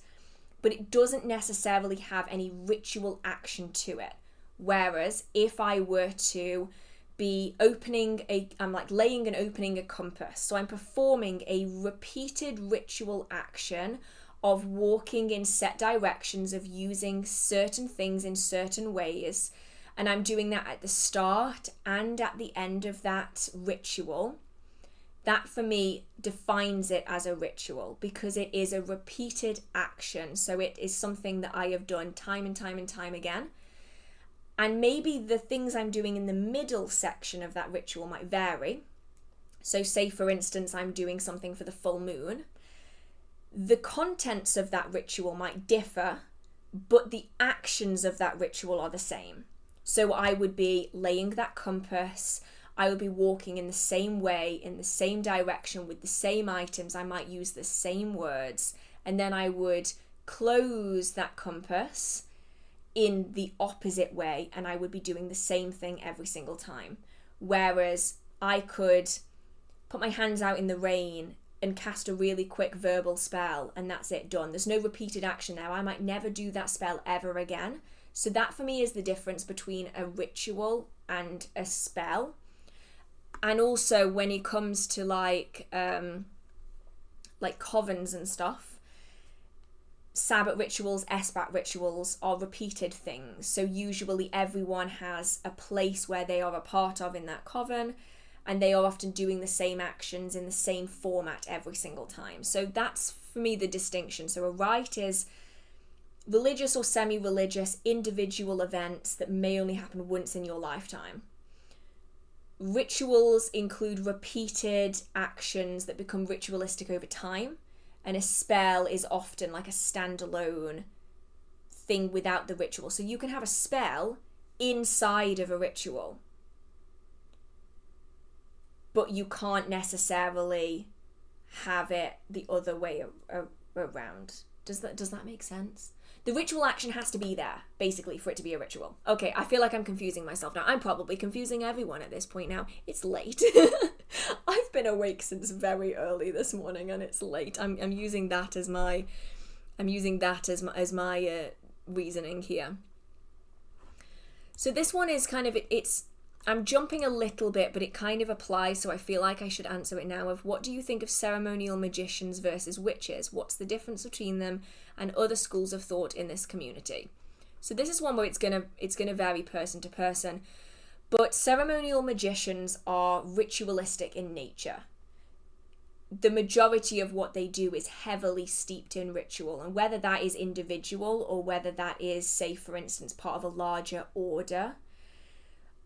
but it doesn't necessarily have any ritual action to it. Whereas if I were to be I'm like laying and opening a compass. So I'm performing a repeated ritual action of walking in set directions, of using certain things in certain ways. And I'm doing that at the start and at the end of that ritual. That for me defines it as a ritual because it is a repeated action. So it is something that I have done time and time and time again. And maybe the things I'm doing in the middle section of that ritual might vary. So say, for instance, I'm doing something for the full moon. The contents of that ritual might differ, but the actions of that ritual are the same. So I would be laying that compass, I would be walking in the same way, in the same direction, with the same items, I might use the same words, and then I would close that compass in the opposite way, and I would be doing the same thing every single time. Whereas I could put my hands out in the rain and cast a really quick verbal spell, and that's it, done. There's no repeated action there. I might never do that spell ever again. So that for me is the difference between a ritual and a spell. And also when it comes to like covens and stuff, Sabbat rituals, Esbat rituals are repeated things. So usually everyone has a place where they are a part of in that coven, and they are often doing the same actions in the same format every single time. So that's for me the distinction. So a rite is religious or semi-religious individual events that may only happen once in your lifetime. Rituals include repeated actions that become ritualistic over time. And a spell is often like a standalone thing without the ritual. So you can have a spell inside of a ritual, but you can't necessarily have it the other way around. Does that make sense? The ritual action has to be there, basically, for it to be a ritual. Okay, I feel like I'm confusing myself now. I'm probably confusing everyone at this point now. It's late. I've been awake since very early this morning, and it's late. I'm using that as my reasoning here. So this one is kind of I'm jumping a little bit, but it kind of applies, so I feel like I should answer it now. Of what do you think of ceremonial magicians versus witches? What's the difference between them and other schools of thought in this community? So this is one where it's gonna vary person to person, but ceremonial magicians are ritualistic in nature. The majority of what they do is heavily steeped in ritual, and whether that is individual or whether that is, say, for instance, part of a larger order,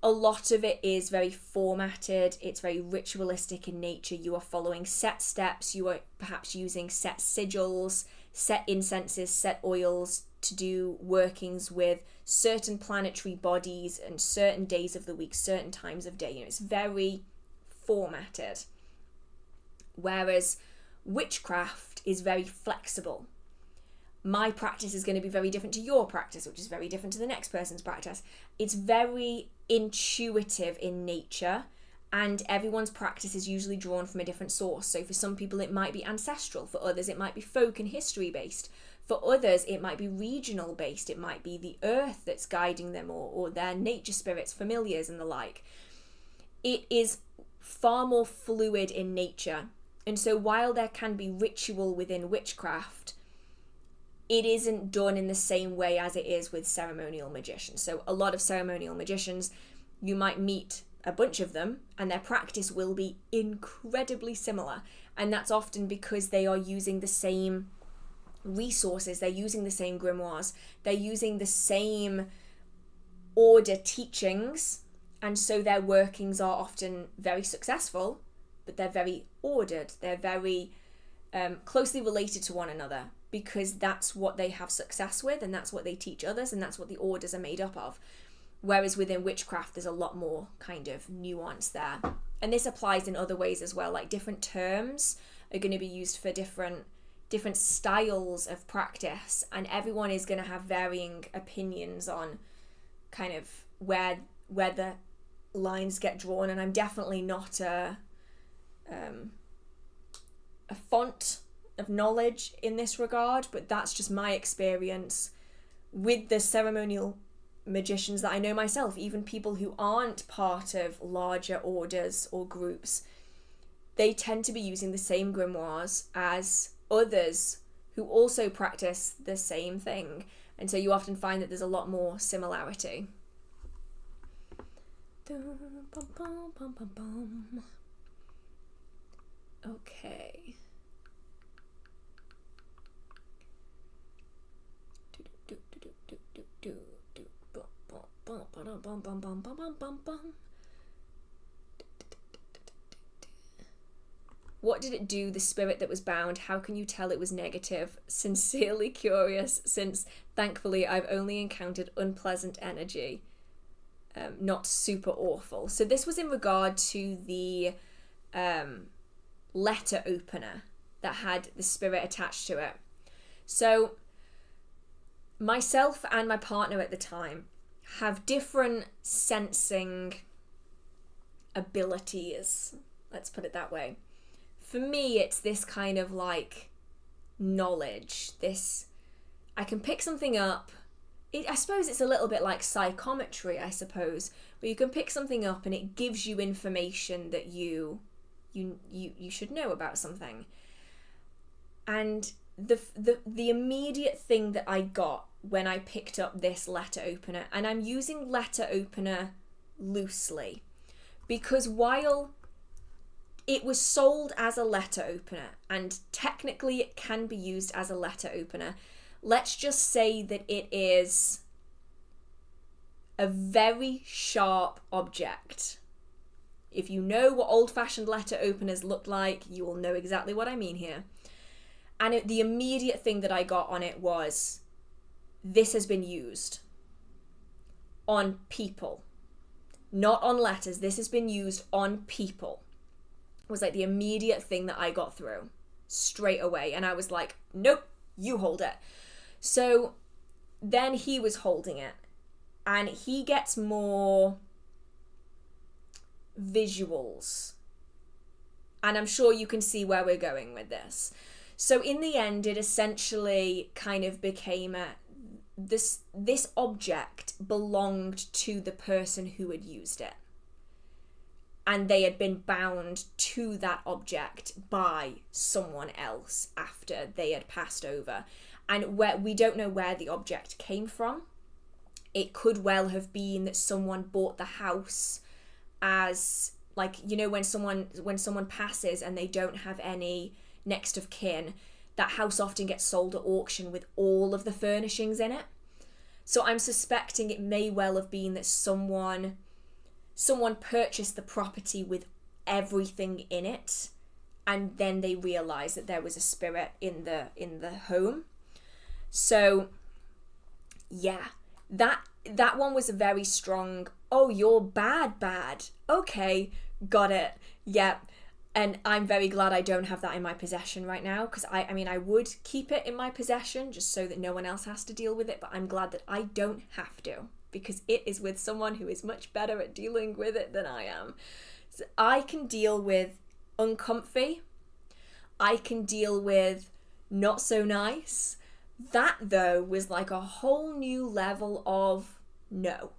a lot of it is very formatted. It's very ritualistic in nature. You are following set steps. You are perhaps using set sigils, set incenses, set oils to do workings with certain planetary bodies and certain days of the week, certain times of day. It's very formatted. Whereas witchcraft is very flexible. My practice is going to be very different to your practice, which is very different to the next person's practice. It's very intuitive in nature, and everyone's practice is usually drawn from a different source. So for some people it might be ancestral, for others it might be folk and history based, for others it might be regional based, it might be the earth that's guiding them, or their nature spirits, familiars and the like. It is far more fluid in nature, and so while there can be ritual within witchcraft, it isn't done in the same way as it is with ceremonial magicians. So a lot of ceremonial magicians, you might meet a bunch of them and their practice will be incredibly similar. And that's often because they are using the same resources, they're using the same grimoires, they're using the same order teachings. And so their workings are often very successful, but they're very ordered. They're very closely related to one another, because that's what they have success with, and that's what they teach others, and that's what the orders are made up of. Whereas within witchcraft, there's a lot more kind of nuance there. And this applies in other ways as well, like different terms are going to be used for different styles of practice, and everyone is going to have varying opinions on kind of where the lines get drawn. And I'm definitely not a font of knowledge in this regard, but that's just my experience with the ceremonial magicians that I know myself. Even people who aren't part of larger orders or groups, they tend to be using the same grimoires as others who also practice the same thing, and so you often find that there's a lot more similarity. Okay. What did it do, the spirit that was bound? How can you tell it was negative? Sincerely curious, since thankfully I've only encountered unpleasant energy, not super awful. So this was in regard to the letter opener that had the spirit attached to it. So myself and my partner at the time have different sensing abilities, let's put it that way. For me, it's this kind of like knowledge, this, I can pick something up. I suppose it's a little bit like psychometry, I suppose, where you can pick something up and it gives you information that you should know about something. And the immediate thing that I got when I picked up this letter opener, and I'm using letter opener loosely, because while it was sold as a letter opener, and technically it can be used as a letter opener, let's just say that it is a very sharp object. If you know what old-fashioned letter openers look like, you will know exactly what I mean here. And the immediate thing that I got on it was, this has been used on people, not on letters. This has been used on people. Was like the immediate thing that I got through straight away. And I was like, nope, you hold it. So then he was holding it, and he gets more visuals. And I'm sure you can see where we're going with this. So in the end, it essentially kind of became this object belonged to the person who had used it. And they had been bound to that object by someone else after they had passed over. And we don't know where the object came from. It could well have been that someone bought the house as, like, you know, when someone passes and they don't have any next of kin, that house often gets sold at auction with all of the furnishings in it. So I'm suspecting it may well have been that someone purchased the property with everything in it, and then they realized that there was a spirit in the home. So yeah, that one was a very strong, oh, you're bad. Okay, got it. Yep. And I'm very glad I don't have that in my possession right now, because I mean, I would keep it in my possession just so that no one else has to deal with it, but I'm glad that I don't have to, because it is with someone who is much better at dealing with it than I am. So I can deal with uncomfy. I can deal with not so nice. That, though, was like a whole new level of no.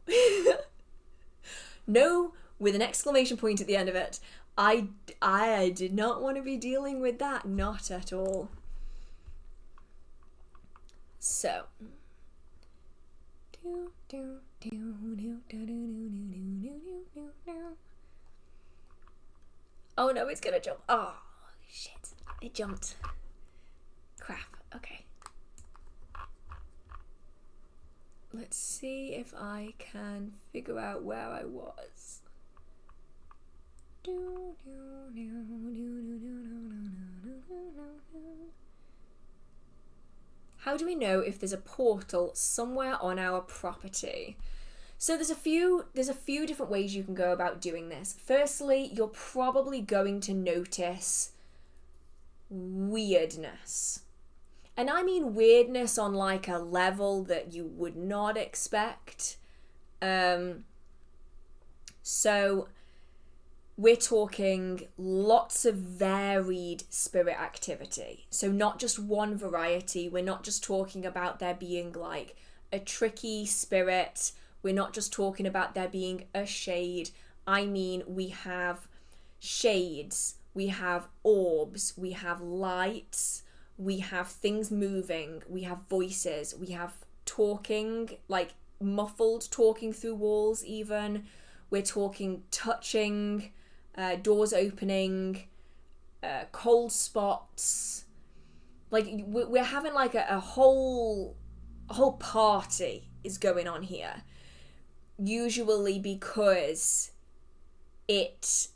No, with an exclamation point at the end of it. I did not want to be dealing with that, not at all. So. Oh no, it's gonna jump. Oh, shit. It jumped. Crap. Okay. Let's see if I can figure out where I was. How do we know if there's a portal somewhere on our property? So there's a few different ways you can go about doing this. Firstly, you're probably going to notice weirdness. And I mean weirdness on like a level that you would not expect. So we're talking lots of varied spirit activity. So not just one variety. We're not just talking about there being like a tricky spirit. We're not just talking about there being a shade. I mean, we have shades, we have orbs, we have lights, we have things moving, we have voices, we have talking, like muffled talking through walls even. We're talking touching, doors opening, cold spots. Like we're having like a whole party is going on here. Usually because it's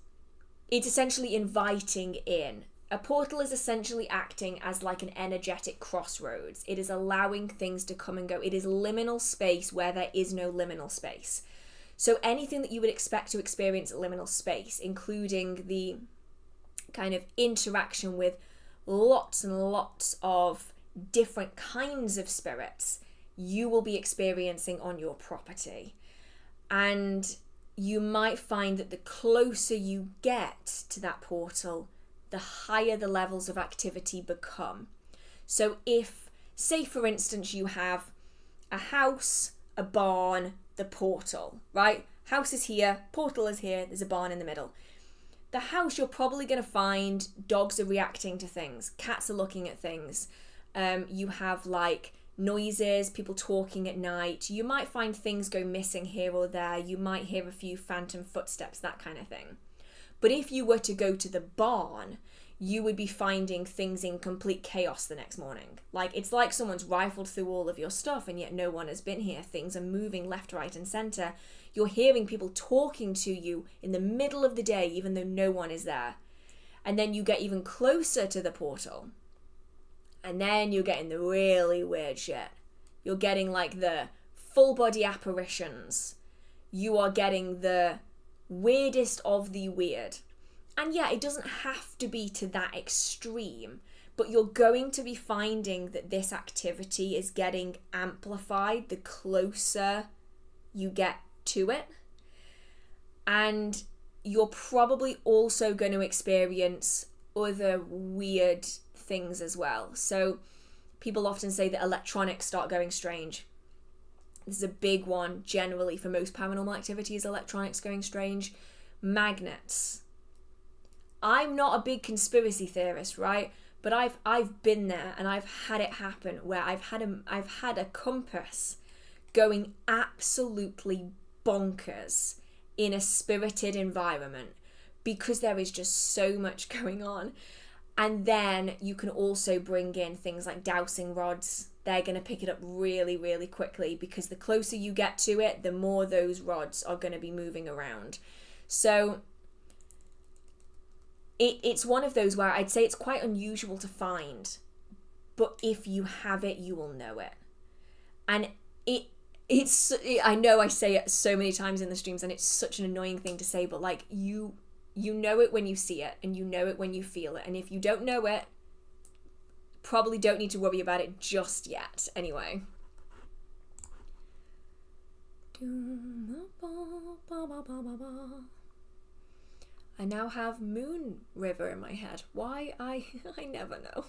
essentially inviting in. A portal is essentially acting as like an energetic crossroads. It is allowing things to come and go. It is liminal space where there is no liminal space. So anything that you would expect to experience at liminal space, including the kind of interaction with lots and lots of different kinds of spirits, you will be experiencing on your property. And you might find that the closer you get to that portal, the higher the levels of activity become. So if, say for instance, you have a house, a barn, the portal, right? House is here, portal is here, there's a barn in the middle. The house, you're probably going to find dogs are reacting to things, cats are looking at things. You have like noises, people talking at night. You might find things go missing here or there. You might hear a few phantom footsteps, that kind of thing. But if you were to go to the barn, you would be finding things in complete chaos the next morning. Like, it's like someone's rifled through all of your stuff and yet no one has been here. Things are moving left, right, and center. You're hearing people talking to you in the middle of the day, even though no one is there. And then you get even closer to the portal. And then you're getting the really weird shit. You're getting like the full body apparitions. You are getting the weirdest of the weird. And yeah, it doesn't have to be to that extreme, but you're going to be finding that this activity is getting amplified the closer you get to it. And you're probably also going to experience other weird things as well. So people often say that electronics start going strange. This is a big one generally for most paranormal activities, electronics going strange. Magnets. I'm not a big conspiracy theorist, right? But I've been there and I've had it happen where I've had a compass going absolutely bonkers in a spirited environment because there is just so much going on. And then you can also bring in things like dowsing rods. They're going to pick it up really, really quickly because the closer you get to it, the more those rods are going to be moving around. So it's one of those where I'd say it's quite unusual to find, but if you have it, you will know it. And I know I say it so many times in the streams and it's such an annoying thing to say, but like you know it when you see it and you know it when you feel it. And if you don't know it, probably don't need to worry about it just yet. Anyway. I now have Moon River in my head. Why? I never know.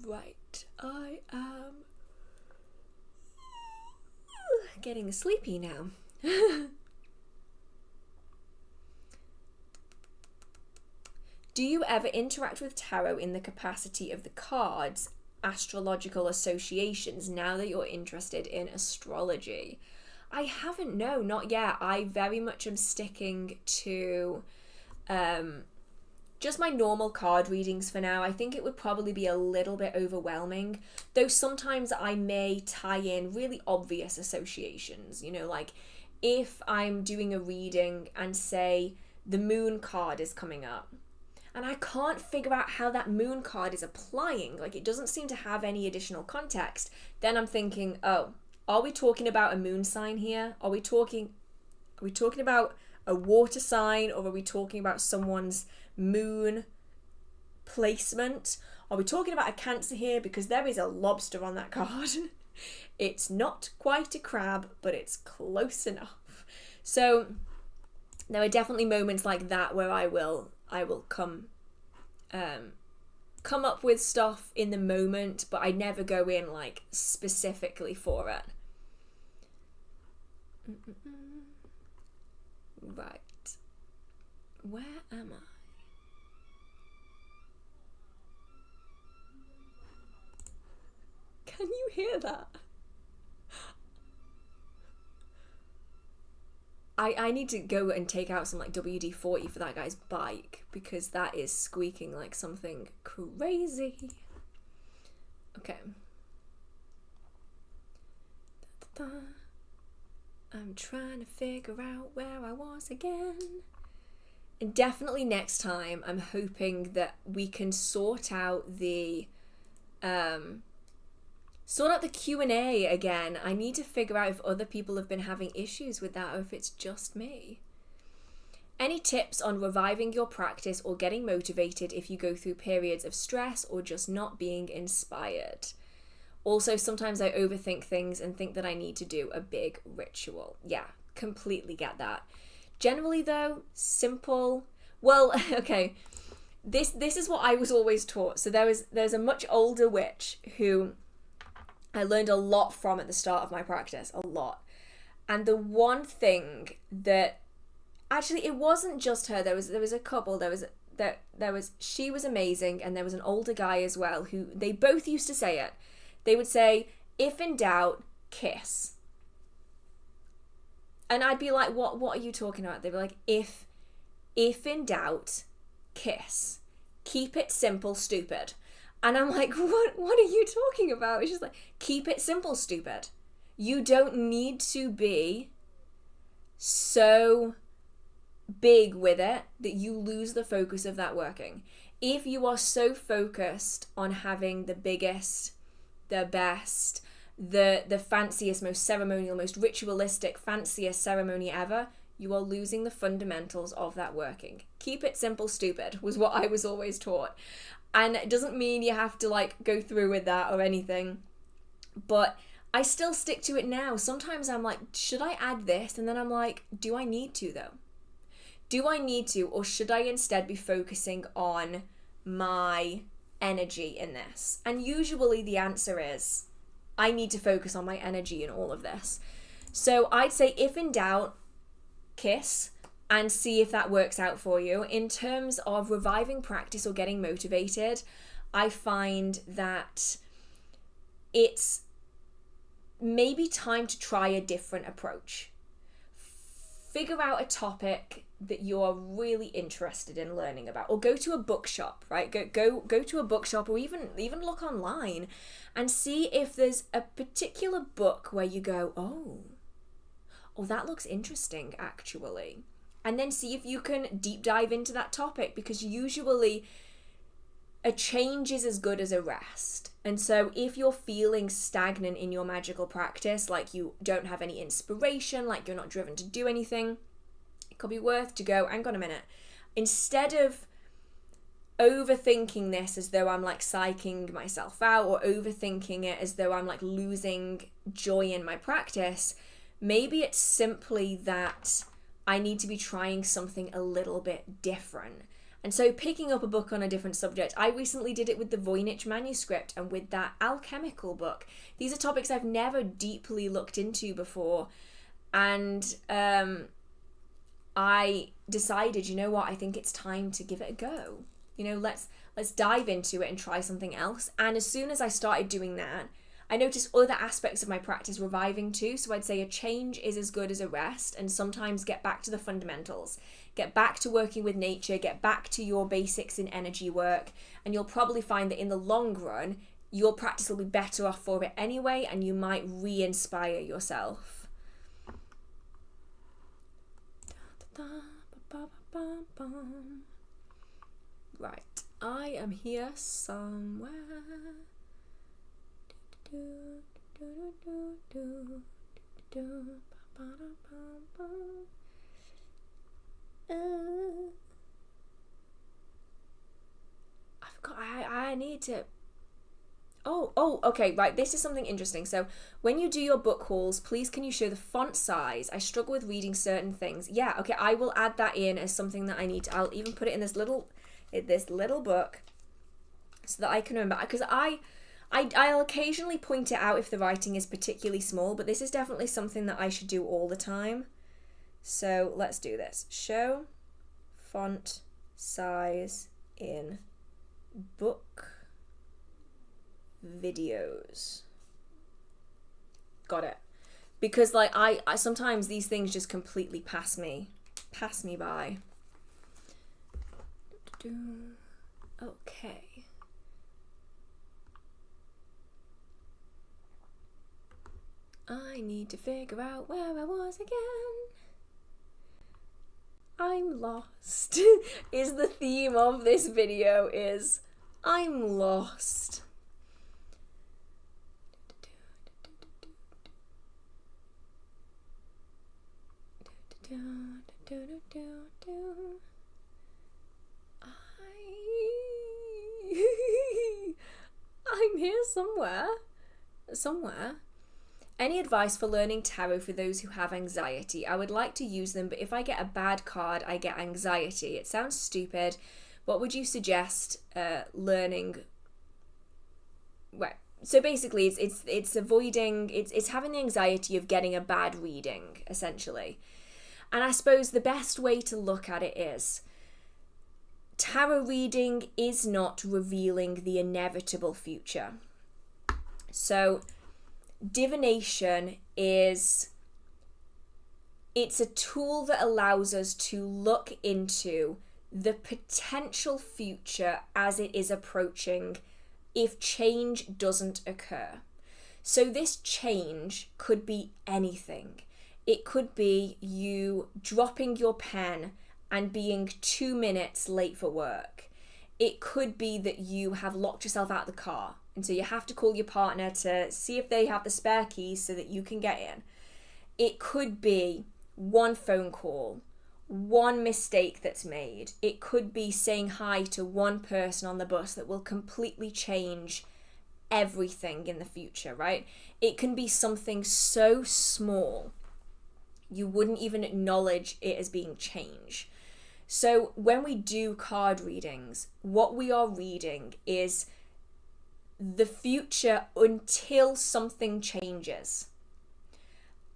Right. I am getting sleepy now. Do you ever interact with tarot in the capacity of the cards, astrological associations, now that you're interested in astrology? I haven't, no, not yet. I very much am sticking to just my normal card readings for now. I think it would probably be a little bit overwhelming, though sometimes I may tie in really obvious associations, you know, like if I'm doing a reading and say the moon card is coming up, and I can't figure out how that moon card is applying, like it doesn't seem to have any additional context, then I'm thinking, oh, are we talking about a moon sign here? Are we talking about a water sign, or are we talking about someone's moon placement? Are we talking about a Cancer here? Because there is a lobster on that card. It's not quite a crab, but it's close enough. So there are definitely moments like that where I will come up with stuff in the moment, but I never go in like specifically for it. Right. Where am I? Can you hear that? I need to go and take out some like WD-40 for that guy's bike because that is squeaking like something crazy. Okay. I'm trying to figure out where I was again. And definitely next time I'm hoping that we can sort out the Q&A again. I need to figure out if other people have been having issues with that or if it's just me. Any tips on reviving your practice or getting motivated if you go through periods of stress or just not being inspired? Also, sometimes I overthink things and think that I need to do a big ritual. Yeah, completely get that. Generally though, simple. Well, okay, this is what I was always taught. So there's a much older witch who I learned a lot from at the start of my practice, a lot. And the one thing that, actually, it wasn't just her. There was a couple. She was amazing, and there was an older guy as well who, they both used to say it. They would say, if in doubt, kiss. And I'd be like, what are you talking about? They'd be like, if in doubt, kiss. Keep it simple, stupid. And I'm like, what are you talking about? It's just like, keep it simple, stupid. You don't need to be so big with it that you lose the focus of that working. If you are so focused on having the biggest, the best, the fanciest, most ceremonial, most ritualistic, fanciest ceremony ever, you are losing the fundamentals of that working. Keep it simple, stupid, was what I was always taught. And it doesn't mean you have to like go through with that or anything, but I still stick to it now. Sometimes I'm like, should I add this? And then I'm like, do I need to though? Do I need to, or should I instead be focusing on my energy in this? And usually the answer is, I need to focus on my energy in all of this. So I'd say, if in doubt, kiss and see if that works out for you. In terms of reviving practice or getting motivated, I find that it's maybe time to try a different approach. Figure out a topic that you're really interested in learning about, or go to a bookshop, right? Go to a bookshop, or even look online and see if there's a particular book where you go, oh, that looks interesting actually. And then see if you can deep dive into that topic, because usually a change is as good as a rest. And so if you're feeling stagnant in your magical practice, like you don't have any inspiration, like you're not driven to do anything, it could be worth to go, hang on a minute. Instead of overthinking this as though I'm like psyching myself out, or overthinking it as though I'm like losing joy in my practice, maybe it's simply that I need to be trying something a little bit different. And so picking up a book on a different subject. I recently did it with the Voynich manuscript and with that alchemical book. These are topics I've never deeply looked into before. And I decided, you know what, I think it's time to give it a go. You know, let's dive into it and try something else. And as soon as I started doing that, I noticed other aspects of my practice reviving too. So I'd say a change is as good as a rest, and sometimes get back to the fundamentals. Get back to working with nature, get back to your basics in energy work, and you'll probably find that in the long run, your practice will be better off for it anyway, and you might re-inspire yourself. Right, I am here somewhere. I forgot. I need to. Okay, right. This is something interesting. So when you do your book hauls, please can you show the font size? I struggle with reading certain things. Yeah, okay. I will add that in as something that I need to. I'll even put it in this little book so that I can remember. Because I'll occasionally point it out if the writing is particularly small, but this is definitely something that I should do all the time. So let's do this. Show font size in book videos. Got it. Because like I sometimes these things just completely pass me by. Okay. I need to figure out where I was again. I'm lost. Is the theme of this video is I'm lost. I'm here somewhere. somewhere. Any advice for learning tarot for those who have anxiety? I would like to use them, but if I get a bad card, I get anxiety. It sounds stupid. What would you suggest learning? Right. So basically, it's avoiding, it's having the anxiety of getting a bad reading, essentially. And I suppose the best way to look at it is, tarot reading is not revealing the inevitable future. So divination it's a tool that allows us to look into the potential future as it is approaching if change doesn't occur. So this change could be anything. It could be you dropping your pen and being 2 minutes late for work. It could be that you have locked yourself out of the car, and so you have to call your partner to see if they have the spare keys so that you can get in. It could be one phone call, one mistake that's made. It could be saying hi to one person on the bus that will completely change everything in the future, right? It can be something so small you wouldn't even acknowledge it as being change. So when we do card readings, what we are reading is the future until something changes.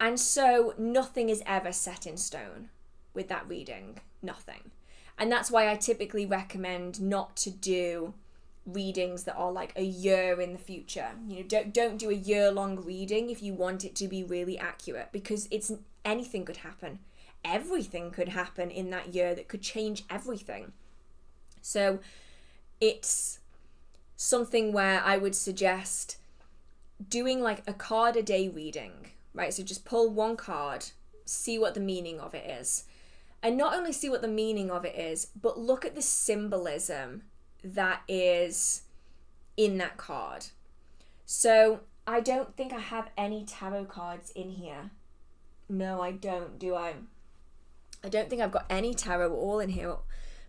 And so nothing is ever set in stone with that reading, nothing. And that's why I typically recommend not to do readings that are like a year in the future. You know, don't do a year-long reading if you want it to be really accurate, because anything could happen. Everything could happen in that year that could change everything. So it's something where I would suggest doing like a card a day reading, right? So just pull one card, see what the meaning of it is. And not only see what the meaning of it is, but look at the symbolism that is in that card. So I don't think I have any tarot cards in here. No, I don't, do I? I don't think I've got any tarot at all in here.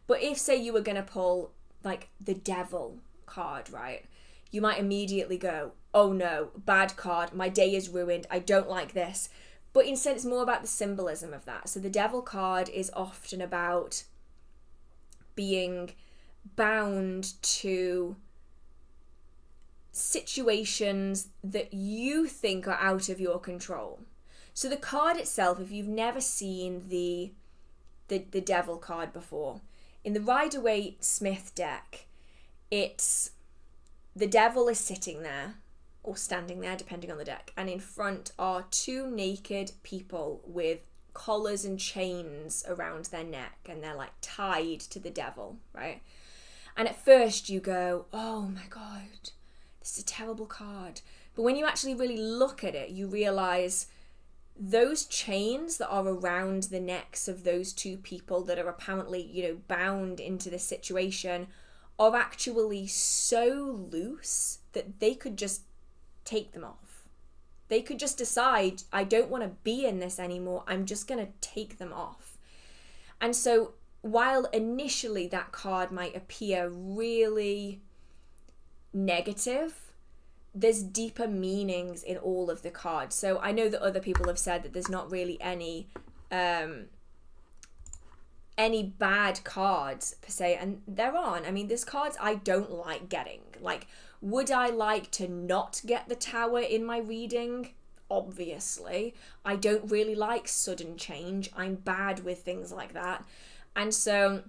But if, say, you were going to pull like the devil card, right? You might immediately go, oh no, bad card, my day is ruined, I don't like this. But instead it's more about the symbolism of that. So the devil card is often about being bound to situations that you think are out of your control. So the card itself, if you've never seen the devil card before, in the Rider-Waite-Smith deck, it's the devil is sitting there or standing there, depending on the deck, and in front are two naked people with collars and chains around their neck, and they're like tied to the devil, right? And at first you go, oh my god, this is a terrible card. But when you actually really look at it, you realize those chains that are around the necks of those two people that are apparently, bound into this situation are actually so loose that they could just take them off. They could just decide, I don't want to be in this anymore, I'm just going to take them off. And so while initially that card might appear really negative, there's deeper meanings in all of the cards. So I know that other people have said that there's not really any bad cards per se, and there aren't. I mean, there's cards I don't like getting. Like, would I like to not get the Tower in my reading? Obviously. I don't really like sudden change. I'm bad with things like that. And so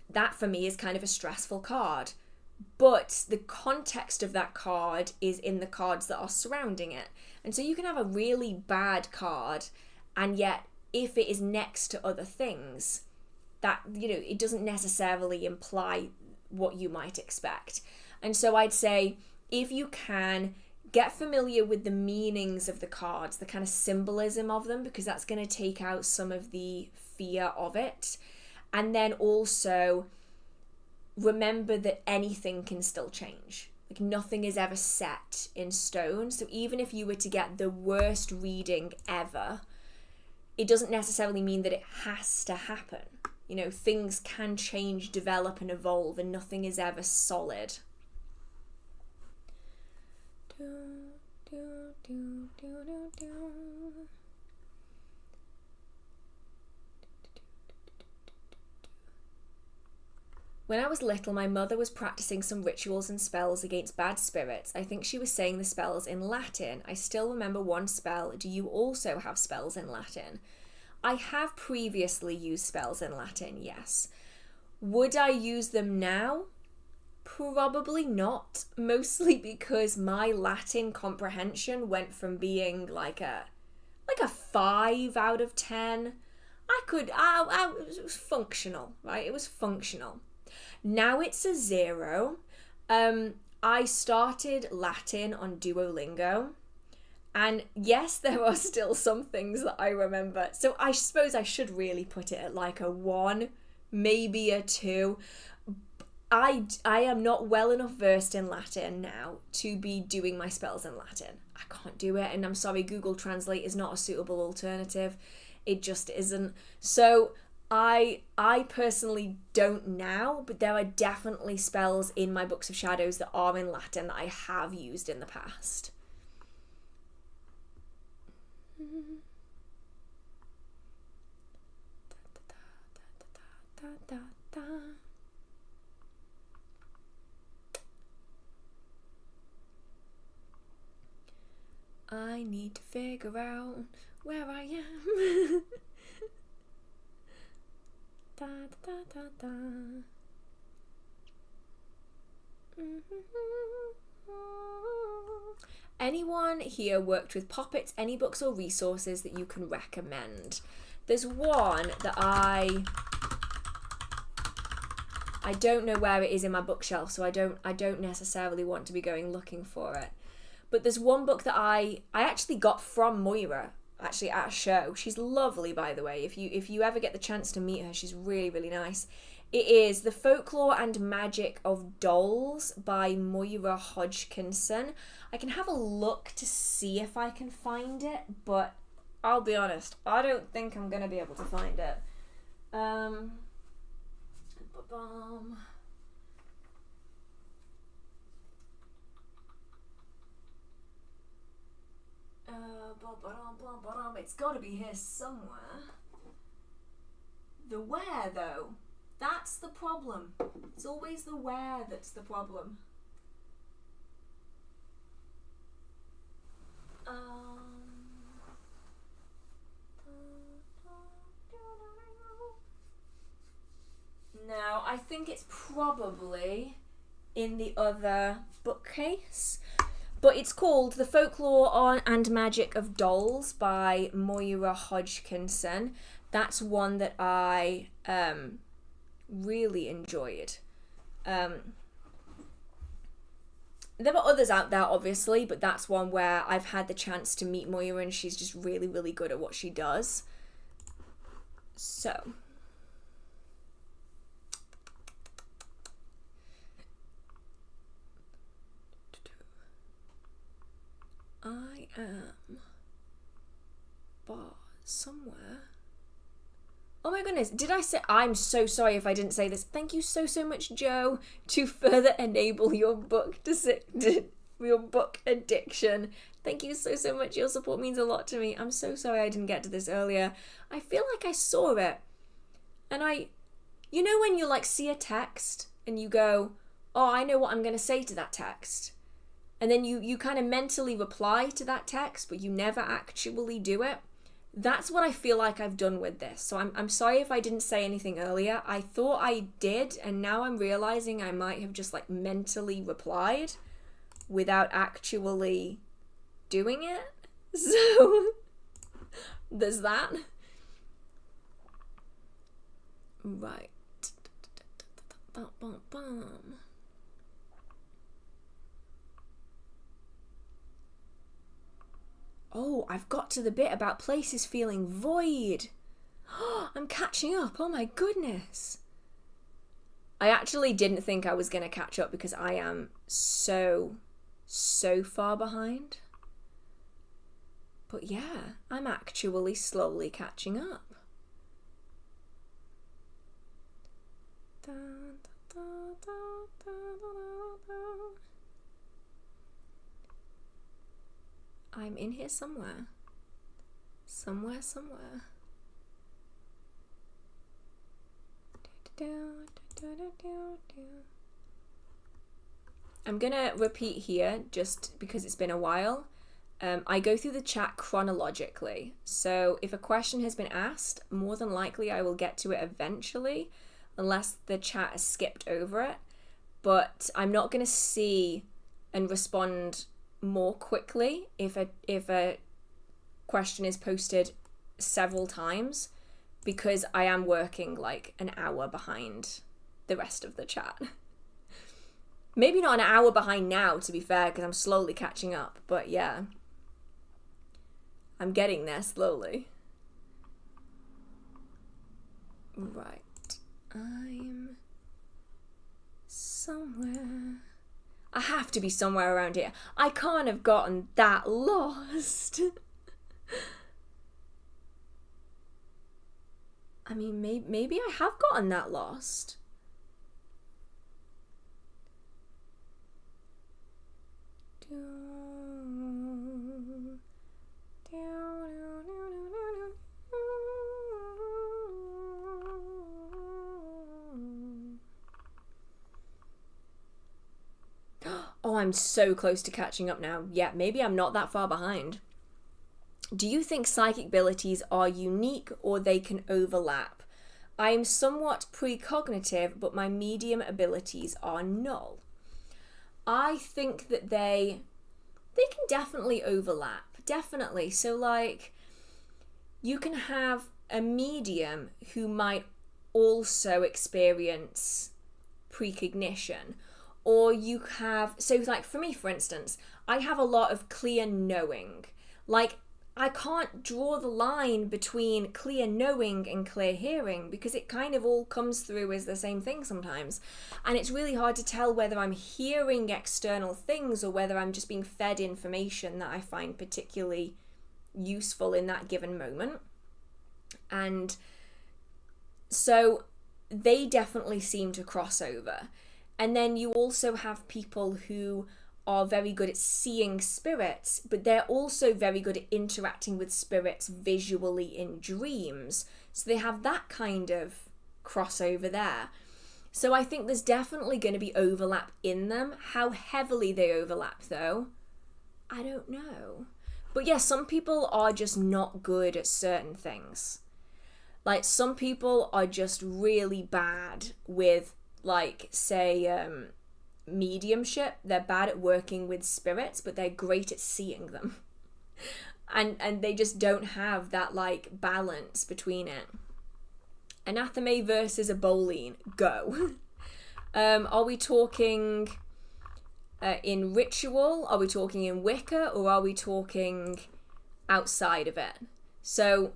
that for me is kind of a stressful card. But the context of that card is in the cards that are surrounding it. And so you can have a really bad card, and yet if it is next to other things, that, it doesn't necessarily imply what you might expect. And so I'd say, if you can, get familiar with the meanings of the cards, the kind of symbolism of them, because that's going to take out some of the fear of it. And then also remember that anything can still change. Like, nothing is ever set in stone. So even if you were to get the worst reading ever, it doesn't necessarily mean that it has to happen. Things can change, develop, and evolve, and nothing is ever solid. When I was little, my mother was practicing some rituals and spells against bad spirits. I think she was saying the spells in Latin. I still remember one spell. Do you also have spells in Latin? I have previously used spells in Latin, yes. Would I use them now? Probably not. Mostly because my Latin comprehension went from being like a 5 out of 10. It was functional, right? It was functional. Now it's a 0. I started Latin on Duolingo, and yes, there are still some things that I remember. So I suppose I should really put it at like a 1, maybe a 2. I am not well enough versed in Latin now to be doing my spells in Latin. I can't do it, and I'm sorry, Google Translate is not a suitable alternative. It just isn't. So I personally don't now, but there are definitely spells in my Books of Shadows that are in Latin that I have used in the past. I need to figure out where I am. Da, da, da, da. Anyone here worked with puppets? Any books or resources that you can recommend? There's one that I don't know where it is in my bookshelf, so I don't necessarily want to be going looking for it. But there's one book that I actually got from Moira, actually at a show. She's lovely, by the way. If you ever get the chance to meet her, she's really, really nice. It is The Folklore and Magic of Dolls by Moira Hodgkinson. I can have a look to see if I can find it, but I'll be honest, I don't think I'm going to be able to find it. It's got to be here somewhere. The where, though. That's the problem. It's always the where that's the problem. No, I think it's probably in the other bookcase. But it's called The Folklore and Magic of Dolls by Moira Hodgkinson. That's one that I really enjoyed. There are others out there, obviously, but that's one where I've had the chance to meet Moira and she's just really, really good at what she does. So I am somewhere. Oh my goodness, did I say, I'm so sorry if I didn't say this. Thank you so much, Joe, to further enable your book your book addiction. Thank you so much. Your support means a lot to me. I'm so sorry I didn't get to this earlier. I feel like I saw it. And you know when you like see a text and you go, oh, I know what I'm going to say to that text. And then you kind of mentally reply to that text, but you never actually do it. That's what I feel like I've done with this. So I'm sorry if I didn't say anything earlier. I thought I did, and now I'm realizing I might have just like mentally replied without actually doing it. So there's that. Right. Oh, I've got to the bit about places feeling void. I'm catching up. Oh my goodness. I actually didn't think I was going to catch up because I am so far behind. But yeah, I'm actually slowly catching up. I'm in here somewhere. Somewhere. I'm gonna repeat here just because it's been a while. I go through the chat chronologically. So if a question has been asked, more than likely I will get to it eventually, unless the chat has skipped over it. But I'm not gonna see and respond more quickly if a question is posted several times, because I am working like an hour behind the rest of the chat. Maybe not an hour behind now, to be fair, because I'm slowly catching up, but yeah, I'm getting there slowly. Right, I'm somewhere. I have to be somewhere around here. I can't have gotten that lost. I mean, maybe I have gotten that lost. Oh, I'm so close to catching up now. Yeah, maybe I'm not that far behind. Do you think psychic abilities are unique or they can overlap? I am somewhat precognitive, but my medium abilities are null. I think that they can definitely overlap. Definitely. So like, you can have a medium who might also experience precognition. Or you have, so like for me, for instance, I have a lot of clear knowing. Like, I can't draw the line between clear knowing and clear hearing because it kind of all comes through as the same thing sometimes. And it's really hard to tell whether I'm hearing external things or whether I'm just being fed information that I find particularly useful in that given moment. And so they definitely seem to cross over. And then you also have people who are very good at seeing spirits, but they're also very good at interacting with spirits visually in dreams. So they have that kind of crossover there. So I think there's definitely going to be overlap in them. How heavily they overlap, though, I don't know. But yeah, some people are just not good at certain things. Like, some people are just really bad with, like, say, mediumship. They're bad at working with spirits, but they're great at seeing them. And they just don't have that, like, balance between it. Anathema versus a bowline. Go. Are we talking in ritual? Are we talking in Wicca? Or are we talking outside of it? So,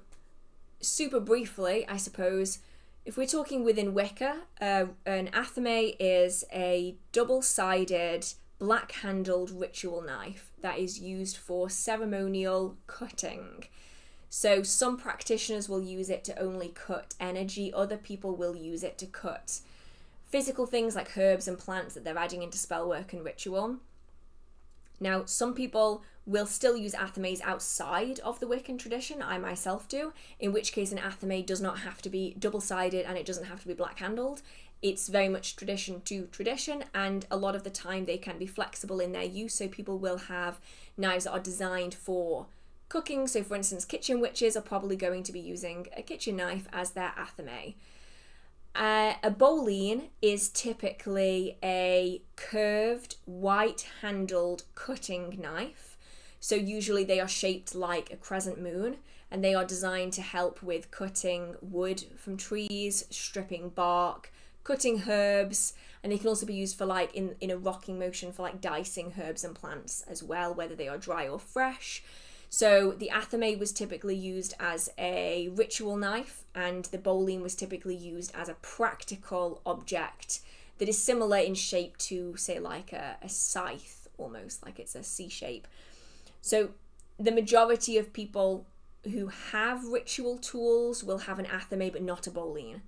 super briefly, I suppose, if we're talking within Wicca, an athame is a double-sided, black-handled ritual knife that is used for ceremonial cutting. So some practitioners will use it to only cut energy, other people will use it to cut physical things like herbs and plants that they're adding into spellwork and ritual. Now, some people will still use athames outside of the Wiccan tradition. I myself do, in which case an athame does not have to be double-sided and it doesn't have to be black-handled. It's very much tradition to tradition, and a lot of the time they can be flexible in their use, so people will have knives that are designed for cooking. So for instance, kitchen witches are probably going to be using a kitchen knife as their athame. A bowline is typically a curved, white-handled cutting knife. So usually they are shaped like a crescent moon, and they are designed to help with cutting wood from trees, stripping bark, cutting herbs, and they can also be used for, like, in a rocking motion for, like, dicing herbs and plants as well, whether they are dry or fresh. So the athame was typically used as a ritual knife, and the bowline was typically used as a practical object that is similar in shape to, say, like a scythe, almost, like it's a C shape. So the majority of people who have ritual tools will have an athame but not a bowline.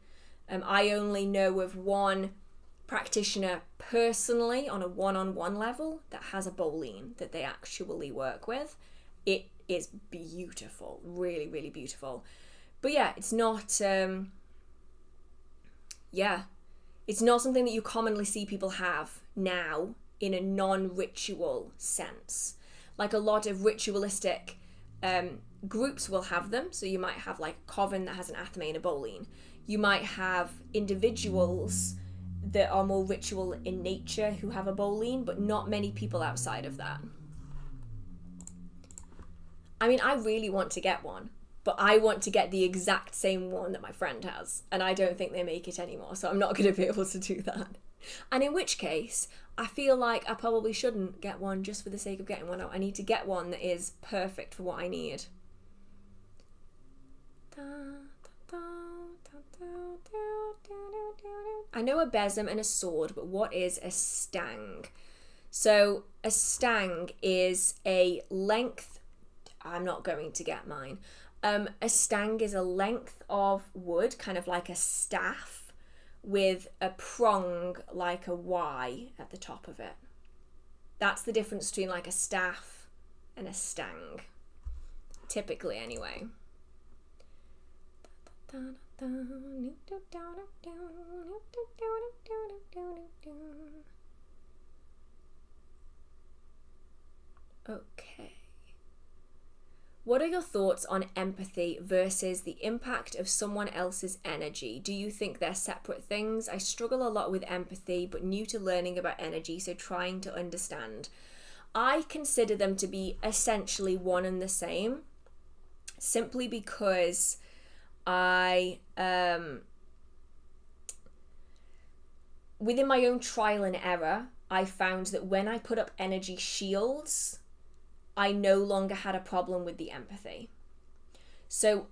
I only know of one practitioner personally on a one-on-one level that has a bowline that they actually work with. it is beautiful, really, really beautiful. But yeah, it's not, it's not something that you commonly see people have now in a non-ritual sense. Like a lot of ritualistic groups will have them. So you might have like a coven that has an athame and a boline. You might have individuals that are more ritual in nature who have a boline, but not many people outside of that. I mean, I really want to get one, but I want to get the exact same one that my friend has, and I don't think they make it anymore, so I'm not going to be able to do that. And in which case, I feel like I probably shouldn't get one just for the sake of getting one out. I need to get one that is perfect for what I need. I know a besom and a sword, but what is a stang? So a stang is a length... I'm not going to get mine. A stang is a length of wood, kind of like a staff, with a prong like a Y at the top of it. That's the difference between like a staff and a stang, typically anyway. Okay. What are your thoughts on empathy versus the impact of someone else's energy? Do you think they're separate things? I struggle a lot with empathy, but new to learning about energy, so trying to understand. I consider them to be essentially one and the same, simply because I, within my own trial and error, I found that when I put up energy shields, I no longer had a problem with the empathy. So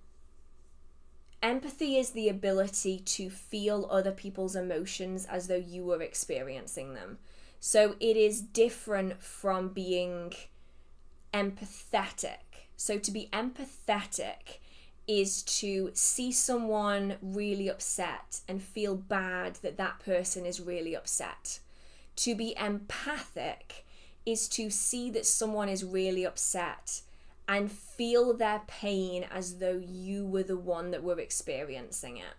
empathy is the ability to feel other people's emotions as though you were experiencing them. So it is different from being empathetic. So to be empathetic is to see someone really upset and feel bad that that person is really upset. To be empathic is to see that someone is really upset and feel their pain as though you were the one that were experiencing it.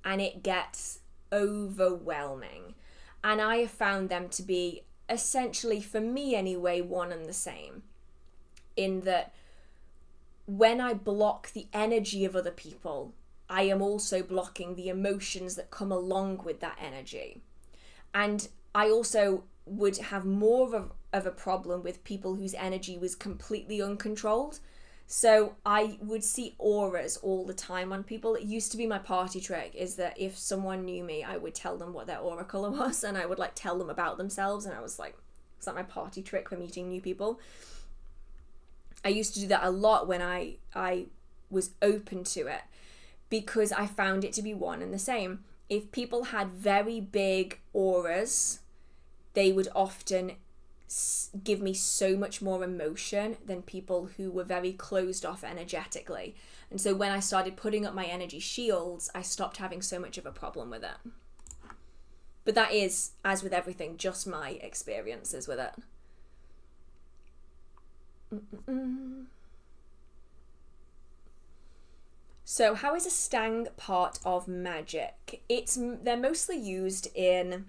And it gets overwhelming. And I have found them to be essentially, for me anyway, one and the same. In that when I block the energy of other people, I am also blocking the emotions that come along with that energy. And I also would have more of a problem with people whose energy was completely uncontrolled. So I would see auras all the time on people. It used to be my party trick, is that if someone knew me, I would tell them what their aura color was, and I would like tell them about themselves, and I was like, is that my party trick for meeting new people? I used to do that a lot when I was open to it, because I found it to be one and the same. If people had very big auras, they would often give me so much more emotion than people who were very closed off energetically. And so when I started putting up my energy shields, I stopped having so much of a problem with it. But that is, as with everything, just my experiences with it. So how is a stang part of magic? They're mostly used in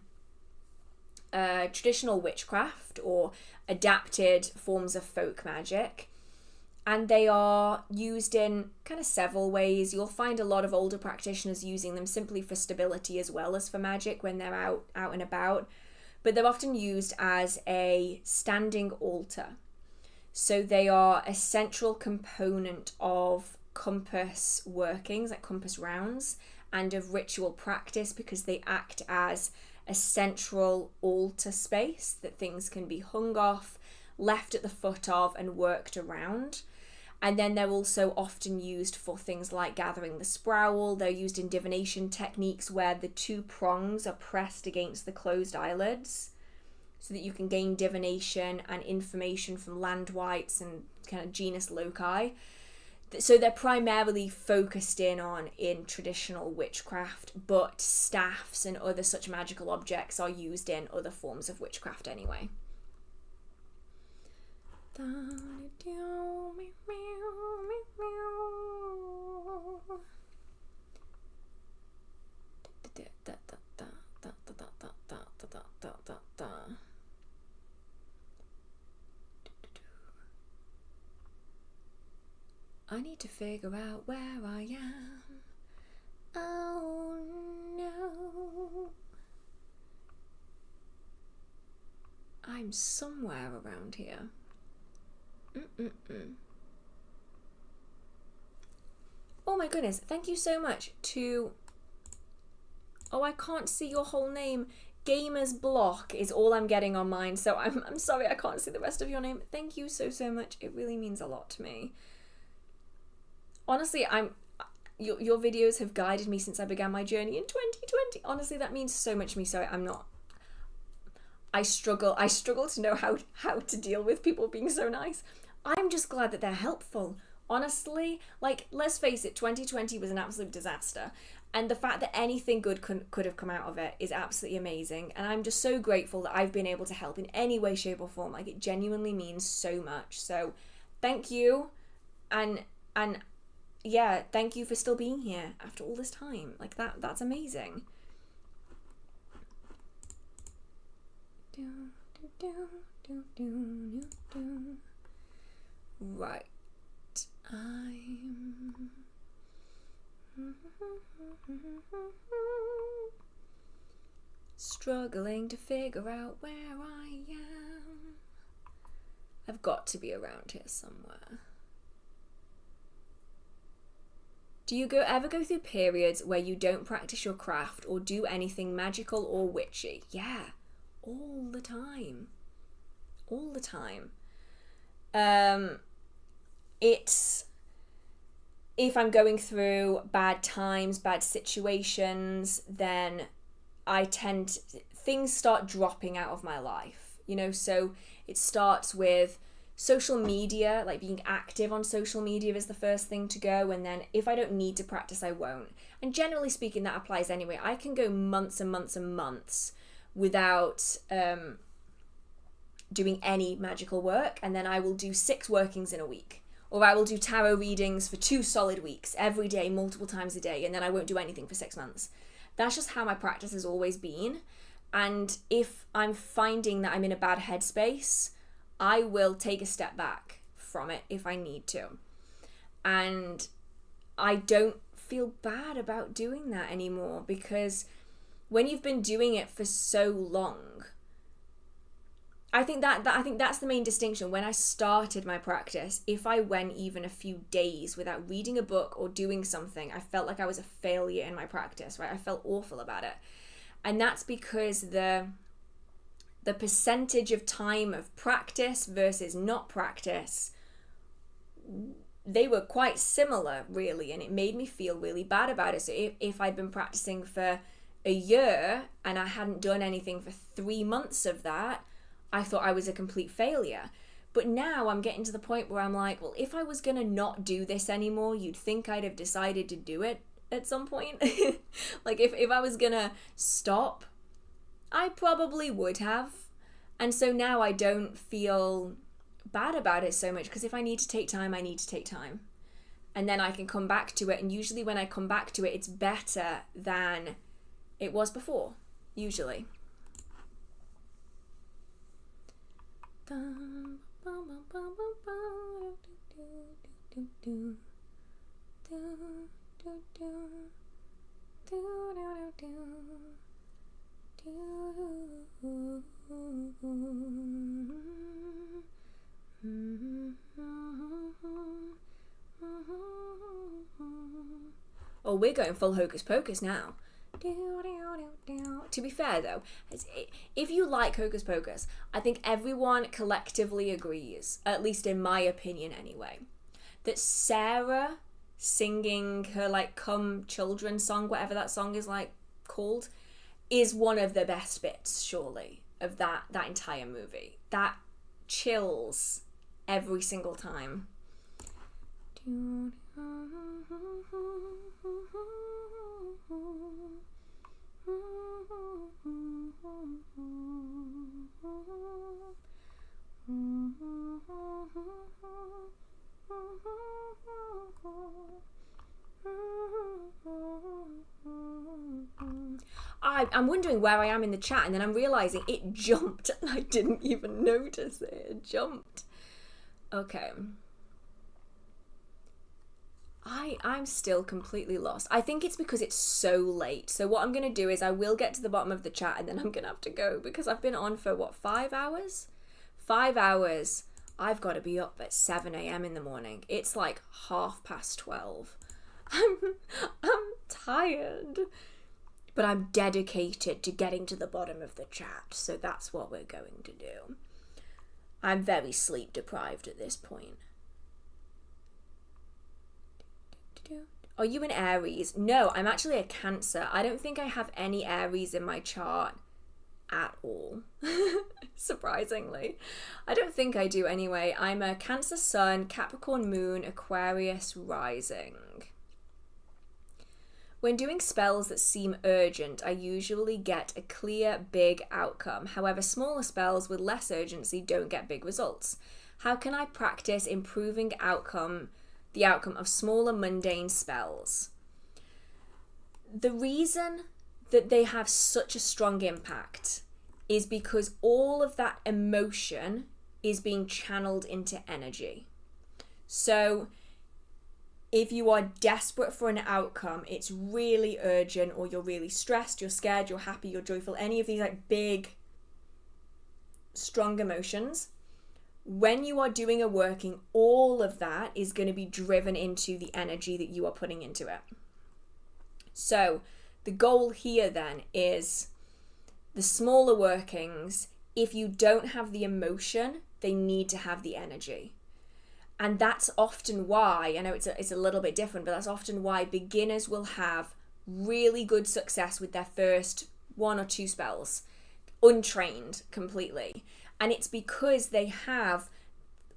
traditional witchcraft or adapted forms of folk magic, and they are used in kind of several ways. You'll find a lot of older practitioners using them simply for stability as well as for magic when they're out and about, but they're often used as a standing altar. So they are a central component of compass workings, like compass rounds, and of ritual practice, because they act as a central altar space that things can be hung off, left at the foot of, and worked around. And then they're also often used for things like gathering the sproul. They're used in divination techniques where the two prongs are pressed against the closed eyelids so that you can gain divination and information from land wights and kind of genus loci. So they're primarily focused in traditional witchcraft, but staffs and other such magical objects are used in other forms of witchcraft anyway. I need to figure out where I am. Oh no. I'm somewhere around here. Oh my goodness, thank you so much to... Oh, I can't see your whole name. Gamer's Block is all I'm getting on mine, so I'm sorry I can't see the rest of your name. Thank you so much. It really means a lot to me. Honestly, your videos have guided me since I began my journey in 2020. Honestly, that means so much to me. Sorry, I struggle to know how to deal with people being so nice. I'm just glad that they're helpful. Honestly, like, let's face it, 2020 was an absolute disaster. And the fact that anything good could have come out of it is absolutely amazing. And I'm just so grateful that I've been able to help in any way, shape or form. Like, it genuinely means so much. So thank you. And yeah, thank you for still being here after all this time. Like, that's amazing. Right. I'm struggling to figure out where I am. I've got to be around here somewhere. Do you ever go through periods where you don't practice your craft or do anything magical or witchy? Yeah, all the time. All the time. It's if I'm going through bad times, bad situations, then things start dropping out of my life, you know. So it starts with social media, like being active on social media is the first thing to go, and then if I don't need to practice, I won't. And generally speaking, that applies anyway. I can go months and months and months without doing any magical work, and then I will do 6 workings in a week. Or I will do tarot readings for 2 solid weeks, every day, multiple times a day, and then I won't do anything for 6 months. That's just how my practice has always been. And if I'm finding that I'm in a bad headspace, I will take a step back from it if I need to. And I don't feel bad about doing that anymore, because when you've been doing it for so long, I think that's the main distinction. When I started my practice, if I went even a few days without reading a book or doing something, I felt like I was a failure in my practice, right? I felt awful about it. And that's because the percentage of time of practice versus not practice, they were quite similar, really, and it made me feel really bad about it. So if I'd been practicing for a year and I hadn't done anything for 3 months of that, I thought I was a complete failure. But now I'm getting to the point where I'm like, well, if I was going to not do this anymore, you'd think I'd have decided to do it at some point. Like, if I was going to stop, I probably would have. And so now I don't feel bad about it so much, because if I need to take time, I need to take time. And then I can come back to it. And usually when I come back to it, it's better than it was before, usually. Oh, we're going full hocus pocus now. To be fair though, if you like Hocus Pocus, I think everyone collectively agrees, at least in my opinion anyway, that Sarah singing her like Come Children song, whatever that song is like called, is one of the best bits, surely, of that entire movie. That chills every single time. I'm wondering where I am in the chat, and then I'm realizing it jumped and I didn't even notice it jumped. Okay. I'm still completely lost. I think it's because it's so late. So what I'm going to do is I will get to the bottom of the chat and then I'm going to have to go because I've been on for, what, 5 hours? 5 hours. I've got to be up at 7 a.m. in the morning. It's like 12:30. I'm tired. But I'm dedicated to getting to the bottom of the chat. So that's what we're going to do. I'm very sleep deprived at this point. Are you an Aries? No, I'm actually a Cancer. I don't think I have any Aries in my chart at all. Surprisingly. I don't think I do anyway. I'm a Cancer Sun, Capricorn Moon, Aquarius Rising. When doing spells that seem urgent, I usually get a clear, big outcome. However, smaller spells with less urgency don't get big results. How can I practice improving the outcome of smaller mundane spells? The reason that they have such a strong impact is because all of that emotion is being channeled into energy. So if you are desperate for an outcome, it's really urgent, or you're really stressed, you're scared, you're happy, you're joyful, any of these like big, strong emotions, when you are doing a working, all of that is going to be driven into the energy that you are putting into it. So the goal here then is the smaller workings, if you don't have the emotion, they need to have the energy. And that's often why, I know it's a little bit different, but that's often why beginners will have really good success with their first 1 or 2 spells, untrained completely. And it's because they have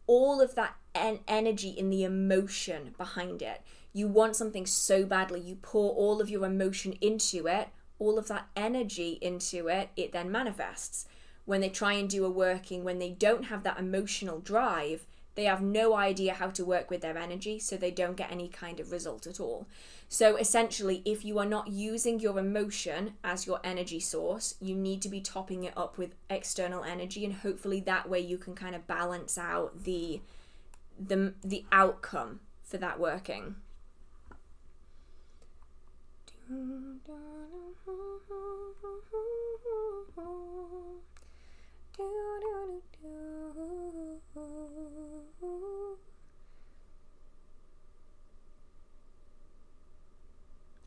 all of that energy in the emotion behind it. You want something so badly, you pour all of your emotion into it, all of that energy into it, it then manifests. When they try and do a working, when they don't have that emotional drive, they have no idea how to work with their energy, so they don't get any kind of result at all. So essentially, if you are not using your emotion as your energy source, you need to be topping it up with external energy, and hopefully that way you can kind of balance out the outcome for that working.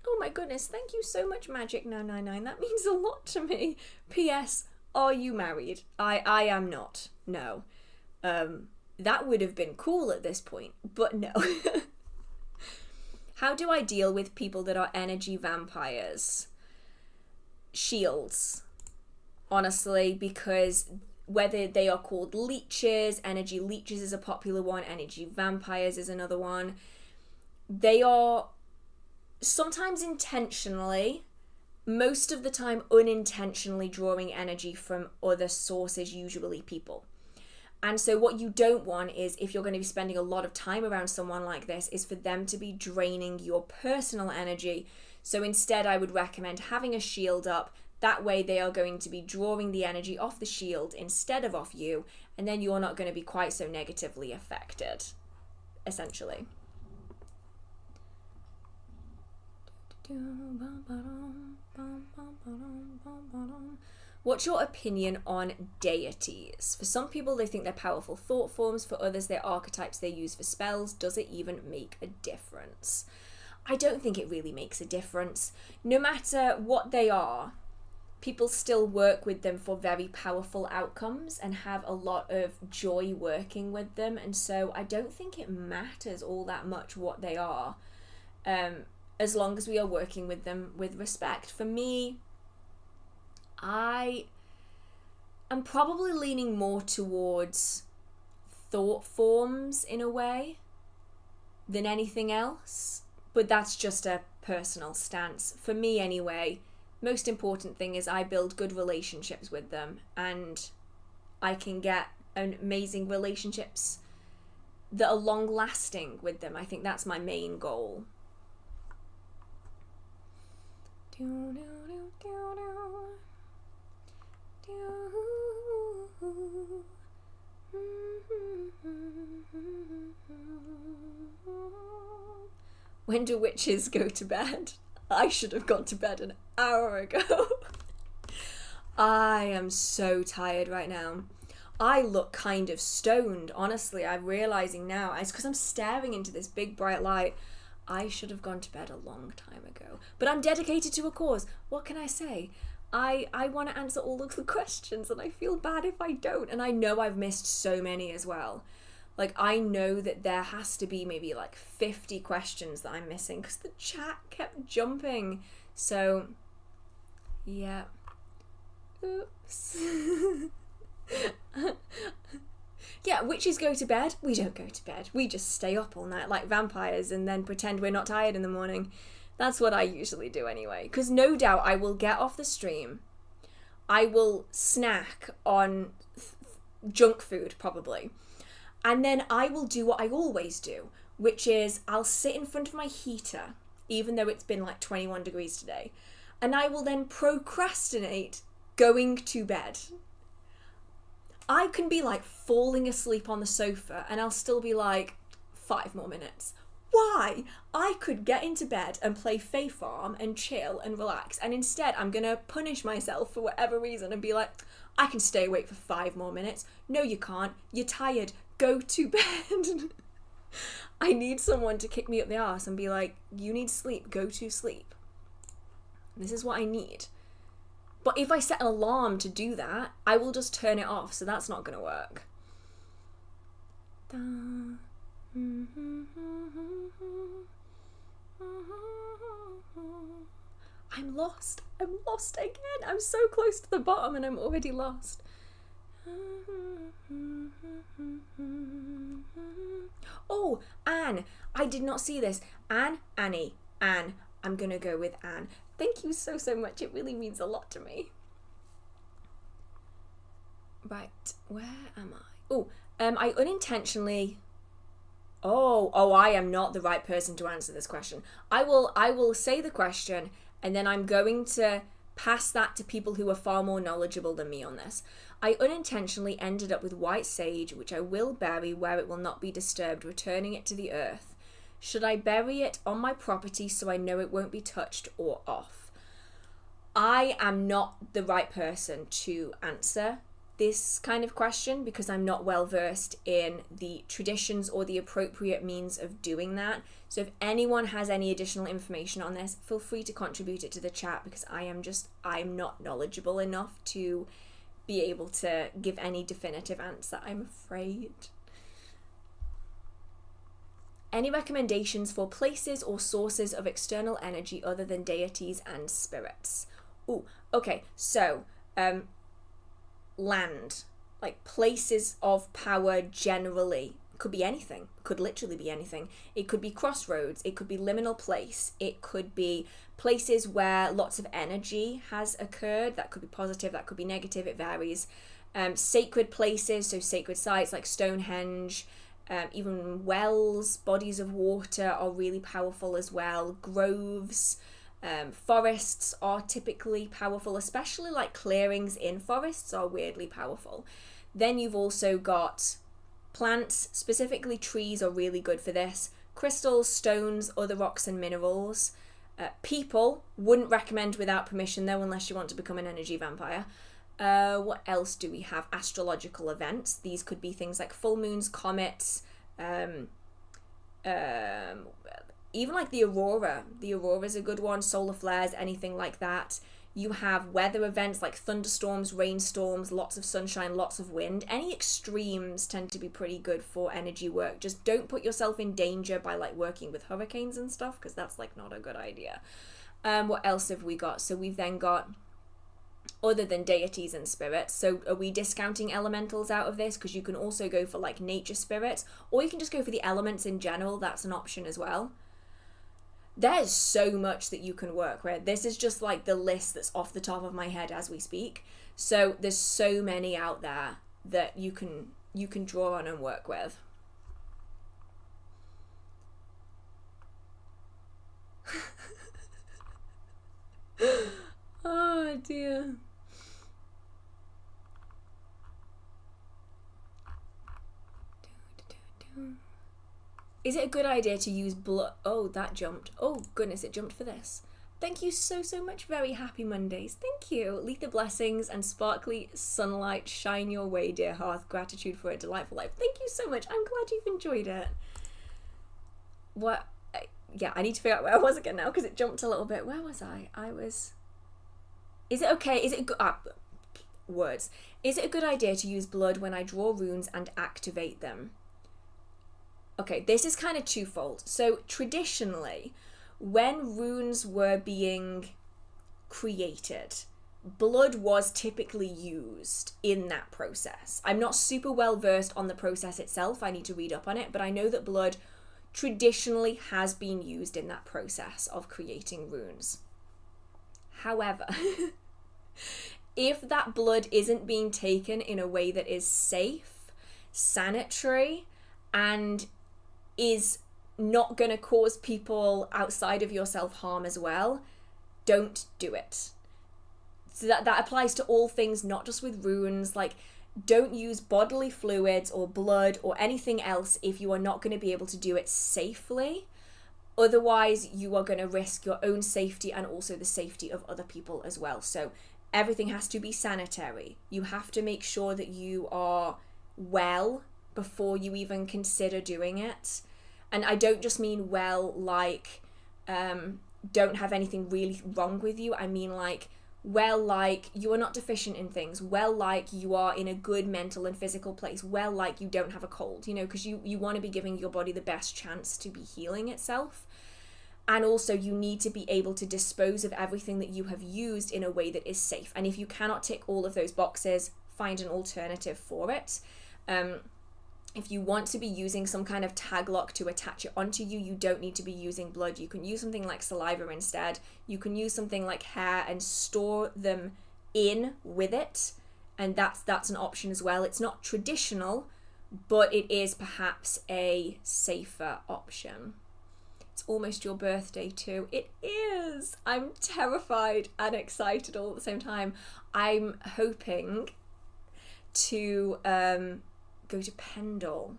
Oh my goodness, thank you so much, Magic999. That means a lot to me. P.S. Are you married? I am not. No. That would have been cool at this point, but no. How do I deal with people that are energy vampires? Shields. Honestly, because whether they are called leeches, energy leeches is a popular one, energy vampires is another one. They are sometimes intentionally, most of the time unintentionally drawing energy from other sources, usually people. And so what you don't want is, if you're going to be spending a lot of time around someone like this, is for them to be draining your personal energy. So instead, I would recommend having a shield up. That way they are going to be drawing the energy off the shield instead of off you, and then you're not going to be quite so negatively affected, essentially. What's your opinion on deities? For some people, they think they're powerful thought forms. For others, they're archetypes they use for spells. Does it even make a difference? I don't think it really makes a difference. No matter what they are, people still work with them for very powerful outcomes and have a lot of joy working with them. And so I don't think it matters all that much what they are, as long as we are working with them with respect. For me, I am probably leaning more towards thought forms in a way than anything else, but that's just a personal stance. For me anyway, most important thing is I build good relationships with them, and I can get amazing relationships that are long lasting with them. I think that's my main goal. When do witches go to bed? I should have gone to bed an hour ago. I am so tired right now. I look kind of stoned, honestly. I'm realising now. It's because I'm staring into this big bright light. I should have gone to bed a long time ago. But I'm dedicated to a cause. What can I say? I want to answer all of the questions and I feel bad if I don't. And I know I've missed so many as well. Like, I know that there has to be maybe like 50 questions that I'm missing because the chat kept jumping. So, yeah. Oops. Yeah, witches go to bed. We don't go to bed. We just stay up all night like vampires and then pretend we're not tired in the morning. That's what I usually do anyway. Because no doubt I will get off the stream. I will snack on junk food, probably. And then I will do what I always do, which is I'll sit in front of my heater, even though it's been like 21 degrees today. And I will then procrastinate going to bed. I can be like falling asleep on the sofa and I'll still be like, 5 more minutes. Why? I could get into bed and play Fae Farm and chill and relax, and instead I'm gonna punish myself for whatever reason and be like, I can stay awake for 5 more minutes. No, you can't. You're tired. Go to bed. I need someone to kick me up the arse and be like, you need sleep. Go to sleep. This is what I need. But if I set an alarm to do that, I will just turn it off, so that's not gonna work. I'm lost. I'm lost again. I'm so close to the bottom and I'm already lost. Oh, Anne. I did not see this. Annie. Anne. I'm gonna go with Anne. Thank you so much. It really means a lot to me. Right. Where am I? Oh, I unintentionally... Oh, I am not the right person to answer this question. I will say the question and then I'm going to pass that to people who are far more knowledgeable than me on this. I unintentionally ended up with white sage, which I will bury where it will not be disturbed, returning it to the earth. Should I bury it on my property so I know it won't be touched or off? I am not the right person to answer this kind of question because I'm not well versed in the traditions or the appropriate means of doing that. So if anyone has any additional information on this, feel free to contribute it to the chat because I'm not knowledgeable enough to be able to give any definitive answer, I'm afraid. Any recommendations for places or sources of external energy other than deities and spirits? Ooh, okay, so land, like places of power generally, could be anything, could literally be anything. It could be crossroads, it could be liminal place, it could be places where lots of energy has occurred. That could be positive, that could be negative, it varies. Sacred places, so sacred sites like Stonehenge, even wells, bodies of water are really powerful as well. Groves, forests are typically powerful, especially like clearings in forests are weirdly powerful. Then you've also got plants, specifically trees are really good for this. Crystals, stones, other rocks and minerals. People, wouldn't recommend without permission though, unless you want to become an energy vampire. What else do we have? Astrological events. These could be things like full moons, comets, even like the aurora. The aurora is a good one. Solar flares, anything like that. You have weather events like thunderstorms, rainstorms, lots of sunshine, lots of wind. Any extremes tend to be pretty good for energy work. Just don't put yourself in danger by like working with hurricanes and stuff, because that's like not a good idea. What else have we got? So we've then got other than deities and spirits. So are we discounting elementals out of this? Because you can also go for like nature spirits, or you can just go for the elements in general. That's an option as well. There's so much that you can work with. This is just like the list that's off the top of my head as we speak. So there's so many out there that you can draw on and work with. Oh dear. Is it a good idea to use blood? Oh, that jumped. Oh, goodness, it jumped for this. Thank you so much. Very happy Mondays. Thank you. Letha blessings and sparkly sunlight shine your way, dear hearth. Gratitude for a delightful life. Thank you so much. I'm glad you've enjoyed it. What? Yeah, I need to figure out where I was again now because it jumped a little bit. Where was I? Is it okay? Is it good? Words. Is it a good idea to use blood when I draw runes and activate them? Okay, this is kind of twofold. So traditionally, when runes were being created, blood was typically used in that process. I'm not super well versed on the process itself. I need to read up on it, but I know that blood traditionally has been used in that process of creating runes. However, if that blood isn't being taken in a way that is safe, sanitary, and is not going to cause people outside of yourself harm as well, don't do it. So that applies to all things, not just with runes. Like, don't use bodily fluids or blood or anything else if you are not going to be able to do it safely. Otherwise, you are going to risk your own safety and also the safety of other people as well. So everything has to be sanitary. You have to make sure that you are well before you even consider doing it. And I don't just mean well like don't have anything really wrong with you. I mean like well like you are not deficient in things. Well like you are in a good mental and physical place. Well like you don't have a cold, you know, because you want to be giving your body the best chance to be healing itself. And also you need to be able to dispose of everything that you have used in a way that is safe. And if you cannot tick all of those boxes, find an alternative for it. If you want to be using some kind of tag lock to attach it onto you, you don't need to be using blood. You can use something like saliva instead. You can use something like hair and store them in with it. And that's an option as well. It's not traditional, but it is perhaps a safer option. It's almost your birthday too. It is. I'm terrified and excited all at the same time. I'm hoping to go to Pendle.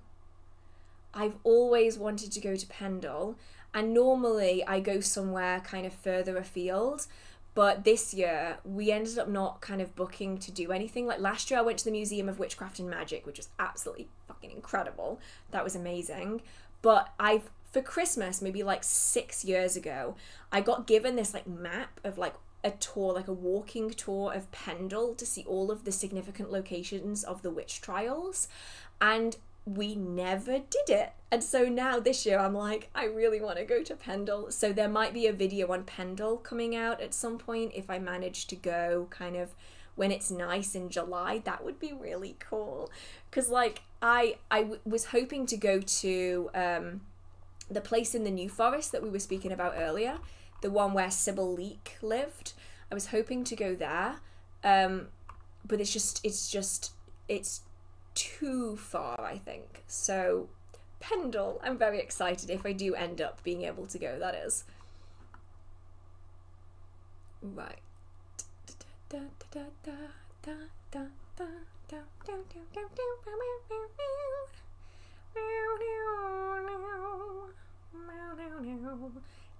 I've always wanted to go to Pendle, and normally I go somewhere kind of further afield, but this year we ended up not kind of booking to do anything. Like last year I went to the Museum of Witchcraft and Magic, which was absolutely fucking incredible. That was amazing. But for Christmas, maybe like 6 years ago, I got given this like map of like a tour, like a walking tour of Pendle to see all of the significant locations of the witch trials, and we never did it. And so now this year I'm like, I really want to go to Pendle. So there might be a video on Pendle coming out at some point if I manage to go kind of when it's nice in July. That would be really cool, because like I was hoping to go to the place in the New Forest that we were speaking about earlier, the one where Sybil Leek lived. I was hoping to go there, but it's too far, I think. So Pendle, I'm very excited if I do end up being able to go, that is. Right.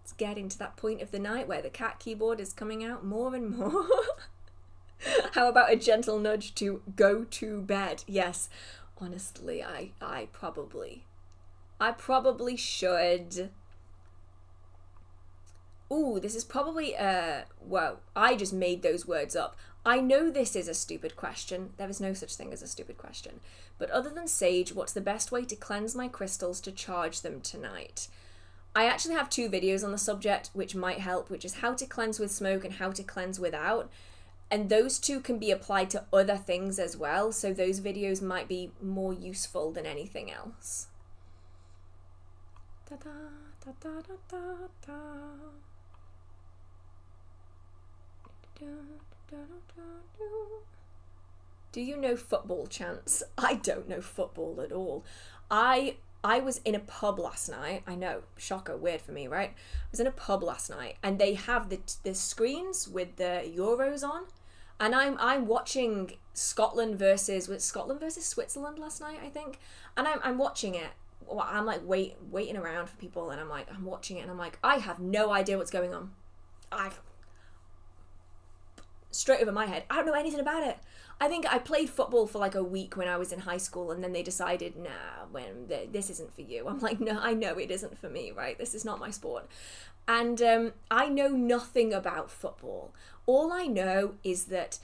It's getting to that point of the night where the cat keyboard is coming out more and more. How about a gentle nudge to go to bed? Yes, honestly, I probably should. Ooh, this is probably well, I just made those words up. I know this is a stupid question. There is no such thing as a stupid question. But other than sage, what's the best way to cleanse my crystals to charge them tonight? I actually have 2 videos on the subject which might help, which is how to cleanse with smoke and how to cleanse without. And those 2 can be applied to other things as well, so those videos might be more useful than anything else. Do you know football chants? I don't know football at all. I was in a pub last night. I know, shocker, weird for me, right? I was in a pub last night, and they have the screens with the Euros on, and I'm watching Scotland versus Switzerland last night, I think, and I'm watching it I'm like waiting around for people, and I'm watching it, and I'm like, I have no idea what's going on. Straight over my head, I don't know anything about it. I think I played football for like a week when I was in high school, and then they decided, this isn't for you. I'm like, no, I know it isn't for me, right? This is not my sport. And I know nothing about football. All I know is that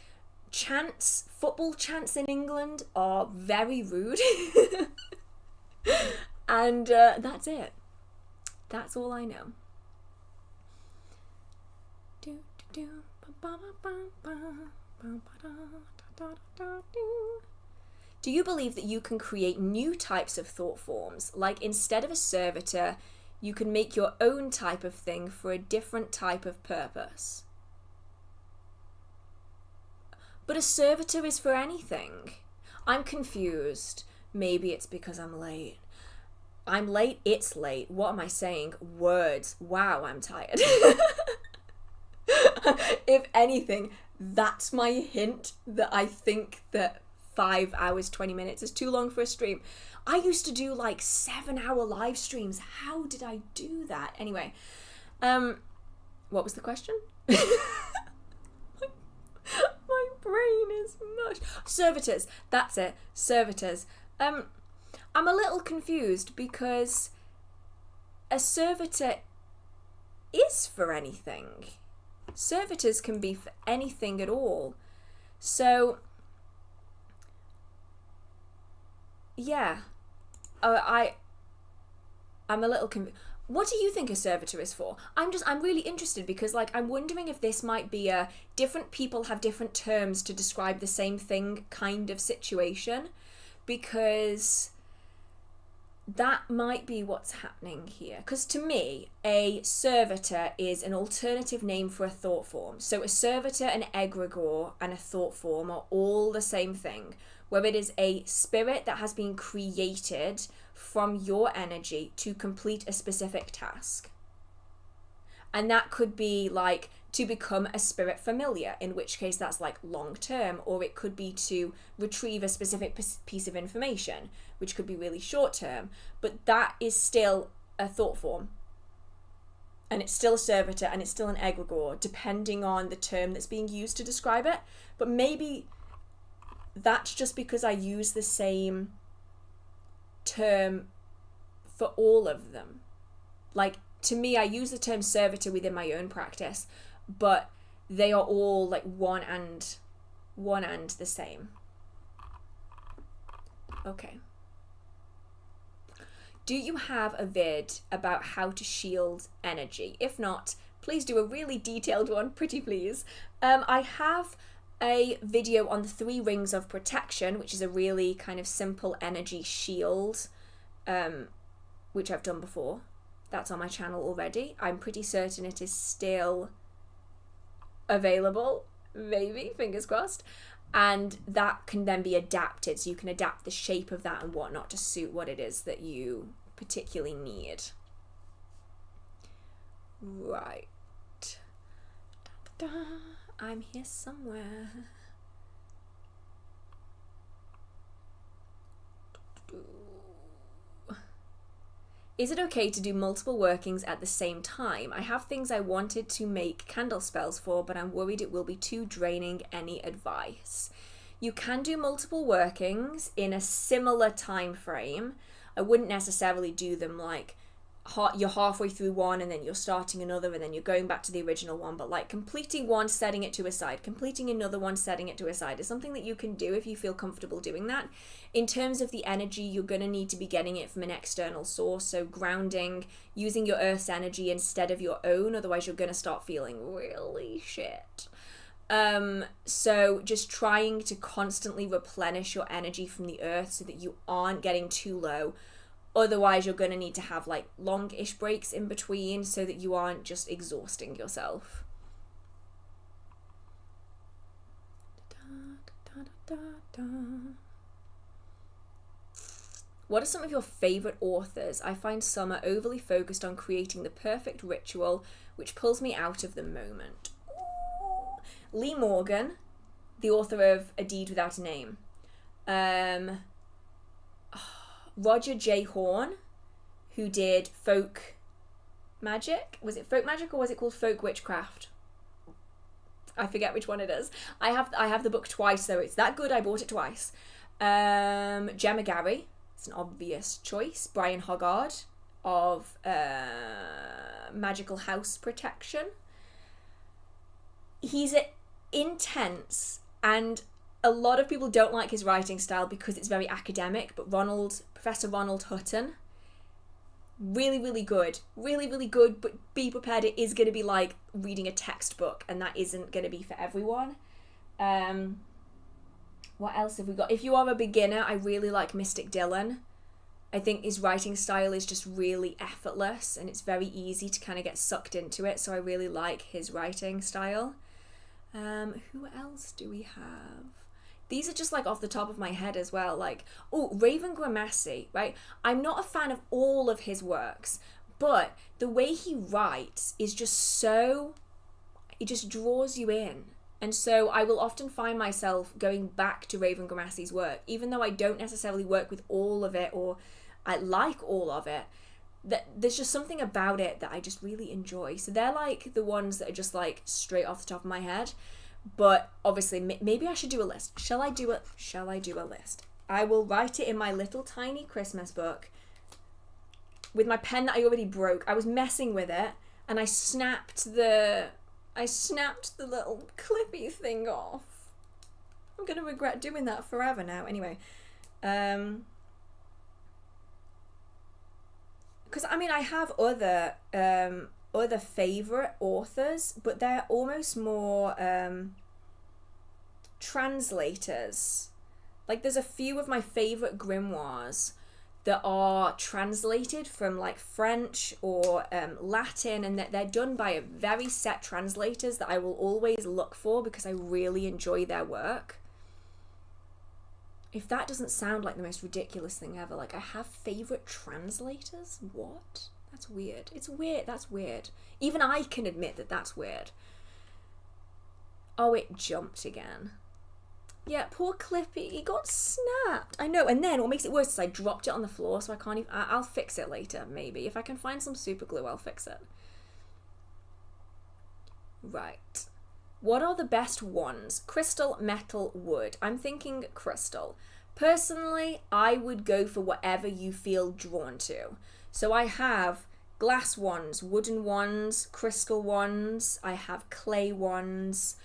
football chants in England are very rude. And that's it. That's all I know. Do you believe that you can create new types of thought forms? Like instead of a servitor, you can make your own type of thing for a different type of purpose? But a servitor is for anything. I'm confused. Maybe it's because I'm late. I'm late, it's late. What am I saying? Words. Wow, I'm tired. If anything, that's my hint that I think that 5 hours, 20 minutes is too long for a stream. I used to do like 7-hour live streams. How did I do that? Anyway, what was the question? My brain is mush. Servitors. That's it. Servitors. I'm a little confused because a servitor is for anything. Servitors can be for anything at all. So, yeah. I'm a little confused. What do you think a servitor is for? I'm really interested because, like, I'm wondering if this might be a different people have different terms to describe the same thing kind of situation, because that might be what's happening here. Because to me, a servitor is an alternative name for a thought form. So a servitor, an egregore, and a thought form are all the same thing, where it is a spirit that has been created from your energy to complete a specific task. And that could be like to become a spirit familiar, in which case that's like long term, or it could be to retrieve a specific piece of information, which could be really short term, but that is still a thought form. And it's still a servitor, and it's still an egregore, depending on the term that's being used to describe it. But maybe that's just because I use the same term for all of them. Like, to me, I use the term servitor within my own practice, but they are all like one and the same. Okay. Do you have a vid about how to shield energy? If not, please do a really detailed one, pretty please. I have a video on the 3 rings of protection, which is a really kind of simple energy shield, which I've done before. That's on my channel already. I'm pretty certain it is still available, maybe, fingers crossed. And that can then be adapted, so you can adapt the shape of that and whatnot to suit what it is that you particularly need. Right. Da, da, da. I'm here somewhere. Is it okay to do multiple workings at the same time? I have things I wanted to make candle spells for, but I'm worried it will be too draining. Any advice? You can do multiple workings in a similar time frame. I wouldn't necessarily do them like you're halfway through one and then you're starting another and then you're going back to the original one, but like completing one, setting it to a side, completing another one, setting it to a side is something that you can do if you feel comfortable doing that. In terms of the energy, you're going to need to be getting it from an external source, so grounding, using your earth's energy instead of your own, otherwise you're going to start feeling really shit. So just trying to constantly replenish your energy from the earth so that you aren't getting too low. Otherwise, you're going to need to have like long-ish breaks in between so that you aren't just exhausting yourself. What are some of your favourite authors? I find some are overly focused on creating the perfect ritual, which pulls me out of the moment. Lee Morgan, the author of A Deed Without a Name. Roger J. Horn, who did folk magic. Was it folk magic or was it called folk witchcraft? I forget which one it is. I have the book twice though. It's that good I bought it twice. Gemma Gary, it's an obvious choice. Brian Hoggard of Magical House Protection. He's intense, and a lot of people don't like his writing style because it's very academic, but Professor Ronald Hutton, really, really good. Really, really good, but be prepared, it is going to be like reading a textbook, and that isn't going to be for everyone. What else have we got? If you are a beginner, I really like Mystic Dylan. I think his writing style is just really effortless, and it's very easy to kind of get sucked into it, so I really like his writing style. Who else do we have? These are just like off the top of my head as well. Like, Raven Gramassi, right? I'm not a fan of all of his works, but the way he writes is just it just draws you in. And so I will often find myself going back to Raven Gramassi's work, even though I don't necessarily work with all of it or I like all of it. There's just something about it that I just really enjoy. So they're like the ones that are just like straight off the top of my head. But obviously, maybe I should do a list. Shall I do a list? I will write it in my little tiny Christmas book with my pen that I already broke. I was messing with it and I snapped the little clippy thing off. I'm going to regret doing that forever now. Anyway, because I mean I have other favorite authors, but they're almost more translators. Like there's a few of my favorite grimoires that are translated from like French or Latin, and that they're done by very set translators that I will always look for because I really enjoy their work. If that doesn't sound like the most ridiculous thing ever, like I have favorite translators? What? That's weird. It's weird. That's weird. Even I can admit that that's weird. Oh, it jumped again. Yeah, poor Clippy. He got snapped. I know. And then what makes it worse is I dropped it on the floor, so I can't even... I'll fix it later, maybe. If I can find some super glue, I'll fix it. Right. What are the best ones? Crystal, metal, wood. I'm thinking crystal. Personally, I would go for whatever you feel drawn to. So I have glass ones, wooden ones, crystal ones. I have clay ones.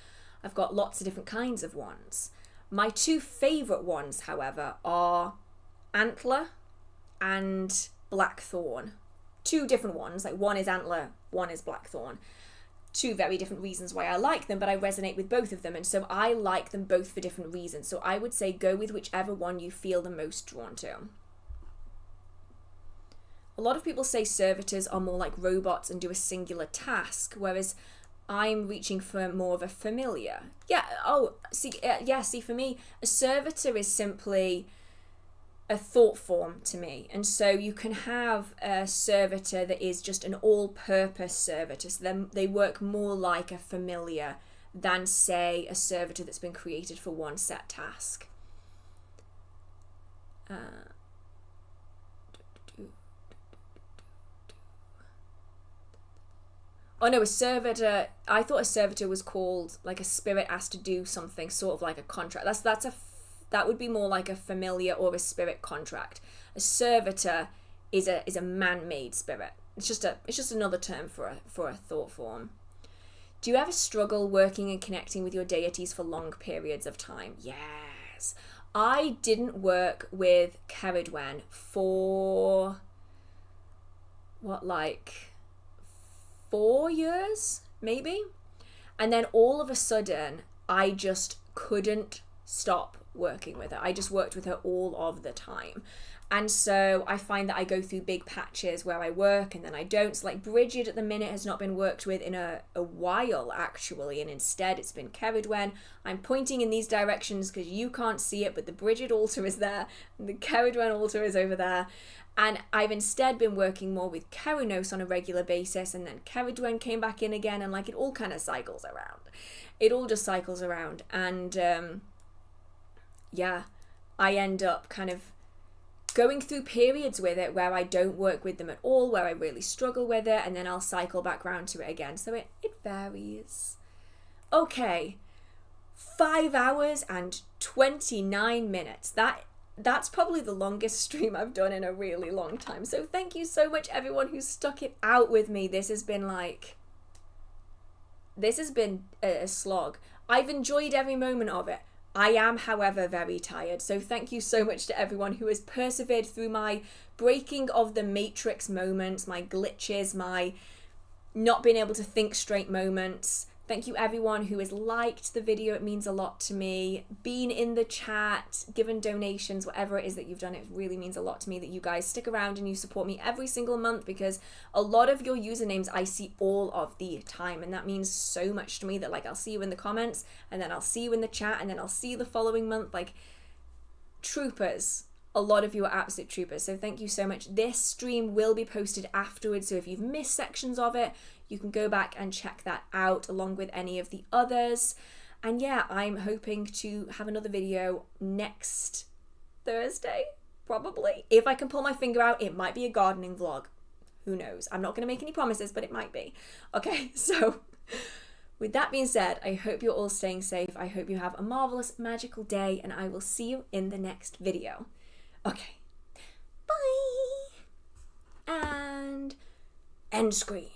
I've got lots of different kinds of ones. My two favourite ones, however, are antler and blackthorn. Two different ones, like one is antler, one is blackthorn. Two very different reasons why I like them, but I resonate with both of them, and so I like them both for different reasons. So I would say go with whichever one you feel the most drawn to. A lot of people say servitors are more like robots and do a singular task, whereas I'm reaching for more of a familiar. See, for me, a servitor is simply a thought form to me. And so you can have a servitor that is just an all-purpose servitor. So then they work more like a familiar than, say, a servitor that's been created for one set task. Oh no, a servitor, I thought a servitor was called like a spirit asked to do something, sort of like a contract. That would be more like a familiar or a spirit contract. A servitor is a man-made spirit. It's just another term for a thought form. Do you ever struggle working and connecting with your deities for long periods of time? Yes. I didn't work with Ceridwen for 4 years, maybe? And then all of a sudden, I just couldn't stop working with her. I just worked with her all of the time. And so I find that I go through big patches where I work and then I don't. So like Bridget at the minute has not been worked with in a while, actually. And instead it's been Ceridwen. I'm pointing in these directions because you can't see it, but the Bridget altar is there and the Ceridwen altar is over there. And I've instead been working more with Keranos on a regular basis, and then Ceridwen came back in again, and like it all kind of cycles around. It all just cycles around. And yeah, I end up kind of going through periods with it where I don't work with them at all, where I really struggle with it, and then I'll cycle back round to it again. So it varies. Okay, 5 hours and 29 minutes. That's probably the longest stream I've done in a really long time. So thank you so much, everyone who's stuck it out with me. This has been a slog. I've enjoyed every moment of it. I am, however, very tired. So thank you so much to everyone who has persevered through my breaking of the matrix moments, my glitches, my not being able to think straight moments. Thank you everyone who has liked the video. It means a lot to me. Been in the chat, given donations, whatever it is that you've done, it really means a lot to me that you guys stick around and you support me every single month, because a lot of your usernames I see all of the time, and that means so much to me that like I'll see you in the comments, and then I'll see you in the chat, and then I'll see you the following month. Like, troopers. A lot of you are absolute troopers, so thank you so much. This stream will be posted afterwards, so if you've missed sections of it, you can go back and check that out along with any of the others. And yeah, I'm hoping to have another video next Thursday, probably. If I can pull my finger out, it might be a gardening vlog. Who knows? I'm not going to make any promises, but it might be. Okay, so with that being said, I hope you're all staying safe. I hope you have a marvelous, magical day, and I will see you in the next video. Okay, bye, and end screen.